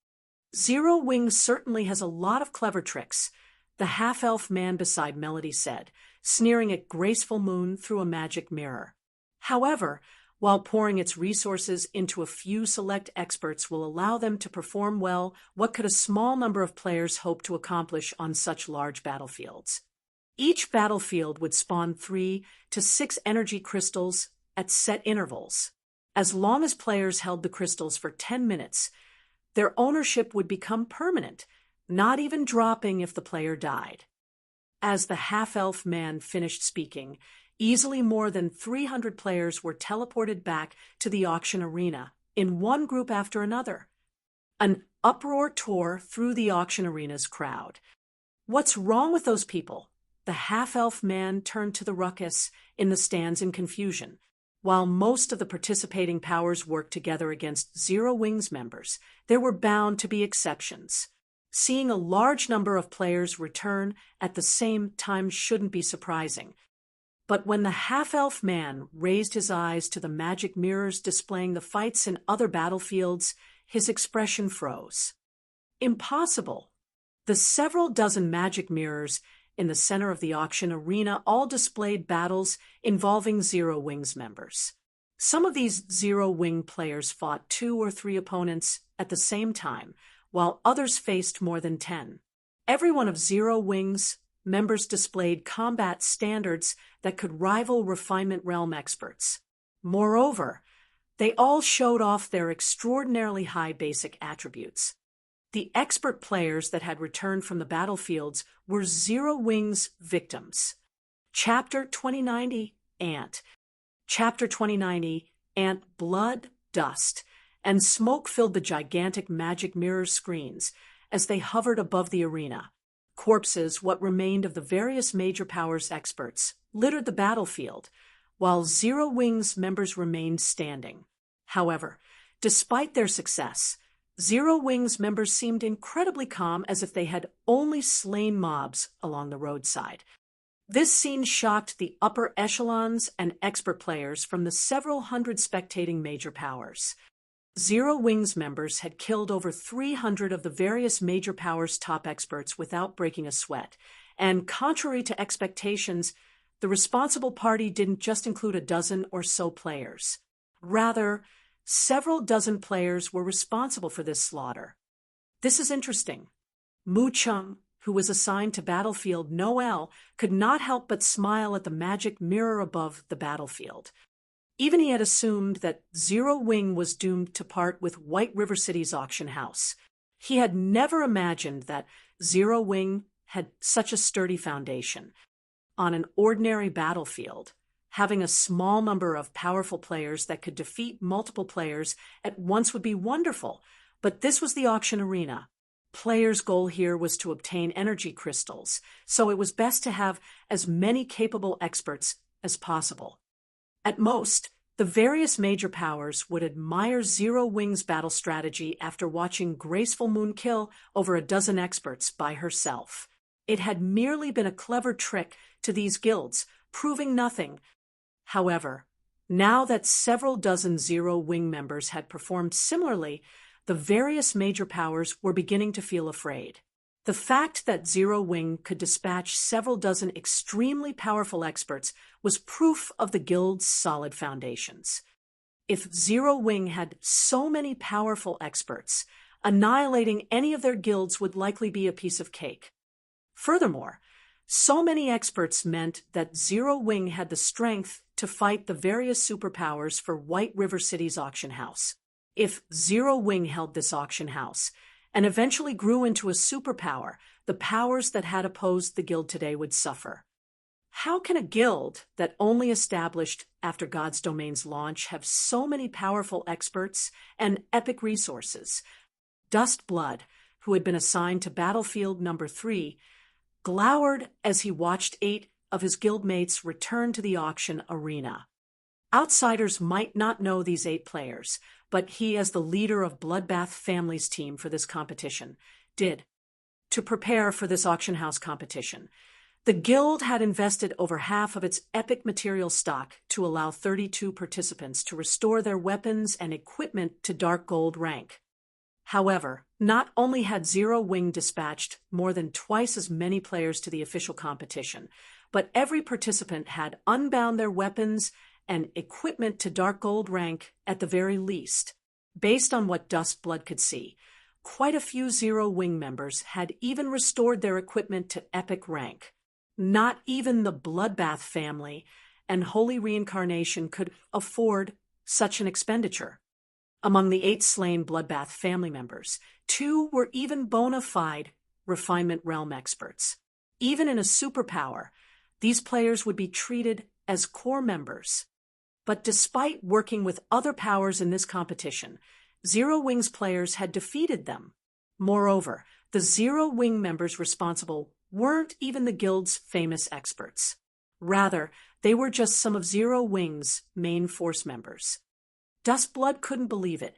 Zero Wing certainly has a lot of clever tricks, the half-elf man beside Melody said, sneering at Graceful Moon through a magic mirror. However, while pouring its resources into a few select experts will allow them to perform well, what could a small number of players hope to accomplish on such large battlefields? Each battlefield would spawn 3 to 6 energy crystals at set intervals. As long as players held the crystals for 10 minutes, their ownership would become permanent, not even dropping if the player died. As the half-elf man finished speaking, easily more than 300 players were teleported back to the auction arena, in one group after another. An uproar tore through the auction arena's crowd. What's wrong with those people? The half-elf man turned to the ruckus in the stands in confusion. While most of the participating powers worked together against Zero Wing's members, there were bound to be exceptions. Seeing a large number of players return at the same time shouldn't be surprising. But when the half-elf man raised his eyes to the magic mirrors displaying the fights in other battlefields, his expression froze. Impossible! The several dozen magic mirrors in the center of the auction arena all displayed battles involving Zero Wing's members. Some of these Zero Wing players fought 2 or 3 opponents at the same time, while others faced more than 10. Every one of Zero Wing's members displayed combat standards that could rival Refinement Realm experts. Moreover, they all showed off their extraordinarily high basic attributes. The expert players that had returned from the battlefields were Zero Wing's victims. Chapter 2090, Ant. Chapter 2090, Ant, Blood, Dust, and smoke filled the gigantic magic mirror screens as they hovered above the arena. Corpses, what remained of the various major powers experts, littered the battlefield, while Zero Wing's members remained standing. However, despite their success, Zero Wing's members seemed incredibly calm, as if they had only slain mobs along the roadside. This scene shocked the upper echelons and expert players from the several hundred spectating major powers. Zero Wing's members had killed over 300 of the various major powers' top experts without breaking a sweat, and contrary to expectations, the responsible party didn't just include a dozen or so players. Rather, several dozen players were responsible for this slaughter. This is interesting. Mu Chung, who was assigned to Battlefield Noel, could not help but smile at the magic mirror above the battlefield. Even he had assumed that Zero Wing was doomed to part with White River City's auction house. He had never imagined that Zero Wing had such a sturdy foundation. On an ordinary battlefield, having a small number of powerful players that could defeat multiple players at once would be wonderful, but this was the auction arena. Players' goal here was to obtain energy crystals, so it was best to have as many capable experts as possible. At most, the various major powers would admire Zero Wing's battle strategy after watching Graceful Moon kill over a dozen experts by herself. It had merely been a clever trick to these guilds, proving nothing. However, now that several dozen Zero Wing members had performed similarly, the various major powers were beginning to feel afraid. The fact that Zero Wing could dispatch several dozen extremely powerful experts was proof of the guild's solid foundations. If Zero Wing had so many powerful experts, annihilating any of their guilds would likely be a piece of cake. Furthermore, so many experts meant that Zero Wing had the strength to fight the various superpowers for White River City's auction house. If Zero Wing held this auction house, and eventually grew into a superpower, the powers that had opposed the guild today would suffer. How can a guild that only established after God's Domain's launch have so many powerful experts and epic resources? Dust Blood, who had been assigned to battlefield number 3, glowered as he watched 8 of his guildmates return to the auction arena. Outsiders might not know these 8 players, but he, as the leader of Bloodbath Family's team for this competition, did. To prepare for this auction house competition, the guild had invested over half of its epic material stock to allow 32 participants to restore their weapons and equipment to Dark Gold rank. However, not only had Zero Wing dispatched more than twice as many players to the official competition, but every participant had unbound their weapons and equipment to Dark Gold rank at the very least. Based on what Dust Blood could see, quite a few Zero Wing members had even restored their equipment to epic rank. Not even the Bloodbath family and Holy Reincarnation could afford such an expenditure. Among the 8 slain Bloodbath family members, 2 were even bona fide Refinement Realm experts. Even in a superpower, these players would be treated as core members. But despite working with other powers in this competition, Zero Wing's players had defeated them. Moreover, the Zero Wing members responsible weren't even the guild's famous experts. Rather, they were just some of Zero Wing's main force members. Dust Blood couldn't believe it.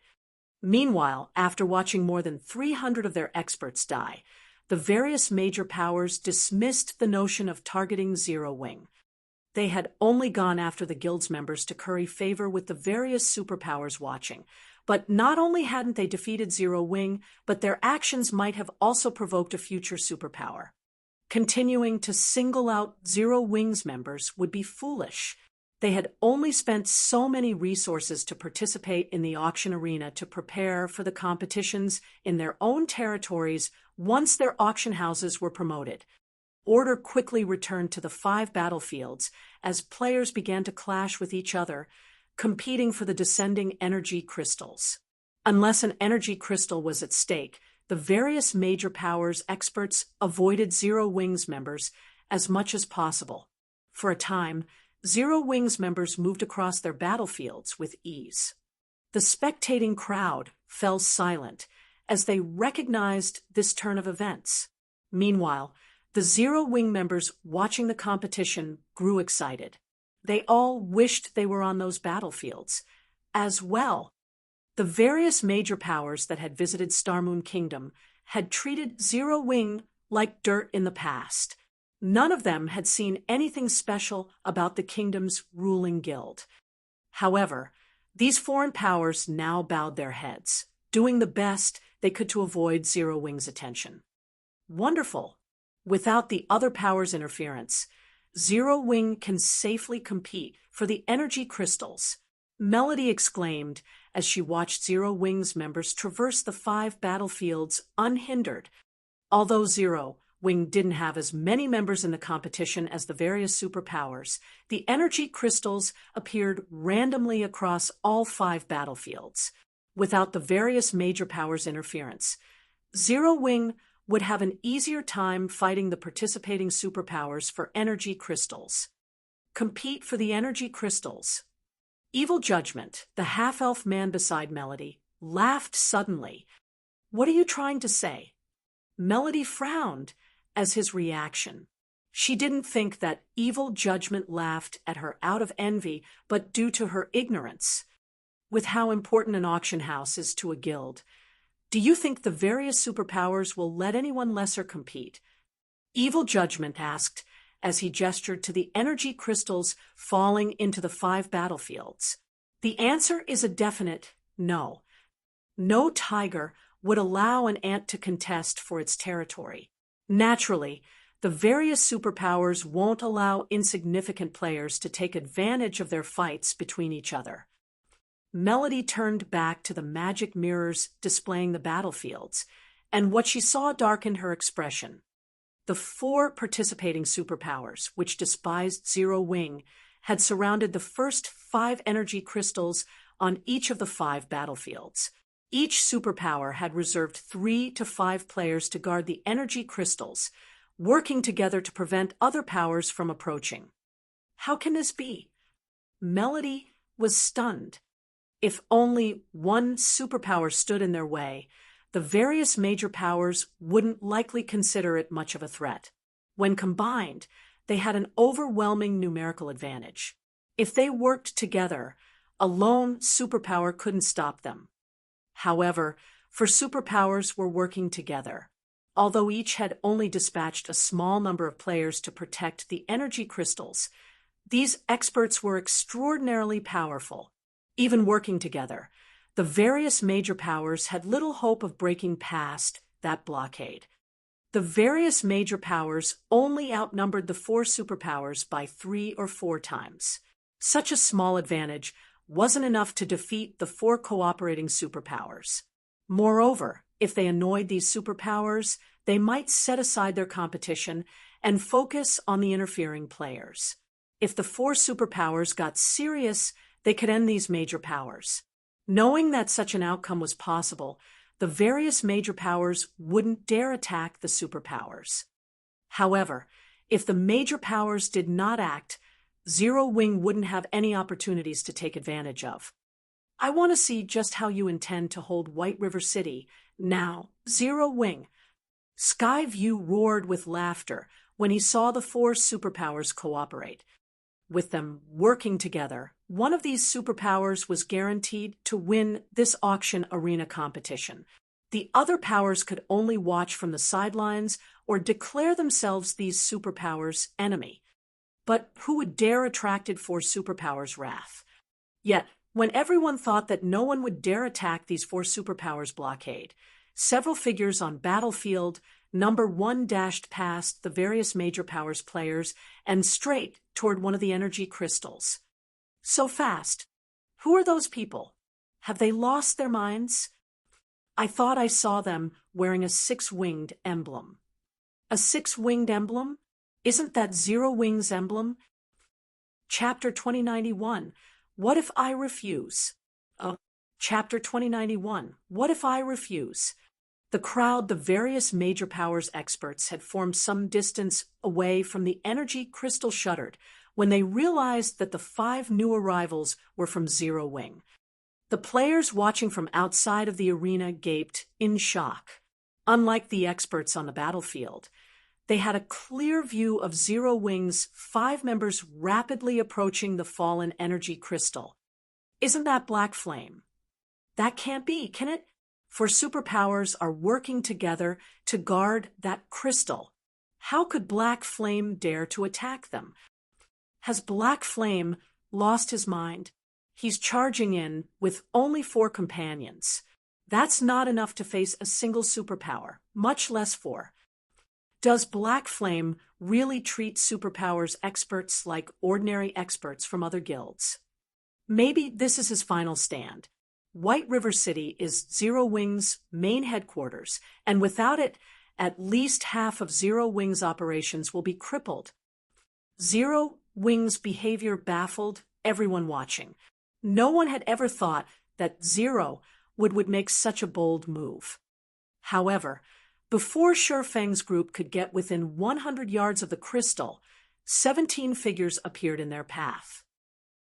Meanwhile, after watching more than 300 of their experts die, the various major powers dismissed the notion of targeting Zero Wing. They had only gone after the guild's members to curry favor with the various superpowers watching. But not only hadn't they defeated Zero Wing, but their actions might have also provoked a future superpower. Continuing to single out Zero Wing's members would be foolish. They had only spent so many resources to participate in the auction arena to prepare for the competitions in their own territories once their auction houses were promoted. Order quickly returned to the 5 battlefields as players began to clash with each other, competing for the descending energy crystals. Unless an energy crystal was at stake, the various major powers experts avoided Zero Wing's members as much as possible. For a time, Zero Wing's members moved across their battlefields with ease. The spectating crowd fell silent as they recognized this turn of events. Meanwhile, the Zero Wing members watching the competition grew excited. They all wished they were on those battlefields as well. The various major powers that had visited Starmoon Kingdom had treated Zero Wing like dirt in the past. None of them had seen anything special about the kingdom's ruling guild. However, these foreign powers now bowed their heads, doing the best they could to avoid Zero Wing's attention. Wonderful! Without the other powers' interference, Zero Wing can safely compete for the energy crystals, Melody exclaimed as she watched Zero Wing's members traverse the 5 battlefields unhindered. Although Zero Wing didn't have as many members in the competition as the various superpowers, the energy crystals appeared randomly across all 5 battlefields. Without the various major powers' interference, Zero Wing would have an easier time fighting the participating superpowers for energy crystals. Compete for the energy crystals. Evil Judgment, the half-elf man beside Melody, laughed suddenly. "What are you trying to say?" Melody frowned as his reaction. She didn't think that Evil Judgment laughed at her out of envy, but due to her ignorance. With how important an auction house is to a guild, do you think the various superpowers will let anyone lesser compete? Evil Judgment asked as he gestured to the energy crystals falling into the 5 battlefields. The answer is a definite no. No tiger would allow an ant to contest for its territory. Naturally, the various superpowers won't allow insignificant players to take advantage of their fights between each other. Melody turned back to the magic mirrors displaying the battlefields, and what she saw darkened her expression. The 4 participating superpowers, which despised Zero Wing, had surrounded the first 5 energy crystals on each of the 5 battlefields. Each superpower had reserved 3 to 5 players to guard the energy crystals, working together to prevent other powers from approaching. How can this be? Melody was stunned. If only one superpower stood in their way, the various major powers wouldn't likely consider it much of a threat. When combined, they had an overwhelming numerical advantage. If they worked together, a lone superpower couldn't stop them. However, for superpowers were working together. Although each had only dispatched a small number of players to protect the energy crystals, these experts were extraordinarily powerful. Even working together, the various major powers had little hope of breaking past that blockade. The various major powers only outnumbered the 4 superpowers by 3 or 4 times. Such a small advantage wasn't enough to defeat the 4 cooperating superpowers. Moreover, if they annoyed these superpowers, they might set aside their competition and focus on the interfering players. If the 4 superpowers got serious, they could end these major powers. Knowing that such an outcome was possible, the various major powers wouldn't dare attack the superpowers. However, if the major powers did not act, Zero Wing wouldn't have any opportunities to take advantage of. I want to see just how you intend to hold White River City now, Zero Wing. Skyview roared with laughter when he saw the 4 superpowers cooperate. With them working together, one of these superpowers was guaranteed to win this auction arena competition. The other powers could only watch from the sidelines or declare themselves these superpowers' enemy. But who would dare attracted 4 superpowers' wrath? Yet, when everyone thought that no one would dare attack these 4 superpowers' blockade, several figures on battlefield number 1 dashed past the various major powers players and straight toward one of the energy crystals. So fast. Who are those people? Have they lost their minds? I thought I saw them wearing a 6-winged emblem. A 6-winged emblem? Isn't that Zero Wing's emblem? Chapter 2091. What if I refuse? Chapter 2091. What if I refuse? The crowd, the various major powers experts, had formed some distance away from the energy crystal shuttered when they realized that the 5 new arrivals were from Zero Wing. The players watching from outside of the arena gaped in shock. Unlike the experts on the battlefield, they had a clear view of Zero Wing's 5 members rapidly approaching the fallen energy crystal. Isn't that Black Flame? That can't be, can it? For superpowers are working together to guard that crystal. How could Black Flame dare to attack them? Has Black Flame lost his mind? He's charging in with only 4 companions. That's not enough to face a single superpower, much less 4. Does Black Flame really treat superpowers experts like ordinary experts from other guilds? Maybe this is his final stand. White River City is Zero Wing's main headquarters, and without it, at least half of Zero Wing's operations will be crippled. Zero Wing's behavior baffled everyone watching. No one had ever thought that Zero would make such a bold move. However, before Shurfeng's group could get within 100 yards of the crystal, 17 figures appeared in their path.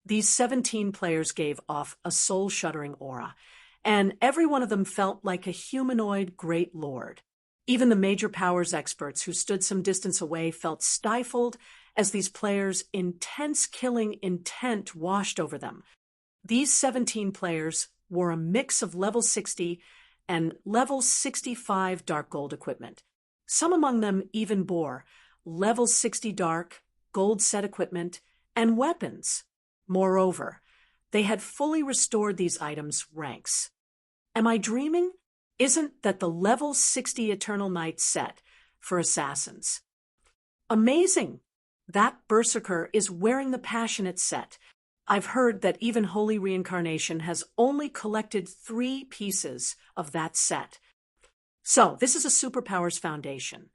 These 17 players gave off a soul-shuddering aura, and every one of them felt like a humanoid great lord. Even the major powers experts who stood some distance away felt stifled as these players' intense killing intent washed over them. These 17 players wore a mix of level 60 and level 65 dark gold equipment. Some among them even bore level 60 dark, gold set equipment, and weapons. Moreover, they had fully restored these items' ranks. Am I dreaming? Isn't that the level 60 Eternal Night set for assassins? Amazing! That Berserker is wearing the Passionate set. I've heard that even Holy Reincarnation has only collected 3 pieces of that set. So, this is a Superpowers Foundation.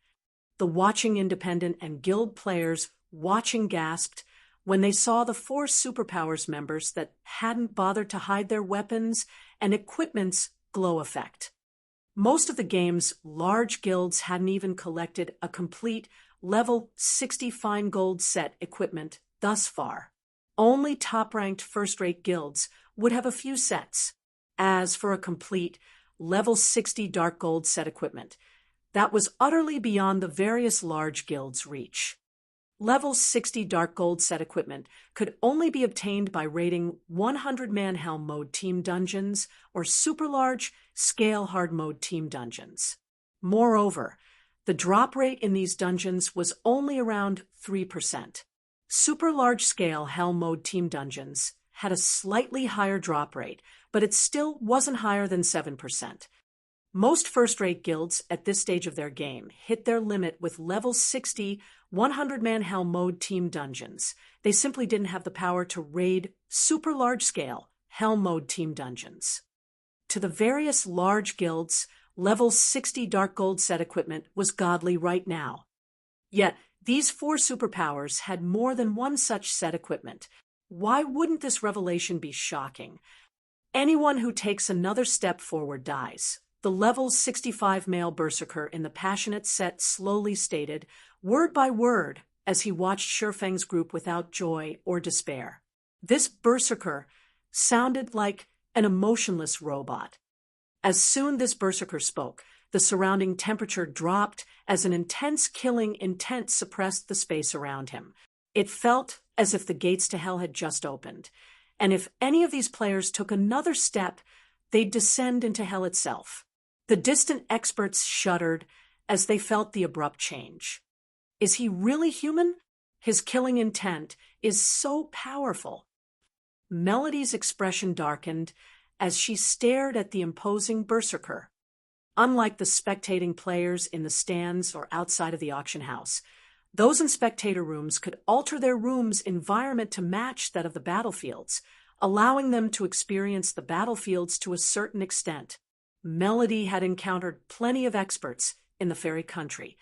The watching independent and guild players watching gasped when they saw the 4 Superpowers members that hadn't bothered to hide their weapons and equipments glow effect. Most of the game's large guilds hadn't even collected a complete level 60 fine gold set equipment thus far. Only top-ranked first-rate guilds would have a few sets. As for a complete level 60 dark gold set equipment, that was utterly beyond the various large guilds' reach. Level 60 dark gold set equipment could only be obtained by raiding 100-man Helm mode team dungeons or super-large scale hard mode team dungeons. Moreover, the drop rate in these dungeons was only around 3%. Super large-scale Helm mode team dungeons had a slightly higher drop rate, but it still wasn't higher than 7%. Most first-rate guilds at this stage of their game hit their limit with level 60 100-man Helm mode team dungeons. They simply didn't have the power to raid super large-scale Helm mode team dungeons. To the various large guilds, level 60 dark gold set equipment was godly right now. Yet, these 4 superpowers had more than one such set equipment. Why wouldn't this revelation be shocking? Anyone who takes another step forward dies. The level 65 male berserker in the passionate set slowly stated, word by word, as he watched Shifeng's group without joy or despair. This berserker sounded like an emotionless robot. As soon this berserker spoke, the surrounding temperature dropped as an intense killing intent suppressed the space around him. It felt as if the gates to hell had just opened, and if any of these players took another step, they'd descend into hell itself. The distant experts shuddered as they felt the abrupt change. Is he really human? His killing intent is so powerful. Melody's expression darkened as she stared at the imposing berserker. Unlike the spectating players in the stands or outside of the auction house, those in spectator rooms could alter their room's environment to match that of the battlefields, allowing them to experience the battlefields to a certain extent. Melody had encountered plenty of experts in the fairy country,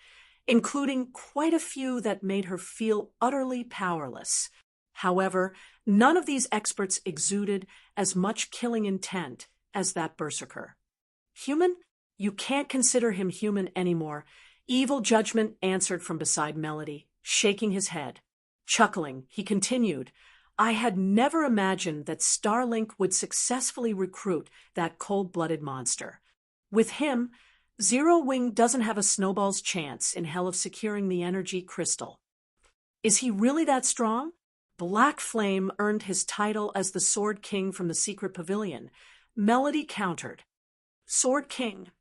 including quite a few that made her feel utterly powerless. However, none of these experts exuded as much killing intent as that berserker. Human? You can't consider him human anymore. Evil Judgment answered from beside Melody, shaking his head. Chuckling, he continued, I had never imagined that Starlink would successfully recruit that cold-blooded monster. With him, Zero Wing doesn't have a snowball's chance in hell of securing the energy crystal. Is he really that strong? Black Flame earned his title as the Sword King from the Secret Pavilion. Melody countered. Sword King.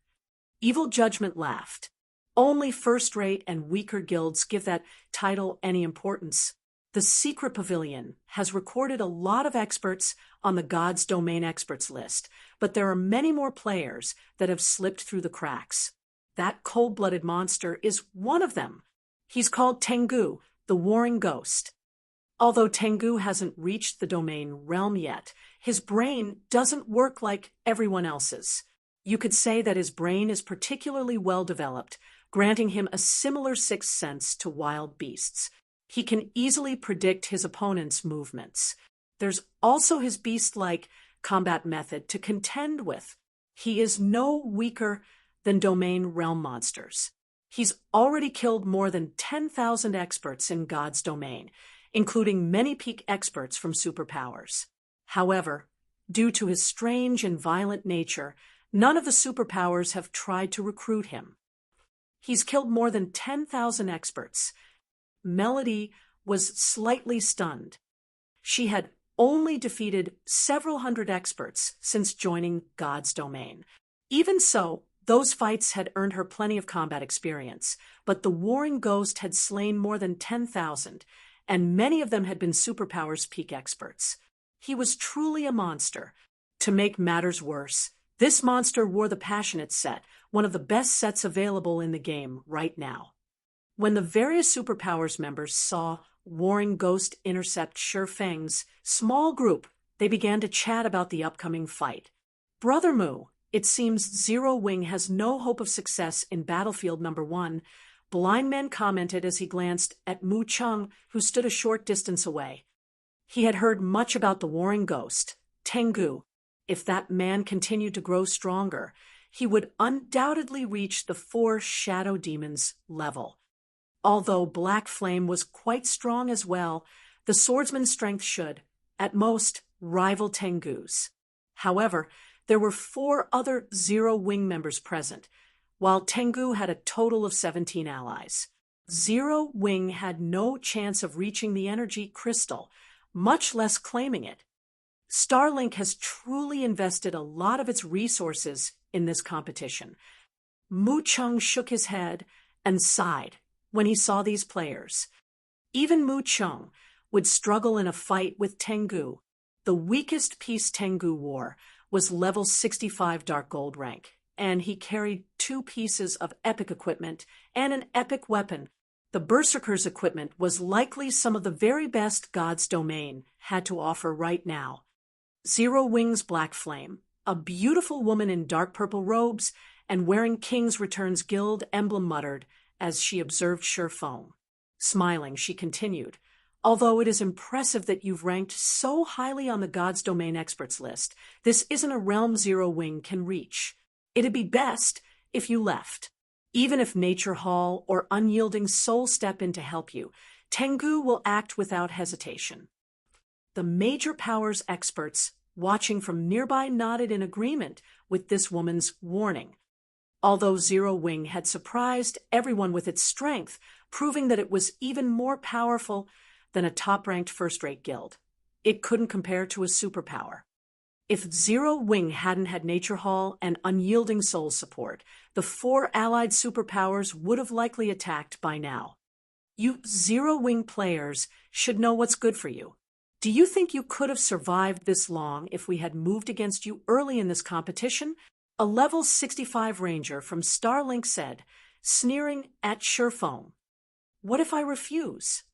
Evil Judgment laughed. Only first-rate and weaker guilds give that title any importance. The Secret Pavilion has recorded a lot of experts on the God's Domain experts list, but there are many more players that have slipped through the cracks. That cold-blooded monster is one of them. He's called Tengu, the Warring Ghost. Although Tengu hasn't reached the Domain realm yet, his brain doesn't work like everyone else's. You could say that his brain is particularly well developed, granting him a similar sixth sense to wild beasts. He can easily predict his opponent's movements. There's also his beast-like combat method to contend with. He is no weaker than Domain realm monsters. He's already killed more than 10,000 experts in God's Domain, including many peak experts from superpowers. However, due to his strange and violent nature, none of the superpowers have tried to recruit him. He's killed more than 10,000 experts. Melody was slightly stunned. She had only defeated several hundred experts since joining God's Domain. Even so, those fights had earned her plenty of combat experience, but the Warring Ghost had slain more than 10,000, and many of them had been superpowers peak experts. He was truly a monster. To make matters worse, this monster wore the Passionate set, one of the best sets available in the game right now. When the various superpowers members saw Warring Ghost intercept Shifeng's small group, they began to chat about the upcoming fight. Brother Mu, it seems Zero Wing has no hope of success in Battlefield number 1, Blind Man commented as he glanced at Mu Chung, who stood a short distance away. He had heard much about the Warring Ghost, Tengu. If that man continued to grow stronger, he would undoubtedly reach the 4 shadow demons level. Although Black Flame was quite strong as well, the swordsman's strength should, at most, rival Tengu's. However, there were 4 other Zero Wing members present, while Tengu had a total of 17 allies. Zero Wing had no chance of reaching the energy crystal, much less claiming it. Starlink has truly invested a lot of its resources in this competition. Mu Chung shook his head and sighed when he saw these players. Even Mu Chung would struggle in a fight with Tengu. The weakest piece Tengu wore was level 65 Dark Gold rank, and he carried 2 pieces of epic equipment and an epic weapon. The Berserker's equipment was likely some of the very best God's Domain had to offer right now. Zero Wing's Black Flame, a beautiful woman in dark purple robes and wearing King's Returns Guild emblem, muttered as she observed Shifeng. Smiling, she continued, "Although it is impressive that you've ranked so highly on the God's Domain experts list, this isn't a realm Zero Wing can reach. It'd be best if you left. Even if Nature Hall or Unyielding Soul step in to help you, Tengu will act without hesitation." The major powers experts watching from nearby nodded in agreement with this woman's warning. Although Zero Wing had surprised everyone with its strength, proving that it was even more powerful than a top-ranked first-rate guild, it couldn't compare to a superpower. If Zero Wing hadn't had Nature Hall and Unyielding Soul support, the 4 allied superpowers would have likely attacked by now. You Zero Wing players should know what's good for you. Do you think you could have survived this long if we had moved against you early in this competition? A level 65 ranger from Starlink said, sneering at Shifeng. What if I refuse?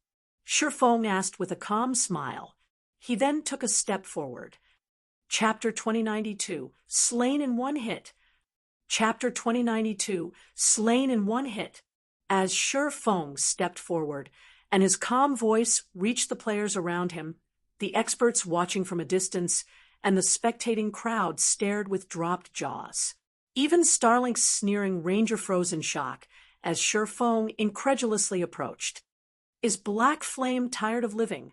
Shifeng asked with a calm smile. He then took a step forward. Chapter 2092, Slain in One Hit. Chapter 2092, Slain in One Hit. As Shifeng stepped forward and his calm voice reached the players around him, the experts watching from a distance and the spectating crowd stared with dropped jaws. Even Starlink's sneering ranger froze in shock as Shifeng incredulously approached. Is Black Flame tired of living?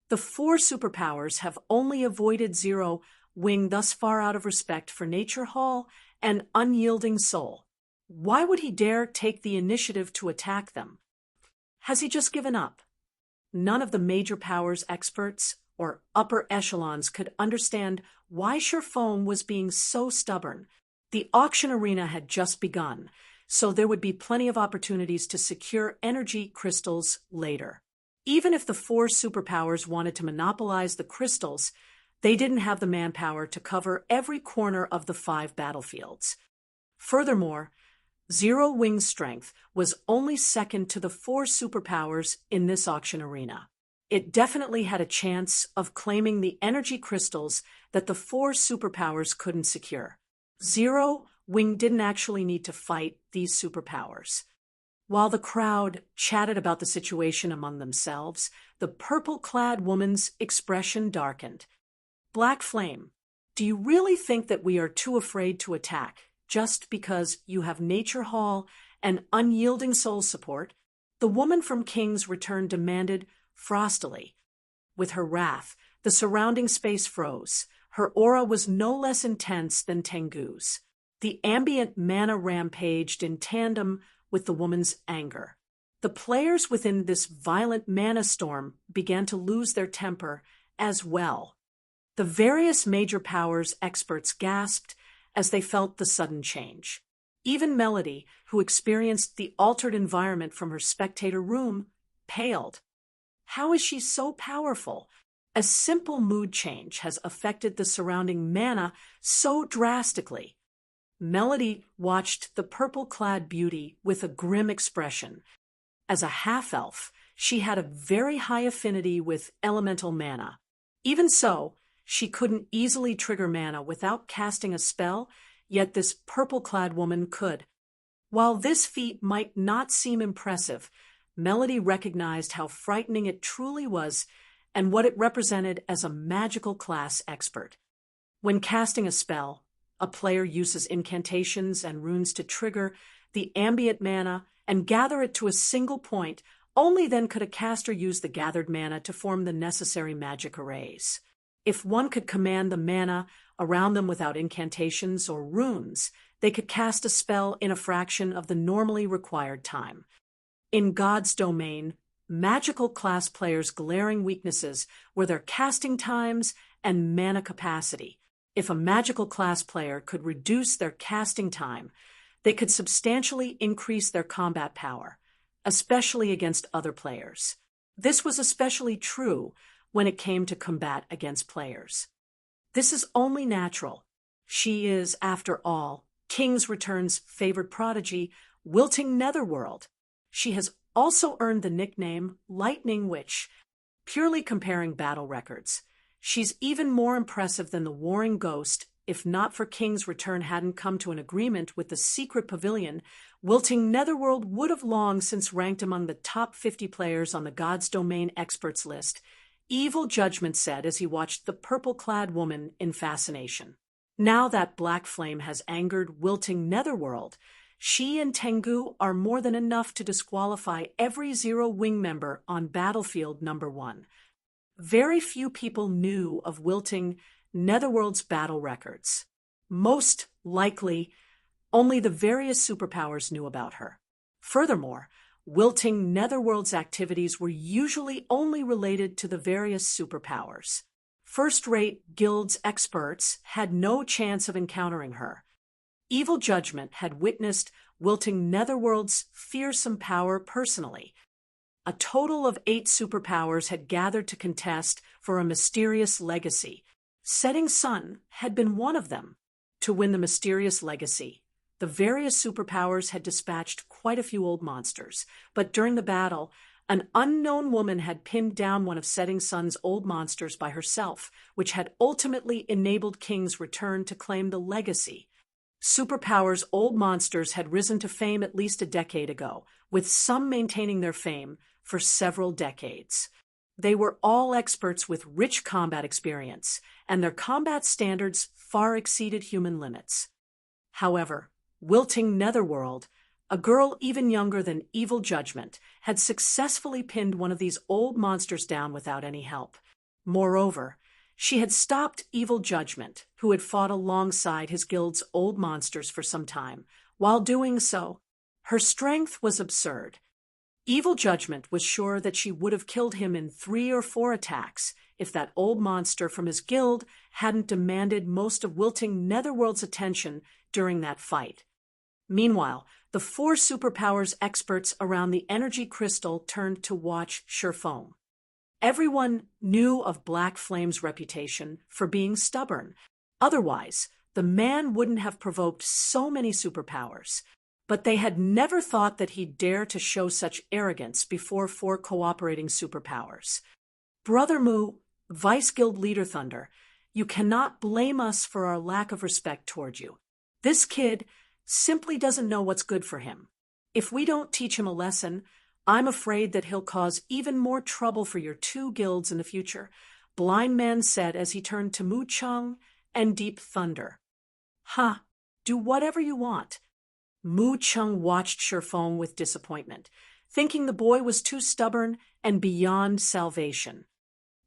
The 4 superpowers have only avoided Zero Wing thus far out of respect for Nature Hall and Unyielding Soul. Why would he dare take the initiative to attack them? Has he just given up? None of the major powers experts or upper echelons could understand why Shifeng was being so stubborn. The auction arena had just begun, so there would be plenty of opportunities to secure energy crystals later. Even if the 4 superpowers wanted to monopolize the crystals, they didn't have the manpower to cover every corner of the 5 battlefields. Furthermore, Zero Wing's strength was only second to the 4 superpowers in this auction arena. It definitely had a chance of claiming the energy crystals that the 4 superpowers couldn't secure. Zero Wing didn't actually need to fight these superpowers. While the crowd chatted about the situation among themselves, the purple-clad woman's expression darkened. Black Flame, do you really think that we are too afraid to attack just because you have Nature Hall and Unyielding Soul support? The woman from King's Return demanded frostily. With her wrath, the surrounding space froze. Her aura was no less intense than Tengu's. The ambient mana rampaged in tandem with the woman's anger. The players within this violent mana storm began to lose their temper as well. The various major powers experts gasped as they felt the sudden change. Even Melody, who experienced the altered environment from her spectator room, paled. How is she so powerful? A simple mood change has affected the surrounding mana so drastically. Melody watched the purple-clad beauty with a grim expression. As a half-elf, she had a very high affinity with elemental mana. Even so, she couldn't easily trigger mana without casting a spell, yet this purple-clad woman could. While this feat might not seem impressive, Melody recognized how frightening it truly was and what it represented as a magical class expert. When casting a spell, a player uses incantations and runes to trigger the ambient mana and gather it to a single point. Only then could a caster use the gathered mana to form the necessary magic arrays. If one could command the mana around them without incantations or runes, they could cast a spell in a fraction of the normally required time. In God's domain, magical class players' glaring weaknesses were their casting times and mana capacity. If a magical class player could reduce their casting time, they could substantially increase their combat power, especially against other players. This was especially true when it came to combat against players. This is only natural. She is, after all, King's Return's favored prodigy, Wilting Netherworld. She has also earned the nickname Lightning Witch. Purely comparing battle records, she's even more impressive than the Warring Ghost. If not for King's Return hadn't come to an agreement with the Secret Pavilion, Wilting Netherworld would have long since ranked among the top 50 players on the God's Domain experts list, Evil Judgment said as he watched the purple-clad woman in fascination. Now that Black Flame has angered Wilting Netherworld, she and Tengu are more than enough to disqualify every Zero Wing member on Battlefield Number 1. Very few people knew of Wilting Netherworld's battle records. Most likely, only the various superpowers knew about her. Furthermore, Wilting Netherworld's activities were usually only related to the various superpowers. First-rate guilds experts had no chance of encountering her. Evil Judgment had witnessed Wilting Netherworld's fearsome power personally. A total of 8 superpowers had gathered to contest for a mysterious legacy. Setting Sun had been one of them. To win the mysterious legacy, the various superpowers had dispatched quite a few old monsters, but during the battle, an unknown woman had pinned down one of Setting Sun's old monsters by herself, which had ultimately enabled King's Return to claim the legacy. Superpowers' old monsters had risen to fame at least a decade ago, with some maintaining their fame for several decades. They were all experts with rich combat experience, and their combat standards far exceeded human limits. However, Wilting Netherworld, a girl even younger than Evil Judgment, had successfully pinned one of these old monsters down without any help. Moreover, she had stopped Evil Judgment, who had fought alongside his guild's old monsters for some time. While doing so, her strength was absurd. Evil Judgment was sure that she would have killed him in 3 or 4 attacks if that old monster from his guild hadn't demanded most of Wilting Netherworld's attention during that fight. Meanwhile, the 4 superpowers experts around the energy crystal turned to watch Sherfoam. Everyone knew of Black Flame's reputation for being stubborn. Otherwise, the man wouldn't have provoked so many superpowers. But they had never thought that he'd dare to show such arrogance before 4 cooperating superpowers. Brother Mu, Vice Guild Leader Thunder, you cannot blame us for our lack of respect toward you. This kid simply doesn't know what's good for him. If we don't teach him a lesson, I'm afraid that he'll cause even more trouble for your 2 guilds in the future, Blind Man said as he turned to Mu Chung and Deep Thunder. Do whatever you want. Mu Chung watched Sherfoam with disappointment, thinking the boy was too stubborn and beyond salvation.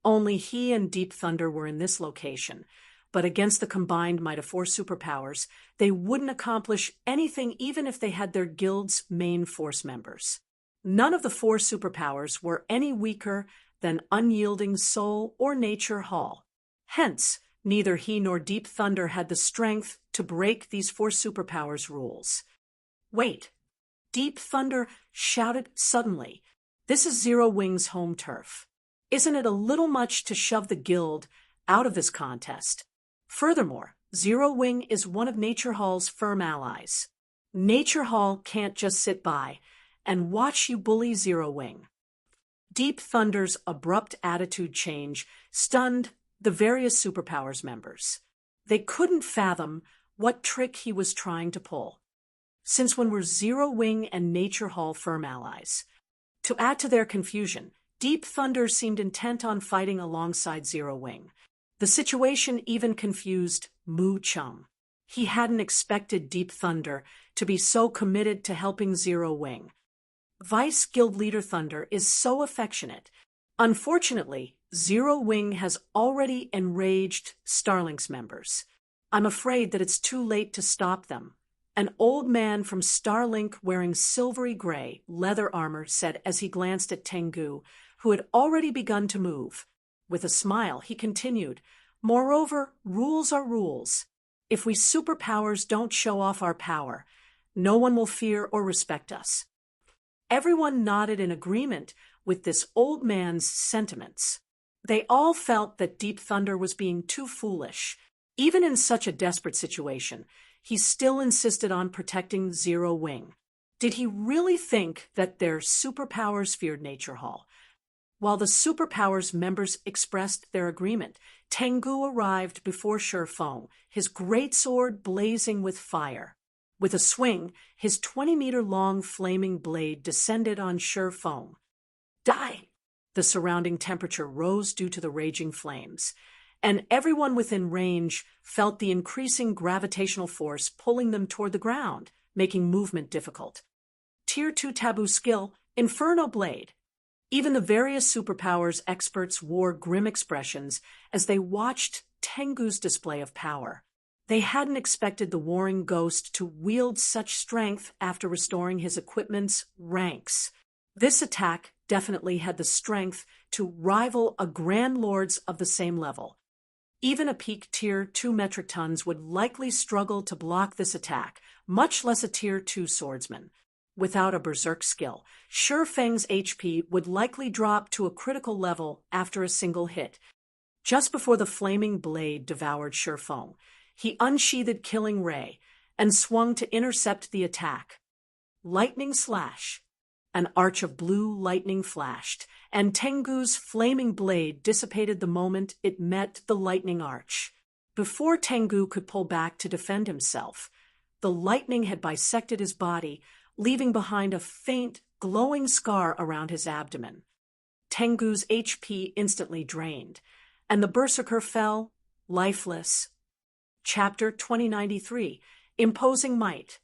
Only he and Deep Thunder were in this location, but against the combined might of 4 superpowers, they wouldn't accomplish anything even if they had their guild's main force members. None of the 4 superpowers were any weaker than Unyielding Soul or Nature Hall. Hence, neither he nor Deep Thunder had the strength to break these 4 superpowers' rules. Wait! Deep Thunder shouted suddenly. This is Zero Wing's home turf. Isn't it a little much to shove the guild out of this contest? Furthermore, Zero Wing is one of Nature Hall's firm allies. Nature Hall can't just sit by and watch you bully Zero Wing. Deep Thunder's abrupt attitude change stunned the various superpowers members. They couldn't fathom what trick he was trying to pull. Since when were Zero Wing and Nature Hall firm allies? To add to their confusion, Deep Thunder seemed intent on fighting alongside Zero Wing. The situation even confused Mu Chum. He hadn't expected Deep Thunder to be so committed to helping Zero Wing. Vice Guild Leader Thunder is so affectionate. Unfortunately, Zero Wing has already enraged Starlink's members. I'm afraid that it's too late to stop them. An old man from Starlink wearing silvery gray leather armor said as he glanced at Tengu, who had already begun to move. With a smile, he continued, "Moreover, rules are rules. If we superpowers don't show off our power, no one will fear or respect us." Everyone nodded in agreement with this old man's sentiments. They all felt that Deep Thunder was being too foolish. Even in such a desperate situation, he still insisted on protecting Zero Wing. Did he really think that their superpowers feared Nature Hall? While the superpowers members expressed their agreement, Tengu arrived before Shifeng, his greatsword blazing with fire. With a swing, his 20-meter-long flaming blade descended on Shifeng. Die! The surrounding temperature rose due to the raging flames, and everyone within range felt the increasing gravitational force pulling them toward the ground, making movement difficult. Tier 2 taboo skill, Inferno Blade. Even the various superpowers experts wore grim expressions as they watched Tengu's display of power. They hadn't expected the warring ghost to wield such strength after restoring his equipment's ranks. This attack definitely had the strength to rival a Grand Lord's of the same level. Even a peak Tier 2 metric tons would likely struggle to block this attack, much less a Tier 2 swordsman. Without a berserk skill, Shifeng's HP would likely drop to a critical level after a single hit. Just before the flaming blade devoured Shifeng, he unsheathed Killing Ray and swung to intercept the attack. Lightning Slash. An arch of blue lightning flashed, and Tengu's flaming blade dissipated the moment it met the lightning arch. Before Tengu could pull back to defend himself, the lightning had bisected his body, leaving behind a faint, glowing scar around his abdomen. Tengu's HP instantly drained, and the berserker fell, lifeless. Chapter 2093, Imposing Might.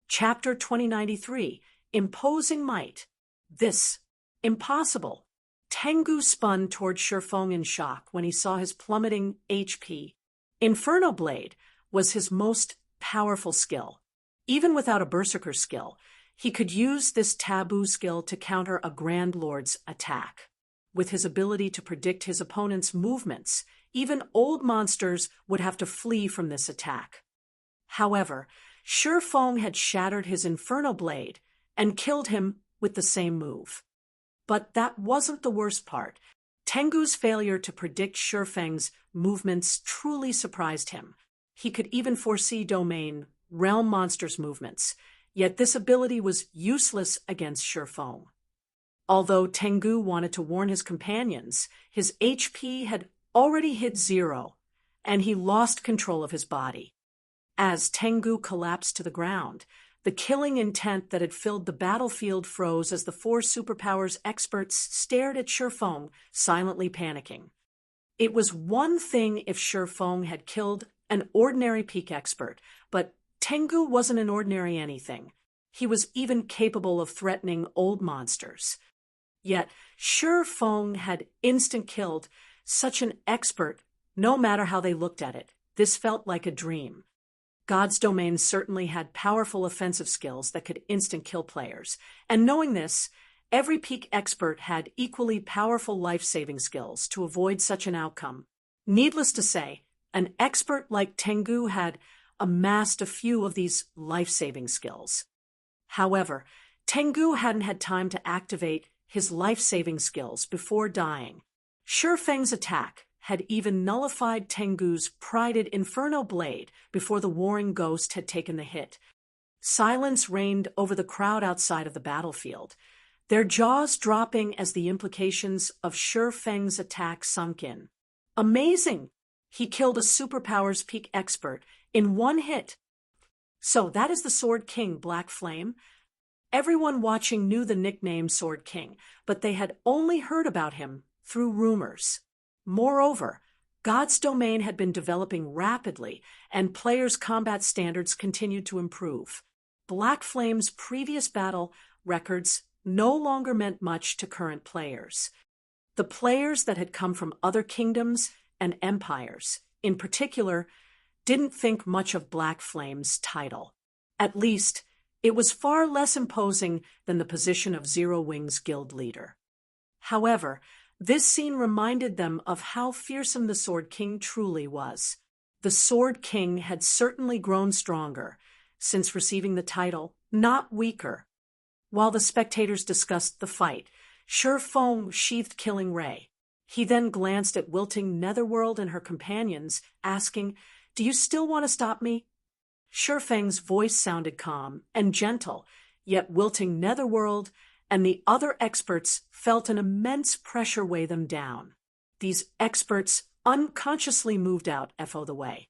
Chapter 2093, Imposing Might. This. Impossible. Tengu spun toward Shifeng in shock when he saw his plummeting HP. Inferno Blade was his most powerful skill. Even without a berserker skill, he could use this taboo skill to counter a Grand Lord's attack. With his ability to predict his opponent's movements, even old monsters would have to flee from this attack. However, Shifeng had shattered his Inferno Blade and killed him with the same move. But that wasn't the worst part. Tengu's failure to predict Shifeng's movements truly surprised him. He could even foresee domain, realm monsters' movements, yet this ability was useless against Shifeng. Although Tengu wanted to warn his companions, his HP had already hit 0, and he lost control of his body. As Tengu collapsed to the ground, the killing intent that had filled the battlefield froze as the four superpowers experts stared at Shifeng, silently panicking. It was one thing if Shifeng had killed an ordinary peak expert, but Tengu wasn't an ordinary anything. He was even capable of threatening old monsters. Yet Shifeng had instant-killed such an expert, no matter how they looked at it. This felt like a dream. God's domain certainly had powerful offensive skills that could instant-kill players, and knowing this, every peak expert had equally powerful life-saving skills to avoid such an outcome. Needless to say, an expert like Tengu had amassed a few of these life-saving skills. However, Tengu hadn't had time to activate his life-saving skills before dying. Shifeng's attack had even nullified Tengu's prided Inferno Blade before the warring ghost had taken the hit. Silence reigned over the crowd outside of the battlefield, their jaws dropping as the implications of Shifeng's attack sunk in. Amazing! He killed a superpowers peak expert in one hit. So that is the Sword King, Black Flame. Everyone watching knew the nickname Sword King, but they had only heard about him through rumors. Moreover, God's domain had been developing rapidly, and players' combat standards continued to improve. Black Flame's previous battle records no longer meant much to current players. The players that had come from other kingdoms and empires, in particular, didn't think much of Black Flame's title. At least, it was far less imposing than the position of Zero Wing's guild leader. However, this scene reminded them of how fearsome the Sword King truly was. The Sword King had certainly grown stronger since receiving the title, not weaker. While the spectators discussed the fight, Sure Feng sheathed Killing Ray. He then glanced at wilting Netherworld and her companions, asking, "Do you still want to stop me?" Sure Feng's voice sounded calm and gentle, yet wilting Netherworld and the other experts felt an immense pressure weigh them down. These experts unconsciously moved out the way.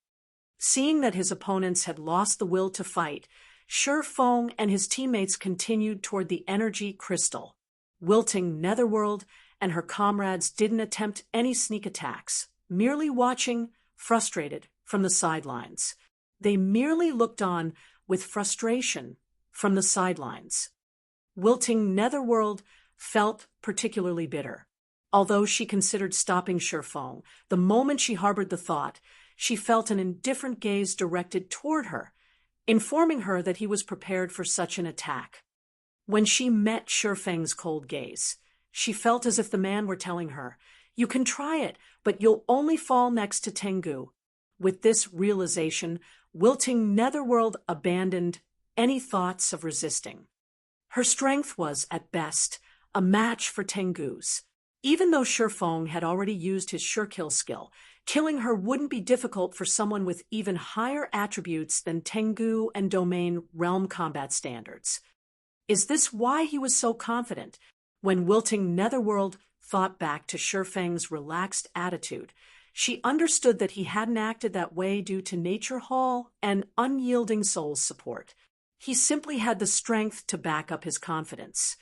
Seeing that his opponents had lost the will to fight, Sure Feng and his teammates continued toward the energy crystal. Wilting Netherworld and her comrades didn't attempt any sneak attacks, merely watching, frustrated, from the sidelines. They merely looked on with frustration from the sidelines. Wilting Netherworld felt particularly bitter. Although she considered stopping Sure Feng, the moment she harbored the thought, she felt an indifferent gaze directed toward her, informing her that he was prepared for such an attack. When she met Sure Feng's cold gaze, she felt as if the man were telling her, "You can try it, but you'll only fall next to Tengu." With this realization, wilting Netherworld abandoned any thoughts of resisting. Her strength was, at best, a match for Tengu's. Even though Sure Feng had already used his Surekill skill, killing her wouldn't be difficult for someone with even higher attributes than Tengu and Domain realm combat standards. Is this why he was so confident? When wilting Netherworld thought back to Sure Feng's relaxed attitude, she understood that he hadn't acted that way due to nature hall and unyielding soul's support. He simply had the strength to back up his confidence.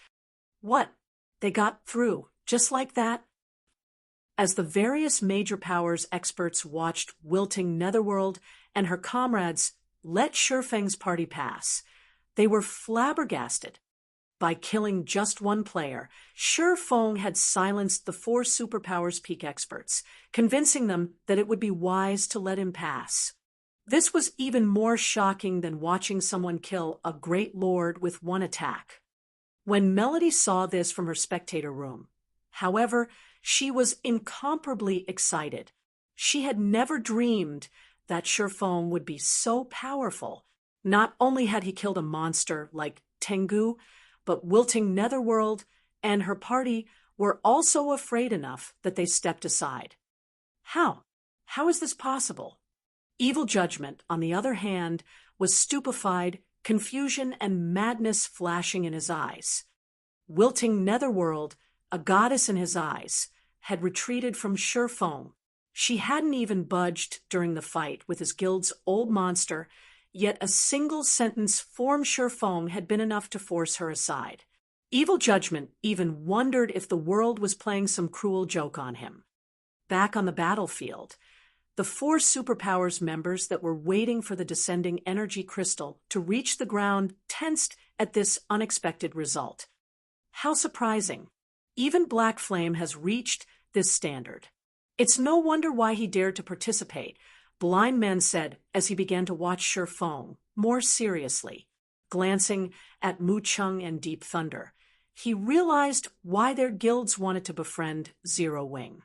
What? They got through, just like that? As the various major powers experts watched wilting Netherworld and her comrades let Sure Feng's party pass, they were flabbergasted. By killing just one player, Sure Feng had silenced the 4 superpowers peak experts, convincing them that it would be wise to let him pass. This was even more shocking than watching someone kill a great lord with one attack. When Melody saw this from her spectator room, however, she was incomparably excited. She had never dreamed that Sure Feng would be so powerful. Not only had he killed a monster like Tengu, but wilting Netherworld and her party were also afraid enough that they stepped aside. How? How is this possible? Evil Judgment, on the other hand, was stupefied, confusion and madness flashing in his eyes. Wilting Netherworld, a goddess in his eyes, had retreated from Sure Feng. She hadn't even budged during the fight with his guild's old monster, yet a single sentence from Sure Feng had been enough to force her aside. Evil Judgment even wondered if the world was playing some cruel joke on him. Back on the battlefield, the 4 superpowers members that were waiting for the descending energy crystal to reach the ground tensed at this unexpected result. How surprising. Even Black Flame has reached this standard. It's no wonder why he dared to participate, Blind Man said as he began to watch Sure Feng more seriously. Glancing at Mu Chung and Deep Thunder, he realized why their guilds wanted to befriend Zero Wing.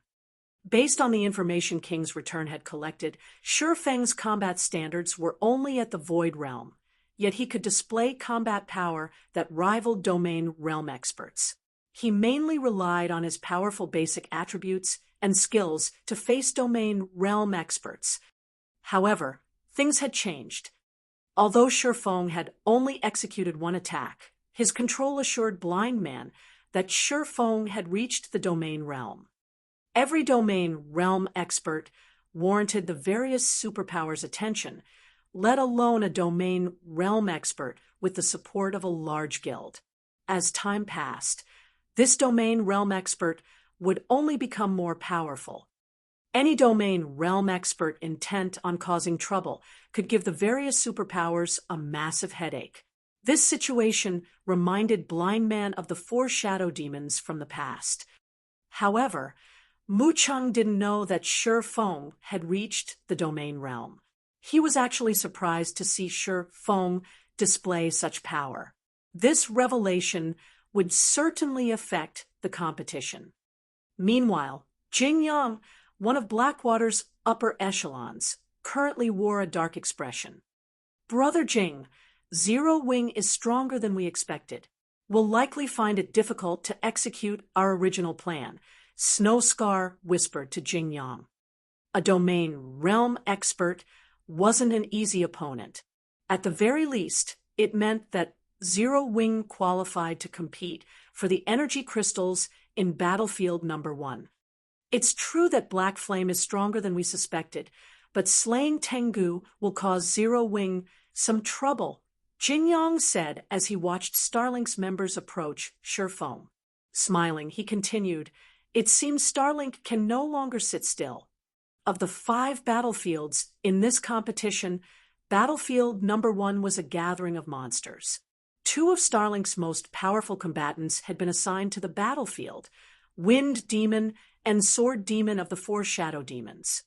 Based on the information King's Return had collected, Sure Feng's combat standards were only at the Void Realm, yet he could display combat power that rivaled Domain realm experts. He mainly relied on his powerful basic attributes and skills to face Domain realm experts. However, things had changed. Although Sure Feng had only executed one attack, his control assured Blind Man that Sure Feng had reached the Domain realm. Every Domain realm expert warranted the various superpowers' attention, let alone a Domain realm expert with the support of a large guild. As time passed, this Domain realm expert would only become more powerful. Any domain realm expert intent on causing trouble could give the various superpowers a massive headache. This situation reminded Blind Man of the 4 shadow demons from the past. However, Mu Cheng didn't know that Shi Feng had reached the domain realm. He was actually surprised to see Shi Feng display such power. This revelation would certainly affect the competition. Meanwhile, Jing Yang, one of Blackwater's upper echelons, currently wore a dark expression. "Brother Jing, Zero Wing is stronger than we expected. We'll likely find it difficult to execute our original plan," Snow Scar whispered to Jing Yang. A domain realm expert wasn't an easy opponent. At the very least, it meant that Zero Wing qualified to compete for the energy crystals in Battlefield Number 1. It's true that Black Flame is stronger than we suspected, but slaying Tengu will cause Zero Wing some trouble, Jin Yang said as he watched Starlink's members approach Shi Feng. Smiling, he continued, "It seems Starlink can no longer sit still. Of the 5 battlefields in this competition, Battlefield Number 1 was a gathering of monsters. 2 of Starlink's most powerful combatants had been assigned to the battlefield, Wind Demon and Sword Demon of the 4 Shadow Demons."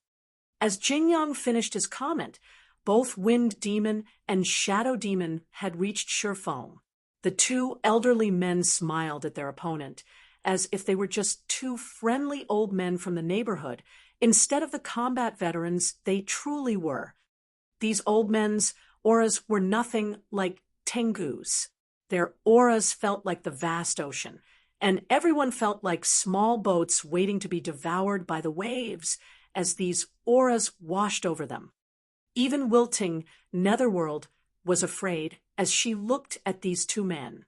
As Jin Yang finished his comment, both Wind Demon and Shadow Demon had reached Shi Feng. The 2 elderly men smiled at their opponent, as if they were just 2 friendly old men from the neighborhood, instead of the combat veterans they truly were. These old men's auras were nothing like Tengu's. Their auras felt like the vast ocean, and everyone felt like small boats waiting to be devoured by the waves as these auras washed over them. Even wilting Netherworld was afraid as she looked at these 2 men.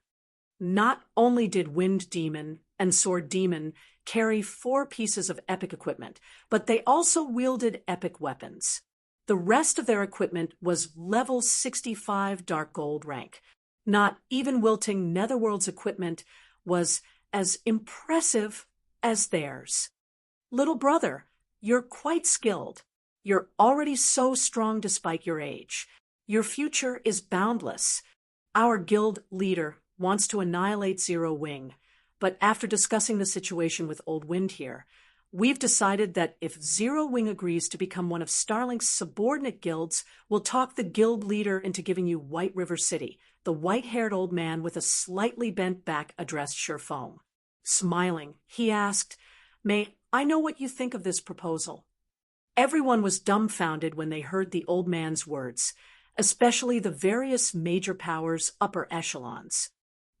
Not only did Wind Demon and Sword Demon carry 4 pieces of epic equipment, but they also wielded epic weapons. The rest of their equipment was level 65 Dark Gold rank. Not even wilting Netherworld's equipment was as impressive as theirs. "Little brother, you're quite skilled. You're already so strong despite your age. Your future is boundless. Our guild leader wants to annihilate Zero Wing, but after discussing the situation with Old Wind here, we've decided that if Zero Wing agrees to become one of Starlink's subordinate guilds, we'll talk the guild leader into giving you White River City," the white-haired old man with a slightly bent back addressed Shi Feng. Smiling, he asked, "May I know what you think of this proposal?" Everyone was dumbfounded when they heard the old man's words, especially the various major powers' upper echelons.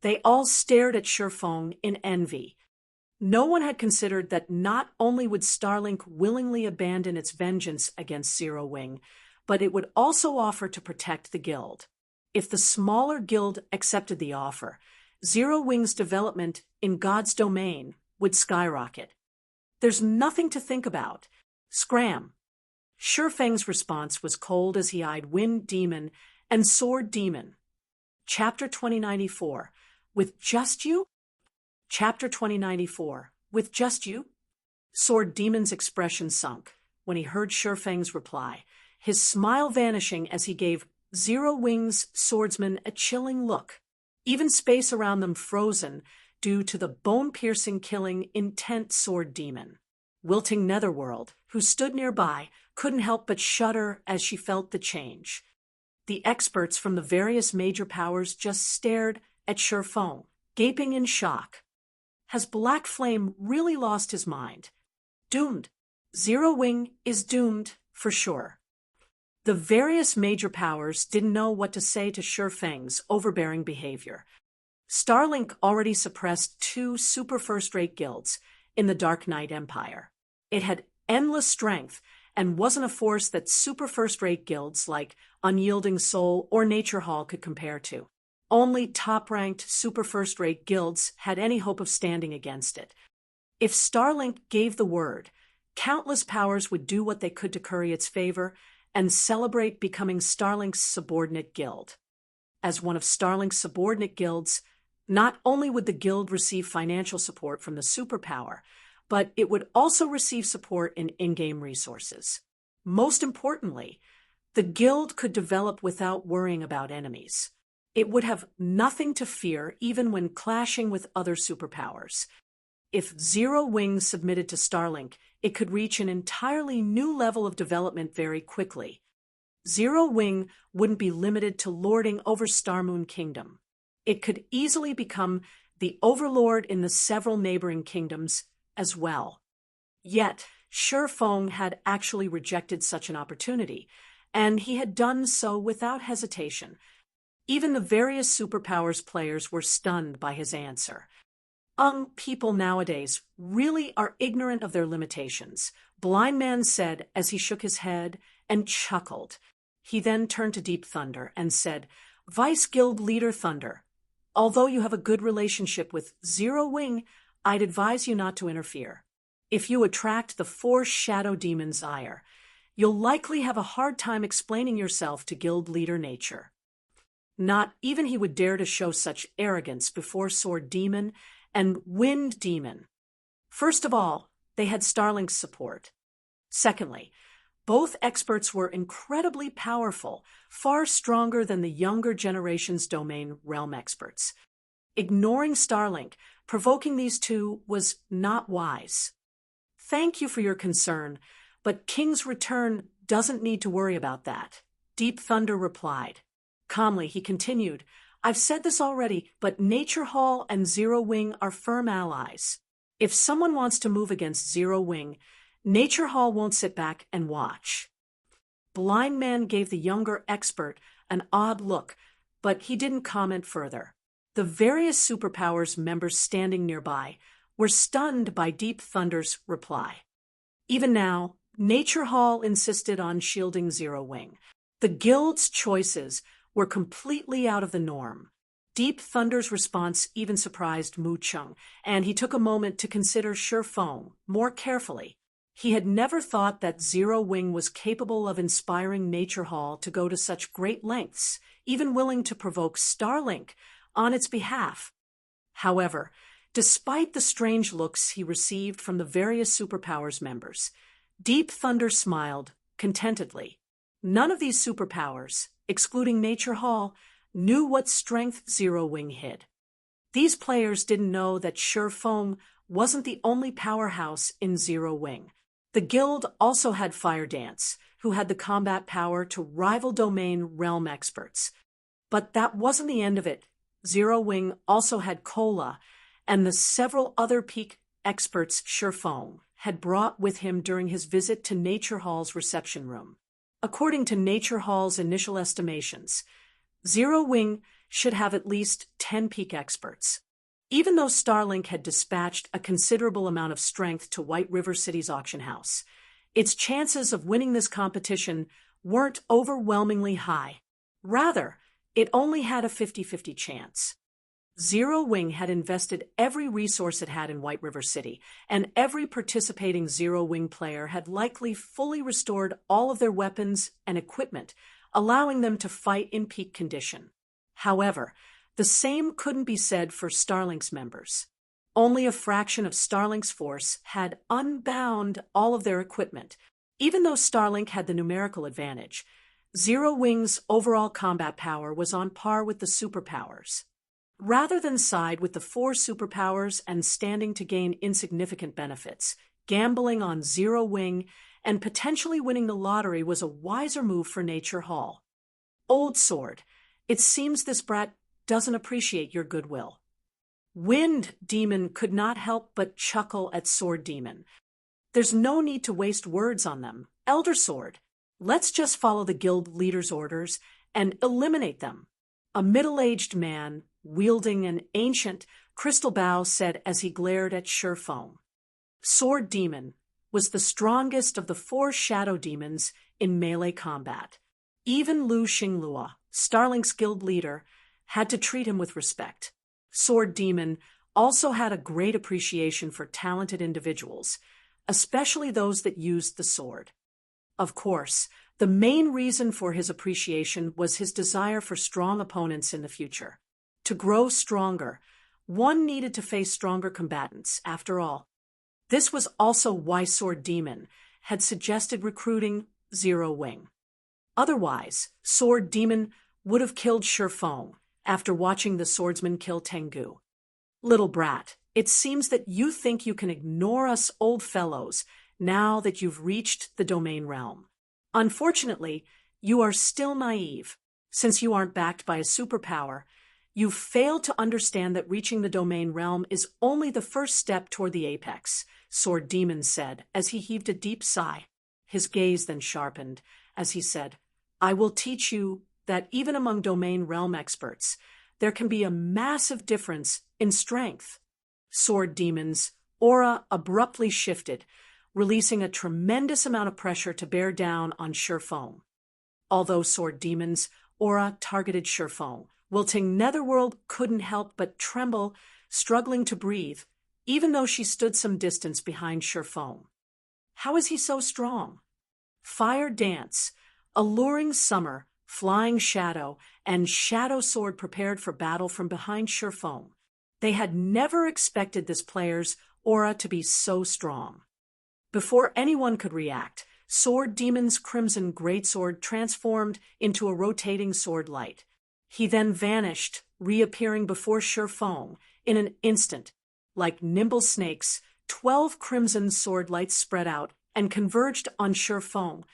They all stared at Shi Feng in envy. No one had considered that not only would Starlink willingly abandon its vengeance against Zero Wing, but it would also offer to protect the guild. If the smaller guild accepted the offer, Zero Wing's development in God's domain would skyrocket. "There's nothing to think about. Scram." Shi Feng's response was cold as he eyed Wind Demon and Sword Demon. Chapter 2094, With Just You? Chapter 2094, With Just You? Sword Demon's expression sunk when he heard Shi Feng's reply, his smile vanishing as he gave Zero Wing's swordsman a chilling look, even space around them frozen due to the bone-piercing killing intent Sword Demon. Wilting Netherworld, who stood nearby, couldn't help but shudder as she felt the change. The experts from the various major powers just stared at Shi Feng, gaping in shock. Has Black Flame really lost his mind? Doomed. Zero Wing is doomed, for sure. The various major powers didn't know what to say to Shi Feng's overbearing behavior. Starlink already suppressed 2 super first-rate guilds in the Dark Knight Empire. It had endless strength and wasn't a force that super first-rate guilds like Unyielding Soul or Nature Hall could compare to. Only top-ranked super first-rate guilds had any hope of standing against it. If Starlink gave the word, countless powers would do what they could to curry its favor and celebrate becoming Starlink's subordinate guild. As one of Starlink's subordinate guilds, not only would the guild receive financial support from the superpower, but it would also receive support in in-game resources. Most importantly, the guild could develop without worrying about enemies. It would have nothing to fear even when clashing with other superpowers. If Zero Wing submitted to Starlink, it could reach an entirely new level of development very quickly. Zero Wing wouldn't be limited to lording over Starmoon Kingdom. It could easily become the overlord in the several neighboring kingdoms as well. Yet, Shifeng had actually rejected such an opportunity, and he had done so without hesitation. Even the various superpowers players were stunned by his answer. People nowadays really are ignorant of their limitations, Blind Man said as he shook his head and chuckled. He then turned to Deep Thunder and said, Vice Guild Leader Thunder, although you have a good relationship with Zero Wing, I'd advise you not to interfere. If you attract the 4 Shadow Demons' ire, you'll likely have a hard time explaining yourself to Guild Leader Nature. Not even he would dare to show such arrogance before Sword Demon and Wind Demon. First of all, they had Starlink's support. Secondly, both experts were incredibly powerful, far stronger than the younger generation's domain realm experts. Ignoring Starlink, provoking these two, was not wise. Thank you for your concern, but King's Return doesn't need to worry about that, Deep Thunder replied. Calmly, he continued, I've said this already, but Nature Hall and Zero Wing are firm allies. If someone wants to move against Zero Wing, Nature Hall won't sit back and watch. Blind Man gave the younger expert an odd look, but he didn't comment further. The various superpowers members standing nearby were stunned by Deep Thunder's reply. Even now, Nature Hall insisted on shielding Zero Wing. The guild's choices were completely out of the norm. Deep Thunder's response even surprised Mu Chung, and he took a moment to consider Shifeng more carefully. He had never thought that Zero Wing was capable of inspiring Nature Hall to go to such great lengths, even willing to provoke Starlink on its behalf. However, despite the strange looks he received from the various superpowers members, Deep Thunder smiled contentedly. None of these superpowers, excluding Nature Hall, knew what strength Zero Wing hid. These players didn't know that Shifeng wasn't the only powerhouse in Zero Wing. The guild also had Fire Dance, who had the combat power to rival domain realm experts. But that wasn't the end of it. Zero Wing also had Cola and the several other peak experts Shifeng had brought with him during his visit to Nature Hall's reception room. According to Nature Hall's initial estimations, Zero Wing should have at least 10 peak experts. Even though Starlink had dispatched a considerable amount of strength to White River City's auction house, its chances of winning this competition weren't overwhelmingly high. Rather, it only had a 50-50 chance. Zero Wing had invested every resource it had in White River City, and every participating Zero Wing player had likely fully restored all of their weapons and equipment, allowing them to fight in peak condition. However, the same couldn't be said for Starlink's members. Only a fraction of Starlink's force had unbound all of their equipment. Even though Starlink had the numerical advantage, Zero Wing's overall combat power was on par with the superpowers. Rather than side with the 4 superpowers and standing to gain insignificant benefits, gambling on Zero Wing and potentially winning the lottery was a wiser move for Nature Hall. Old Sword, it seems this brat doesn't appreciate your goodwill. Wind Demon could not help but chuckle at Sword Demon. There's no need to waste words on them. Elder Sword, let's just follow the guild leader's orders and eliminate them. A middle-aged man, wielding an ancient crystal bow, said as he glared at Shifeng. Sword Demon was the strongest of the 4 shadow demons in melee combat. Even Lu Xinglua, Starlink's guild leader, had to treat him with respect. Sword Demon also had a great appreciation for talented individuals, especially those that used the sword. Of course, the main reason for his appreciation was his desire for strong opponents in the future. To grow stronger, one needed to face stronger combatants, after all. This was also why Sword Demon had suggested recruiting Zero Wing. Otherwise, Sword Demon would have killed Shifeng after watching the swordsman kill Tengu. Little brat, it seems that you think you can ignore us old fellows now that you've reached the domain realm. Unfortunately, you are still naive. Since you aren't backed by a superpower, you've failed to understand that reaching the domain realm is only the first step toward the apex, Sword Demon said as he heaved a deep sigh. His gaze then sharpened as he said, I will teach you that even among domain realm experts, there can be a massive difference in strength. Sword Demon's aura abruptly shifted, releasing a tremendous amount of pressure to bear down on Shifeng. Although Sword Demon's aura targeted Shifeng, wilting Netherworld couldn't help but tremble, struggling to breathe, even though she stood some distance behind Shifeng. How is he so strong? Fire Dance, Alluring Summer, Flying Shadow, and Shadow Sword prepared for battle from behind Shifeng. They had never expected this player's aura to be so strong. Before anyone could react, Sword Demon's Crimson Greatsword transformed into a rotating sword light. He then vanished, reappearing before Shifeng in an instant. Like nimble snakes, 12 crimson sword lights spread out and converged on Shifeng,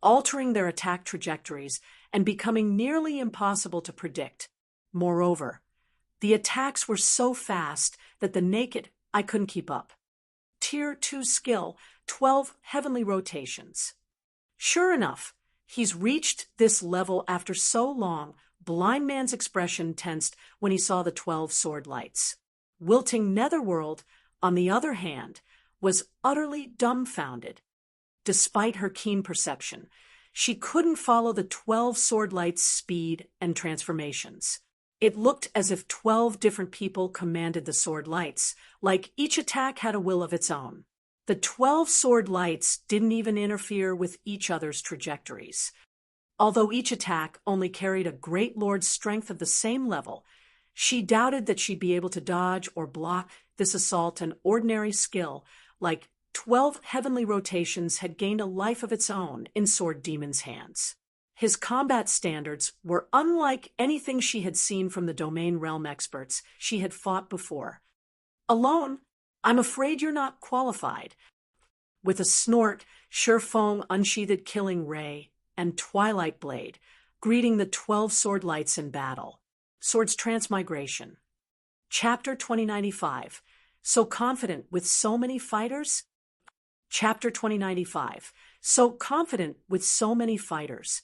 altering their attack trajectories and becoming nearly impossible to predict. Moreover, the attacks were so fast that the naked eye couldn't keep up. Tier 2 skill, 12 heavenly rotations. Sure enough, he's reached this level after so long. Blind Man's expression tensed when he saw the 12 sword lights. Wilting Netherworld, on the other hand, was utterly dumbfounded. Despite her keen perception, she couldn't follow the 12 sword lights' speed and transformations. It looked as if 12 different people commanded the sword lights, like each attack had a will of its own. The 12 sword lights didn't even interfere with each other's trajectories. Although each attack only carried a great lord's strength of the same level, she doubted that she'd be able to dodge or block this assault. An ordinary skill, like 12 heavenly rotations, had gained a life of its own in Sword Demon's hands. His combat standards were unlike anything she had seen from the domain realm experts she had fought before. Alone, I'm afraid you're not qualified. With a snort, Shifeng unsheathed Killing Ray and Twilight Blade, greeting the 12 sword lights in battle. Swords Transmigration. Chapter 2095. So confident with so many fighters? Chapter 2095. So confident with so many fighters.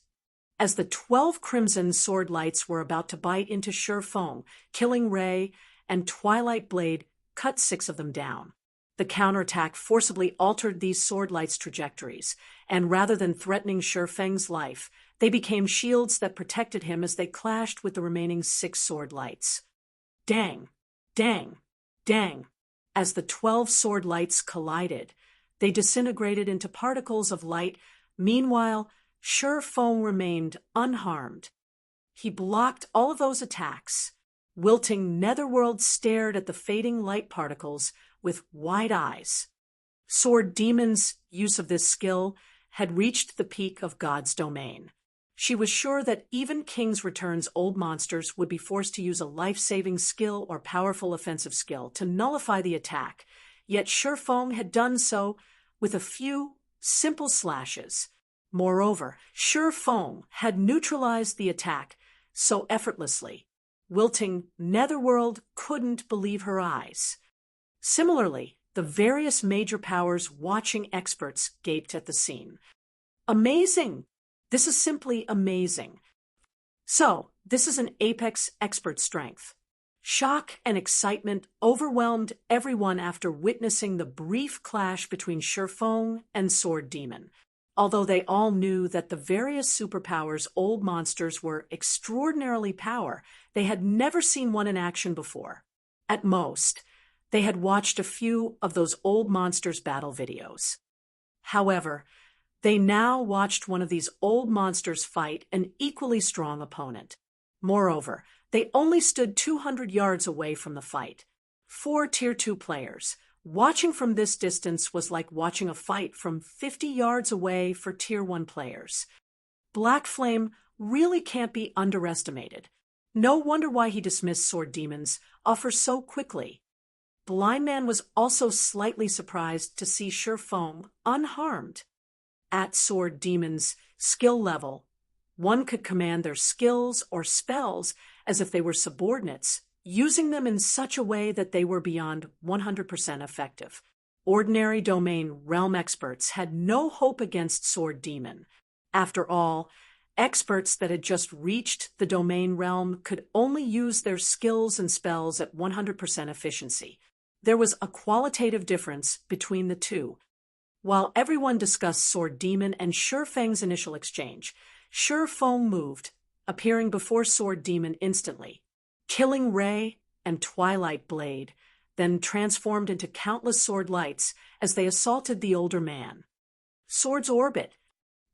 As the 12 crimson sword lights were about to bite into Shifeng, Killing Ray and Twilight Blade cut 6 of them down. The counterattack forcibly altered these sword lights' trajectories, and rather than threatening Shifeng's life, they became shields that protected him as they clashed with the remaining 6 sword lights. Dang! Dang! Dang! As the 12 sword lights collided, they disintegrated into particles of light. Meanwhile, Shifeng remained unharmed. He blocked all of those attacks. Wilting Netherworld stared at the fading light particles with wide eyes. Sword Demon's use of this skill had reached the peak of God's domain. She was sure that even King's Return's old monsters would be forced to use a life-saving skill or powerful offensive skill to nullify the attack, yet Shifeng had done so with a few simple slashes. Moreover, Shifeng had neutralized the attack so effortlessly. Wilting Netherworld couldn't believe her eyes. Similarly, the various major powers watching experts gaped at the scene. Amazing! This is simply amazing. So, this is an apex expert strength. Shock and excitement overwhelmed everyone after witnessing the brief clash between Shifeng and Sword Demon. Although they all knew that the various superpowers old monsters were extraordinarily powerful, they had never seen one in action before. At most, they had watched a few of those old monsters' battle videos. However, they now watched one of these old monsters fight an equally strong opponent. Moreover, they only stood 200 yards away from the fight. 4 Tier 2 players, Watching from this distance was like watching a fight from 50 yards away for Tier 1 players. Black Flame really can't be underestimated. No wonder why he dismissed Sword Demon's offer so quickly. Blind Man was also slightly surprised to see Sure Feng unharmed. At Sword Demon's skill level, one could command their skills or spells as if they were subordinates, using them in such a way that they were beyond 100% effective. Ordinary domain realm experts had no hope against Sword Demon. After all, experts that had just reached the domain realm could only use their skills and spells at 100% efficiency. There was a qualitative difference between the two. While everyone discussed Sword Demon and Sure Feng's initial exchange, Sure Feng moved, appearing before Sword Demon instantly. Killing Ray and Twilight Blade, then transformed into countless sword lights as they assaulted the older man. Sword's Orbit.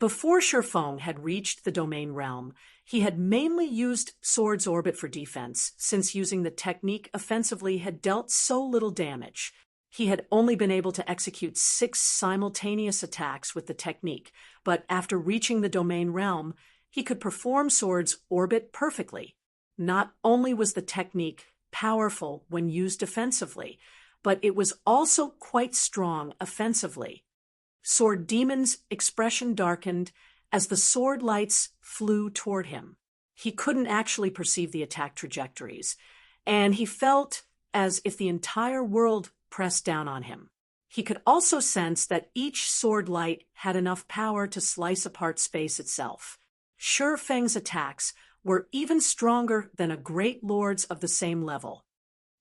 Before Sure Feng had reached the domain realm, he had mainly used Sword's Orbit for defense, since using the technique offensively had dealt so little damage. He had only been able to execute 6 simultaneous attacks with the technique, but after reaching the domain realm, he could perform Sword's Orbit perfectly. Not only was the technique powerful when used defensively, but it was also quite strong offensively. Sword Demon's expression darkened as the sword lights flew toward him. He couldn't actually perceive the attack trajectories, and he felt as if the entire world pressed down on him. He could also sense that each sword light had enough power to slice apart space itself. Sure Feng's attacks were even stronger than a great lord's of the same level.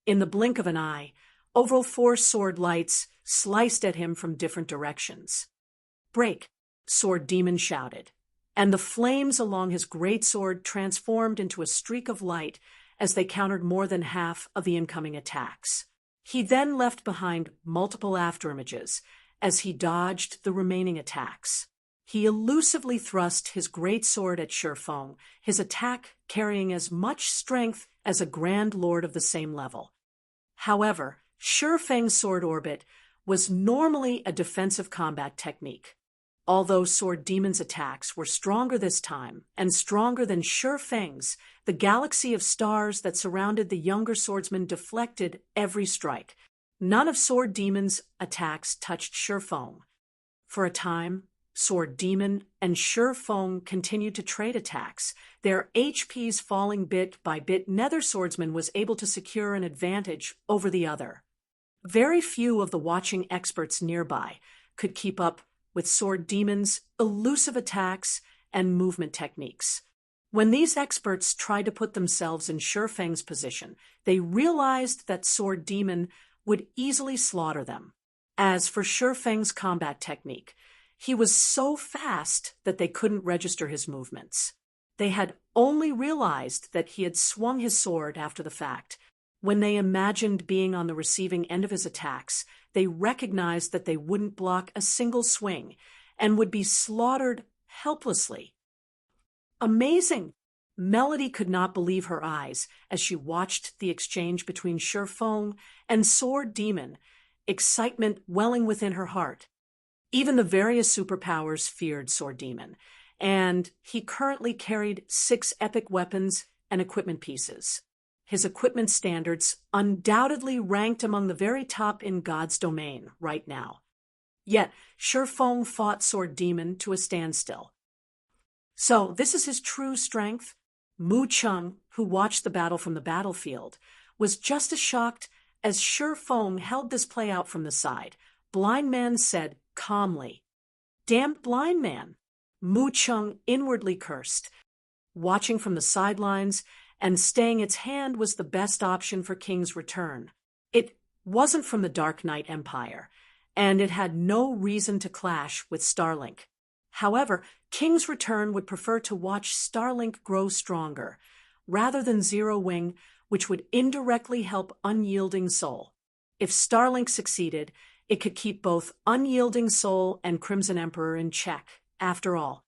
In the blink of an eye, over 4 sword lights sliced at him from different directions. "Break!" Sword Demon shouted, and the flames along his great sword transformed into a streak of light as they countered more than half of the incoming attacks. He then left behind multiple afterimages as he dodged the remaining attacks. He elusively thrust his great sword at Sure Feng, his attack carrying as much strength as a grand lord of the same level. However, Sure Feng's Sword Orbit was normally a defensive combat technique. Although Sword Demon's attacks were stronger this time, and stronger than Sure Feng's, the galaxy of stars that surrounded the younger swordsman deflected every strike. None of Sword Demon's attacks touched Sure Feng. For a time, Sword Demon and Sure Feng continued to trade attacks, their HPs falling bit by bit. Neither swordsman was able to secure an advantage over the other. Very few of the watching experts nearby could keep up with Sword Demon's elusive attacks and movement techniques. When these experts tried to put themselves in Sure Feng's position, they realized that Sword Demon would easily slaughter them. As for Sure Feng's combat technique, he was so fast that they couldn't register his movements. They had only realized that he had swung his sword after the fact. When they imagined being on the receiving end of his attacks, they recognized that they wouldn't block a single swing and would be slaughtered helplessly. Amazing! Melody could not believe her eyes as she watched the exchange between Sure Feng and Sword Demon, excitement welling within her heart. Even the various superpowers feared Sword Demon, and he currently carried 6 epic weapons and equipment pieces. His equipment standards undoubtedly ranked among the very top in God's domain right now. Yet, Sure Feng fought Sword Demon to a standstill. So, this is his true strength? Mu Chung, who watched the battle from the battlefield, was just as shocked as Sure Feng held this play out from the side. Blind Man said calmly, "Damned Blind Man." Mu Chung inwardly cursed. Watching from the sidelines and staying its hand was the best option for King's return. It wasn't from the Dark Knight Empire, and it had no reason to clash with Starlink. However, King's return would prefer to watch Starlink grow stronger, rather than Zero Wing, which would indirectly help Unyielding Soul. If Starlink succeeded, it could keep both Unyielding Soul and Crimson Emperor in check, after all.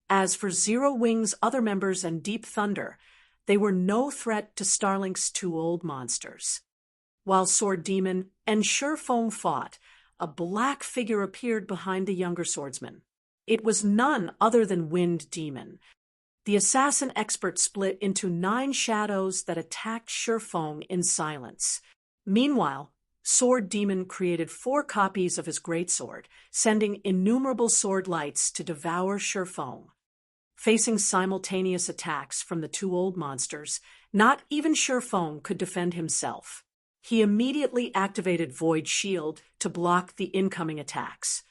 As for Zero Wing's other members and Deep Thunder, they were no threat to Starlink's 2 old monsters. While Sword Demon and Surefeng fought, a black figure appeared behind the younger swordsman. It was none other than Wind Demon. The assassin expert split into 9 shadows that attacked Surefeng in silence. Meanwhile, Sword Demon created 4 copies of his greatsword, sending innumerable sword lights to devour Surefeng. Facing simultaneous attacks from the 2 old monsters, not even Surefeng could defend himself. He immediately activated Void Shield to block the incoming attacks.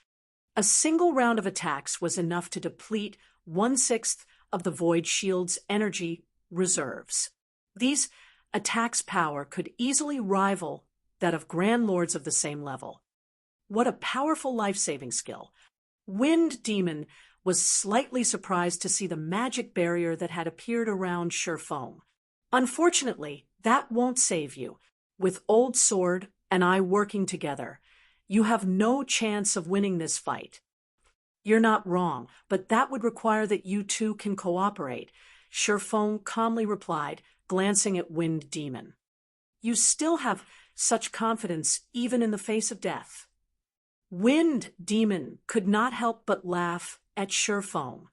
A single round of attacks was enough to deplete 1/6 of the Void Shield's energy reserves. These attacks' power could easily rival that of Grand Lords of the same level. What a powerful life-saving skill. Wind Demon was slightly surprised to see the magic barrier that had appeared around Surefeng. Unfortunately, that won't save you. With Old Sword and I working together, you have no chance of winning this fight. You're not wrong, but that would require that you two can cooperate, Surefeng calmly replied, glancing at Wind Demon. You still have such confidence even in the face of death. Wind Demon could not help but laugh at Surefeng.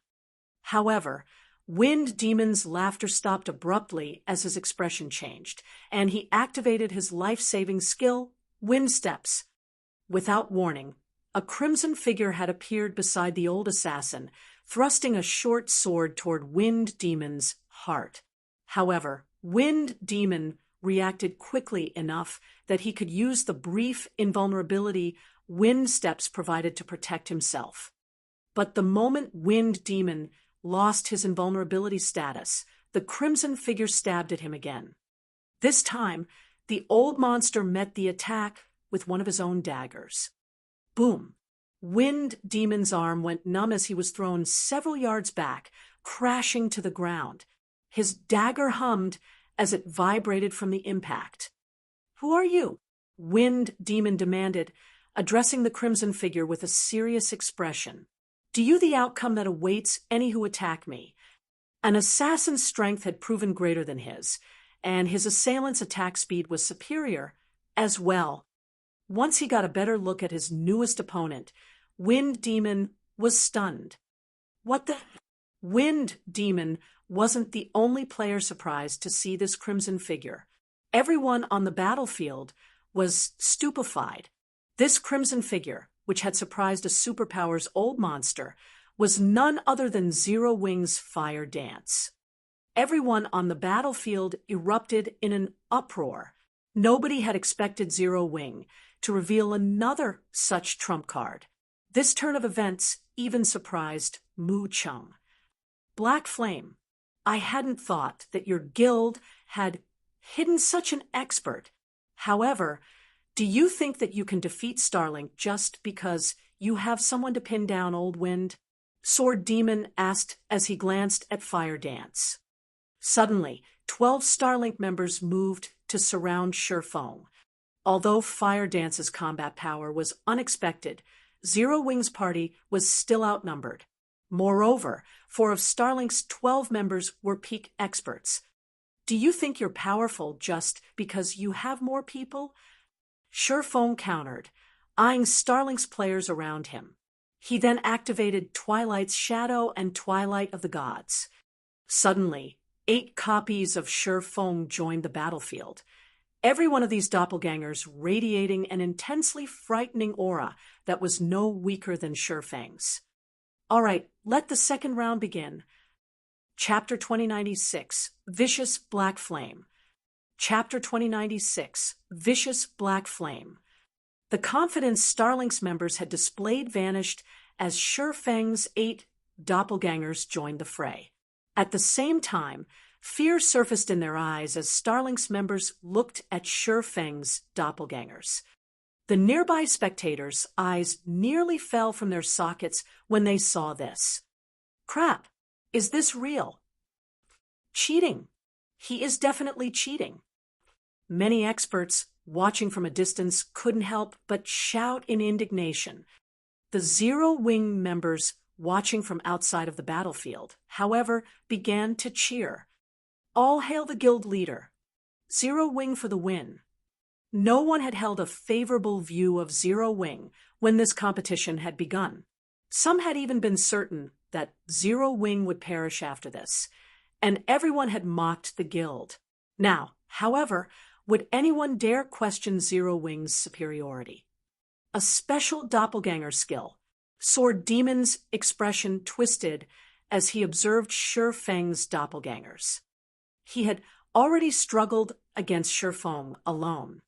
However, Wind Demon's laughter stopped abruptly as his expression changed, and he activated his life-saving skill, Wind Steps. Without warning, a crimson figure had appeared beside the old assassin, thrusting a short sword toward Wind Demon's heart. However, Wind Demon reacted quickly enough that he could use the brief invulnerability Wind Steps provided to protect himself. But the moment Wind Demon lost his invulnerability status, the crimson figure stabbed at him again. This time, the old monster met the attack with one of his own daggers. Boom! Wind Demon's arm went numb as he was thrown several yards back, crashing to the ground. His dagger hummed as it vibrated from the impact. Who are you? Wind Demon demanded, addressing the crimson figure with a serious expression. Do you the outcome that awaits any who attack me? An assassin's strength had proven greater than his, and his assailant's attack speed was superior as well. Once he got a better look at his newest opponent, Wind Demon was stunned. What the? Wind Demon wasn't the only player surprised to see this crimson figure. Everyone on the battlefield was stupefied. This crimson figure, which had surprised a superpower's old monster, was none other than Zero Wing's fire dance. Everyone on the battlefield erupted in an uproar. Nobody had expected Zero Wing to reveal another such trump card. This turn of events even surprised Mu Chung. Black Flame, I hadn't thought that your guild had hidden such an expert. However, do you think that you can defeat Starlink just because you have someone to pin down, Old Wind? Sword Demon asked as he glanced at Fire Dance. Suddenly, 12 Starlink members moved to surround Surefeng. Although Fire Dance's combat power was unexpected, Zero Wing's party was still outnumbered. Moreover, 4 of Starlink's 12 members were peak experts. Do you think you're powerful just because you have more people? Surefeng countered, eyeing Starlink's players around him. He then activated Twilight's Shadow and Twilight of the Gods. Suddenly, 8 copies of Surefeng joined the battlefield. Every one of these doppelgangers radiating an intensely frightening aura that was no weaker than Surefeng's. All right, let the second round begin. Chapter 2096, Vicious Black Flame. Chapter 2096, Vicious Black Flame. The confidence Starlink's members had displayed vanished as Surefeng's 8 doppelgangers joined the fray. At the same time, fear surfaced in their eyes as Starlink's members looked at Surefeng's doppelgangers. The nearby spectators' eyes nearly fell from their sockets when they saw this. Crap! Is this real? Cheating! He is definitely cheating. Many experts, watching from a distance, couldn't help but shout in indignation. The Zero Wing members, watching from outside of the battlefield, however, began to cheer. All hail the guild leader. Zero Wing for the win. No one had held a favorable view of Zero Wing when this competition had begun. Some had even been certain that Zero Wing would perish after this, and everyone had mocked the guild. Now, however, would anyone dare question Zero Wing's superiority? A special doppelganger skill. Sword Demon's expression twisted as he observed Shi Feng's doppelgangers. He had already struggled against Shi Feng alone.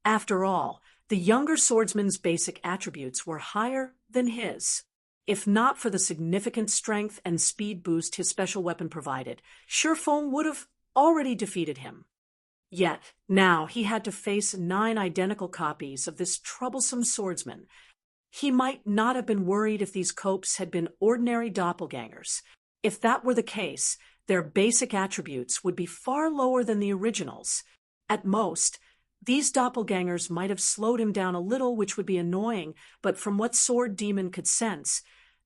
After all, the younger swordsman's basic attributes were higher than his. If not for the significant strength and speed boost his special weapon provided, Shi Feng would have already defeated him. Yet, now he had to face 9 identical copies of this troublesome swordsman. He might not have been worried if these copes had been ordinary doppelgangers. If that were the case, their basic attributes would be far lower than the originals. At most, these doppelgangers might have slowed him down a little, which would be annoying, but from what Sword Demon could sense,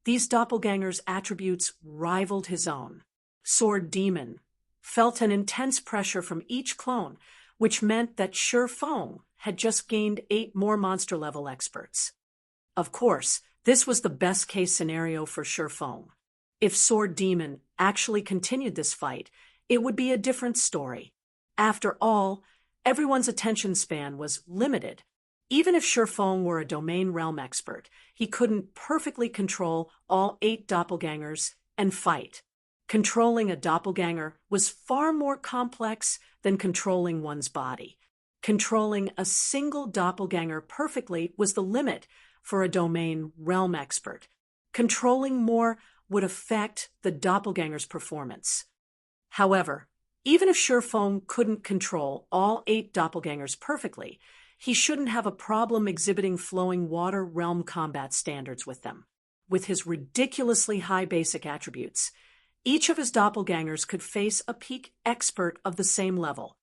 these doppelgangers' attributes rivaled his own. Sword Demon felt an intense pressure from each clone, which meant that Shi Feng had just gained 8 more monster-level experts. Of course, this was the best-case scenario for Shi Feng. If Sword Demon actually continued this fight, it would be a different story. After all, everyone's attention span was limited. Even if Shi Feng were a domain realm expert, he couldn't perfectly control all 8 doppelgangers and fight. Controlling a doppelganger was far more complex than controlling one's body. Controlling a single doppelganger perfectly was the limit for a domain realm expert. Controlling more would affect the doppelganger's performance. However, even if Shi Feng couldn't control all 8 doppelgangers perfectly, he shouldn't have a problem exhibiting flowing water realm combat standards with them. With his ridiculously high basic attributes, each of his doppelgangers could face a peak expert of the same level.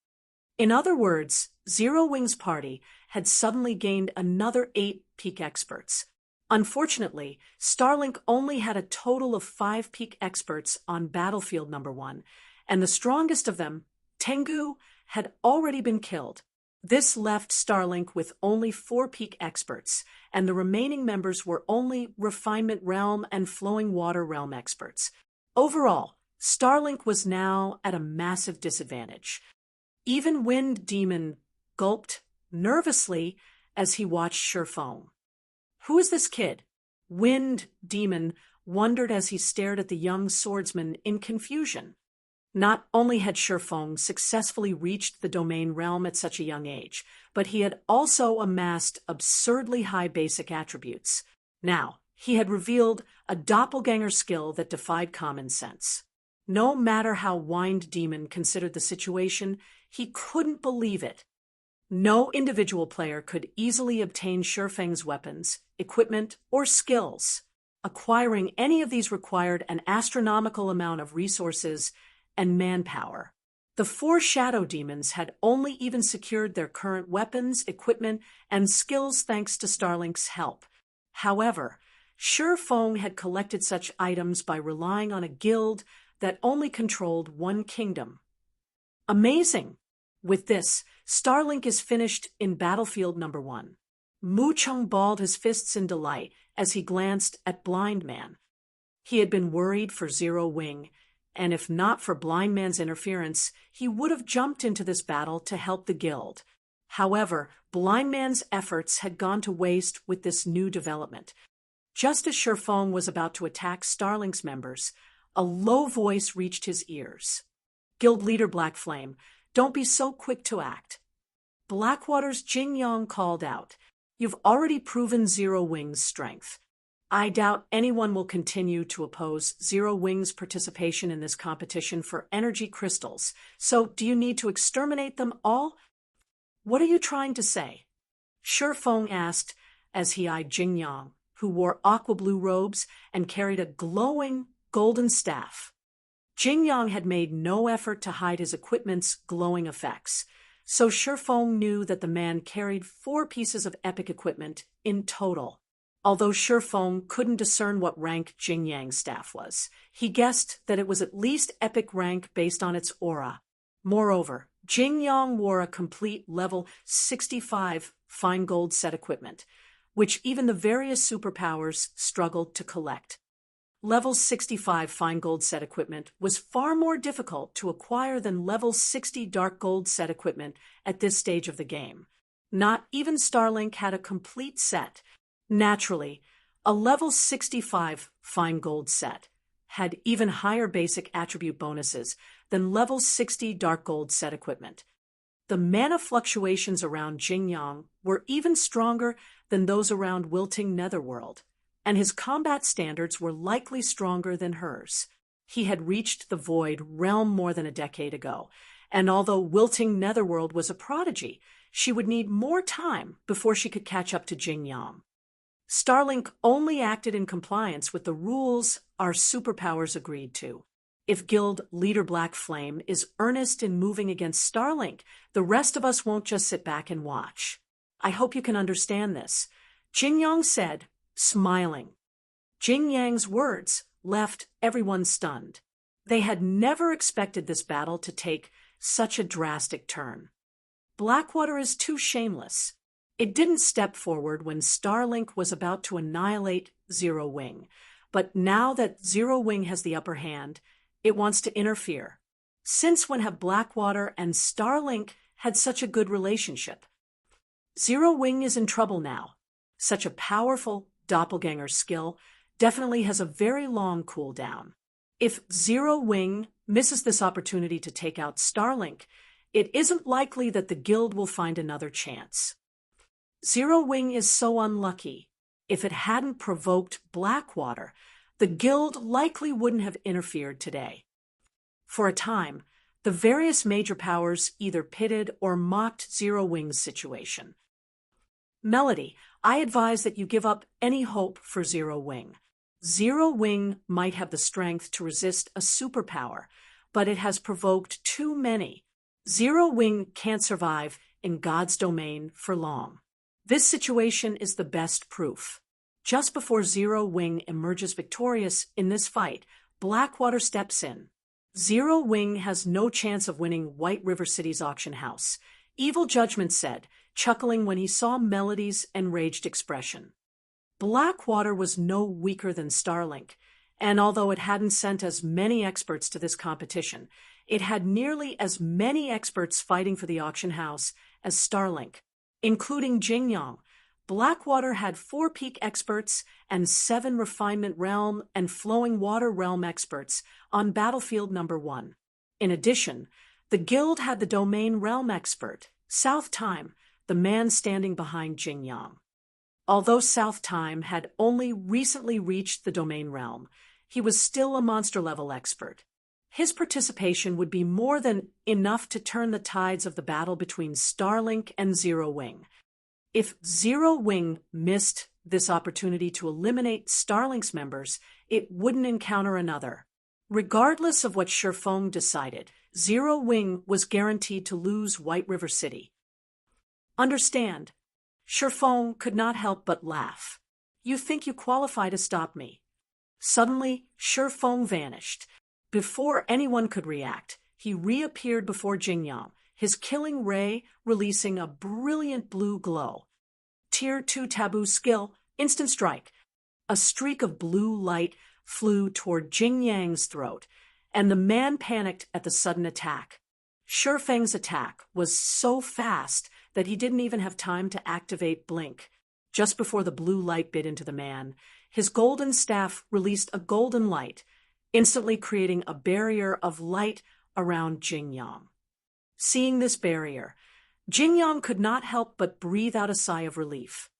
In other words, Zero Wing's party had suddenly gained another 8 peak experts. Unfortunately, Starlink only had a total of 5 peak experts on battlefield number 1, and the strongest of them, Tengu, had already been killed. This left Starlink with only 4 peak experts, and the remaining members were only Refinement Realm and Flowing Water Realm experts. Overall, Starlink was now at a massive disadvantage. Even Wind Demon gulped nervously as he watched Shi Feng. Who is this kid? Wind Demon wondered as he stared at the young swordsman in confusion. Not only had Shi Feng successfully reached the domain realm at such a young age, but he had also amassed absurdly high basic attributes. Now, he had revealed a doppelganger skill that defied common sense. No matter how Wind Demon considered the situation, he couldn't believe it. No individual player could easily obtain Shi Feng's weapons, equipment, or skills. Acquiring any of these required an astronomical amount of resources and manpower. The 4 shadow demons had only even secured their current weapons, equipment, and skills thanks to Starlink's help. However, Shi Feng had collected such items by relying on a guild that only controlled 1 kingdom. Amazing! With this, Starlink is finished in battlefield number 1. Mu Chung balled his fists in delight as he glanced at Blind Man. He had been worried for Zero Wing, and if not for Blind Man's interference, he would have jumped into this battle to help the guild. However, Blind Man's efforts had gone to waste with this new development. Just as Shi Feng was about to attack Starlink's members, a low voice reached his ears. Guild leader Black Flame, don't be so quick to act. Blackwater's Jing Yang called out, You've already proven Zero Wing's strength. I doubt anyone will continue to oppose Zero Wing's participation in this competition for energy crystals, so do you need to exterminate them all? What are you trying to say? Shi Feng asked as he eyed Jing Yang, who wore aqua blue robes and carried a glowing golden staff. Jing Yang had made no effort to hide his equipment's glowing effects, so Shi Feng knew that the man carried 4 pieces of epic equipment in total. Although Shi Feng couldn't discern what rank Jing Yang's staff was, he guessed that it was at least epic rank based on its aura. Moreover, Jing Yang wore a complete level 65 fine gold set equipment, which even the various superpowers struggled to collect. Level 65 fine gold set equipment was far more difficult to acquire than level 60 dark gold set equipment at this stage of the game. Not even Starlink had a complete set. Naturally, a level 65 fine gold set had even higher basic attribute bonuses than level 60 dark gold set equipment. The mana fluctuations around Jing Yang were even stronger than those around wilting Netherworld, and his combat standards were likely stronger than hers. He had reached the Void Realm more than a decade ago, and although wilting Netherworld was a prodigy, she would need more time before she could catch up to Jing Yang. Starlink only acted in compliance with the rules our superpowers agreed to. If Guild Leader Black Flame is earnest in moving against Starlink, the rest of us won't just sit back and watch. I hope you can understand this, Jing Yang said, smiling. Jing Yang's words left everyone stunned. They had never expected this battle to take such a drastic turn. Blackwater is too shameless. It didn't step forward when Starlink was about to annihilate Zero Wing, but now that Zero Wing has the upper hand, it wants to interfere. Since when have Blackwater and Starlink had such a good relationship? Zero Wing is in trouble now. Such a powerful doppelganger skill definitely has a very long cooldown. If Zero Wing misses this opportunity to take out Starlink, it isn't likely that the guild will find another chance. Zero Wing is so unlucky. If it hadn't provoked Blackwater, the guild likely wouldn't have interfered today. For a time, the various major powers either pitted or mocked Zero Wing's situation. Melody, I advise that you give up any hope for Zero Wing. Zero Wing might have the strength to resist a superpower, but it has provoked too many. Zero Wing can't survive in God's domain for long. This situation is the best proof. Just before Zero Wing emerges victorious in this fight, Blackwater steps in. Zero Wing has no chance of winning White River City's auction house, Evil Judgment said, chuckling when he saw Melody's enraged expression. Blackwater was no weaker than Starlink, and although it hadn't sent as many experts to this competition, it had nearly as many experts fighting for the auction house as Starlink, including Jing Yang. Blackwater had 4 peak experts and 7 refinement realm and flowing water realm experts on battlefield number 1. In addition, the guild had the domain realm expert, South Time, the man standing behind Jing Yang. Although South Time had only recently reached the domain realm, he was still a monster-level expert. His participation would be more than enough to turn the tides of the battle between Starlink and Zero Wing. If Zero Wing missed this opportunity to eliminate Starlink's members, it wouldn't encounter another. Regardless of what Shifeng decided, Zero Wing was guaranteed to lose White River City. Understand, Shifeng could not help but laugh. You think you qualify to stop me? Suddenly, Shifeng vanished. Before anyone could react, he reappeared before Jing Yang, his killing ray releasing a brilliant blue glow. Tier 2 taboo skill, instant strike. A streak of blue light flew toward Jing Yang's throat, and the man panicked at the sudden attack. Shifeng's attack was so fast that he didn't even have time to activate Blink. Just before the blue light bit into the man, his golden staff released a golden light, instantly creating a barrier of light around Jing Yang. Seeing this barrier, Jing Yang could not help but breathe out a sigh of relief.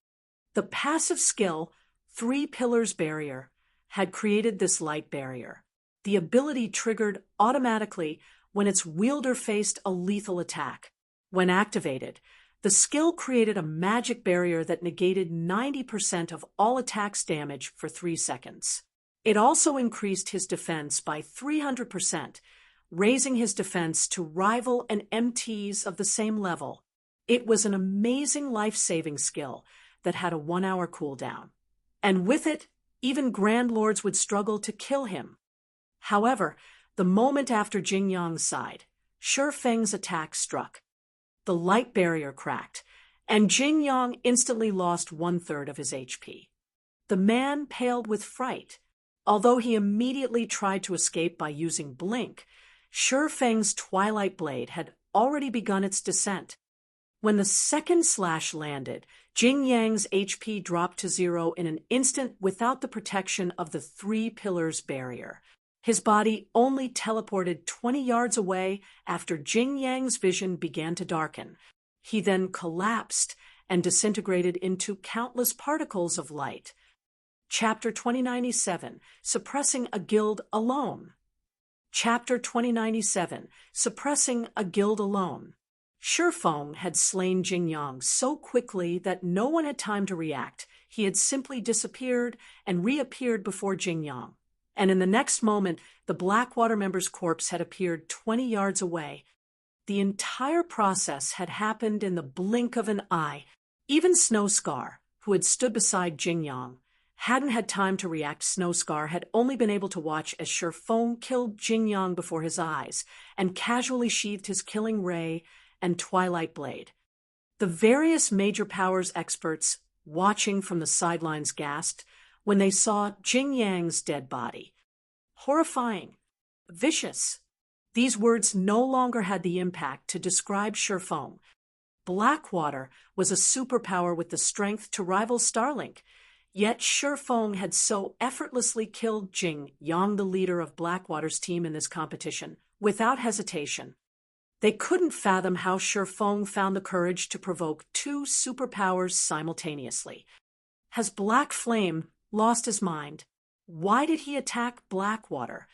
The passive skill, 3 Pillars Barrier, had created this light barrier. The ability triggered automatically when its wielder faced a lethal attack. When activated, the skill created a magic barrier that negated 90% of all attacks damage for 3 seconds. It also increased his defense by 300%, raising his defense to rival an MT's of the same level. It was an amazing life-saving skill that had a 1-hour cooldown. And with it, even Grand Lords would struggle to kill him. However, the moment after Jing Yang sighed, Shi Feng's attack struck. The light barrier cracked, and Jing Yang instantly lost 1/3 of his HP. The man paled with fright. Although he immediately tried to escape by using Blink, Shi Feng's Twilight Blade had already begun its descent. When the second slash landed, Jing Yang's HP dropped to 0 in an instant without the protection of the 3 pillars barrier. His body only teleported 20 yards away after Jing Yang's vision began to darken. He then collapsed and disintegrated into countless particles of light. Chapter 2097, Suppressing a Guild Alone. Chapter 2097, Suppressing a Guild Alone. Shi Feng had slain Jing Yang so quickly that no one had time to react. He had simply disappeared and reappeared before Jing Yang. And in the next moment, the Blackwater member's corpse had appeared 20 yards away. The entire process had happened in the blink of an eye. Even Snowscar, who had stood beside Jing Yang, hadn't had time to react. Snowscar had only been able to watch as Shi Feng killed Jing Yang before his eyes and casually sheathed his killing ray and Twilight Blade. The various major powers experts watching from the sidelines gasped when they saw Jing Yang's dead body. Horrifying. Vicious. These words no longer had the impact to describe Shi Feng. Blackwater was a superpower with the strength to rival Starlink, yet Shi Feng had so effortlessly killed Jing Yang, the leader of Blackwater's team in this competition, without hesitation. They couldn't fathom how Shi Feng found the courage to provoke 2 superpowers simultaneously. Has Black Flame lost his mind? Why did he attack Blackwater?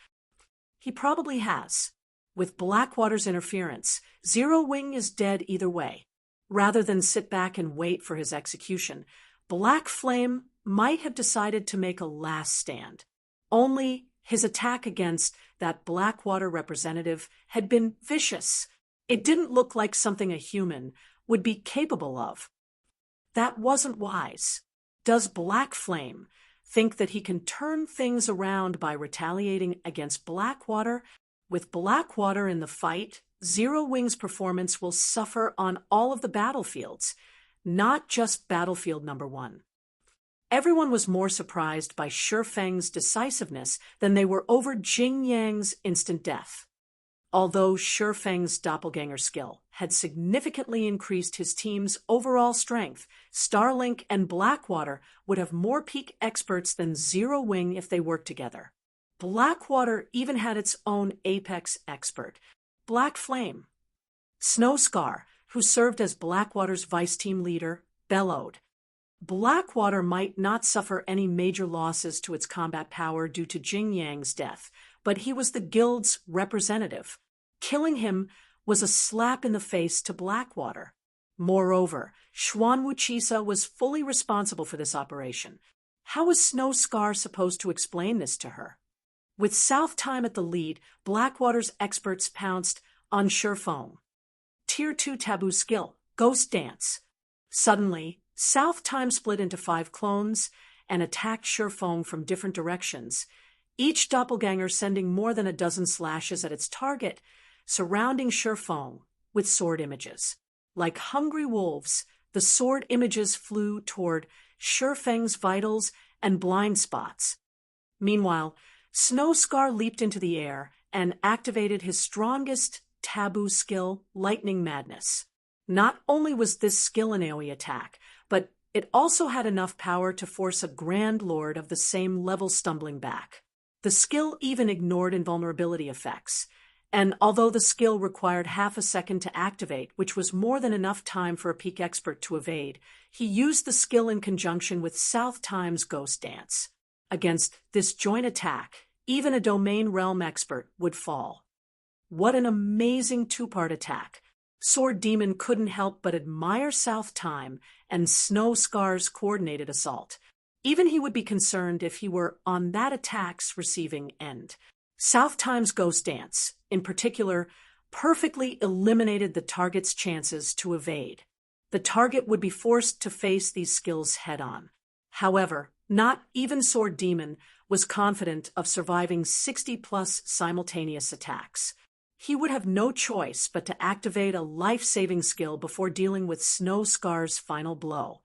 He probably has. With Blackwater's interference, Zero Wing is dead either way. Rather than sit back and wait for his execution, Black Flame might have decided to make a last stand. Only his attack against that Blackwater representative had been vicious. It didn't look like something a human would be capable of. That wasn't wise. Does Black Flame think that he can turn things around by retaliating against Blackwater? With Blackwater in the fight, Zero Wing's performance will suffer on all of the battlefields, not just battlefield number 1. Everyone was more surprised by Shi Feng's decisiveness than they were over Jing Yang's instant death. Although Shi Feng's doppelganger skill had significantly increased his team's overall strength, Starlink and Blackwater would have more peak experts than Zero Wing if they worked together. Blackwater even had its own apex expert, Black Flame. Snowscar, who served as Blackwater's vice team leader, bellowed. Blackwater might not suffer any major losses to its combat power due to Jing Yang's death, but he was the guild's representative. Killing him was a slap in the face to Blackwater. Moreover, Xuan Wuchisa was fully responsible for this operation. How was Snowscar supposed to explain this to her? With South Time at the lead, Blackwater's experts pounced on Shi Feng. Tier 2 taboo skill, Ghost Dance. Suddenly, South Time split into 5 clones and attacked Shi Feng from different directions, each doppelganger sending more than a dozen slashes at its target, surrounding Shi Feng with sword images. Like hungry wolves, the sword images flew toward Shi Feng's vitals and blind spots. Meanwhile, Snowscar leaped into the air and activated his strongest taboo skill, Lightning Madness. Not only was this skill an AoE attack, but it also had enough power to force a Grand Lord of the same level stumbling back. The skill even ignored invulnerability effects, and although the skill required half a second to activate, which was more than enough time for a peak expert to evade, he used the skill in conjunction with South Time's Ghost Dance. Against this joint attack, even a Domain Realm expert would fall. What an amazing 2-part attack. Sword Demon couldn't help but admire South Time and Snowscar's coordinated assault. Even he would be concerned if he were on that attack's receiving end. South Time's Ghost Dance, in particular, perfectly eliminated the target's chances to evade. The target would be forced to face these skills head-on. However, not even Sword Demon was confident of surviving 60-plus simultaneous attacks. He would have no choice but to activate a life-saving skill before dealing with Snow Scar's final blow.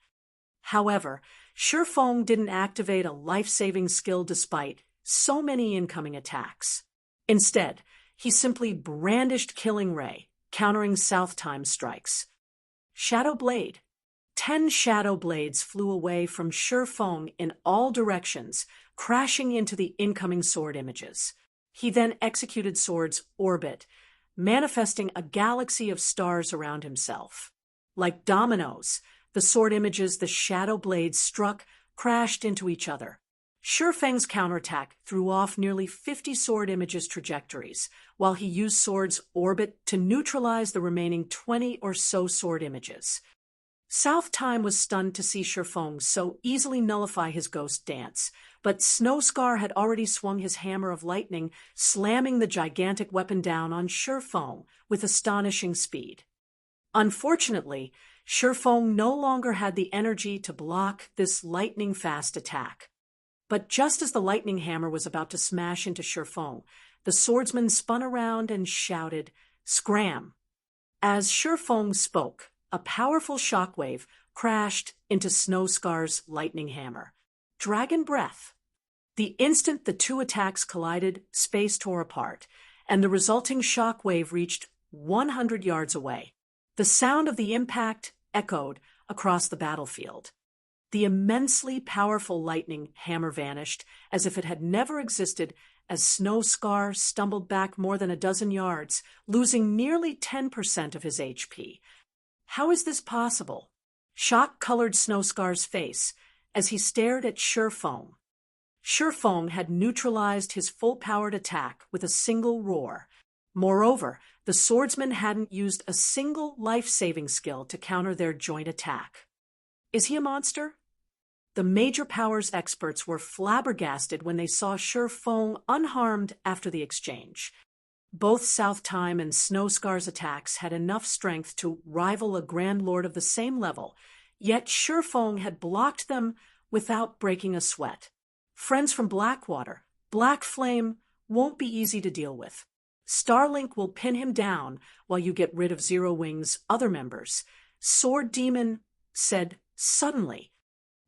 However, Shifeng didn't activate a life-saving skill despite so many incoming attacks. Instead, he simply brandished Killing Ray, countering South Time strikes. Shadow Blade. 10 shadow blades flew away from Shifeng in all directions, crashing into the incoming sword images. He then executed Sword's orbit, manifesting a galaxy of stars around himself. Like dominoes, the sword images the shadow blades struck crashed into each other. Shifeng's counterattack threw off nearly 50 sword images' trajectories, while he used Sword's orbit to neutralize the remaining 20 or so sword images. South Time was stunned to see Shifeng so easily nullify his ghost dance, but Snow Scar had already swung his hammer of lightning, slamming the gigantic weapon down on Shifeng with astonishing speed. Unfortunately, Shifeng no longer had the energy to block this lightning-fast attack. But just as the lightning hammer was about to smash into Shifeng, the swordsman spun around and shouted, "Scram!" As Shifeng spoke, a powerful shockwave crashed into Snow Scar's lightning hammer. Dragon Breath. The instant the two attacks collided, space tore apart, and the resulting shockwave reached 100 yards away. The sound of the impact echoed across the battlefield. The immensely powerful lightning hammer vanished as if it had never existed as Snow Scar stumbled back more than a dozen yards, losing nearly 10% of his HP. How is this possible? Shock colored Snow Scar's face as he stared at Shifeng. Shifeng had neutralized his full-powered attack with a single roar. Moreover, the swordsman hadn't used a single life-saving skill to counter their joint attack. Is he a monster? The major powers experts were flabbergasted when they saw Shifeng unharmed after the exchange. Both South Time and Snow Scar's attacks had enough strength to rival a Grand Lord of the same level, yet Shifeng had blocked them without breaking a sweat. Friends from Blackwater, Black Flame won't be easy to deal with. Starlink will pin him down while you get rid of Zero Wing's other members, Sword Demon said suddenly.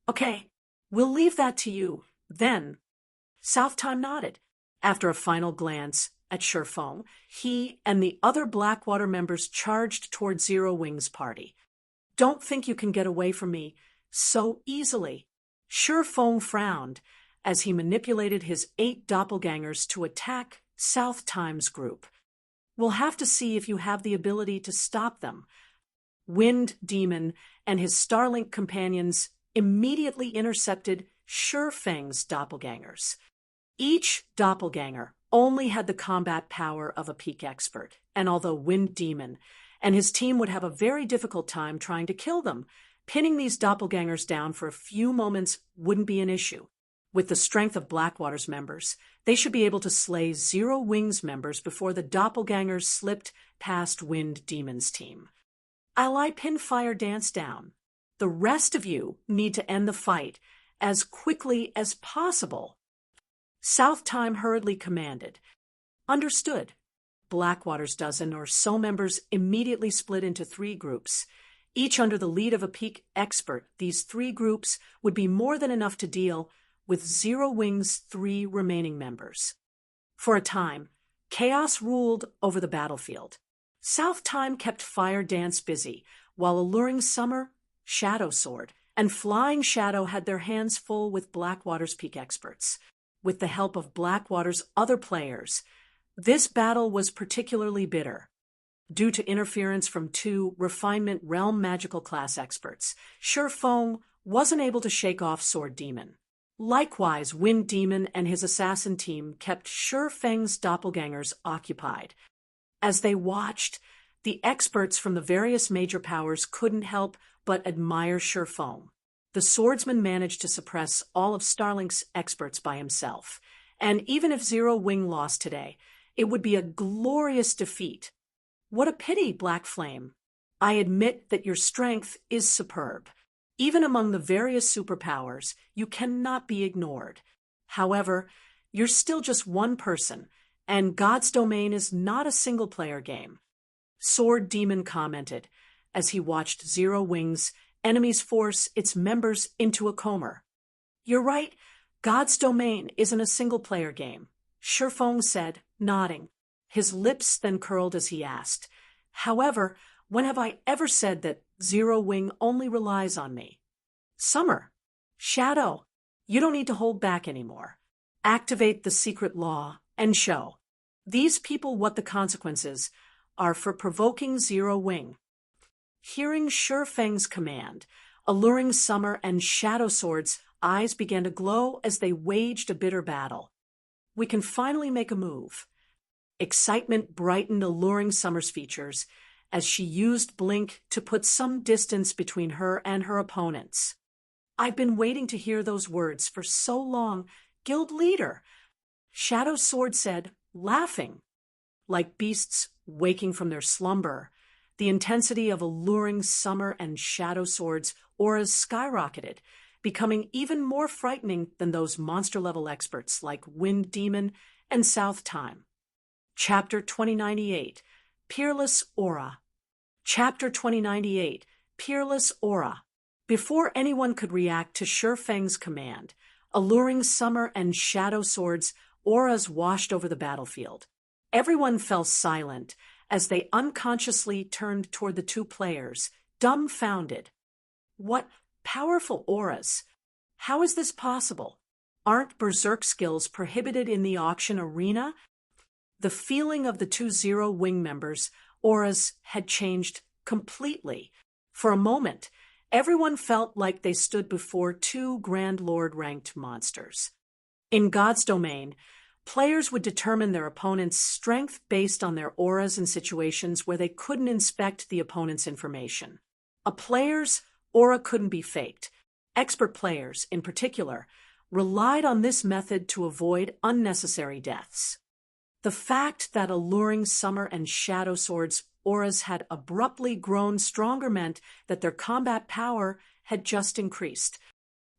Okay, we'll leave that to you, then. South Time nodded. After a final glance at Shifeng, he and the other Blackwater members charged toward Zero Wing's party. Don't think you can get away from me so easily. Shifeng frowned as he manipulated his 8 doppelgangers to attack South Time's group. We'll have to see if you have the ability to stop them. Wind Demon and his Starlink companions immediately intercepted Shifeng's doppelgangers. Each doppelganger only had the combat power of a peak expert, and although Wind Demon and his team would have a very difficult time trying to kill them, pinning these doppelgangers down for a few moments wouldn't be an issue. With the strength of Blackwater's members, they should be able to slay Zero Wing's members before the doppelgangers slipped past Wind Demon's team. I'll pin Fire Dance down. The rest of you need to end the fight as quickly as possible. South Time hurriedly commanded. Understood. Blackwater's dozen or so members immediately split into 3 groups. Each under the lead of a peak expert, these 3 groups would be more than enough to deal with Zero Wing's 3 remaining members. For a time, chaos ruled over the battlefield. South Time kept Fire Dance busy, while Alluring Summer, Shadow Sword, and Flying Shadow had their hands full with Blackwater's peak experts. With the help of Blackwater's other players, this battle was particularly bitter. Due to interference from 2 Refinement Realm Magical class experts, Shifeng wasn't able to shake off Sword Demon. Likewise, Wind Demon and his assassin team kept Shifeng's doppelgangers occupied. As they watched, the experts from the various major powers couldn't help but admire Shifeng. The swordsman managed to suppress all of Starlink's experts by himself, and even if Zero Wing lost today, it would be a glorious defeat. What a pity, Black Flame. I admit that your strength is superb. Even among the various superpowers, you cannot be ignored. However, you're still just one person, And God's Domain is not a single-player game, Sword Demon commented as he watched Zero Wing's enemies force its members into a coma. You're right, God's Domain isn't a single-player game, Shifeng said, nodding. His lips then curled as he asked, however, when have I ever said that Zero Wing only relies on me? Summer. Shadow. You don't need to hold back anymore. Activate the secret law and show these people what the consequences are for provoking Zero Wing. Hearing Shifeng's command, alluring Summer and Shadow Sword's eyes began to glow as they waged a bitter battle. We can finally make a move. Excitement brightened alluring Summer's features as she used Blink to put some distance between her and her opponents. I've been waiting to hear those words for so long, Guild Leader, Shadow Sword said, laughing. Like beasts waking from their slumber, the intensity of alluring Summer and Shadow Sword's auras skyrocketed, becoming even more frightening than those monster-level experts like Wind Demon and South Time. Chapter 2098, Peerless Aura. Chapter 2098, Peerless Aura. Before anyone could react to Shifeng's command, alluring Summer and Shadow Sword's auras washed over the battlefield. Everyone fell silent as they unconsciously turned toward the two players, dumbfounded. What powerful auras! How is this possible? Aren't berserk skills prohibited in the auction arena? The feeling of the two Zero Wing members' auras had changed completely. For a moment, everyone felt like they stood before two Grand Lord-ranked monsters. In God's Domain, players would determine their opponent's strength based on their auras in situations where they couldn't inspect the opponent's information. A player's aura couldn't be faked. Expert players, in particular, relied on this method to avoid unnecessary deaths. The fact that alluring Summer and Shadow Sword's auras had abruptly grown stronger meant that their combat power had just increased.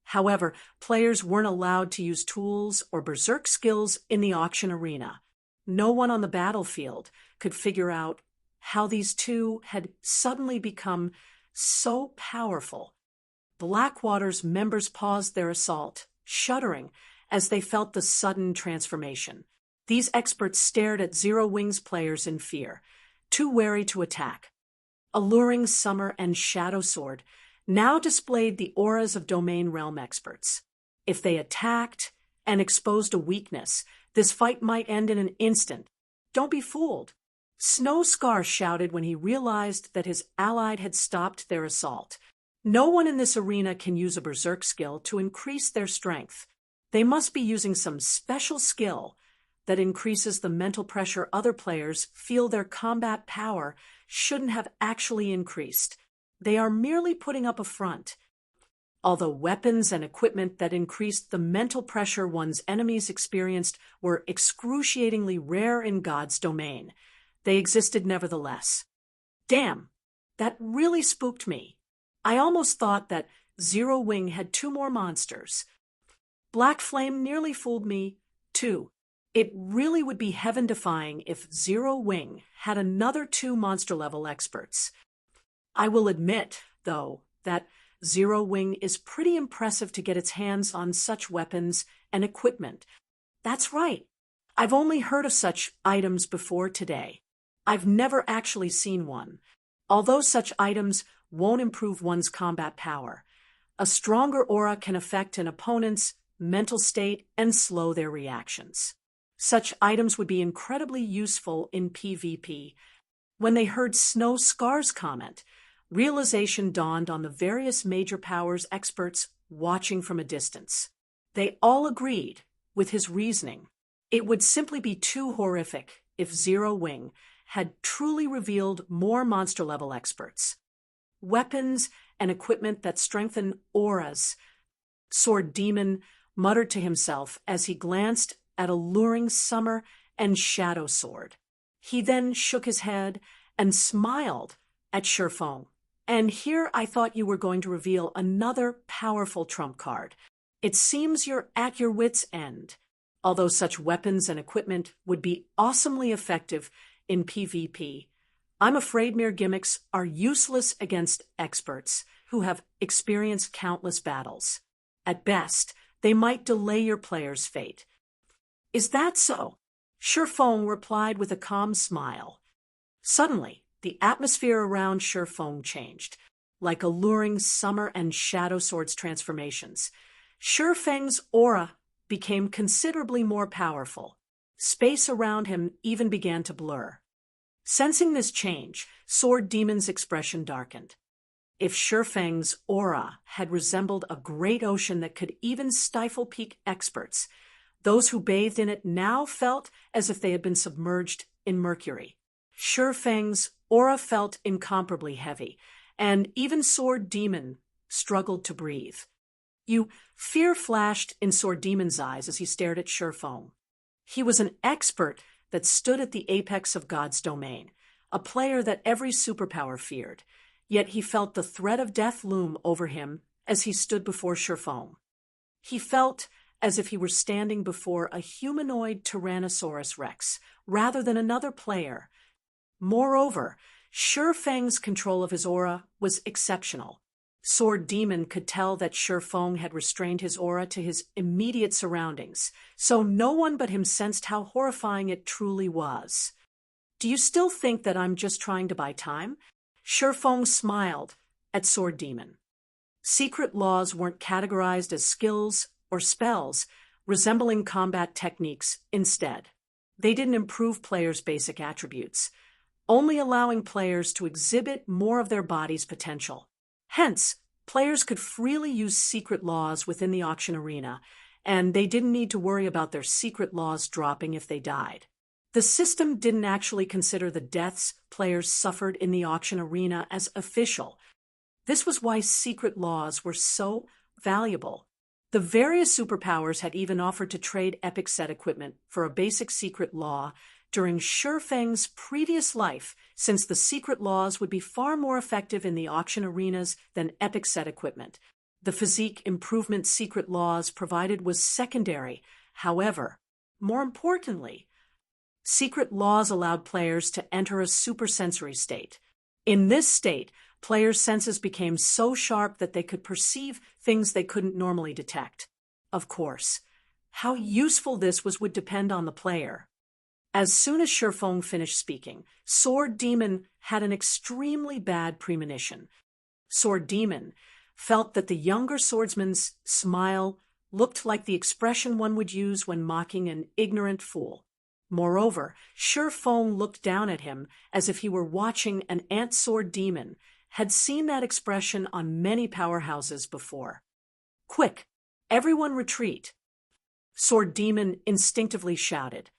However, players weren't allowed to use tools or berserk skills in the auction arena. No one on the battlefield could figure out how these two had suddenly become so powerful. Blackwater's members paused their assault, shuddering as they felt the sudden transformation. These experts stared at Zero Wing's players in fear, too wary to attack. Alluring Summer and Shadow Sword now displayed the auras of Domain Realm experts. If they attacked and exposed a weakness, this fight might end in an instant. Don't be fooled. Snow Scar shouted when he realized that his ally had stopped their assault. No one in this arena can use a berserk skill to increase their strength. They must be using some special skill that increases the mental pressure other players feel their combat power shouldn't have actually increased. They are merely putting up a front. Although weapons and equipment that increased the mental pressure one's enemies experienced were excruciatingly rare in God's Domain, they existed nevertheless. Damn, that really spooked me. I almost thought that Zero Wing had two more monsters. Black Flame nearly fooled me, too. It really would be heaven-defying if Zero Wing had another two monster-level experts. I will admit, though, that Zero Wing is pretty impressive to get its hands on such weapons and equipment. That's right. I've only heard of such items before today. I've never actually seen one. Although such items won't improve one's combat power, a stronger aura can affect an opponent's mental state and slow their reactions. Such items would be incredibly useful in PvP. When they heard Snow Scar's comment, realization dawned on the various major powers experts watching from a distance. They all agreed with his reasoning. It would simply be too horrific if Zero Wing had truly revealed more monster-level experts. Weapons and equipment that strengthen auras, Sword Demon muttered to himself as he glanced at alluring Summer and Shadow Sword. He then shook his head and smiled at Shifeng. And here I thought you were going to reveal another powerful trump card. It seems you're at your wit's end. Although such weapons and equipment would be awesomely effective in PvP, I'm afraid mere gimmicks are useless against experts who have experienced countless battles. At best, they might delay your player's fate. Is that so? Shifeng replied with a calm smile. Suddenly, the atmosphere around Shifeng changed, like alluring summer and shadow swords transformations. Shifeng's aura became considerably more powerful. Space around him even began to blur. Sensing this change, Sword Demon's expression darkened. If Shifeng's aura had resembled a great ocean that could even stifle peak experts, those who bathed in it now felt as if they had been submerged in mercury. Shifeng's aura felt incomparably heavy, and even Sword Demon struggled to breathe. Fear flashed in Sword Demon's eyes as he stared at Shifeng. He was an expert that stood at the apex of God's domain, a player that every superpower feared, yet he felt the threat of death loom over him as he stood before Shifeng. He felt as if he were standing before a humanoid Tyrannosaurus Rex, rather than another player. Moreover, Shifeng's control of his aura was exceptional. Sword Demon could tell that Shifeng had restrained his aura to his immediate surroundings, so no one but him sensed how horrifying it truly was. Do you still think that I'm just trying to buy time? Shifeng smiled at Sword Demon. Secret laws weren't categorized as skills or spells, resembling combat techniques instead. They didn't improve players' basic attributes, only allowing players to exhibit more of their body's potential. Hence, players could freely use secret laws within the auction arena, and they didn't need to worry about their secret laws dropping if they died. The system didn't actually consider the deaths players suffered in the auction arena as official. This was why secret laws were so valuable. The various superpowers had even offered to trade epic set equipment for a basic secret law during Shifeng's previous life, since the secret laws would be far more effective in the auction arenas than epic set equipment. The physique improvement secret laws provided was secondary. However, more importantly, secret laws allowed players to enter a supersensory state. In this state, players' senses became so sharp that they could perceive things they couldn't normally detect. Of course, how useful this was would depend on the player. As soon as Shifeng finished speaking, Sword Demon had an extremely bad premonition. Sword Demon felt that the younger swordsman's smile looked like the expression one would use when mocking an ignorant fool. Moreover, Shifeng looked down at him as if he were watching an ant. Sword Demon had seen that expression on many powerhouses before. "Quick, everyone retreat!" Sword Demon instinctively shouted.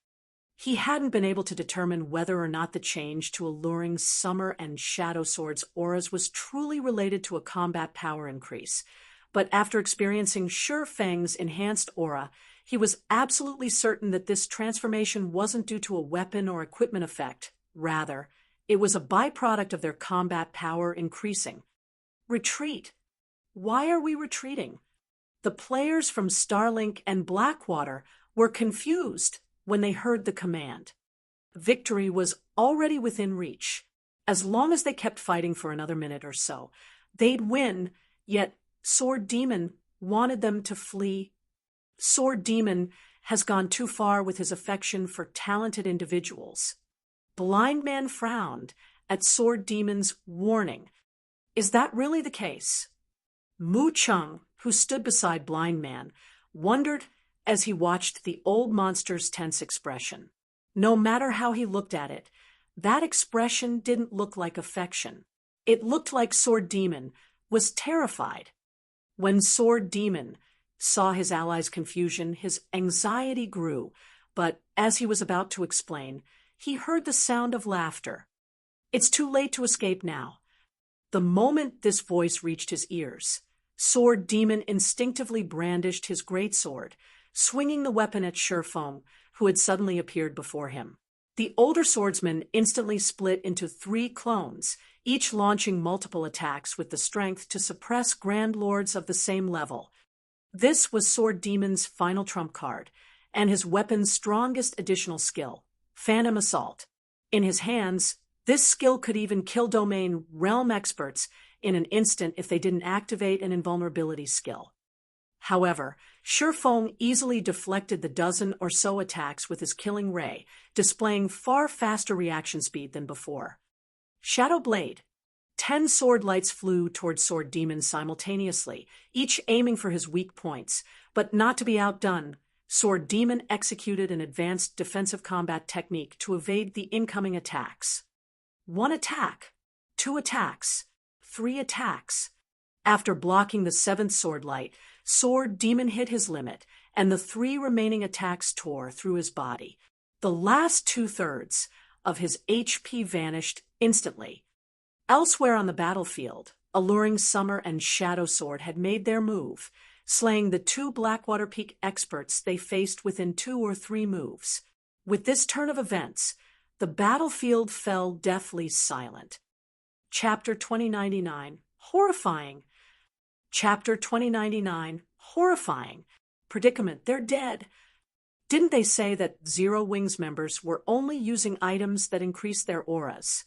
He hadn't been able to determine whether or not the change to alluring summer and shadow swords auras was truly related to a combat power increase, but after experiencing Shifeng's enhanced aura, he was absolutely certain that this transformation wasn't due to a weapon or equipment effect. Rather, it was a byproduct of their combat power increasing. Retreat. Why are we retreating? The players from Starlink and Blackwater were confused when they heard the command. Victory was already within reach. As long as they kept fighting for another minute or so, they'd win, yet Sword Demon wanted them to flee. Sword Demon has gone too far with his affection for talented individuals. Blind Man frowned at Sword Demon's warning. Is that really the case? Mu Chung, who stood beside Blind Man, wondered as he watched the old monster's tense expression. No matter how he looked at it, that expression didn't look like affection. It looked like Sword Demon was terrified. When Sword Demon saw his allies' confusion, his anxiety grew, but as he was about to explain, he heard the sound of laughter. It's too late to escape now. The moment this voice reached his ears, Sword Demon instinctively brandished his greatsword, swinging the weapon at Shifeng, who had suddenly appeared before him. The older swordsman instantly split into 3 clones, each launching multiple attacks with the strength to suppress Grand Lords of the same level. This was Sword Demon's final trump card, and his weapon's strongest additional skill, Phantom Assault. In his hands, this skill could even kill domain realm experts in an instant if they didn't activate an invulnerability skill. However, Shifeng easily deflected the dozen or so attacks with his killing ray, displaying far faster reaction speed than before. Shadow Blade. 10 sword lights flew toward Sword Demon simultaneously, each aiming for his weak points, but not to be outdone. Sword Demon executed an advanced defensive combat technique to evade the incoming attacks. 1 attack, 2 attacks, 3 attacks. After blocking the 7th sword light, Sword Demon hit his limit, and the 3 remaining attacks tore through his body. The last 2/3 of his HP vanished instantly. Elsewhere on the battlefield, Alluring Summer and Shadow Sword had made their move, slaying the 2 Blackwater Peak experts they faced within 2 or 3 moves. With this turn of events, the battlefield fell deathly silent. Chapter 2099, Horrifying. Chapter 2099, Horrifying. Predicament, they're dead. Didn't they say that Zero Wings members were only using items that increased their auras?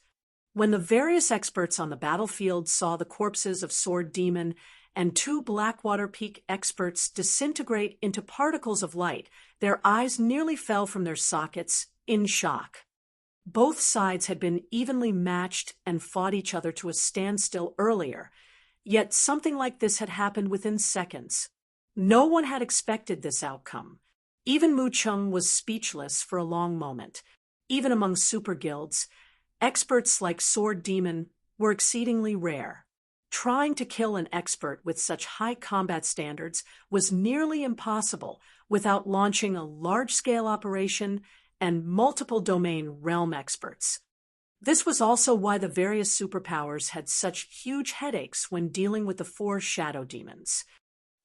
When the various experts on the battlefield saw the corpses of Sword Demon and 2 Blackwater Peak experts disintegrate into particles of light, their eyes nearly fell from their sockets in shock. Both sides had been evenly matched and fought each other to a standstill earlier, yet something like this had happened within seconds. No one had expected this outcome. Even Mu Chung was speechless for a long moment. Even among super guilds, experts like Sword Demon were exceedingly rare. Trying to kill an expert with such high combat standards was nearly impossible without launching a large-scale operation and multiple domain realm experts. This was also why the various superpowers had such huge headaches when dealing with the 4 shadow demons.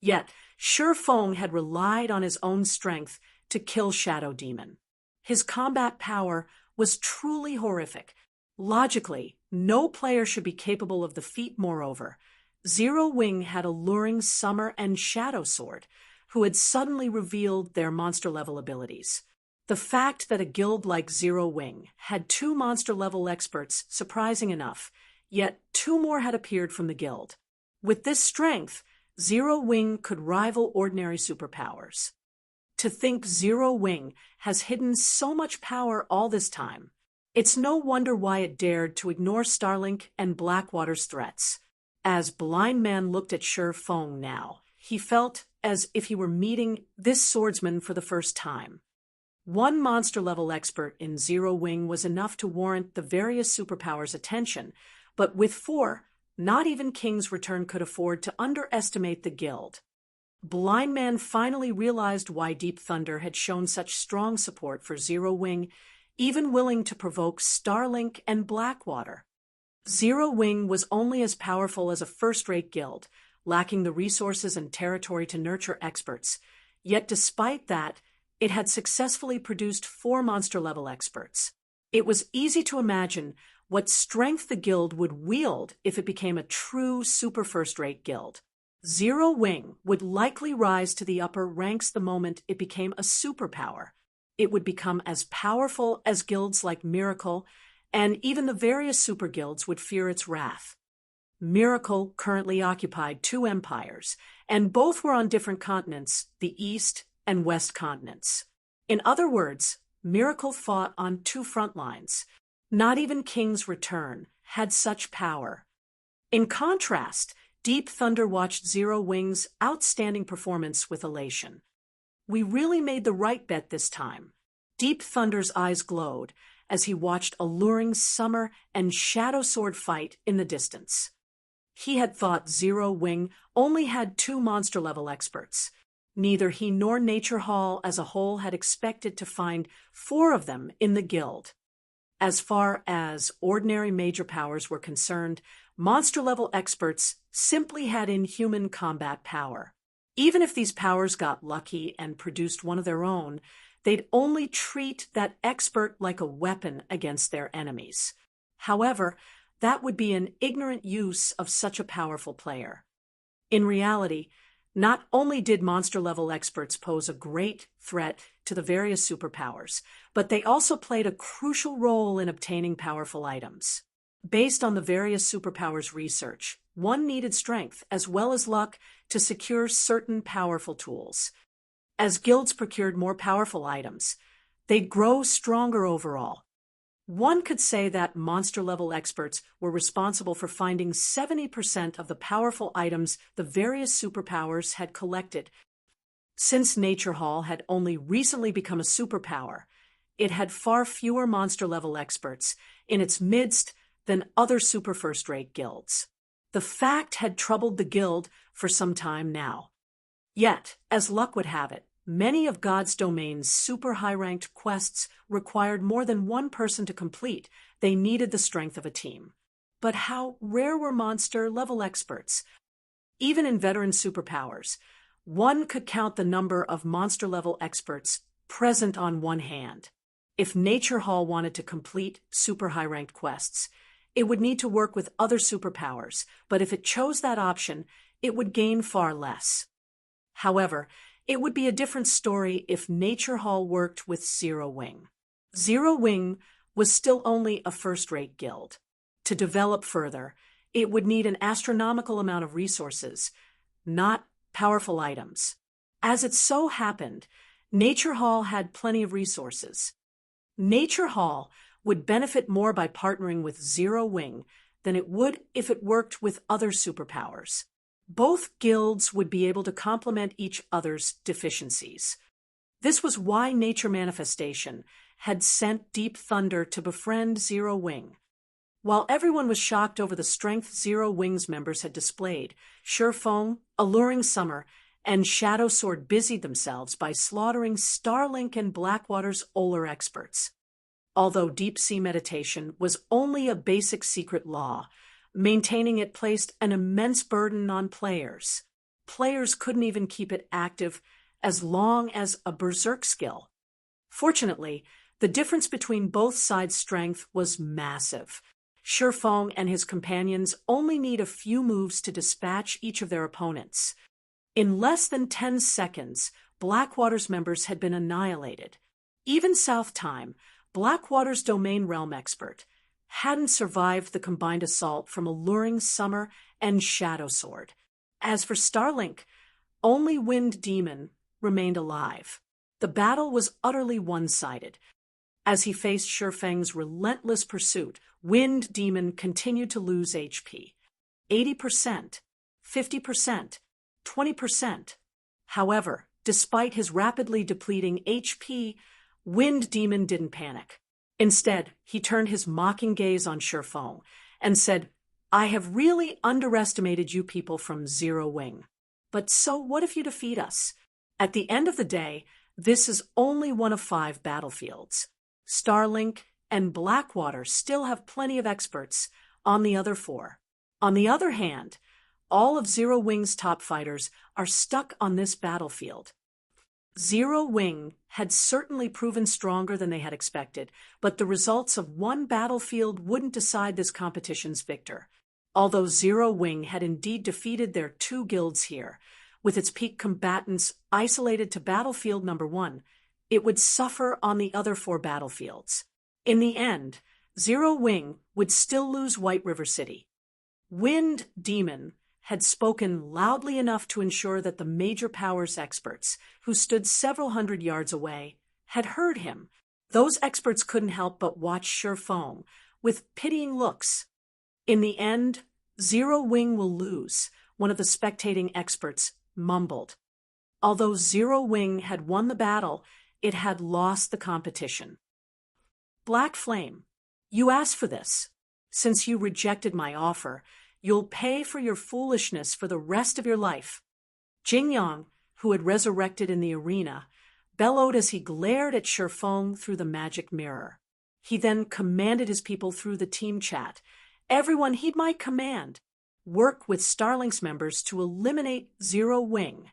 Yet, Shifeng had relied on his own strength to kill Shadow Demon. His combat power was truly horrific. Logically, no player should be capable of the feat. Moreover, Zero Wing had Alluring Summer and Shadow Sword, who had suddenly revealed their monster-level abilities. The fact that a guild like Zero Wing had 2 monster-level experts surprising enough, yet 2 more had appeared from the guild. With this strength, Zero Wing could rival ordinary superpowers. To think Zero Wing has hidden so much power all this time. It's no wonder why it dared to ignore Starlink and Blackwater's threats. As Blind Man looked at Shifeng now, he felt as if he were meeting this swordsman for the first time. 1 monster-level expert in Zero Wing was enough to warrant the various superpowers' attention, but with 4, not even King's Return could afford to underestimate the guild. Blind Man finally realized why Deep Thunder had shown such strong support for Zero Wing, even willing to provoke Starlink and Blackwater. Zero Wing was only as powerful as a first-rate guild, lacking the resources and territory to nurture experts. Yet despite that, it had successfully produced 4 monster-level experts. It was easy to imagine what strength the guild would wield if it became a true super first-rate guild. Zero Wing would likely rise to the upper ranks the moment it became a superpower. It would become as powerful as guilds like Miracle, and even the various super guilds would fear its wrath. Miracle currently occupied 2 empires, and both were on different continents, the East and West continents. In other words, Miracle fought on 2 front lines. Not even King's Return had such power. In contrast, Deep Thunder watched Zero Wing's outstanding performance with elation. We really made the right bet this time. Deep Thunder's eyes glowed as he watched Alluring Summer and Shadow Sword fight in the distance. He had thought Zero Wing only had 2 monster-level experts. Neither he nor Nature Hall as a whole had expected to find 4 of them in the guild. As far as ordinary major powers were concerned, monster-level experts simply had inhuman combat power. Even if these powers got lucky and produced one of their own, they'd only treat that expert like a weapon against their enemies. However, that would be an ignorant use of such a powerful player. In reality, Not only did monster-level experts pose a great threat to the various superpowers, but they also played a crucial role in obtaining powerful items. Based on the various superpowers research, one needed strength as well as luck to secure certain powerful tools. As guilds procured more powerful items, they'd grow stronger overall. One could say that monster-level experts were responsible for finding 70% of the powerful items the various superpowers had collected. Since Nature Hall had only recently become a superpower, it had far fewer monster-level experts in its midst than other super first-rate guilds. The fact had troubled the guild for some time now. Yet, as luck would have it, many of God's domain's super high-ranked quests required more than one person to complete. They needed the strength of a team. But how rare were monster-level experts? Even in veteran superpowers, one could count the number of monster-level experts present on one hand. If Nature Hall wanted to complete super high-ranked quests, it would need to work with other superpowers, but if it chose that option, it would gain far less. However, it would be a different story if Nature Hall worked with Zero Wing. Zero Wing was still only a first-rate guild. To develop further, it would need an astronomical amount of resources, not powerful items. As it so happened, Nature Hall had plenty of resources. Nature Hall would benefit more by partnering with Zero Wing than it would if it worked with other superpowers. Both guilds would be able to complement each other's deficiencies. This was why Nature Manifestation had sent Deep Thunder to befriend Zero Wing. While everyone was shocked over the strength Zero Wing's members had displayed, Surefong, Alluring Summer, and Shadow Sword busied themselves by slaughtering Starlink and Blackwater's Oler experts. Although deep sea meditation was only a basic secret law, maintaining it placed an immense burden on players. Players couldn't even keep it active as long as a berserk skill. Fortunately, the difference between both sides' strength was massive. Surefong and his companions only need a few moves to dispatch each of their opponents. In less than 10 seconds, Blackwater's members had been annihilated. Even South Time, Blackwater's domain realm expert, hadn't survived the combined assault from Alluring Summer and Shadow Sword. As for Starlink, only Wind Demon remained alive. The battle was utterly one-sided. As he faced Surefeng's relentless pursuit, Wind Demon continued to lose HP. 80%, 50%, 20%. However, despite his rapidly depleting HP, Wind Demon didn't panic. Instead, he turned his mocking gaze on Surefong and said, "I have really underestimated you people from Zero Wing. But so what if you defeat us? At the end of the day, this is only one of 5 battlefields. Starlink and Blackwater still have plenty of experts on the other 4. On the other hand, all of Zero Wing's top fighters are stuck on this battlefield." Zero Wing had certainly proven stronger than they had expected, but the results of one battlefield wouldn't decide this competition's victor. Although Zero Wing had indeed defeated their 2 guilds here, with its peak combatants isolated to battlefield number 1, it would suffer on the other 4 battlefields. In the end, Zero Wing would still lose White River City. Wind Demon had spoken loudly enough to ensure that the major powers experts, who stood several hundred yards away, had heard him. Those experts couldn't help but watch Surefong with pitying looks. "In the end, Zero Wing will lose," one of the spectating experts mumbled. Although Zero Wing had won the battle, it had lost the competition. "Black Flame, you asked for this. Since you rejected my offer, you'll pay for your foolishness for the rest of your life." Jingyang, who had resurrected in the arena, bellowed as he glared at Surefong through the magic mirror. He then commanded his people through the team chat. Everyone he might command, work with Starlink's members to eliminate Zero Wing.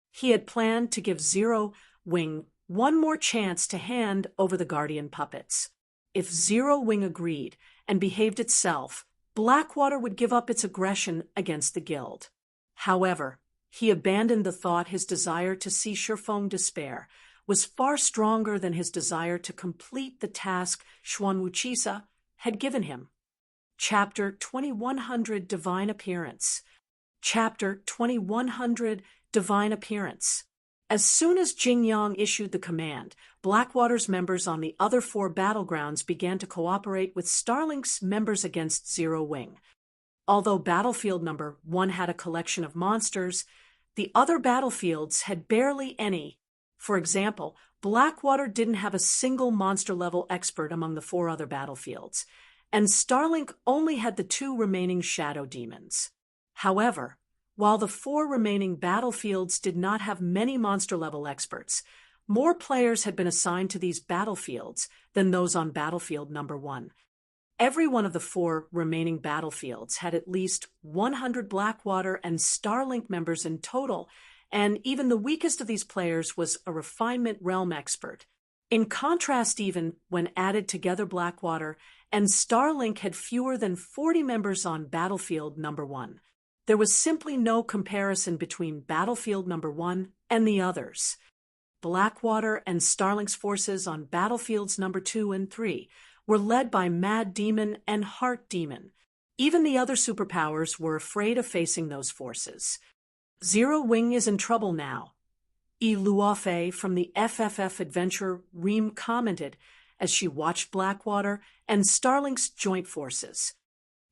He had planned to give Zero Wing one more chance to hand over the Guardian puppets. If Zero Wing agreed and behaved itself, Blackwater would give up its aggression against the guild. However, He abandoned the thought his desire to see Shifeng despair was far stronger than his desire to complete the task Xuan Wuchisa had given him. Chapter 2100 Divine Appearance. Chapter 2100 Divine Appearance. As soon as Jing Yang issued the command, Blackwater's members on the other 4 battlegrounds began to cooperate with Starlink's members against Zero Wing. Although Battlefield Number 1 had a collection of monsters, the other battlefields had barely any. For example, Blackwater didn't have a single monster-level expert among the 4 other battlefields, and Starlink only had the 2 remaining shadow demons. However, while the 4 remaining battlefields did not have many monster-level experts, more players had been assigned to these battlefields than those on Battlefield Number 1. Every one of the 4 remaining battlefields had at least 100 Blackwater and Starlink members in total, and even the weakest of these players was a Refinement Realm expert. In contrast, even when added together, Blackwater and Starlink had fewer than 40 members on Battlefield Number 1. There was simply no comparison between Battlefield Number 1 and the others. Blackwater and Starlink's forces on Battlefields Number 2 and 3 were led by Mad Demon and Heart Demon. Even the other superpowers were afraid of facing those forces. Zero Wing is in trouble now, Yi Luofei from the FFF Adventure Ream commented as she watched Blackwater and Starlink's joint forces.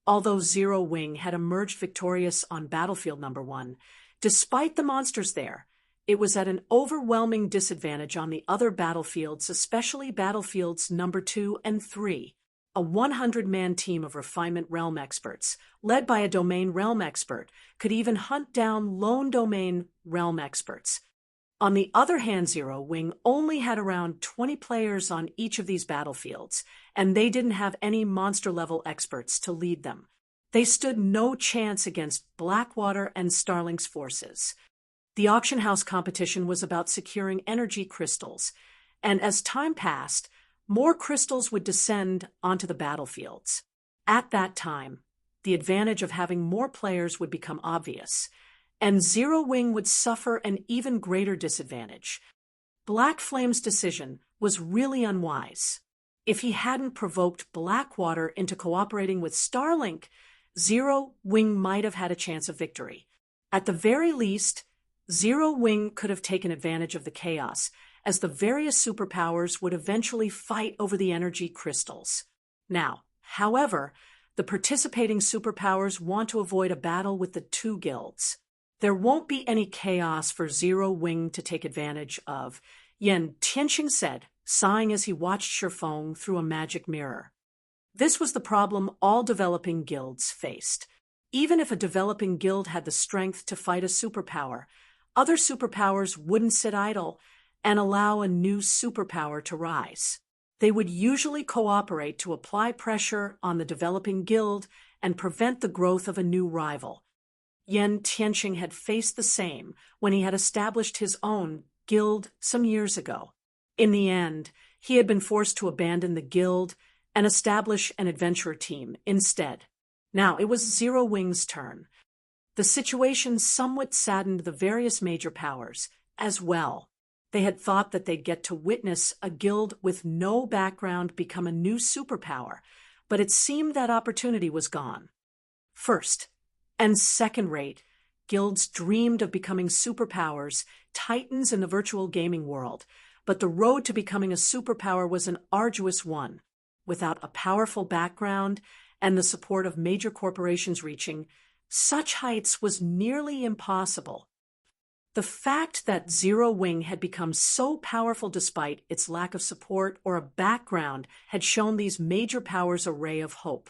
Although Zero Wing had emerged victorious on Battlefield Number 1, despite the monsters there, it was at an overwhelming disadvantage on the other battlefields, especially Battlefields Number 2 and 3. A 100-man team of Refinement Realm experts, led by a Domain Realm expert, could even hunt down lone Domain Realm experts. On the other hand, Zero Wing only had around 20 players on each of these battlefields, and they didn't have any monster-level experts to lead them. They stood no chance against Blackwater and Starlink's forces. The auction house competition was about securing energy crystals, and as time passed, more crystals would descend onto the battlefields. At that time, the advantage of having more players would become obvious, and Zero Wing would suffer an even greater disadvantage. Black Flame's decision was really unwise. If he hadn't provoked Blackwater into cooperating with Starlink, Zero Wing might have had a chance of victory. At the very least, Zero Wing could have taken advantage of the chaos, as the various superpowers would eventually fight over the energy crystals. Now, however, the participating superpowers want to avoid a battle with the 2 guilds. There won't be any chaos for Zero Wing to take advantage of, Yan Tianqing said, sighing as he watched Shifeng through a magic mirror. This was the problem all developing guilds faced. Even if a developing guild had the strength to fight a superpower, other superpowers wouldn't sit idle and allow a new superpower to rise. They would usually cooperate to apply pressure on the developing guild and prevent the growth of a new rival. Yan Tianqing had faced the same when he had established his own guild some years ago. In the end, he had been forced to abandon the guild and establish an adventurer team instead. Now it was Zero Wing's turn. The situation somewhat saddened the various major powers as well. They had thought that they'd get to witness a guild with no background become a new superpower, but it seemed that opportunity was gone. First and second-rate, guilds dreamed of becoming superpowers, titans in the virtual gaming world, but the road to becoming a superpower was an arduous one. Without a powerful background and the support of major corporations, reaching such heights was nearly impossible. The fact that Zero Wing had become so powerful despite its lack of support or a background had shown these major powers a ray of hope.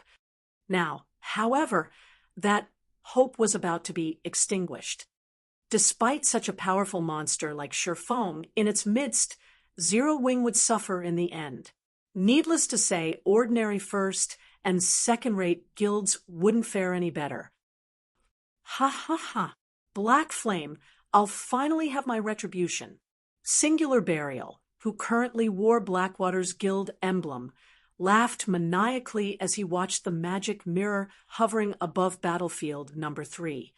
Now, however, that hope was about to be extinguished. Despite such a powerful monster like Shifeng in its midst, Zero Wing would suffer in the end. Needless to say, ordinary first and second-rate guilds wouldn't fare any better. Ha ha ha! Black Flame, I'll finally have my retribution. Singular Burial, who currently wore Blackwater's guild emblem, laughed maniacally as he watched the magic mirror hovering above Battlefield Number 3.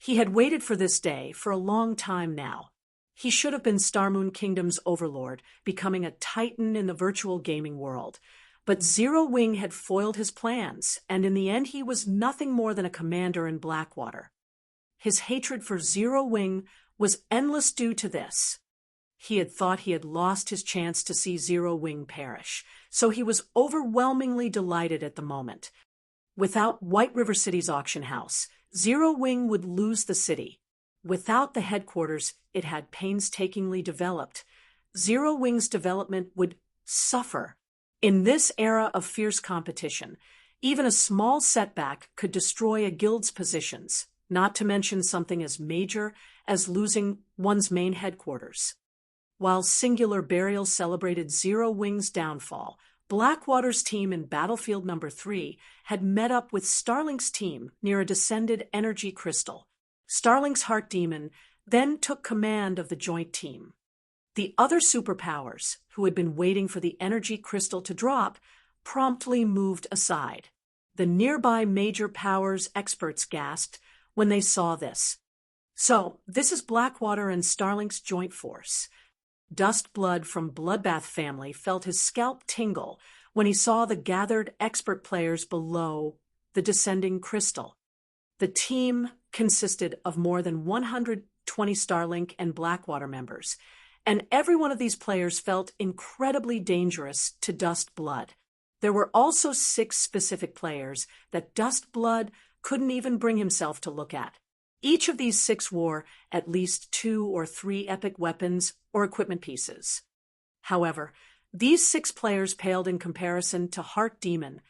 He had waited for this day for a long time now. He should have been Starmoon Kingdom's overlord, becoming a titan in the virtual gaming world. But Zero Wing had foiled his plans, and in the end he was nothing more than a commander in Blackwater. His hatred for Zero Wing was endless due to this. He had thought he had lost his chance to see Zero Wing perish, so he was overwhelmingly delighted at the moment. Without White River City's auction house, Zero Wing would lose the city. Without the headquarters it had painstakingly developed, Zero Wing's development would suffer. In this era of fierce competition, even a small setback could destroy a guild's positions, not to mention something as major as losing one's main headquarters. While Singular Burial celebrated Zero Wing's downfall, Blackwater's team in Battlefield No. 3 had met up with Starlink's team near a descended energy crystal. Starlink's Heart Demon then took command of the joint team. The other superpowers, who had been waiting for the energy crystal to drop, promptly moved aside. The nearby major powers experts gasped when they saw this. So, this is Blackwater and Starlink's joint force. Dustblood from Bloodbath family felt his scalp tingle when he saw the gathered expert players below the descending crystal. The team consisted of more than 120 Starlink and Blackwater members, and every one of these players felt incredibly dangerous to Dustblood. There were also 6 specific players that Dustblood couldn't even bring himself to look at. Each of these 6 wore at least 2 or 3 epic weapons or equipment pieces. However, these 6 players paled in comparison to Heart Demon,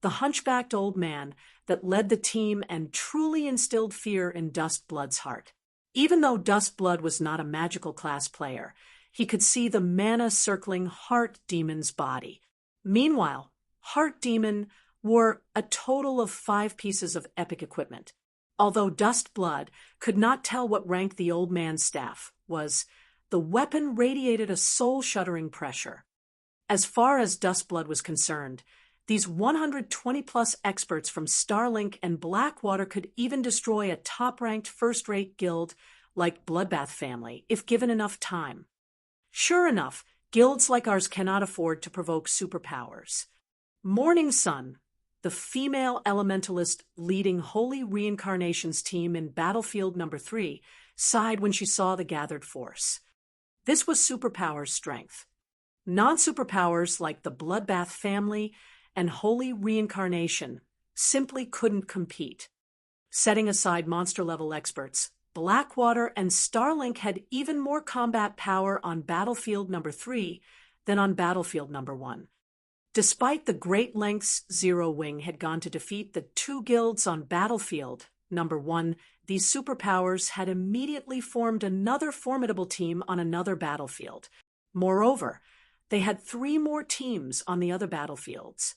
the hunchbacked old man that led the team and truly instilled fear in Dustblood's heart. Even though Dustblood was not a magical class player, he could see the mana circling Heart Demon's body. Meanwhile, Heart Demon wore a total of 5 pieces of epic equipment. Although Dustblood could not tell what rank the old man's staff was, the weapon radiated a soul-shuddering pressure. As far as Dustblood was concerned, these 120-plus experts from Starlink and Blackwater could even destroy a top-ranked first-rate guild like Bloodbath family if given enough time. Sure enough, guilds like ours cannot afford to provoke superpowers. Morning Sun, the female elementalist leading Holy Reincarnation's team in Battlefield No. 3, sighed when she saw the gathered force. This was superpowers' strength. Non-superpowers like the Bloodbath family and Holy Reincarnation simply couldn't compete. Setting aside monster-level experts, Blackwater and Starlink had even more combat power on Battlefield No. 3 than on Battlefield No. 1. Despite the great lengths Zero Wing had gone to defeat the 2 guilds on Battlefield No. 1, these superpowers had immediately formed another formidable team on another battlefield. Moreover, they had 3 more teams on the other battlefields.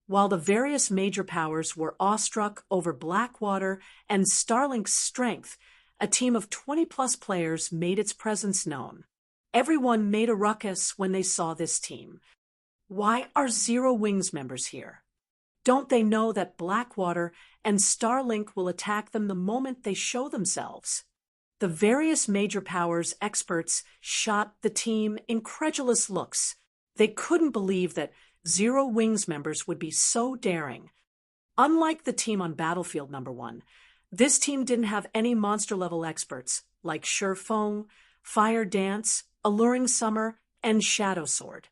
While the various major powers were awestruck over Blackwater and Starlink's strength, a team of 20-plus players made its presence known. Everyone made a ruckus when they saw this team. Why are Zero Wing's members here? Don't they know that Blackwater and Starlink will attack them the moment they show themselves? The various major powers experts shot the team incredulous looks. They couldn't believe that Zero Wing's members would be so daring. Unlike the team on Battlefield No. 1, this team didn't have any monster-level experts like Sure Fong, Fire Dance, Alluring Summer, and Shadow Sword.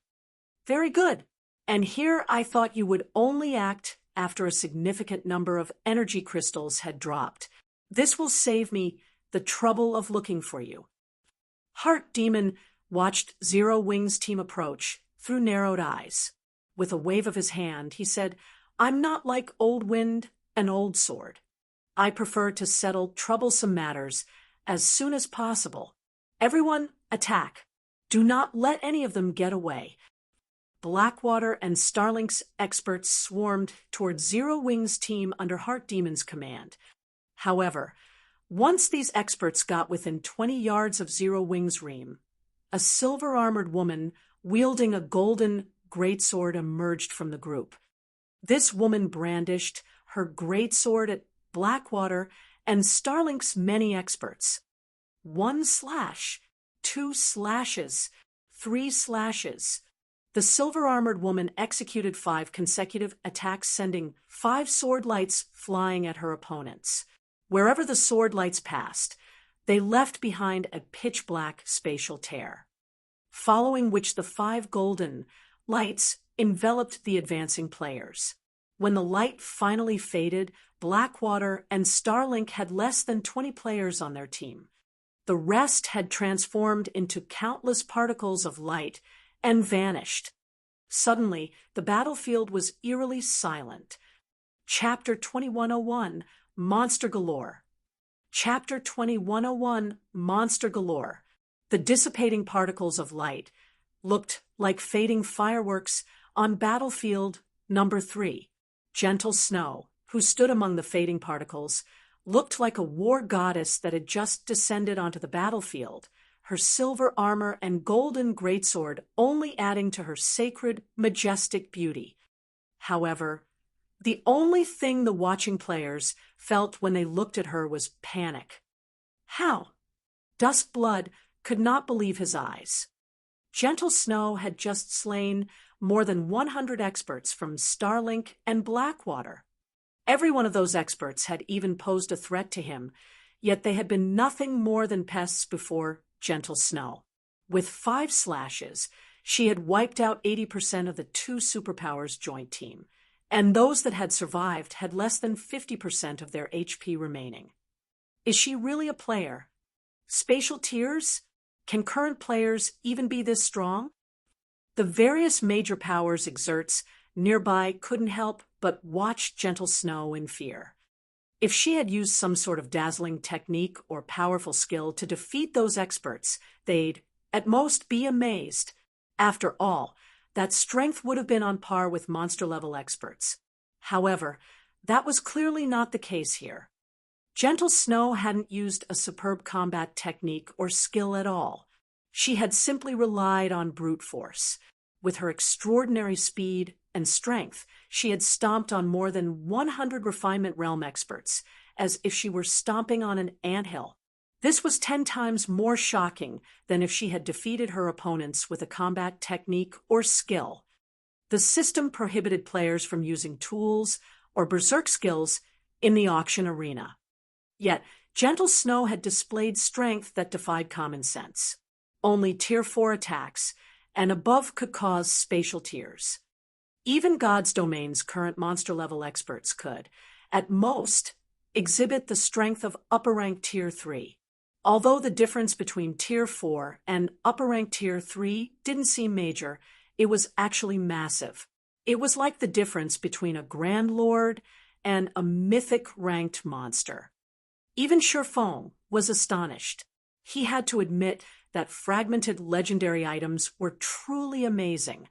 Very good. And here I thought you would only act after a significant number of energy crystals had dropped. This will save me the trouble of looking for you. Heart Demon watched Zero Wing's team approach through narrowed eyes. With a wave of his hand, he said, "I'm not like Old Wind and Old Sword. I prefer to settle troublesome matters as soon as possible. Everyone, attack. Do not let any of them get away." Blackwater and Starlink's experts swarmed towards Zero Wing's team under Heart Demon's command. However, once these experts got within 20 yards of Zero Wing's ream, a silver-armored woman wielding a golden greatsword emerged from the group. This woman brandished her greatsword at Blackwater and Starlink's many experts. 1 slash, 2 slashes, 3 slashes. The silver-armored woman executed 5 consecutive attacks, sending 5 sword lights flying at her opponents. Wherever the sword lights passed, they left behind a pitch-black spatial tear, following which the 5 golden lights enveloped the advancing players. When the light finally faded, Blackwater and Starlink had less than 20 players on their team. The rest had transformed into countless particles of light and vanished. Suddenly, the battlefield was eerily silent. Chapter 2101, Monster Galore. Chapter 2101, Monster Galore. The dissipating particles of light looked like fading fireworks on battlefield number 3. Gentle Snow, who stood among the fading particles, looked like a war goddess that had just descended onto the battlefield, her silver armor and golden greatsword only adding to her sacred, majestic beauty. However, the only thing the watching players felt when they looked at her was panic. How? Duskblood could not believe his eyes. Gentle Snow had just slain more than 100 experts from Starlink and Blackwater. Every one of those experts had even posed a threat to him, yet they had been nothing more than pests before Gentle Snow. With 5 slashes, she had wiped out 80% of the 2 superpowers joint team, and those that had survived had less than 50% of their HP remaining. Is she really a player? Spatial tears? Can current players even be this strong? The various major powers exerts nearby couldn't help but watch Gentle Snow in fear. If she had used some sort of dazzling technique or powerful skill to defeat those experts, they'd, at most, be amazed. After all, that strength would have been on par with monster-level experts. However, that was clearly not the case here. Gentle Snow hadn't used a superb combat technique or skill at all. She had simply relied on brute force. With her extraordinary speed and strength, she had stomped on more than 100 Refinement Realm experts, as if she were stomping on an anthill. This was 10 times more shocking than if she had defeated her opponents with a combat technique or skill. The system prohibited players from using tools or berserk skills in the auction arena. Yet, Gentle Snow had displayed strength that defied common sense. Only Tier 4 attacks and above could cause spatial tears. Even God's Domain's current monster-level experts could, at most, exhibit the strength of upper-rank Tier 3. Although the difference between Tier 4 and upper-rank Tier 3 didn't seem major, it was actually massive. It was like the difference between a Grand Lord and a mythic-ranked monster. Even Sherfong was astonished. He had to admit that fragmented legendary items were truly amazing.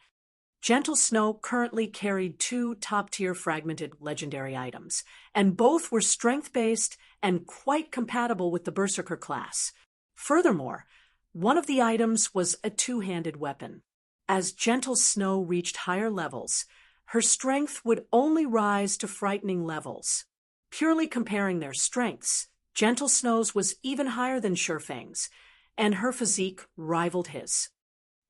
Gentle Snow currently carried 2 top-tier fragmented legendary items, and both were strength-based and quite compatible with the Berserker class. Furthermore, one of the items was a 2-handed weapon. As Gentle Snow reached higher levels, her strength would only rise to frightening levels. Purely comparing their strengths, Gentle Snow's was even higher than Sherfang's, and her physique rivaled his.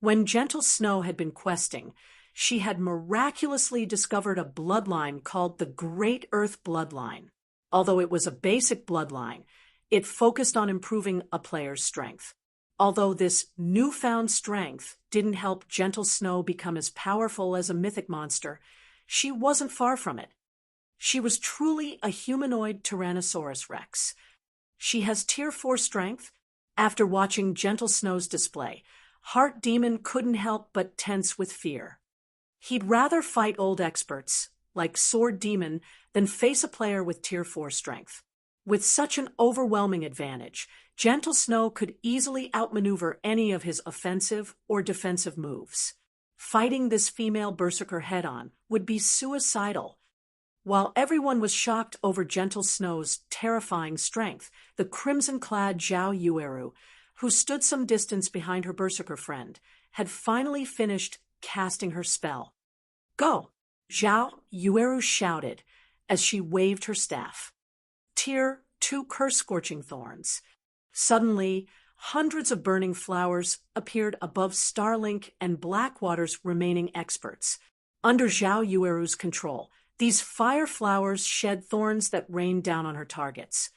When Gentle Snow had been questing, she had miraculously discovered a bloodline called the Great Earth Bloodline. Although it was a basic bloodline, it focused on improving a player's strength. Although this newfound strength didn't help Gentle Snow become as powerful as a mythic monster, she wasn't far from it. She was truly a humanoid Tyrannosaurus Rex. She has Tier 4 strength. After watching Gentle Snow's display, Heart Demon couldn't help but tense with fear. He'd rather fight old experts, like Sword Demon, than face a player with Tier 4 strength. With such an overwhelming advantage, Gentle Snow could easily outmaneuver any of his offensive or defensive moves. Fighting this female berserker head-on would be suicidal. While everyone was shocked over Gentle Snow's terrifying strength, the crimson-clad Zhao Yueru, who stood some distance behind her berserker friend, had finally finished casting her spell. "Go!" Zhao Yueru shouted as she waved her staff. Tier 2 curse-scorching thorns. Suddenly, hundreds of burning flowers appeared above Starlink and Blackwater's remaining experts. Under Zhao Yueru's control, these fire flowers shed thorns that rained down on her targets.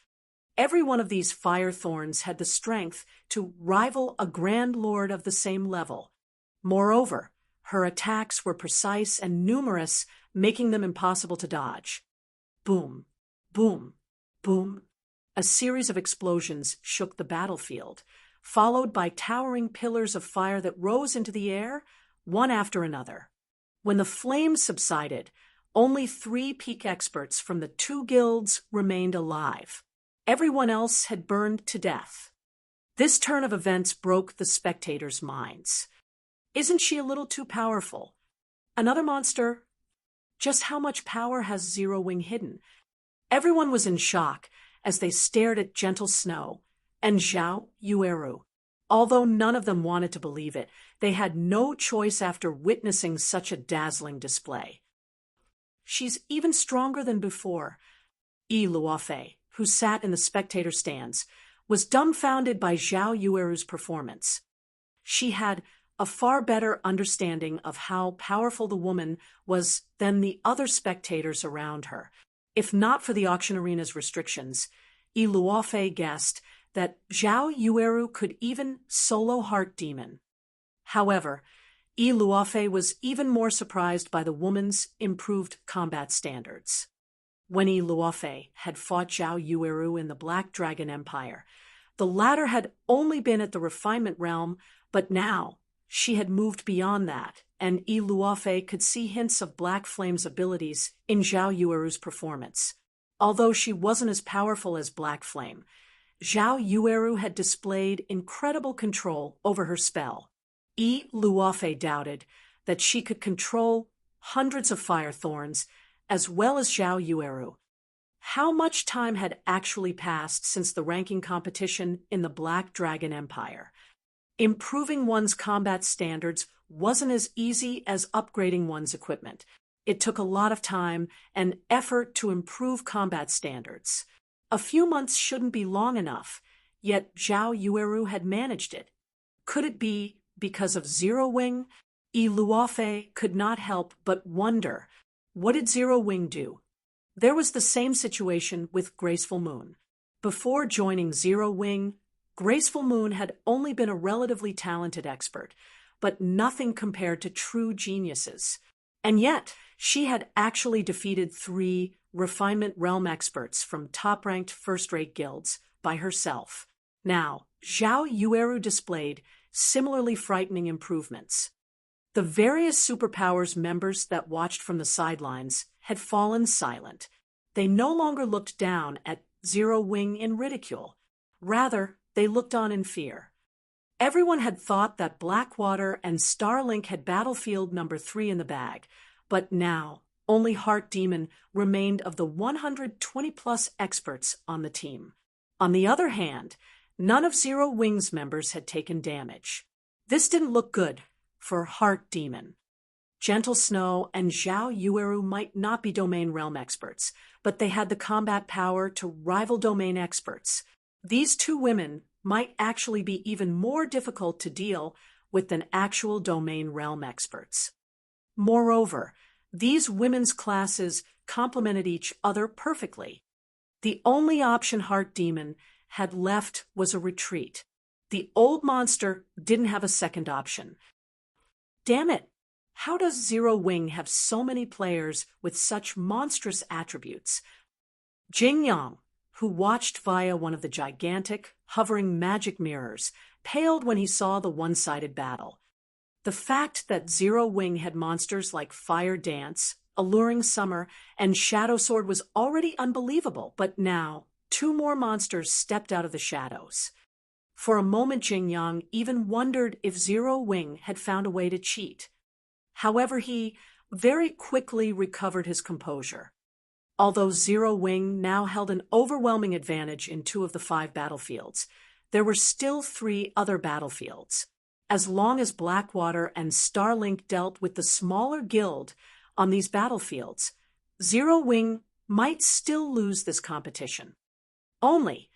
Every one of these fire thorns had the strength to rival a Grand Lord of the same level. Moreover, her attacks were precise and numerous, making them impossible to dodge. Boom, boom, boom. A series of explosions shook the battlefield, followed by towering pillars of fire that rose into the air, one after another. When the flames subsided, only 3 peak experts from the 2 guilds remained alive. Everyone else had burned to death. This turn of events broke the spectators' minds. Isn't she a little too powerful? Another monster? Just how much power has Zero Wing hidden? Everyone was in shock as they stared at Gentle Snow and Zhao Yueru. Although none of them wanted to believe it, they had no choice after witnessing such a dazzling display. She's even stronger than before. Yi Luofei, who sat in the spectator stands, was dumbfounded by Zhao Yueru's performance. She had a far better understanding of how powerful the woman was than the other spectators around her. If not for the auction arena's restrictions, Yi Luofei guessed that Zhao Yueru could even solo Heart Demon. However, Yi Luofei was even more surprised by the woman's improved combat standards. When Yi Luofei had fought Zhao Yueru in the Black Dragon Empire, the latter had only been at the refinement realm, but now she had moved beyond that, and Yi Luofei could see hints of Black Flame's abilities in Zhao Yueru's performance. Although she wasn't as powerful as Black Flame, Zhao Yueru had displayed incredible control over her spell. Yi Luofei doubted that she could control hundreds of fire thorns as well as Zhao Yueru. How much time had actually passed since the ranking competition in the Black Dragon Empire? Improving one's combat standards wasn't as easy as upgrading one's equipment. It took a lot of time and effort to improve combat standards. A few months shouldn't be long enough, yet Zhao Yueru had managed it. Could it be because of Zero Wing? Yi Luofei could not help but wonder, what did Zero Wing do? There was the same situation with Graceful Moon. Before joining Zero Wing, Graceful Moon had only been a relatively talented expert, but nothing compared to true geniuses. And yet, she had actually defeated 3 refinement realm experts from top-ranked first-rate guilds by herself. Now, Zhao Yueru displayed similarly frightening improvements. The various superpowers members that watched from the sidelines had fallen silent. They no longer looked down at Zero Wing in ridicule. Rather, they looked on in fear. Everyone had thought that Blackwater and Starlink had battlefield number 3 in the bag, but now only Heart Demon remained of the 120-plus experts on the team. On the other hand, none of Zero Wing's members had taken damage. This didn't look good for Heart Demon. Gentle Snow and Zhao Yueru might not be domain realm experts, but they had the combat power to rival domain experts. These 2 women might actually be even more difficult to deal with than actual domain realm experts. Moreover, these women's classes complemented each other perfectly. The only option Heart Demon had left was a retreat. The old monster didn't have a second option. Damn it! How does Zero Wing have so many players with such monstrous attributes? Jing Yang, who watched via one of the gigantic, hovering magic mirrors, paled when he saw the one-sided battle. The fact that Zero Wing had monsters like Fire Dance, Alluring Summer, and Shadow Sword was already unbelievable, but now 2 more monsters stepped out of the shadows. For a moment, Jing Yang even wondered if Zero Wing had found a way to cheat. However, he very quickly recovered his composure. Although Zero Wing now held an overwhelming advantage in 2 of the 5 battlefields, there were still 3 other battlefields. As long as Blackwater and Starlink dealt with the smaller guild on these battlefields, Zero Wing might still lose this competition. Only,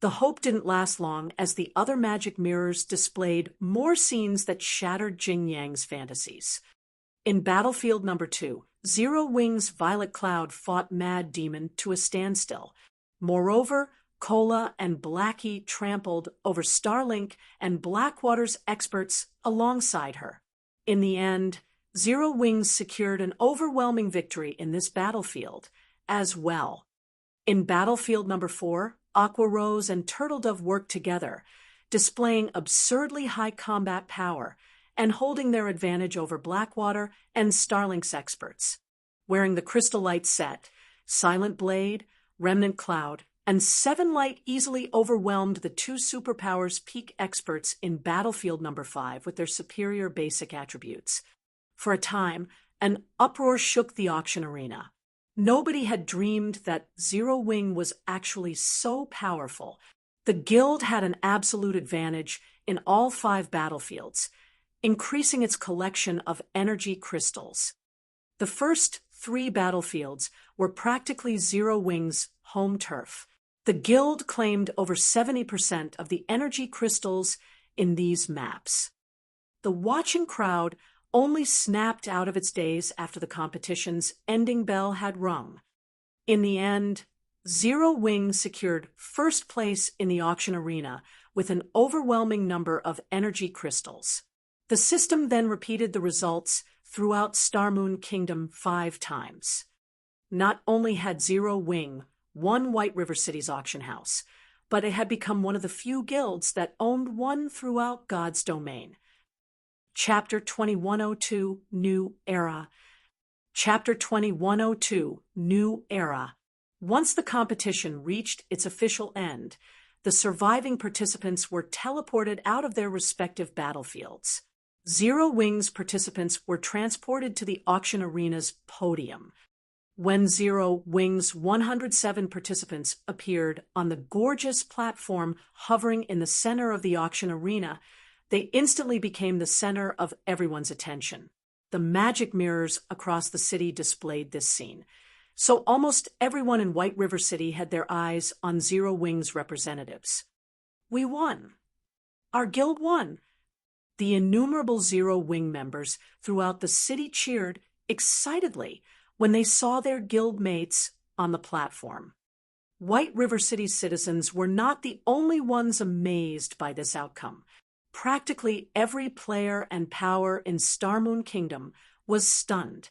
the hope didn't last long as the other magic mirrors displayed more scenes that shattered Jing Yang's fantasies. In Battlefield Number 2, Zero Wing's Violet Cloud fought Mad Demon to a standstill. Moreover, Cola and Blackie trampled over Starlink and Blackwater's experts alongside her. In the end, Zero Wings secured an overwhelming victory in this battlefield as well. In Battlefield Number 4, Aqua Rose and Turtle Dove worked together, displaying absurdly high combat power and holding their advantage over Blackwater and Starlink's experts. Wearing the Crystal Light set, Silent Blade, Remnant Cloud, and Seven Light easily overwhelmed the two superpowers' peak experts in Battlefield Number 5 with their superior basic attributes. For a time, an uproar shook the auction arena. Nobody had dreamed that Zero Wing was actually so powerful. The guild had an absolute advantage in all 5 battlefields, increasing its collection of energy crystals. The first 3 battlefields were practically Zero Wing's home turf. The guild claimed over 70% of the energy crystals in these maps. The watching crowd only snapped out of its daze after the competition's ending bell had rung. In the end, Zero Wing secured first place in the auction arena with an overwhelming number of energy crystals. The system then repeated the results throughout Starmoon Kingdom 5 times. Not only had Zero Wing won White River City's auction house, but it had become one of the few guilds that owned one throughout God's domain. Chapter 2102, New Era. Chapter 2102, New Era. Once the competition reached its official end, the surviving participants were teleported out of their respective battlefields. Zero Wing's participants were transported to the auction arena's podium. When Zero Wing's 107 participants appeared on the gorgeous platform hovering in the center of the auction arena, they instantly became the center of everyone's attention. The magic mirrors across the city displayed this scene, so almost everyone in White River City had their eyes on Zero Wing's representatives. We won. Our guild won. The innumerable Zero Wing members throughout the city cheered excitedly when they saw their guild mates on the platform. White River City's citizens were not the only ones amazed by this outcome. Practically every player and power in Starmoon Kingdom was stunned.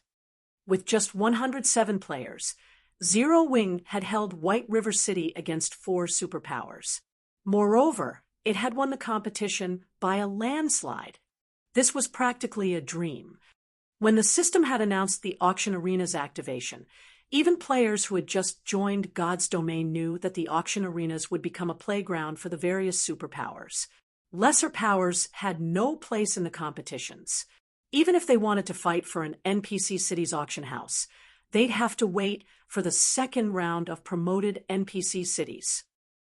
With just 107 players, Zero Wing had held White River City against 4 superpowers. Moreover, it had won the competition by a landslide. This was practically a dream. When the system had announced the auction arena's activation, even players who had just joined God's domain knew that the auction arenas would become a playground for the various superpowers. Lesser powers had no place in the competitions. Even if they wanted to fight for an NPC City's auction house, they'd have to wait for the second round of promoted NPC cities.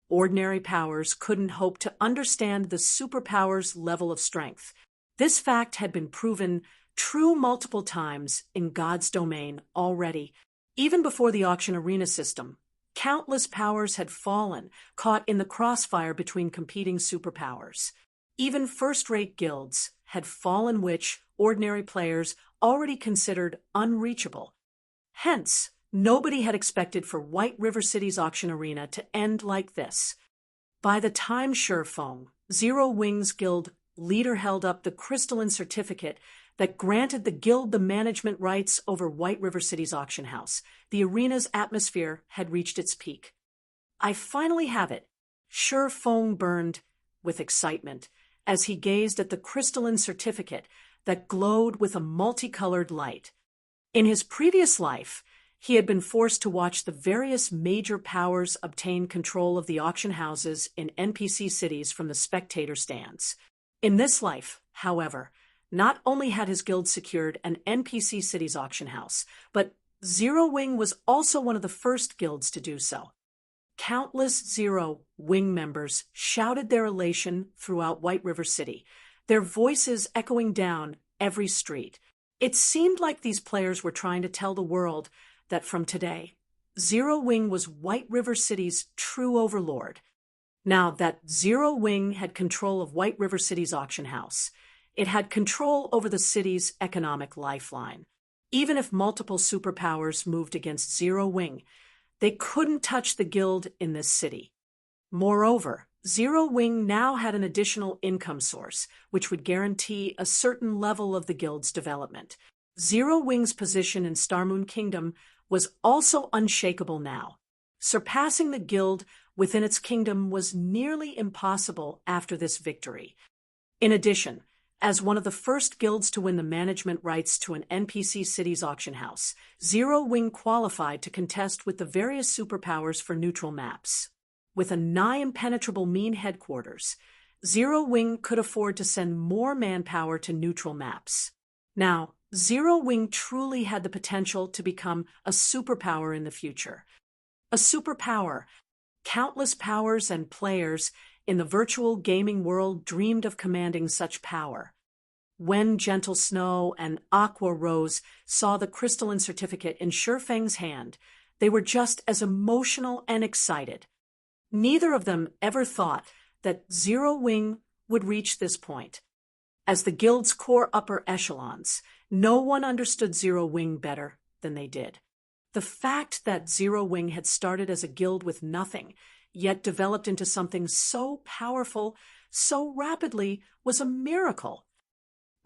Ordinary powers couldn't hope to understand the superpower's level of strength. This fact had been proven true multiple times in God's domain already. Even before the auction arena system, countless powers had fallen, caught in the crossfire between competing superpowers. Even first-rate guilds had fallen which ordinary players already considered unreachable. Hence, nobody had expected for White River City's auction arena to end like this. By the time Sherfong, Zero Wings Guild leader held up the crystalline certificate that granted the guild the management rights over White River City's auction house, the arena's atmosphere had reached its peak. I finally have it. Sherfong burned with excitement as he gazed at the crystalline certificate that glowed with a multicolored light. In his previous life, he had been forced to watch the various major powers obtain control of the auction houses in NPC cities from the spectator stands. In this life, however, not only had his guild secured an NPC city's auction house, but Zero Wing was also one of the first guilds to do so. Countless Zero Wing members shouted their elation throughout White River City, their voices echoing down every street. It seemed like these players were trying to tell the world that from today, Zero Wing was White River City's true overlord. Now that Zero Wing had control of White River City's auction house, it had control over the city's economic lifeline. Even if multiple superpowers moved against Zero Wing, they couldn't touch the guild in this city. Moreover, Zero Wing now had an additional income source, which would guarantee a certain level of the guild's development. Zero Wing's position in Starmoon Kingdom was also unshakable now. Surpassing the guild within its kingdom was nearly impossible after this victory. In addition, as one of the first guilds to win the management rights to an NPC city's auction house, Zero Wing qualified to contest with the various superpowers for neutral maps. With a nigh-impenetrable mean headquarters, Zero Wing could afford to send more manpower to neutral maps. Now, Zero Wing truly had the potential to become a superpower in the future. A superpower. Countless powers and players in the virtual gaming world dreamed of commanding such power. When Gentle Snow and Aqua Rose saw the crystalline certificate in Shifeng's hand, they were just as emotional and excited. Neither of them ever thought that Zero Wing would reach this point. As the guild's core upper echelons, no one understood Zero Wing better than they did. The fact that Zero Wing had started as a guild with nothing, yet developed into something so powerful, so rapidly, was a miracle.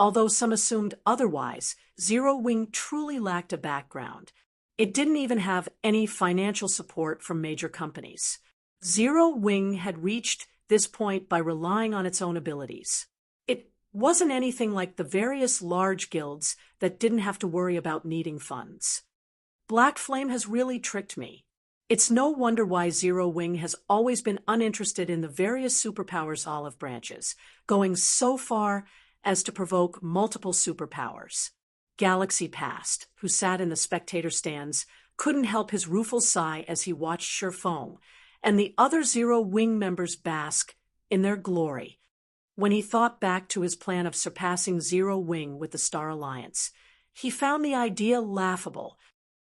Although some assumed otherwise, Zero Wing truly lacked a background. It didn't even have any financial support from major companies. Zero Wing had reached this point by relying on its own abilities. It wasn't anything like the various large guilds that didn't have to worry about needing funds. Black Flame has really tricked me. It's no wonder why Zero Wing has always been uninterested in the various superpowers olive branches, going so far as to provoke multiple superpowers. Galaxy Past, who sat in the spectator stands, couldn't help his rueful sigh as he watched Shifeng and the other Zero Wing members bask in their glory. When he thought back to his plan of surpassing Zero Wing with the Star Alliance, he found the idea laughable.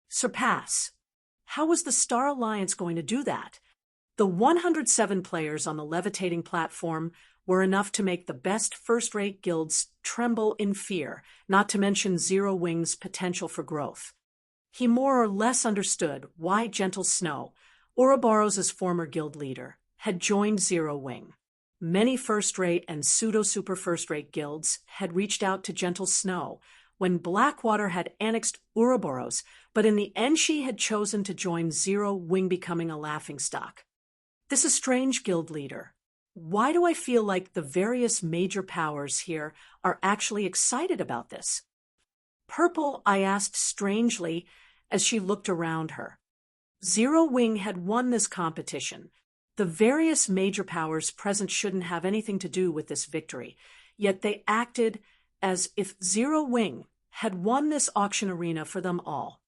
Surpass? How was the Star Alliance going to do that? The 107 players on the levitating platform were enough to make the best first-rate guilds tremble in fear, not to mention Zero Wing's potential for growth. He more or less understood why Gentle Snow, Ouroboros' former guild leader, had joined Zero Wing. Many first-rate and pseudo-super first-rate guilds had reached out to Gentle Snow when Blackwater had annexed Ouroboros, but in the end she had chosen to join Zero Wing, becoming a laughingstock. This is strange, guild leader. Why do I feel like the various major powers here are actually excited about this? Purple, I asked strangely as she looked around her. Zero Wing had won this competition. The various major powers present shouldn't have anything to do with this victory, yet they acted as if Zero Wing had won this auction arena for them all.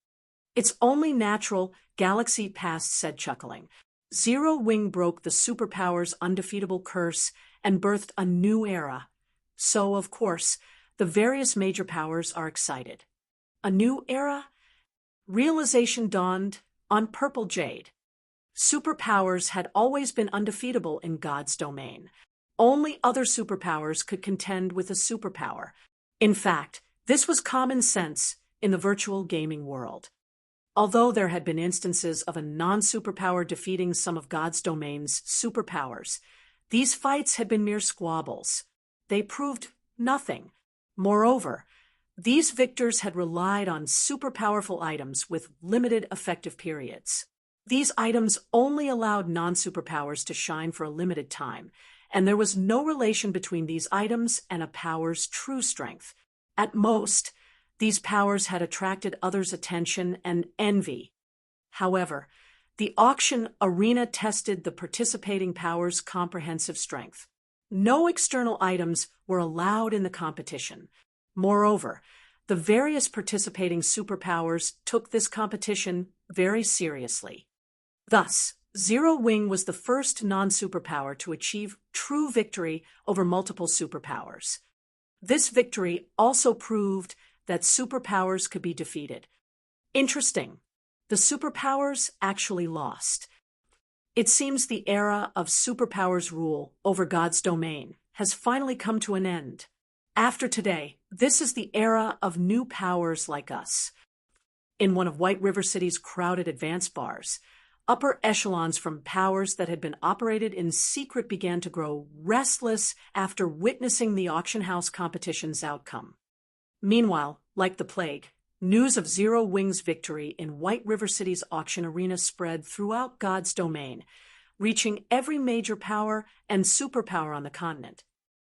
It's only natural, Galaxy Past said, chuckling. Zero Wing broke the superpower's undefeatable curse and birthed a new era. So, of course, the various major powers are excited. A new era? Realization dawned on Purple Jade. Superpowers had always been undefeatable in God's domain. Only other superpowers could contend with a superpower. In fact, this was common sense in the virtual gaming world. Although there had been instances of a non-superpower defeating some of God's domain's superpowers, these fights had been mere squabbles. They proved nothing. Moreover, these victors had relied on super-powerful items with limited effective periods. These items only allowed non-superpowers to shine for a limited time, and there was no relation between these items and a power's true strength. At most, these powers had attracted others' attention and envy. However, the auction arena tested the participating powers' comprehensive strength. No external items were allowed in the competition. Moreover, the various participating superpowers took this competition very seriously. Thus, Zero Wing was the first non-superpower to achieve true victory over multiple superpowers. This victory also proved that superpowers could be defeated. Interesting. The superpowers actually lost. It seems the era of superpowers rule over God's domain has finally come to an end. After today, this is the era of new powers like us. In one of White River City's crowded advance bars, upper echelons from powers that had been operated in secret began to grow restless after witnessing the auction house competition's outcome. Meanwhile, like the plague, news of Zero Wing's victory in White River City's auction arena spread throughout God's domain, reaching every major power and superpower on the continent.